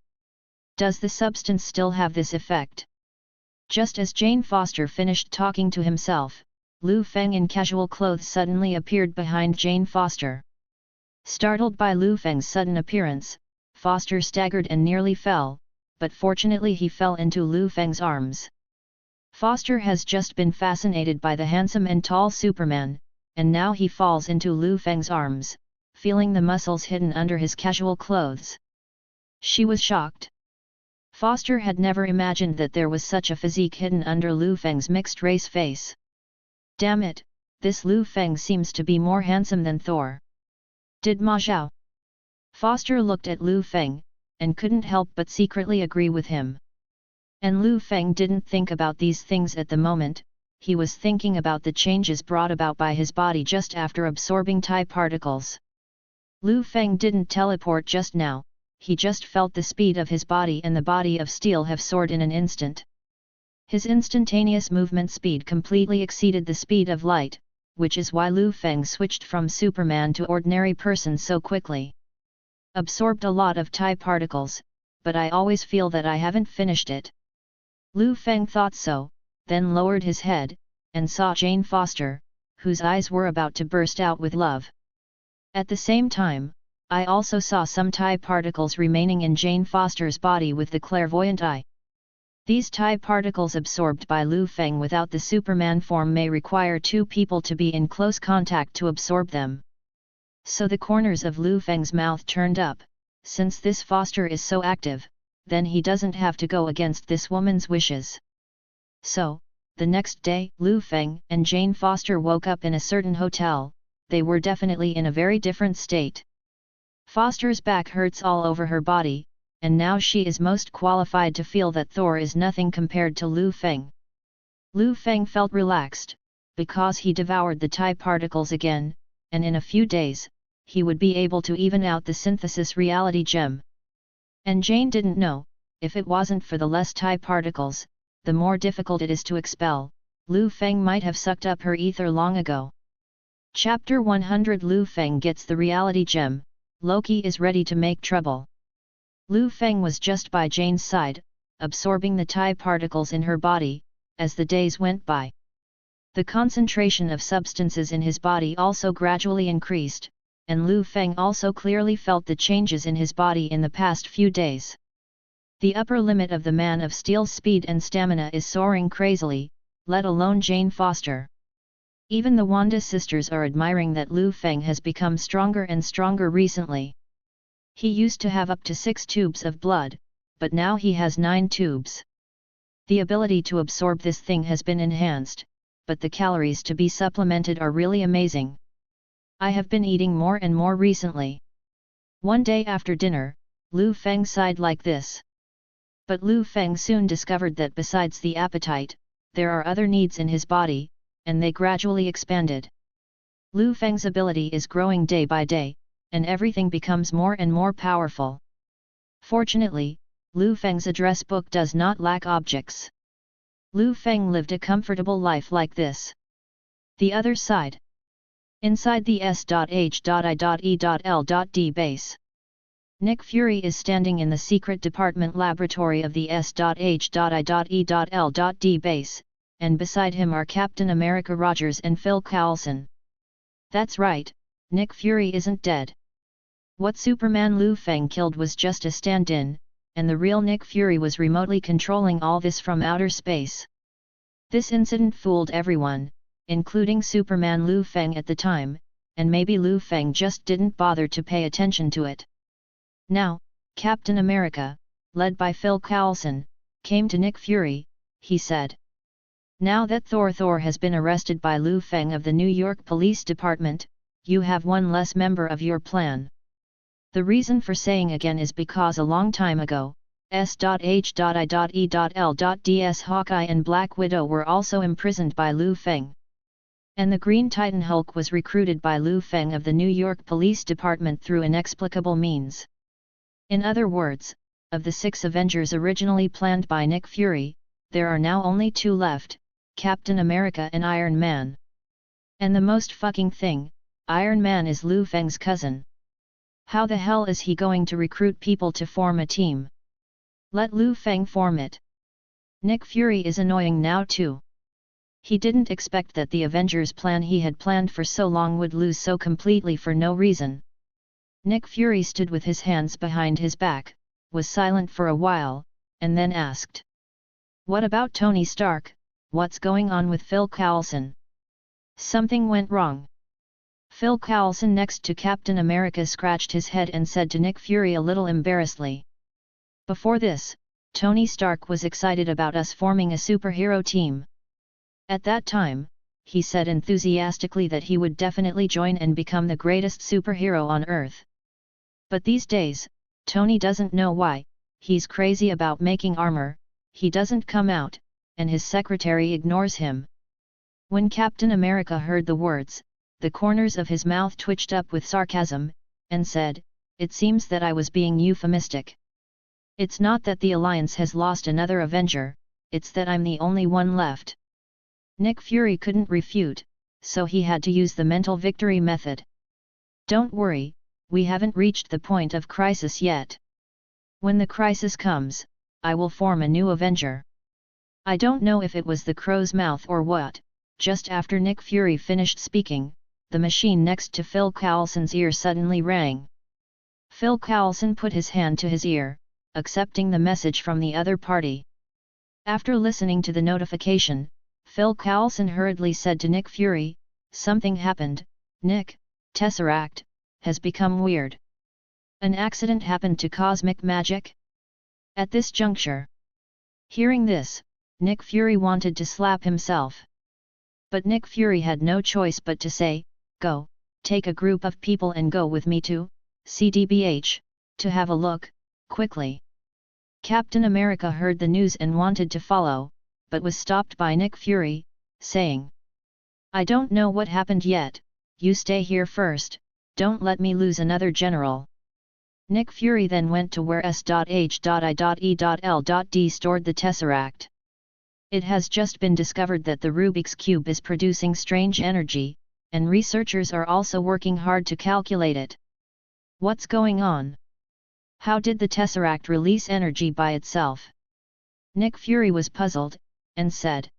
Does the substance still have this effect? Just as Jane Foster finished talking to himself, Liu Feng in casual clothes suddenly appeared behind Jane Foster. Startled by Liu Feng's sudden appearance, Foster staggered and nearly fell, but fortunately he fell into Liu Feng's arms. Foster has just been fascinated by the handsome and tall Superman, and now he falls into Liu Feng's arms, feeling the muscles hidden under his casual clothes. She was shocked. Foster had never imagined that there was such a physique hidden under Liu Feng's mixed-race face. Damn it, this Liu Feng seems to be more handsome than Thor. Did Ma Zhao? Foster looked at Liu Feng, and couldn't help but secretly agree with him. And Liu Feng didn't think about these things at the moment, he was thinking about the changes brought about by his body just after absorbing TIE particles. Liu Feng didn't teleport just now, he just felt the speed of his body and the body of steel have soared in an instant. His instantaneous movement speed completely exceeded the speed of light, which is why Liu Feng switched from Superman to ordinary person so quickly. Absorbed a lot of TIE particles, but I always feel that I haven't finished it. Liu Feng thought so, then lowered his head, and saw Jane Foster, whose eyes were about to burst out with love. At the same time, I also saw some TIE particles remaining in Jane Foster's body with the clairvoyant eye. These TIE particles absorbed by Liu Feng without the Superman form may require 2 people to be in close contact to absorb them. So the corners of Liu Feng's mouth turned up. Since this Foster is so active, then he doesn't have to go against this woman's wishes. So, the next day, Liu Feng and Jane Foster woke up in a certain hotel. They were definitely in a very different state. Foster's back hurts all over her body, and now she is most qualified to feel that Thor is nothing compared to Liu Feng. Liu Feng felt relaxed, because he devoured the TIE particles again, and in a few days, he would be able to even out the synthesis reality gem. And Jane didn't know, if it wasn't for the less TIE particles, the more difficult it is to expel, Liu Feng might have sucked up her ether long ago. Chapter 100 Liu Feng gets the reality gem. Loki is ready to make trouble. Liu Feng was just by Jane's side, absorbing the TIE particles in her body, as the days went by. The concentration of substances in his body also gradually increased, and Liu Feng also clearly felt the changes in his body in the past few days. The upper limit of the Man of Steel's speed and stamina is soaring crazily, let alone Jane Foster. Even the Wanda sisters are admiring that Liu Feng has become stronger and stronger recently. He used to have up to 6 tubes of blood, but now he has 9 tubes. The ability to absorb this thing has been enhanced, but the calories to be supplemented are really amazing. I have been eating more and more recently. One day after dinner, Liu Feng sighed like this. But Liu Feng soon discovered that besides the appetite, there are other needs in his body, and they gradually expanded. Liu Feng's ability is growing day by day, and everything becomes more and more powerful. Fortunately, Liu Feng's address book does not lack objects. Liu Feng lived a comfortable life like this. The other side. Inside the S.H.I.E.L.D. base. Nick Fury is standing in the secret department laboratory of the S.H.I.E.L.D. base, and beside him are Captain America Rogers and Phil Coulson. That's right, Nick Fury isn't dead. What Superman Liu Feng killed was just a stand-in, and the real Nick Fury was remotely controlling all this from outer space. This incident fooled everyone, including Superman Liu Feng at the time, and maybe Liu Feng just didn't bother to pay attention to it. Now, Captain America, led by Phil Coulson, came to Nick Fury. He said, "Now that Thor has been arrested by Liu Feng of the New York Police Department, you have one less member of your plan. The reason for saying again is because a long time ago, S.H.I.E.L.D.'s Hawkeye and Black Widow were also imprisoned by Liu Feng. And the Green Titan Hulk was recruited by Liu Feng of the New York Police Department through inexplicable means. In other words, of the 6 Avengers originally planned by Nick Fury, there are now only 2 left, Captain America and Iron Man. And the most fucking thing, Iron Man is Liu Feng's cousin. How the hell is he going to recruit people to form a team? Let Liu Feng form it." Nick Fury is annoying now too. He didn't expect that the Avengers plan he had planned for so long would lose so completely for no reason. Nick Fury stood with his hands behind his back, was silent for a while, and then asked, "What about Tony Stark? What's going on with Phil Coulson?" "Something went wrong." Phil Coulson next to Captain America scratched his head and said to Nick Fury a little embarrassedly, "Before this, Tony Stark was excited about us forming a superhero team. At that time, he said enthusiastically that he would definitely join and become the greatest superhero on Earth. But these days, Tony doesn't know why, he's crazy about making armor, he doesn't come out, and his secretary ignores him." When Captain America heard the words, the corners of his mouth twitched up with sarcasm, and said, "It seems that I was being euphemistic. It's not that the Alliance has lost another Avenger, it's that I'm the only one left." Nick Fury couldn't refute, so he had to use the mental victory method. "Don't worry, we haven't reached the point of crisis yet. When the crisis comes, I will form a new Avenger." I don't know if it was the crow's mouth or what, just after Nick Fury finished speaking, the machine next to Phil Coulson's ear suddenly rang. Phil Coulson put his hand to his ear, accepting the message from the other party. After listening to the notification, Phil Coulson hurriedly said to Nick Fury, "Something happened, Nick, Tesseract, has become weird. An accident happened to cosmic magic? At this juncture. Hearing this, Nick Fury wanted to slap himself. But Nick Fury had no choice but to say, "Go, take a group of people and go with me to CDBH, to have a look, quickly." Captain America heard the news and wanted to follow, but was stopped by Nick Fury, saying, "I don't know what happened yet, you stay here first, don't let me lose another general." Nick Fury then went to where S.H.I.E.L.D stored the Tesseract. It has just been discovered that the Rubik's Cube is producing strange energy, and researchers are also working hard to calculate it. What's going on? How did the Tesseract release energy by itself? Nick Fury was puzzled, and said,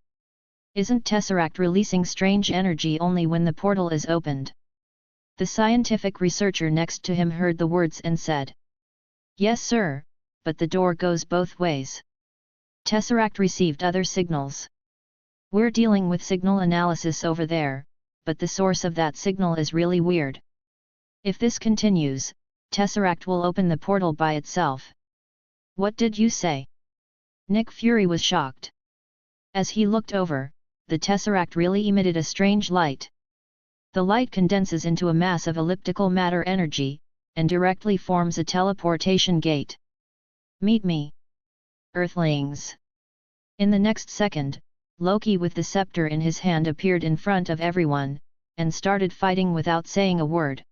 "Isn't Tesseract releasing strange energy only when the portal is opened?" The scientific researcher next to him heard the words and said, "Yes sir, but the door goes both ways. Tesseract received other signals. We're dealing with signal analysis over there, but the source of that signal is really weird. If this continues, Tesseract will open the portal by itself." "What did you say?" Nick Fury was shocked. As he looked over, the Tesseract really emitted a strange light. The light condenses into a mass of elliptical matter energy, and directly forms a teleportation gate. "Meet me, Earthlings." In the next second, Loki with the scepter in his hand appeared in front of everyone, and started fighting without saying a word.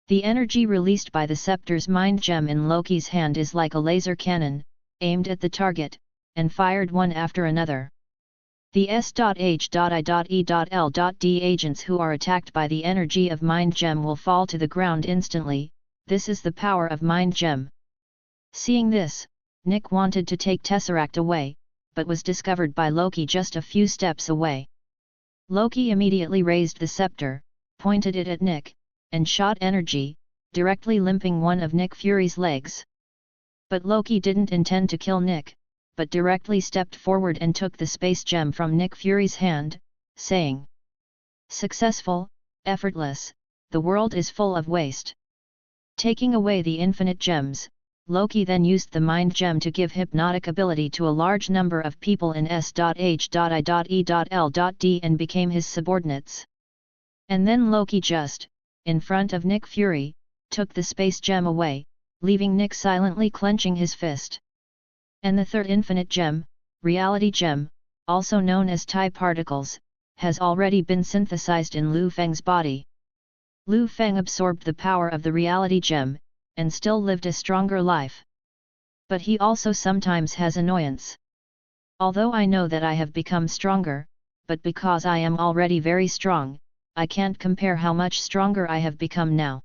The energy released by the scepter's mind gem in Loki's hand is like a laser cannon, aimed at the target, and fired one after another. The S.H.I.E.L.D agents who are attacked by the energy of Mind Gem will fall to the ground instantly. This is the power of Mind Gem. Seeing this, Nick wanted to take Tesseract away, but was discovered by Loki just a few steps away. Loki immediately raised the scepter, pointed it at Nick, and shot energy, directly limping one of Nick Fury's legs. But Loki didn't intend to kill Nick, but directly stepped forward and took the space gem from Nick Fury's hand, saying, "Successful, effortless, the world is full of waste." Taking away the infinite gems, Loki then used the mind gem to give hypnotic ability to a large number of people in S.H.I.E.L.D and became his subordinates. And then Loki just, in front of Nick Fury, took the space gem away, leaving Nick silently clenching his fist. And the third infinite gem, reality gem, also known as TIE particles, has already been synthesized in Liu Feng's body. Liu Feng absorbed the power of the reality gem, and still lived a stronger life. But he also sometimes has annoyance. "Although I know that I have become stronger, but because I am already very strong, I can't compare how much stronger I have become now."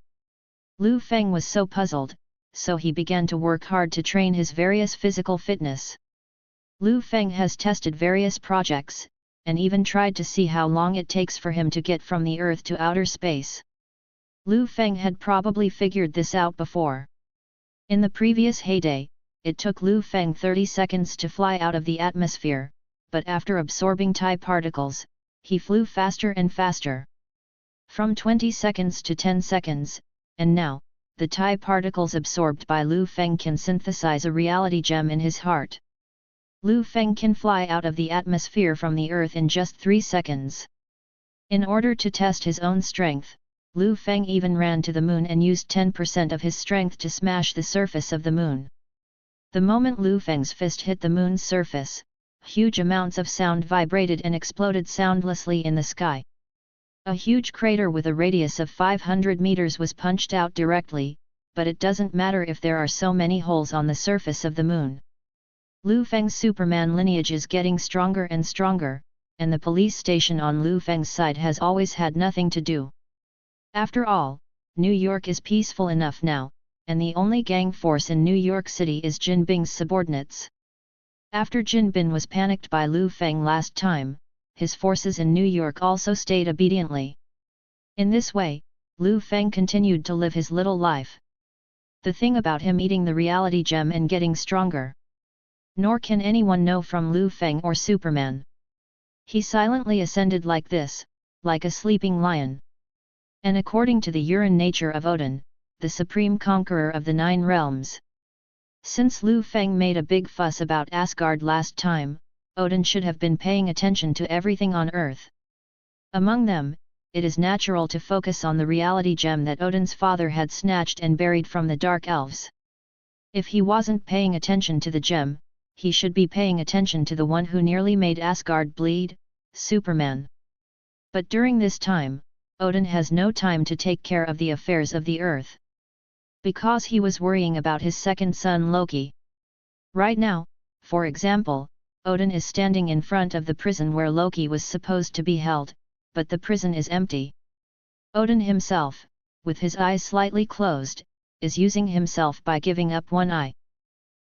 Liu Feng was so puzzled, so he began to work hard to train his various physical fitness. Liu Feng has tested various projects, and even tried to see how long it takes for him to get from the Earth to outer space. Liu Feng had probably figured this out before. In the previous heyday, it took Liu Feng 30 seconds to fly out of the atmosphere, but after absorbing TIE particles, he flew faster and faster. From 20 seconds to 10 seconds, and now, the TIE particles absorbed by Liu Feng can synthesize a reality gem in his heart. Liu Feng can fly out of the atmosphere from the Earth in just 3 seconds. In order to test his own strength, Liu Feng even ran to the moon and used 10% of his strength to smash the surface of the moon. The moment Liu Feng's fist hit the moon's surface, huge amounts of sound vibrated and exploded soundlessly in the sky. A huge crater with a radius of 500 meters was punched out directly, but it doesn't matter if there are so many holes on the surface of the moon. Liu Feng's Superman lineage is getting stronger and stronger, and the police station on Liu Feng's side has always had nothing to do. After all, New York is peaceful enough now, and the only gang force in New York City is Jin Bing's subordinates. After Jin Bing was panicked by Liu Feng last time, his forces in New York also stayed obediently. In this way, Liu Feng continued to live his little life. The thing about him eating the reality gem and getting stronger. Nor can anyone know from Liu Feng or Superman. He silently ascended like this, like a sleeping lion. and according to the urine nature of Odin, the supreme conqueror of the 9 realms. Since Liu Feng made a big fuss about Asgard last time, Odin should have been paying attention to everything on Earth. Among them, it is natural to focus on the reality gem that Odin's father had snatched and buried from the Dark Elves. If he wasn't paying attention to the gem, he should be paying attention to the one who nearly made Asgard bleed, Superman. But during this time, Odin has no time to take care of the affairs of the Earth, because he was worrying about his second son Loki. Right now, for example, Odin is standing in front of the prison where Loki was supposed to be held, but the prison is empty. Odin himself, with his eyes slightly closed, is using himself by giving up one eye.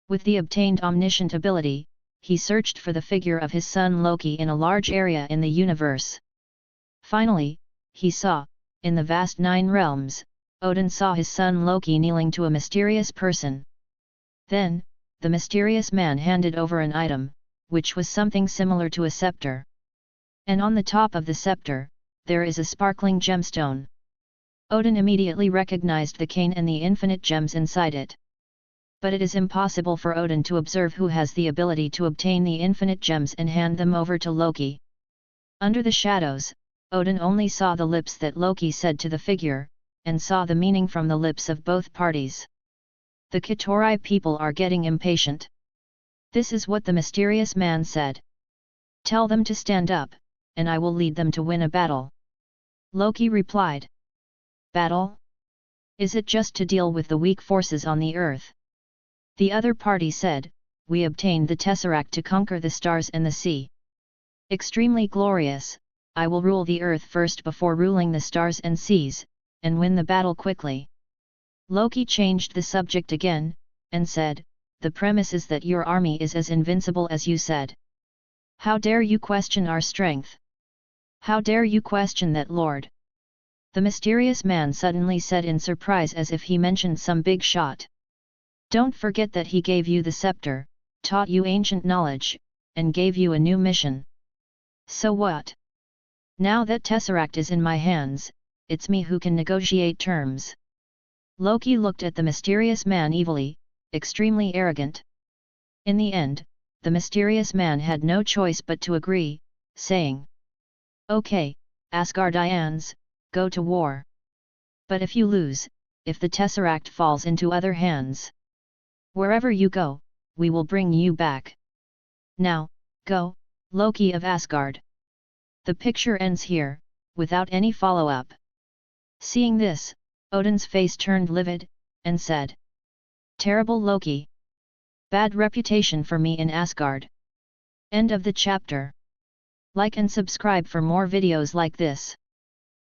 With the obtained omniscient ability, he searched for the figure of his son Loki in a large area in the universe. Finally, he saw, in the vast 9 realms, Odin saw his son Loki kneeling to a mysterious person. Then, the mysterious man handed over an item, which was something similar to a scepter. And on the top of the scepter, there is a sparkling gemstone. Odin immediately recognized the cane and the infinite gems inside it. But it is impossible for Odin to observe who has the ability to obtain the infinite gems and hand them over to Loki. Under the shadows, Odin only saw the lips that Loki said to the figure, and saw the meaning from the lips of both parties. The Kitori people are getting impatient. This is what the mysterious man said. Tell them to stand up, and I will lead them to win a battle. Loki replied. Battle? Is it just to deal with the weak forces on the earth? The other party said, we obtained the Tesseract to conquer the stars and the sea. Extremely glorious, I will rule the earth first before ruling the stars and seas, and win the battle quickly. Loki changed the subject again, and said, the premise is that your army is as invincible as you said. How dare you question our strength? How dare you question that, Lord? The mysterious man suddenly said in surprise as if he mentioned some big shot. Don't forget that he gave you the scepter, taught you ancient knowledge, and gave you a new mission. So what? Now that Tesseract is in my hands, it's me who can negotiate terms. Loki looked at the mysterious man evilly, extremely arrogant. In the end, the mysterious man had no choice but to agree, saying, okay, Asgardians, go to war. But if you lose, if the Tesseract falls into other hands, wherever you go, we will bring you back. Now, go, Loki of Asgard. The picture ends here, without any follow-up. Seeing this, Odin's face turned livid, and said, terrible Loki. Bad reputation for me in Asgard. End of the chapter. Like and subscribe for more videos like this.